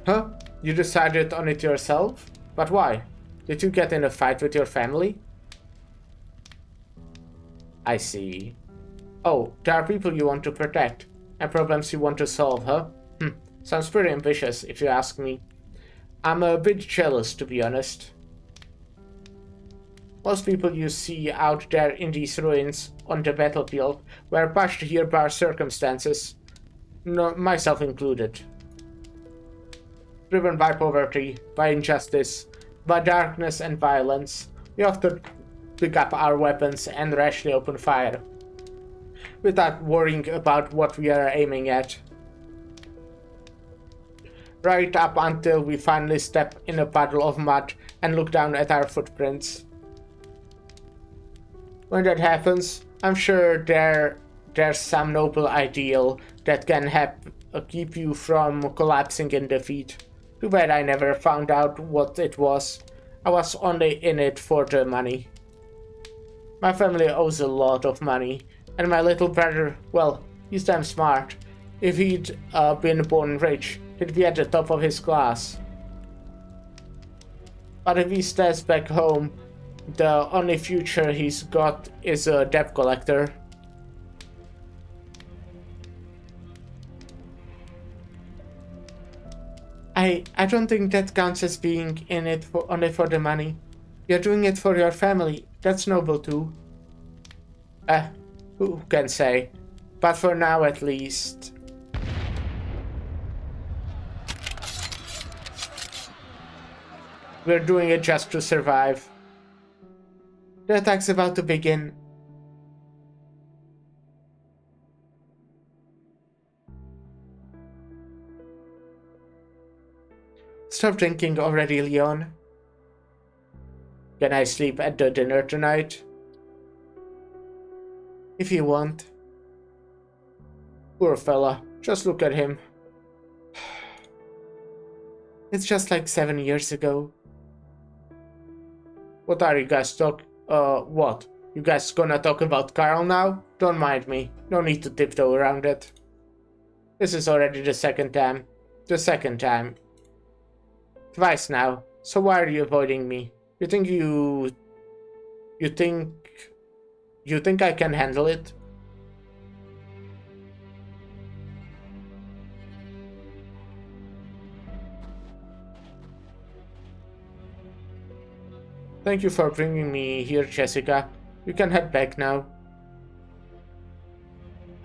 Huh? You decided on it yourself? But why? Did you get in a fight with your family? I see. Oh, there are people you want to protect. And problems you want to solve, huh? Sounds pretty ambitious, if you ask me. I'm a bit jealous, to be honest. Most people you see out there in these ruins on the battlefield were pushed here by circumstances, no, myself included. Driven by poverty, by injustice, by darkness and violence, we often pick up our weapons and rashly open fire, without worrying about what we are aiming at. Right up until we finally step in a puddle of mud and look down at our footprints. When that happens, I'm sure there's some noble ideal that can keep you from collapsing in defeat. Too bad I never found out what it was. I was only in it for the money. My family owes a lot of money, and my little brother, well, he's damn smart. If he'd been born rich, he'd be at the top of his class. But if he stays back home, the only future he's got is a debt collector. I don't think that counts as being in it only for the money. You're doing it for your family. That's noble too. Who can say? But for now at least. We're doing it just to survive. The attack's about to begin. Stop drinking already, Leon. Can I sleep at the dinner tonight? If you want. Poor fella. Just look at him. It's just like 7 years ago. What are you guys what? You guys gonna talk about Carl now? Don't mind me. No need to tiptoe around it. This is already the second time. Twice now. So why are you avoiding me? You think you think I can handle it? Thank you for bringing me here, Jessica. You can head back now.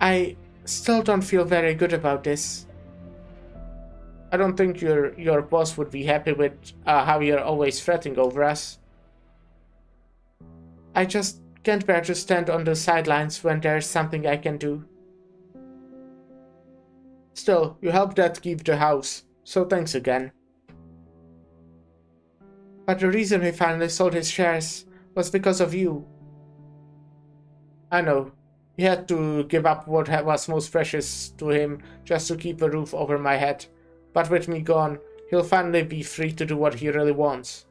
I still don't feel very good about this. I don't think your boss would be happy with how you're always fretting over us. I just can't bear to stand on the sidelines when there's something I can do. Still, you helped Dad keep the house, so thanks again. But the reason he finally sold his shares was because of you. I know. He had to give up what was most precious to him just to keep a roof over my head. But with me gone, he'll finally be free to do what he really wants.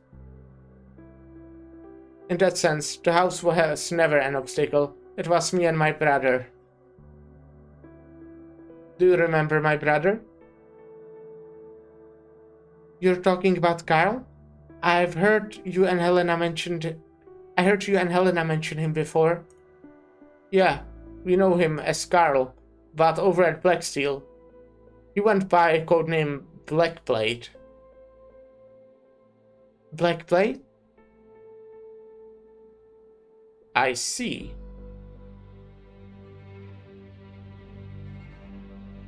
In that sense, the house was never an obstacle. It was me and my brother. Do you remember my brother? You're talking about Kyle? I heard you and Helena mention him before. Yeah, we know him as Carl, but over at Blacksteel. He went by a codename Blackblade. Blackblade? I see.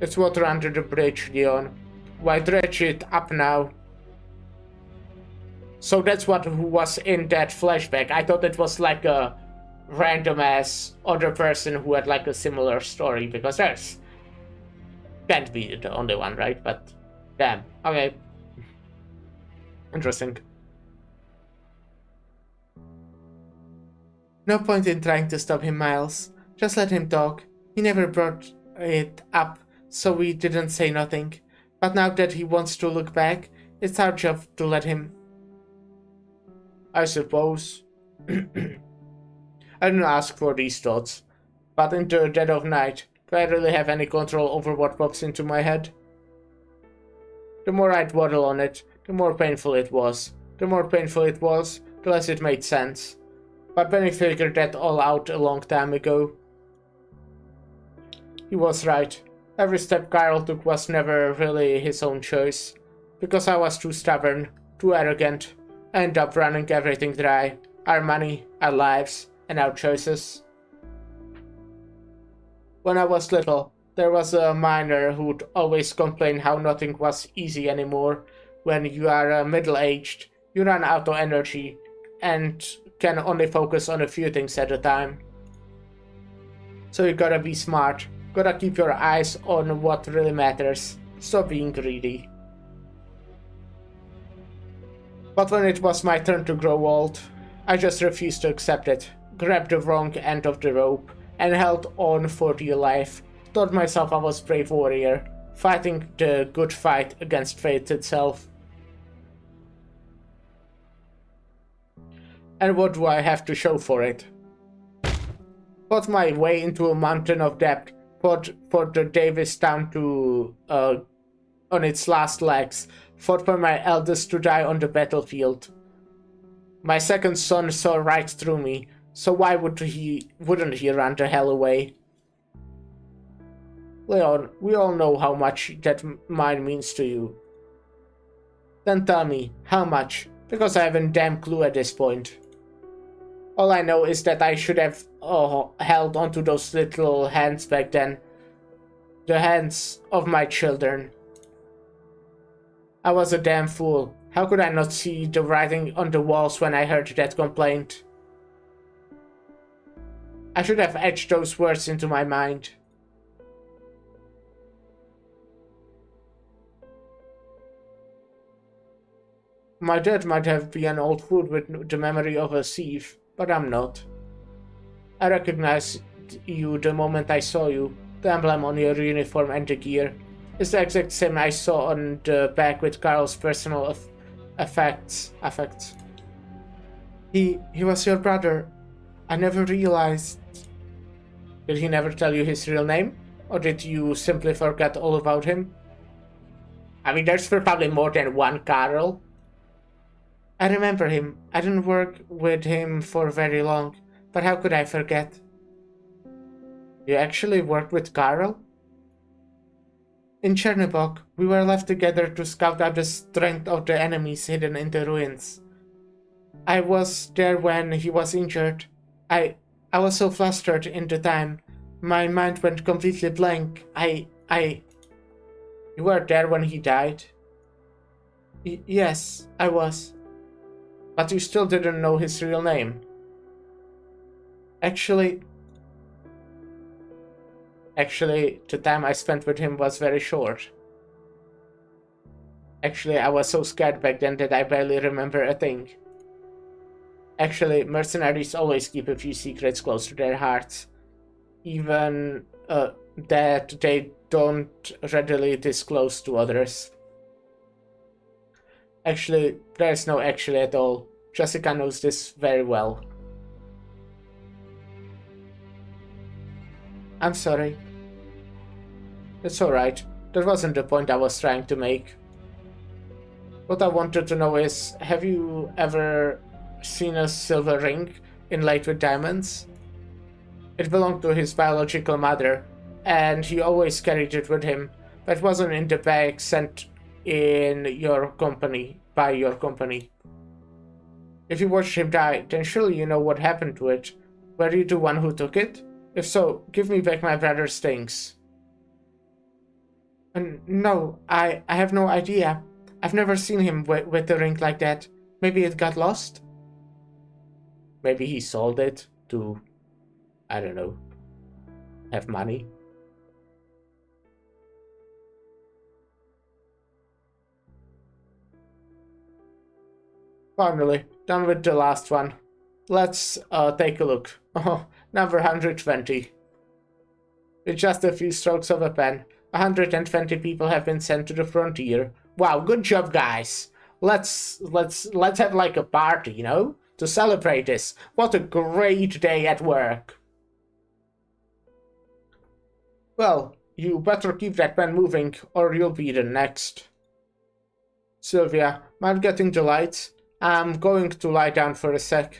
It's water under the bridge, Leon. Why dredge it up now? So that's what was in that flashback. I thought it was like a random ass other person who had like a similar story, because there's can't be the only one, right? But damn, okay. Interesting. No point in trying to stop him, Miles. Just let him talk. He never brought it up, so we didn't say nothing. But now that he wants to look back, it's our job to let him. I suppose. I didn't ask for these thoughts, but in the dead of night, do I really have any control over what pops into my head? The more I dwell on it, the more painful it was. The more painful it was, the less it made sense. But Benny figured that all out a long time ago. He was right. Every step Kyle took was never really his own choice. Because I was too stubborn, too arrogant. I ended up running everything dry. Our money, our lives, and our choices. When I was little, there was a miner who'd always complain how nothing was easy anymore. When you are middle-aged, you run out of energy and can only focus on a few things at a time. So you gotta be smart, gotta keep your eyes on what really matters. Stop being greedy. But when it was my turn to grow old, I just refused to accept it, grabbed the wrong end of the rope, and held on for dear life. Told myself I was a brave warrior, fighting the good fight against fate itself. And what do I have to show for it? Fought my way into a mountain of debt, fought for the Davis town to on its last legs, fought for my eldest to die on the battlefield. My second son saw right through me, so why wouldn't he run the hell away? Leon, we all know how much that mine means to you. Then tell me, how much? Because I haven't a damn clue at this point. All I know is that I should have held onto those little hands back then. The hands of my children. I was a damn fool. How could I not see the writing on the walls when I heard that complaint? I should have etched those words into my mind. My dad might have been an old fool with the memory of a thief, but I'm not. I recognized you the moment I saw you. The emblem on your uniform and the gear. It's the exact same I saw on the back with Carl's personal effects. He was your brother. I never realized. Did he never tell you his real name? Or did you simply forget all about him? I mean, there's probably more than one Carl. I remember him. I didn't work with him for very long, but how could I forget? You actually worked with Carl? In Chernobog, we were left together to scout out the strength of the enemies hidden in the ruins. I was there when he was injured. I was so flustered in the time. My mind went completely blank. You were there when he died? Yes, I was. But you still didn't know his real name. Actually, the time I spent with him was very short. Actually, I was so scared back then that I barely remember a thing. Actually, mercenaries always keep a few secrets close to their hearts. Even that they don't readily disclose to others. Actually, there's no actually at all. Jessica knows this very well. I'm sorry. It's alright. That wasn't the point I was trying to make. What I wanted to know is, have you ever seen a silver ring inlaid with diamonds? It belonged to his biological mother, and he always carried it with him, but it wasn't in the bag sent in your company, by your company. If you watched him die, then surely you know what happened to it. Were you the one who took it? If so, give me back my brother's things. No, I have no idea. I've never seen him with a ring like that. Maybe it got lost? Maybe he sold it to, I don't know, have money? Finally, done with the last one. Let's take a look. Oh, number 120. With just a few strokes of a pen, 120 people have been sent to the frontier. Wow, good job, guys. Let's have like a party, you know, to celebrate this. What a great day at work. Well, you better keep that pen moving, or you'll be the next. Sylvia, mind getting the lights? I'm going to lie down for a sec.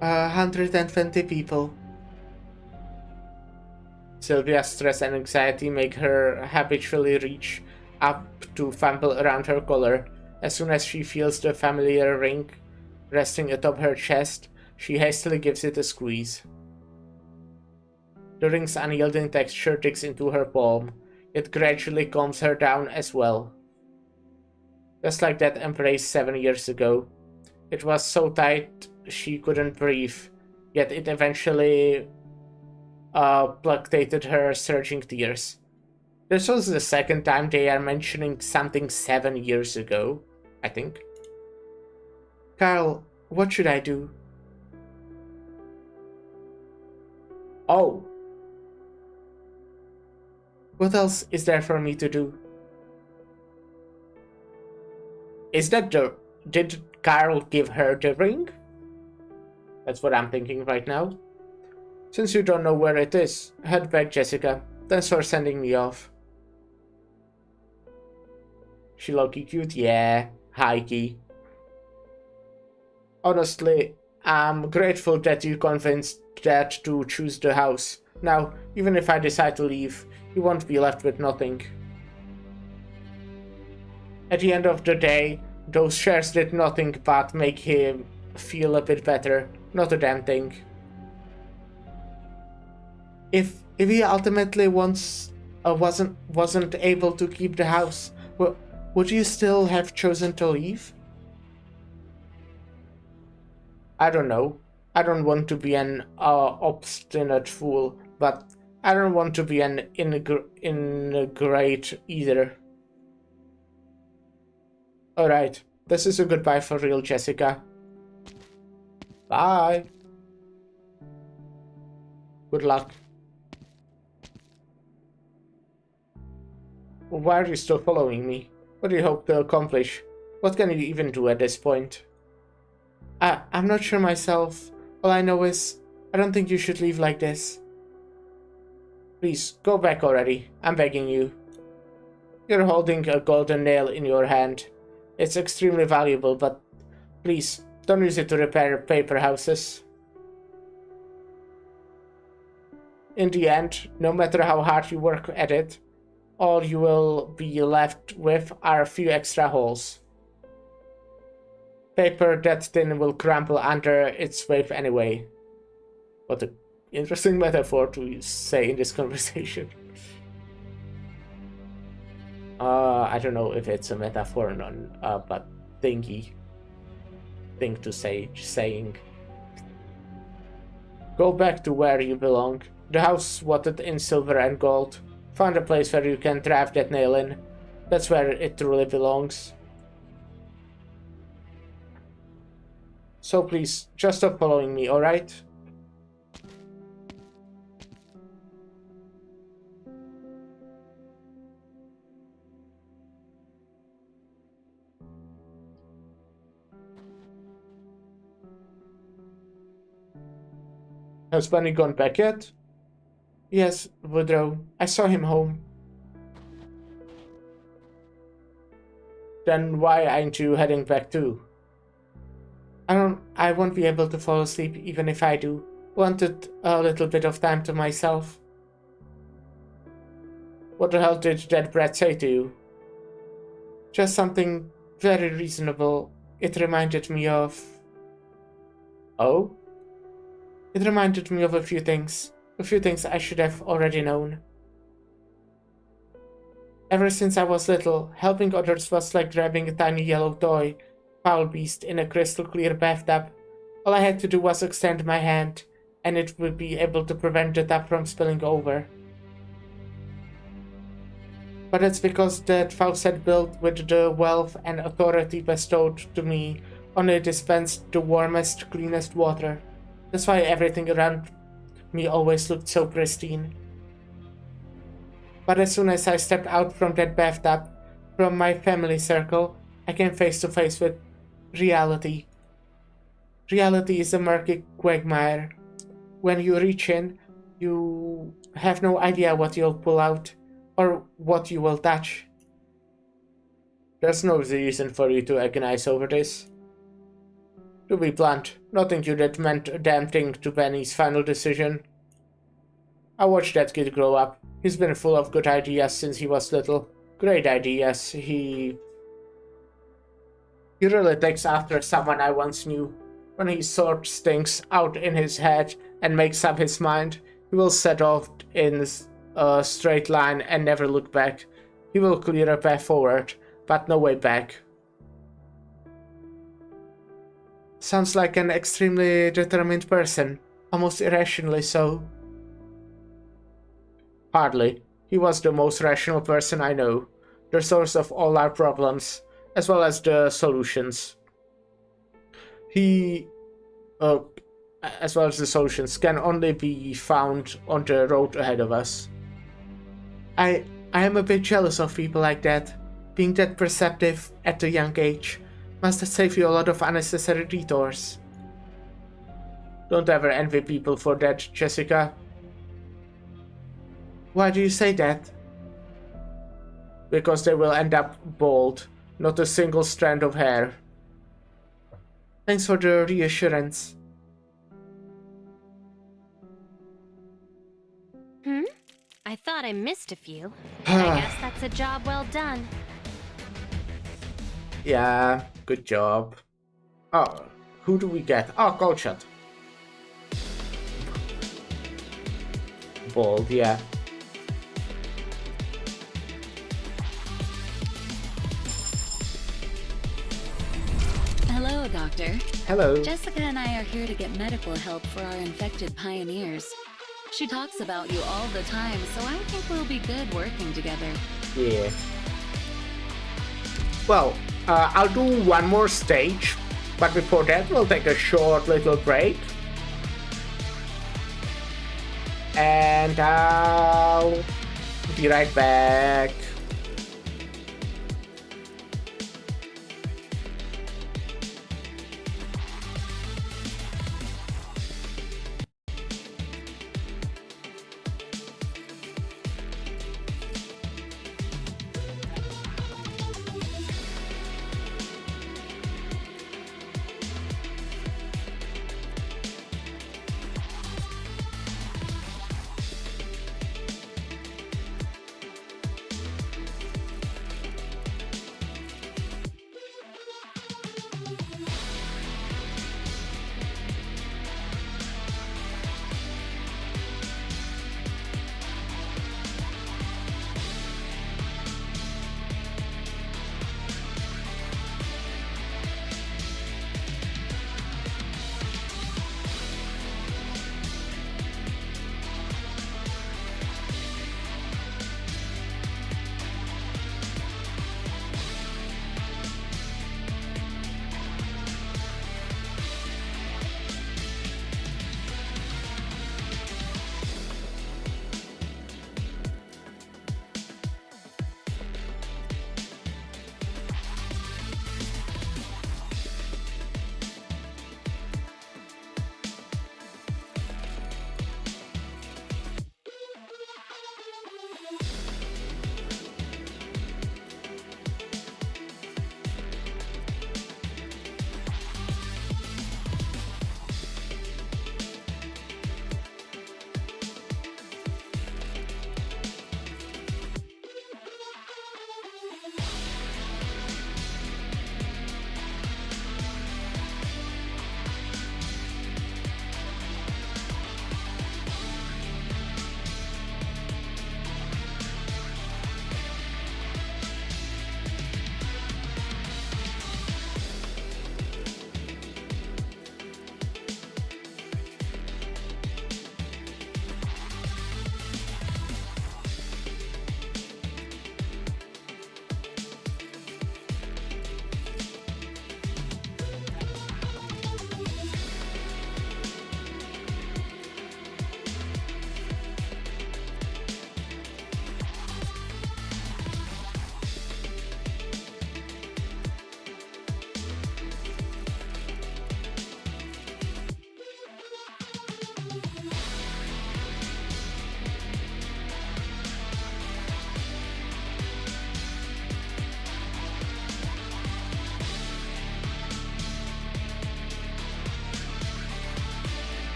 Uh, 120 people. Sylvia's stress and anxiety make her habitually reach up to fumble around her collar. As soon as she feels the familiar ring resting atop her chest, she hastily gives it a squeeze. The ring's unyielding texture digs into her palm. It gradually calms her down as well. Just like that embrace 7 years ago. It was so tight she couldn't breathe, yet it eventually placated her surging tears. This was the second time they are mentioning something 7 years ago, I think. Carl, what should I do? Oh. What else is there for me to do? Is that the... Did Carl give her the ring? That's what I'm thinking right now. Since you don't know where it is, head back, Jessica. Thanks for sending me off. She low-key cute? Yeah, high-key. Honestly, I'm grateful that you convinced Dad to choose the house. Now, even if I decide to leave, you won't be left with nothing. At the end of the day, those shares did nothing but make him feel a bit better. Not a damn thing. If he ultimately wasn't able to keep the house, would you still have chosen to leave? I don't know. I don't want to be an obstinate fool, but I don't want to be an ingrate either. Alright, this is a goodbye for real, Jessica. Bye. Good luck. Why are you still following me? What do you hope to accomplish? What can you even do at this point? I'm not sure myself. All I know is I don't think you should leave like this. Please, go back already. I'm begging you. You're holding a golden nail in your hand. It's extremely valuable, but please, don't use it to repair paper houses. In the end, no matter how hard you work at it, all you will be left with are a few extra holes. Paper that thin will crumple under its weight anyway. What an interesting metaphor to say in this conversation. I don't know if it's a metaphor or not, but thingy. Thing to say, saying. Go back to where you belong. The house swatted in silver and gold. Find a place where you can drive that nail in. That's where it truly belongs. So please, just stop following me, alright? Has Bunny gone back yet? Yes, Woodrow. I saw him home. Then why aren't you heading back too? I won't be able to fall asleep even if I do. Wanted a little bit of time to myself. What the hell did that brat say to you? Just something very reasonable. It reminded me of... Oh? It reminded me of a few things I should have already known. Ever since I was little, helping others was like grabbing a tiny yellow toy, foul beast in a crystal clear bathtub. All I had to do was extend my hand, and it would be able to prevent the tub from spilling over. But it's because that faucet built with the wealth and authority bestowed to me only dispensed the warmest, cleanest water. That's why everything around me always looked so pristine. But as soon as I stepped out from that bathtub, from my family circle, I came face to face with reality. Reality is a murky quagmire. When you reach in, you have no idea what you'll pull out, or what you will touch. There's no reason for you to agonize over this. To be blunt, nothing you did meant a damn thing to Benny's final decision. I watched that kid grow up. He's been full of good ideas since he was little. Great ideas. He really takes after someone I once knew. When he sorts things out in his head and makes up his mind, he will set off in a straight line and never look back. He will clear a path forward, but no way back. Sounds like an extremely determined person, almost irrationally so. Hardly. He was the most rational person I know, the source of all our problems, as well as the solutions. As well as the solutions, can only be found on the road ahead of us. I am a bit jealous of people like that. Being that perceptive at a young age must save you a lot of unnecessary detours. Don't ever envy people for that, Jessica. Why do you say that? Because they will end up bald, not a single strand of hair. Thanks for the reassurance. I thought I missed a few. I guess that's a job well done. Yeah, good job. Oh, who do we get? Oh, Goldshot. Bald, yeah. Hello, Doctor. Hello. Jessica and I are here to get medical help for our infected pioneers. She talks about you all the time, so I think we'll be good working together. Yeah. Well, I'll do one more stage, but before that we'll take a short little break. And I'll be right back.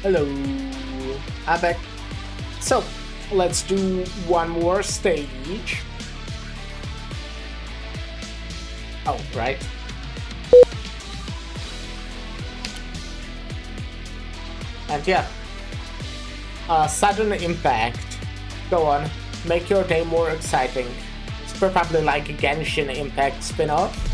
Hello. I'm back. So, let's do one more stage. Oh, right. And yeah. Sudden impact. Go on. Make your day more exciting. It's probably like a Genshin Impact spin-off.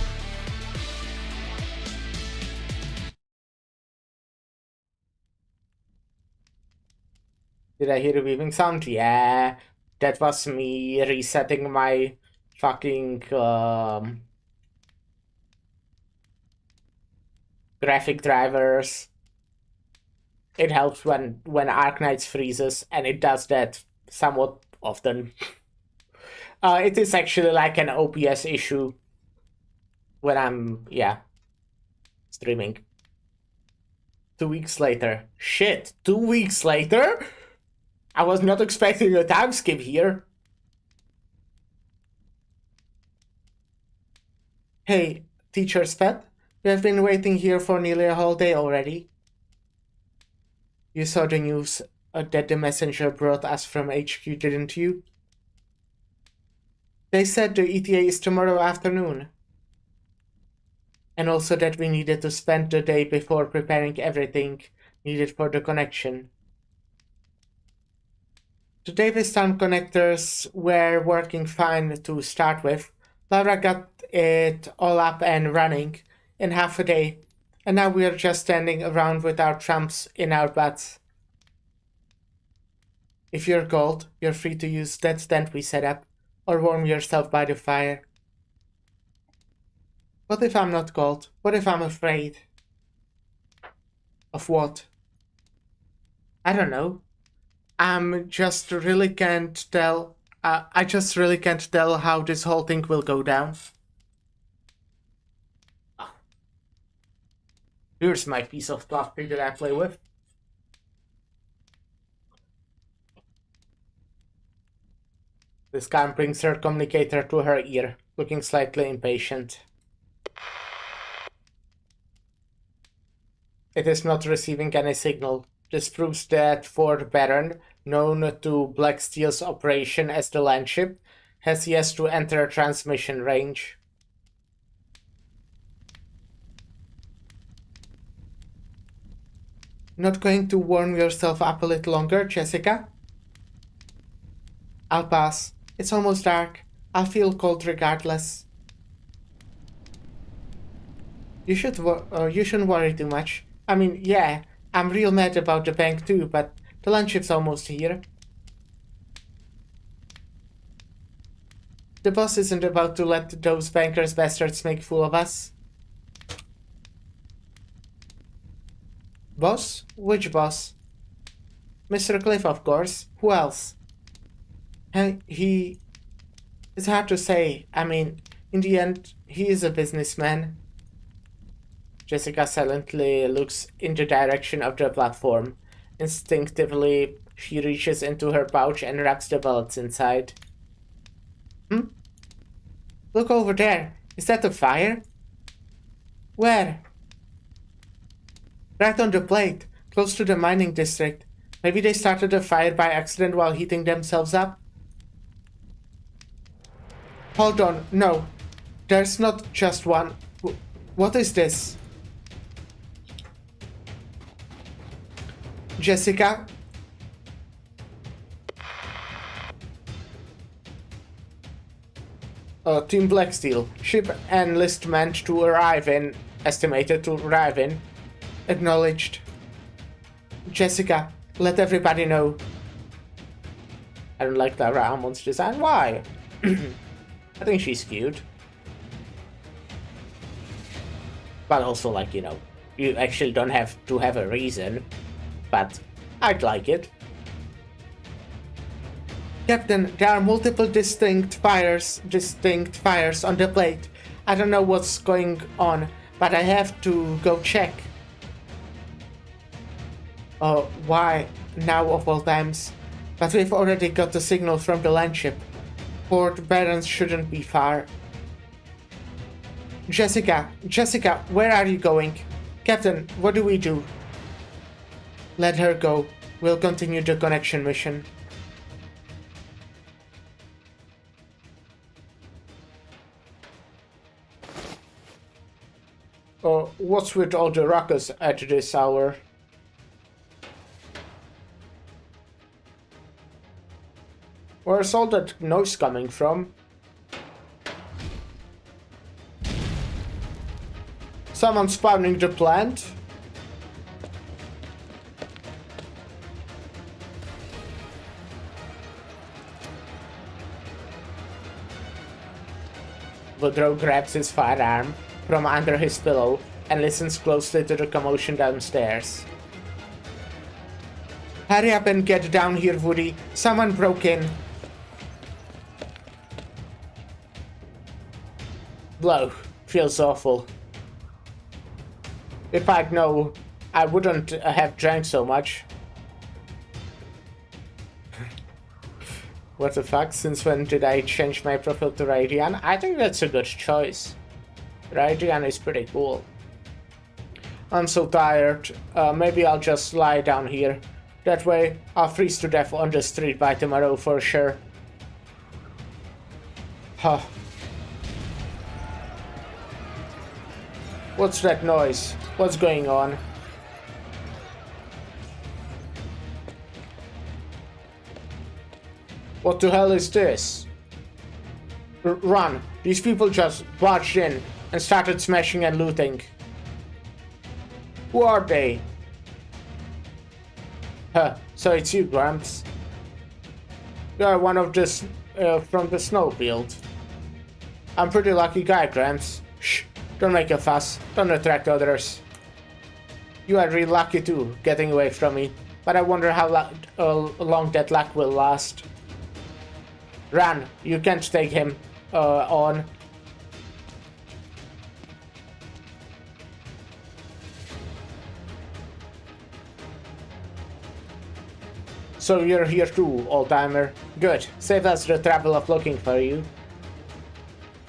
Did I hear a weaving sound? Yeah, that was me resetting my fucking graphic drivers. It helps when Arknights freezes, and it does that somewhat often. It is actually like an OPS issue when I'm, streaming. 2 weeks later. Shit, 2 weeks later? I was not expecting a time skip here. Hey, teacher's pet. We have been waiting here for nearly a whole day already. You saw the news that the messenger brought us from HQ, didn't you? They said the ETA is tomorrow afternoon. And also that we needed to spend the day before preparing everything needed for the connection. The Davistown connectors were working fine to start with. Laura got it all up and running in half a day, and now we are just standing around with our thumbs in our butts. If you're cold, you're free to use that tent we set up, or warm yourself by the fire. What if I'm not cold? What if I'm afraid? Of what? I don't know. I just really can't tell how this whole thing will go down. Here's my piece of plastic that I play with. This guy brings her communicator to her ear, looking slightly impatient. It is not receiving any signal. This proves that Fort Baron, known to Blacksteel's operation as the Landship, has yet to enter transmission range. Not going to warm yourself up a little longer, Jessica? I'll pass. It's almost dark. I'll feel cold regardless. You shouldn't worry too much. I mean, yeah, I'm real mad about the bank too, but the Landship's almost here. The boss isn't about to let those bankers bastards make a fool of us. Boss? Which boss? Mr. Cliff, of course. Who else? It's hard to say. I mean, in the end, he is a businessman. Jessica silently looks in the direction of the platform. Instinctively, she reaches into her pouch and wraps the bullets inside. Look over there. Is that a fire? Where? Right on the plate, close to the mining district. Maybe they started a fire by accident while heating themselves up? Hold on, no. There's not just one. What is this? Jessica? Team Blacksteel. Ship enlistment to arrive in. Estimated to arrive in. Acknowledged. Jessica, let everybody know. I don't like Lara Almond's design. Why? I think she's cute. But also, like, you know, you actually don't have to have a reason. But I'd like it. Captain, there are multiple distinct fires on the plate. I don't know what's going on, but I have to go check. Why now of all times? But we've already got the signal from the Landship. Port Barons shouldn't be far. Jessica, where are you going? Captain, what do we do? Let her go. We'll continue the connection mission. What's with all the ruckus at this hour? Where's all that noise coming from? Someone spawning the plant? Woodrow grabs his firearm from under his pillow and listens closely to the commotion downstairs. Hurry up and get down here, Woody. Someone broke in. Blow. Feels awful. If I'd know, I wouldn't have drank so much. What the fuck? Since when did I change my profile to Radian? I think that's a good choice. Radian is pretty cool. I'm so tired. Maybe I'll just lie down here. That way, I'll freeze to death on the street by tomorrow for sure. Huh. What's that noise? What's going on? What the hell is this? Run! These people just barged in and started smashing and looting. Who are they? Huh, so it's you, Gramps. You're one of this from the snowfield. I'm a pretty lucky guy, Gramps. Shh, don't make a fuss. Don't attract others. You are really lucky too, getting away from me. But I wonder how long that luck will last. Run, you can't take him on. So you're here too, old-timer. Good, save us the trouble of looking for you.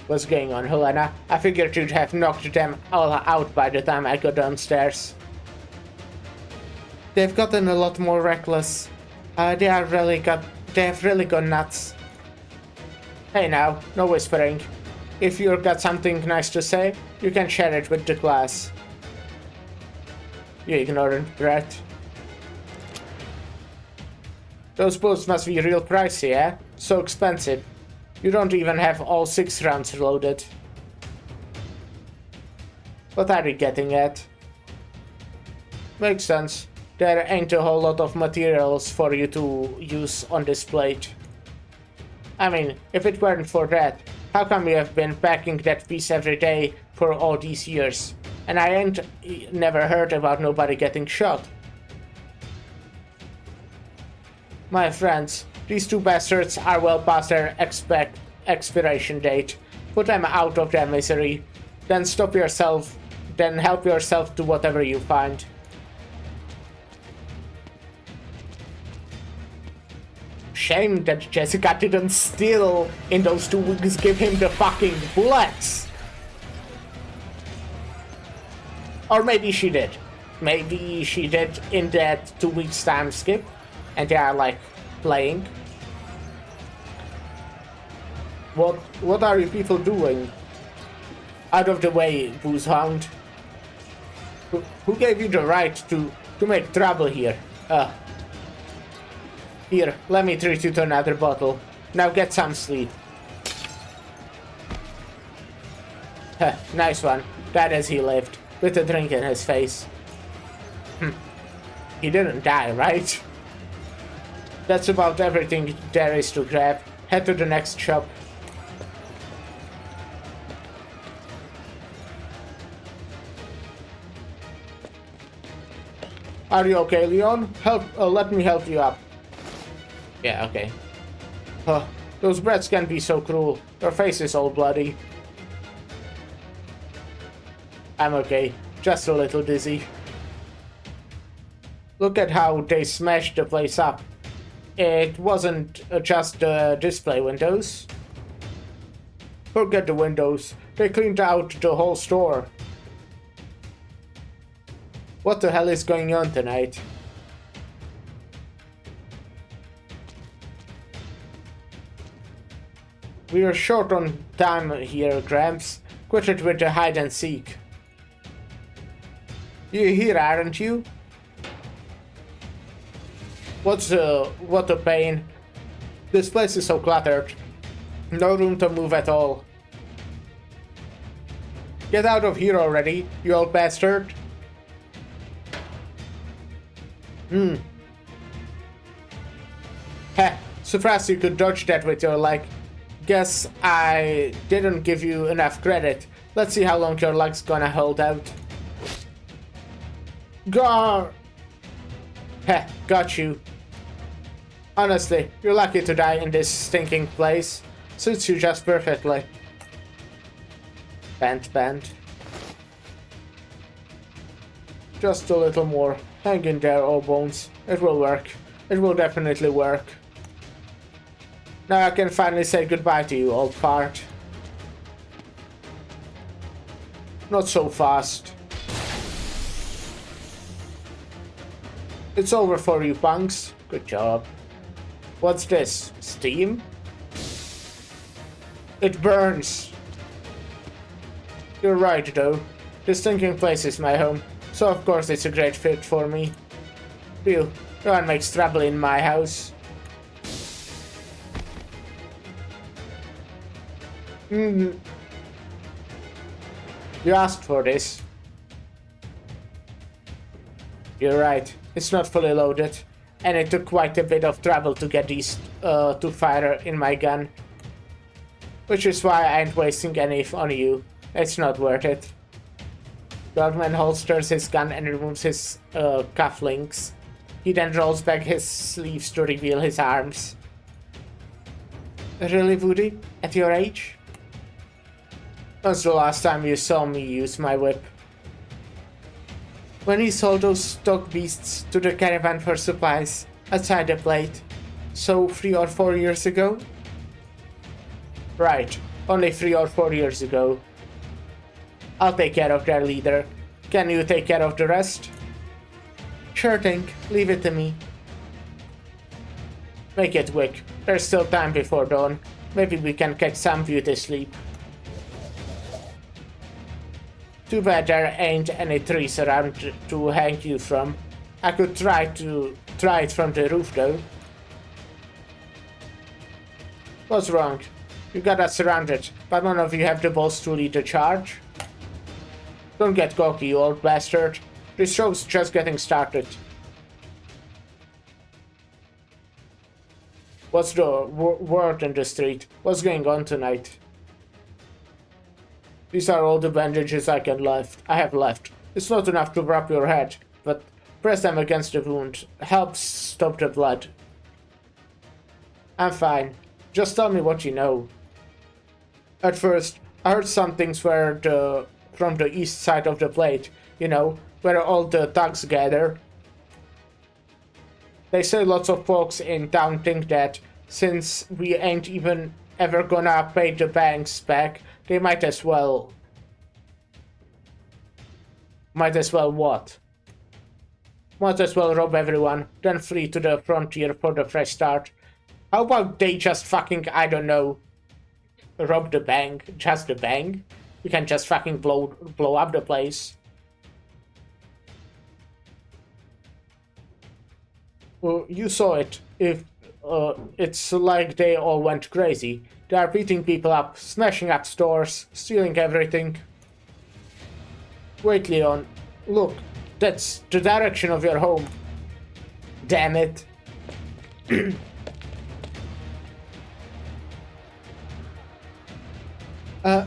What's going on, Helena? I figured you'd have knocked them all out by the time I got downstairs. They've gotten a lot more reckless. They have really gone nuts. Hey now, no whispering. If you've got something nice to say, you can share it with the class. You ignorant brat. Those bows must be real pricey, eh? So expensive. You don't even have all 6 rounds loaded. What are you getting at? Makes sense. There ain't a whole lot of materials for you to use on this plate. I mean, if it weren't for that, how come you have been packing that piece every day for all these years? And I ain't never heard about nobody getting shot. My friends, these 2 bastards are well past their expiration date. Put them out of their misery. Then help yourself to whatever you find. Shame that Jessica didn't still, in those 2 weeks, give him the fucking bullets. Or maybe she did. Maybe she did in that 2 weeks time skip. And they are like playing. What are you people doing? Out of the way, booze hound. Who gave you the right to make trouble here? Here, let me treat you to another bottle. Now get some sleep. Huh, nice one. That as he lived, with a drink in his face. He didn't die, right? That's about everything there is to grab. Head to the next shop. Are you okay, Leon? Let me help you up. Yeah, okay. Those brats can be so cruel. Your face is all bloody. I'm okay. Just a little dizzy. Look at how they smashed the place up. It wasn't just the display windows. Forget the windows. They cleaned out the whole store. What the hell is going on tonight? We're short on time here, Gramps. Quit it with the hide and seek. You're here, aren't you? What a pain. This place is so cluttered. No room to move at all. Get out of here already, you old bastard. Heh, surprised you could dodge that with your leg. Guess I didn't give you enough credit. Let's see how long your leg's gonna hold out. Gar! Heh, got you. Honestly, you're lucky to die in this stinking place. Suits you just perfectly. Bend. Just a little more. Hang in there, old bones. It will work. It will definitely work. Now I can finally say goodbye to you, old fart. Not so fast. It's over for you, punks. Good job. What's this? Steam? It burns. You're right, though. This stinking place is my home, so of course it's a great fit for me. Phew, no one makes trouble in my house. You asked for this. You're right, it's not fully loaded, and it took quite a bit of trouble to get these to fire in my gun. Which is why I ain't wasting any on you. It's not worth it. The old man holsters his gun and removes his cufflinks. He then rolls back his sleeves to reveal his arms. Really, Woody? At your age? When's the last time you saw me use my whip? When he sold those dog beasts to the caravan for supplies, outside the plate. So 3 or 4 years ago? Right, only 3 or 4 years ago. I'll take care of their leader. Can you take care of the rest? Sure thing, leave it to me. Make it quick, there's still time before dawn. Maybe we can catch some beauty sleep. Too bad there ain't any trees around to hang you from. I could try it from the roof though. What's wrong? You got us surrounded, but none of you have the balls to lead the charge. Don't get cocky, you old bastard. This show's just getting started. What's the word in the street? What's going on tonight? These are all the bandages I have left. It's not enough to wrap your head, but press them against the wound. Helps stop the blood. I'm fine. Just tell me what you know. At first, I heard some things were from the east side of the plate, you know, where all the thugs gather. They say lots of folks in town think that since we ain't even ever gonna pay the banks back, they might as well what? Might as well rob everyone, then flee to the frontier for the fresh start. How about they just fucking, I don't know, rob the bank, just the bank? We can just fucking blow up the place. Well, you saw it. If it's like they all went crazy. They are beating people up, smashing up stores, stealing everything. Wait, Leon. Look, that's the direction of your home. Damn it.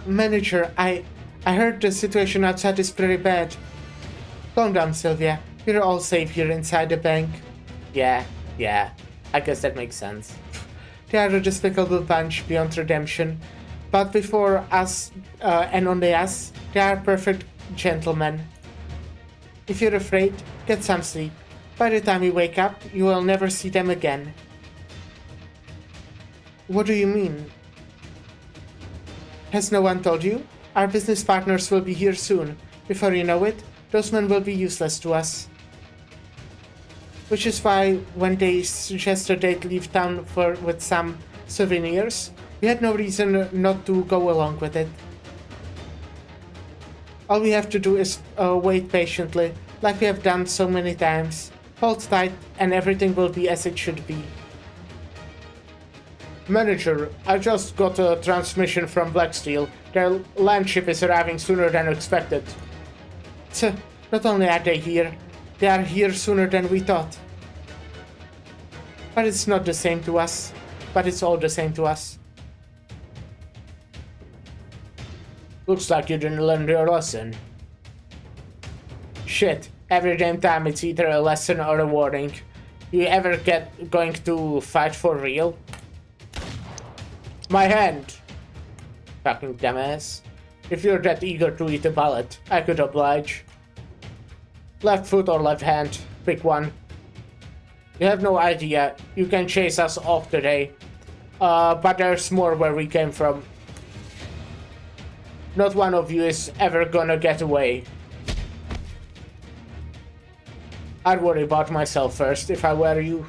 Manager, I heard the situation outside is pretty bad. Calm down, Sylvia. We're all safe here inside the bank. Yeah. I guess that makes sense. They are a despicable bunch beyond redemption. But before us, and only us, they are perfect gentlemen. If you're afraid, get some sleep. By the time you wake up, you will never see them again. What do you mean? Has no one told you? Our business partners will be here soon. Before you know it, those men will be useless to us. Which is why, when they suggested they'd leave town with some souvenirs, We had no reason not to go along with it. All we have to do is wait patiently, like we have done so many times. Hold tight, and everything will be as it should be. Manager, I just got a transmission from Blacksteel. Their land ship is arriving sooner than expected. Not only are they are here sooner than we thought. But it's not the same to us. But it's all the same to us. Looks like you didn't learn your lesson. Shit, every damn time it's either a lesson or a warning. You ever going to fight for real? My hand! Fucking dumbass. If you're that eager to eat a bullet, I could oblige. Left foot or left hand, pick one. You have no idea, you can chase us off today. But there's more where we came from. Not one of you is ever gonna get away. I'd worry about myself first if I were you.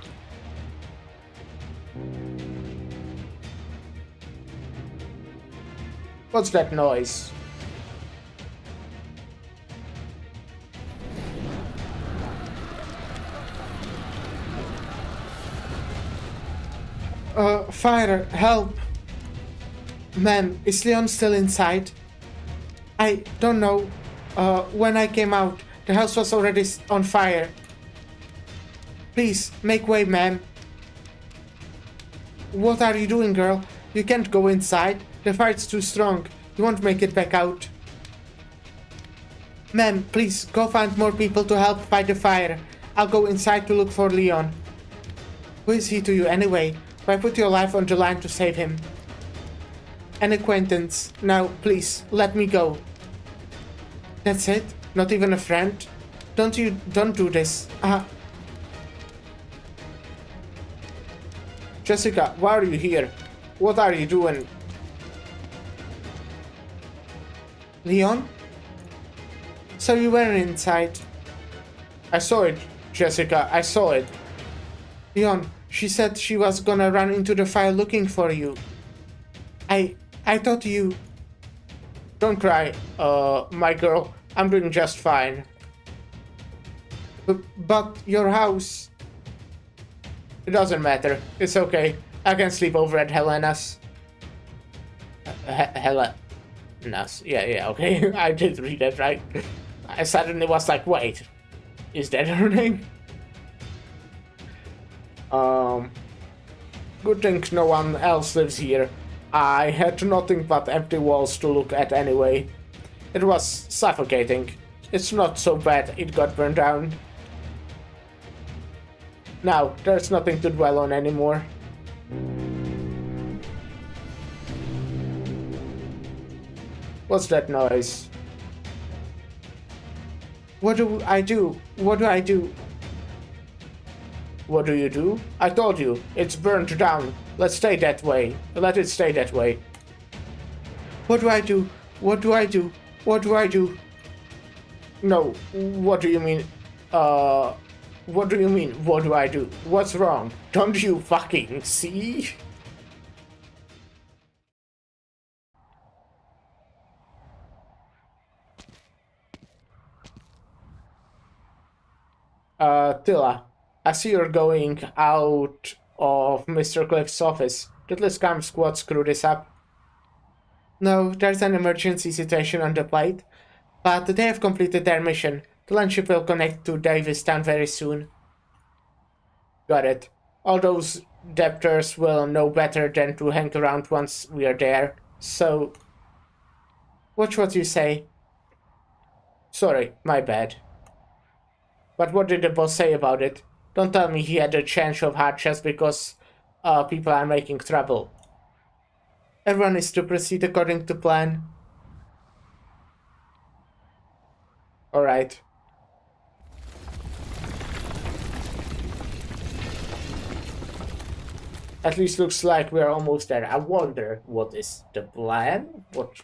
What's that noise? Fire, help! Ma'am, is Leon still inside? I don't know. When I came out, the house was already on fire. Please, make way, ma'am. What are you doing, girl? You can't go inside. The fire's too strong. You won't make it back out. Ma'am, please, go find more people to help fight the fire. I'll go inside to look for Leon. Who is he to you anyway? Why put your life on the line to save him? An acquaintance. Now, please, let me go. That's it? Not even a friend? Don't do this. Jessica, why are you here? What are you doing? Leon? So you were inside. I saw it, Jessica, I saw it. Leon, she said she was gonna run into the fire looking for you. I thought you... Don't cry, my girl. I'm doing just fine. But your house... It doesn't matter. It's okay. I can sleep over at Helena's. Helena's. Yeah, okay. I did read that right. I suddenly was like, wait. Is that her name? Good thing no one else lives here. I had nothing but empty walls to look at anyway. It was suffocating. It's not so bad it got burned down. Now, there's nothing to dwell on anymore. What's that noise? What do I do? What do I do? What do you do? I told you, it's burned down. Let's stay that way. Let it stay that way. What do I do? What do I do? What do I do? No, what do you mean? What do you mean, what do I do? What's wrong? Don't you fucking see? Tilla, I see you're going out of Mr. Cliff's office. Did the scam squad screw this up? No, there's an emergency situation on the plate, but they have completed their mission. The land ship will connect to Davistown very soon. Got it. All those debtors will know better than to hang around once we are there, so... Watch what you say. Sorry, my bad. But what did the boss say about it? Don't tell me he had a change of heart just because people are making trouble. Everyone is to proceed according to plan. Alright. At least looks like we're almost there. I wonder what is the plan? What?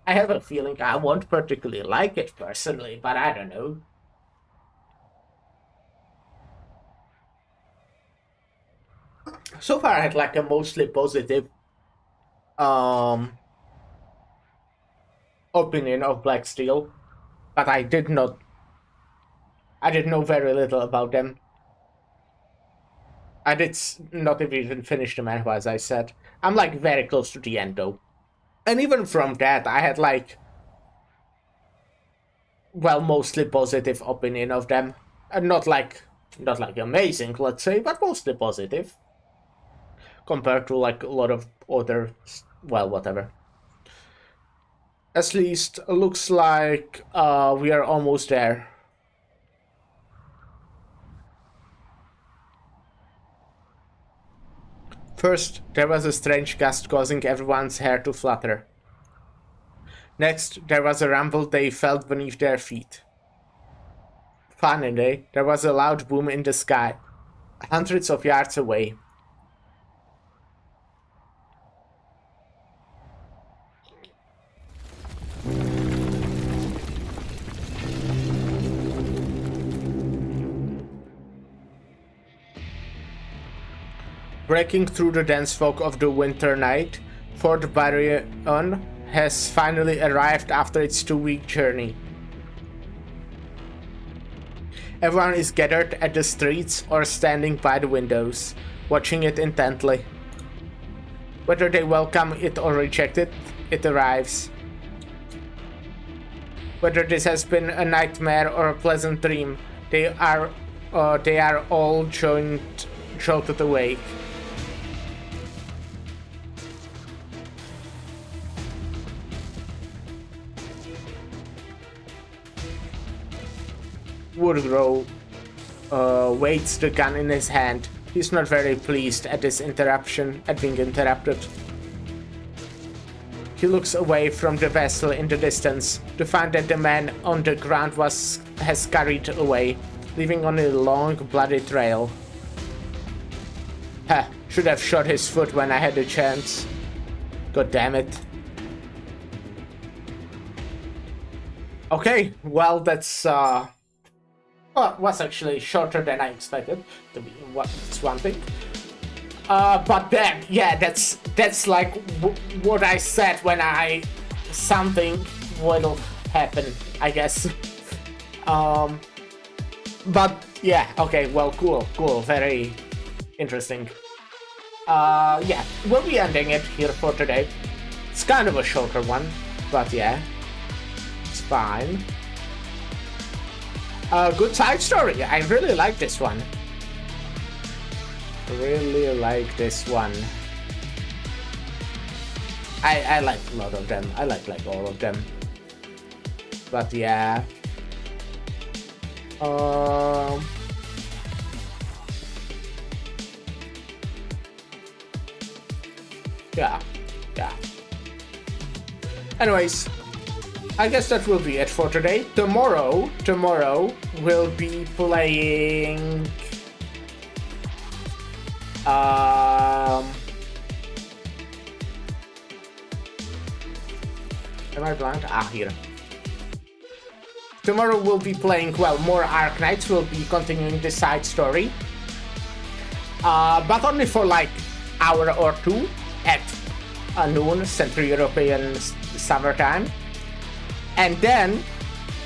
I have a feeling I won't particularly like it personally, but I don't know. So far I had like a mostly positive um opinion of Black Steel, but I did know very little about them. I did not even finish the manhwa, as I said. I'm like very close to the end though. And even from that, I had like, well, mostly positive opinion of them. And not like amazing, let's say, but mostly positive. Compared to like a lot of other, well, whatever. At least looks like we are almost there. First, there was a strange gust causing everyone's hair to flutter. Next, there was a rumble they felt beneath their feet. Finally, there was a loud boom in the sky, hundreds of yards away. Breaking through the dense fog of the winter night, Fort Baryon has finally arrived after its 2-week journey. Everyone is gathered at the streets or standing by the windows, watching it intently. Whether they welcome it or reject it, it arrives. Whether this has been a nightmare or a pleasant dream, they are all jolted awake. Woodrow waits the gun in his hand. He's not very pleased at being interrupted. He looks away from the vessel in the distance to find that the man on the ground has scurried away, leaving only a long, bloody trail. Ha! Should have shot his foot when I had the chance. God damn it. Okay, well, that's well, it was actually shorter than I expected. That's one thing. But then, yeah, that's like what I said when something will happen, I guess. But yeah, okay, well, cool, very interesting. Yeah, we'll be ending it here for today. It's kind of a shorter one, but yeah, it's fine. Good side story. I really like this one. Really like this one. I like a lot of them. I like all of them. But yeah. Yeah. Anyways, I guess that will be it for today. Tomorrow we'll be playing am I blind? Here. Tomorrow we'll be playing, well, more Arknights. We'll be continuing the side story. But only for like hour or two at noon Central European summertime. And then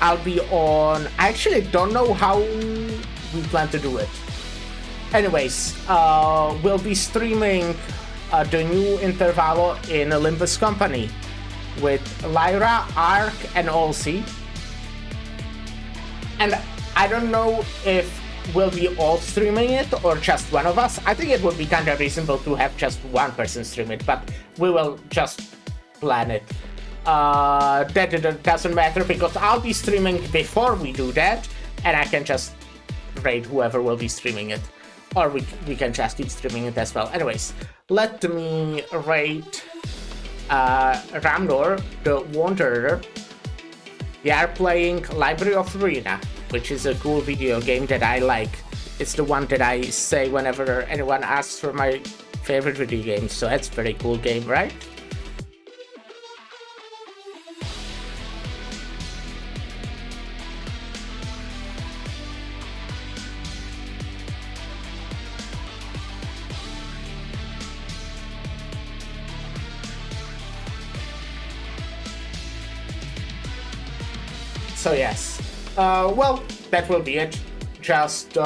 I'll be on... I actually don't know how we plan to do it. Anyways, we'll be streaming the new Intervalo in Olympus Company with Lyra, Ark, and Olsey. And I don't know if we'll be all streaming it or just one of us. I think it would be kind of reasonable to have just one person stream it, but we will just plan it. That doesn't matter because I'll be streaming before we do that, and I can just raid whoever will be streaming it. Or we can just keep streaming it as well. Anyways, let me raid Ramnor, the Wanderer. They are playing Library of Ruina, which is a cool video game that I like. It's the one that I say whenever anyone asks for my favorite video games, so that's a very cool game, right? So yes, well, that will be it. Just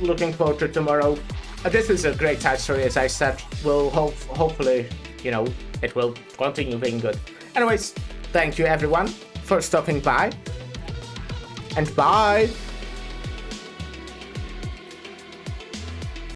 looking forward to tomorrow. This is a great side story, as I said. Will hopefully, you know, it will continue being good. Anyways, thank you everyone for stopping by, and bye.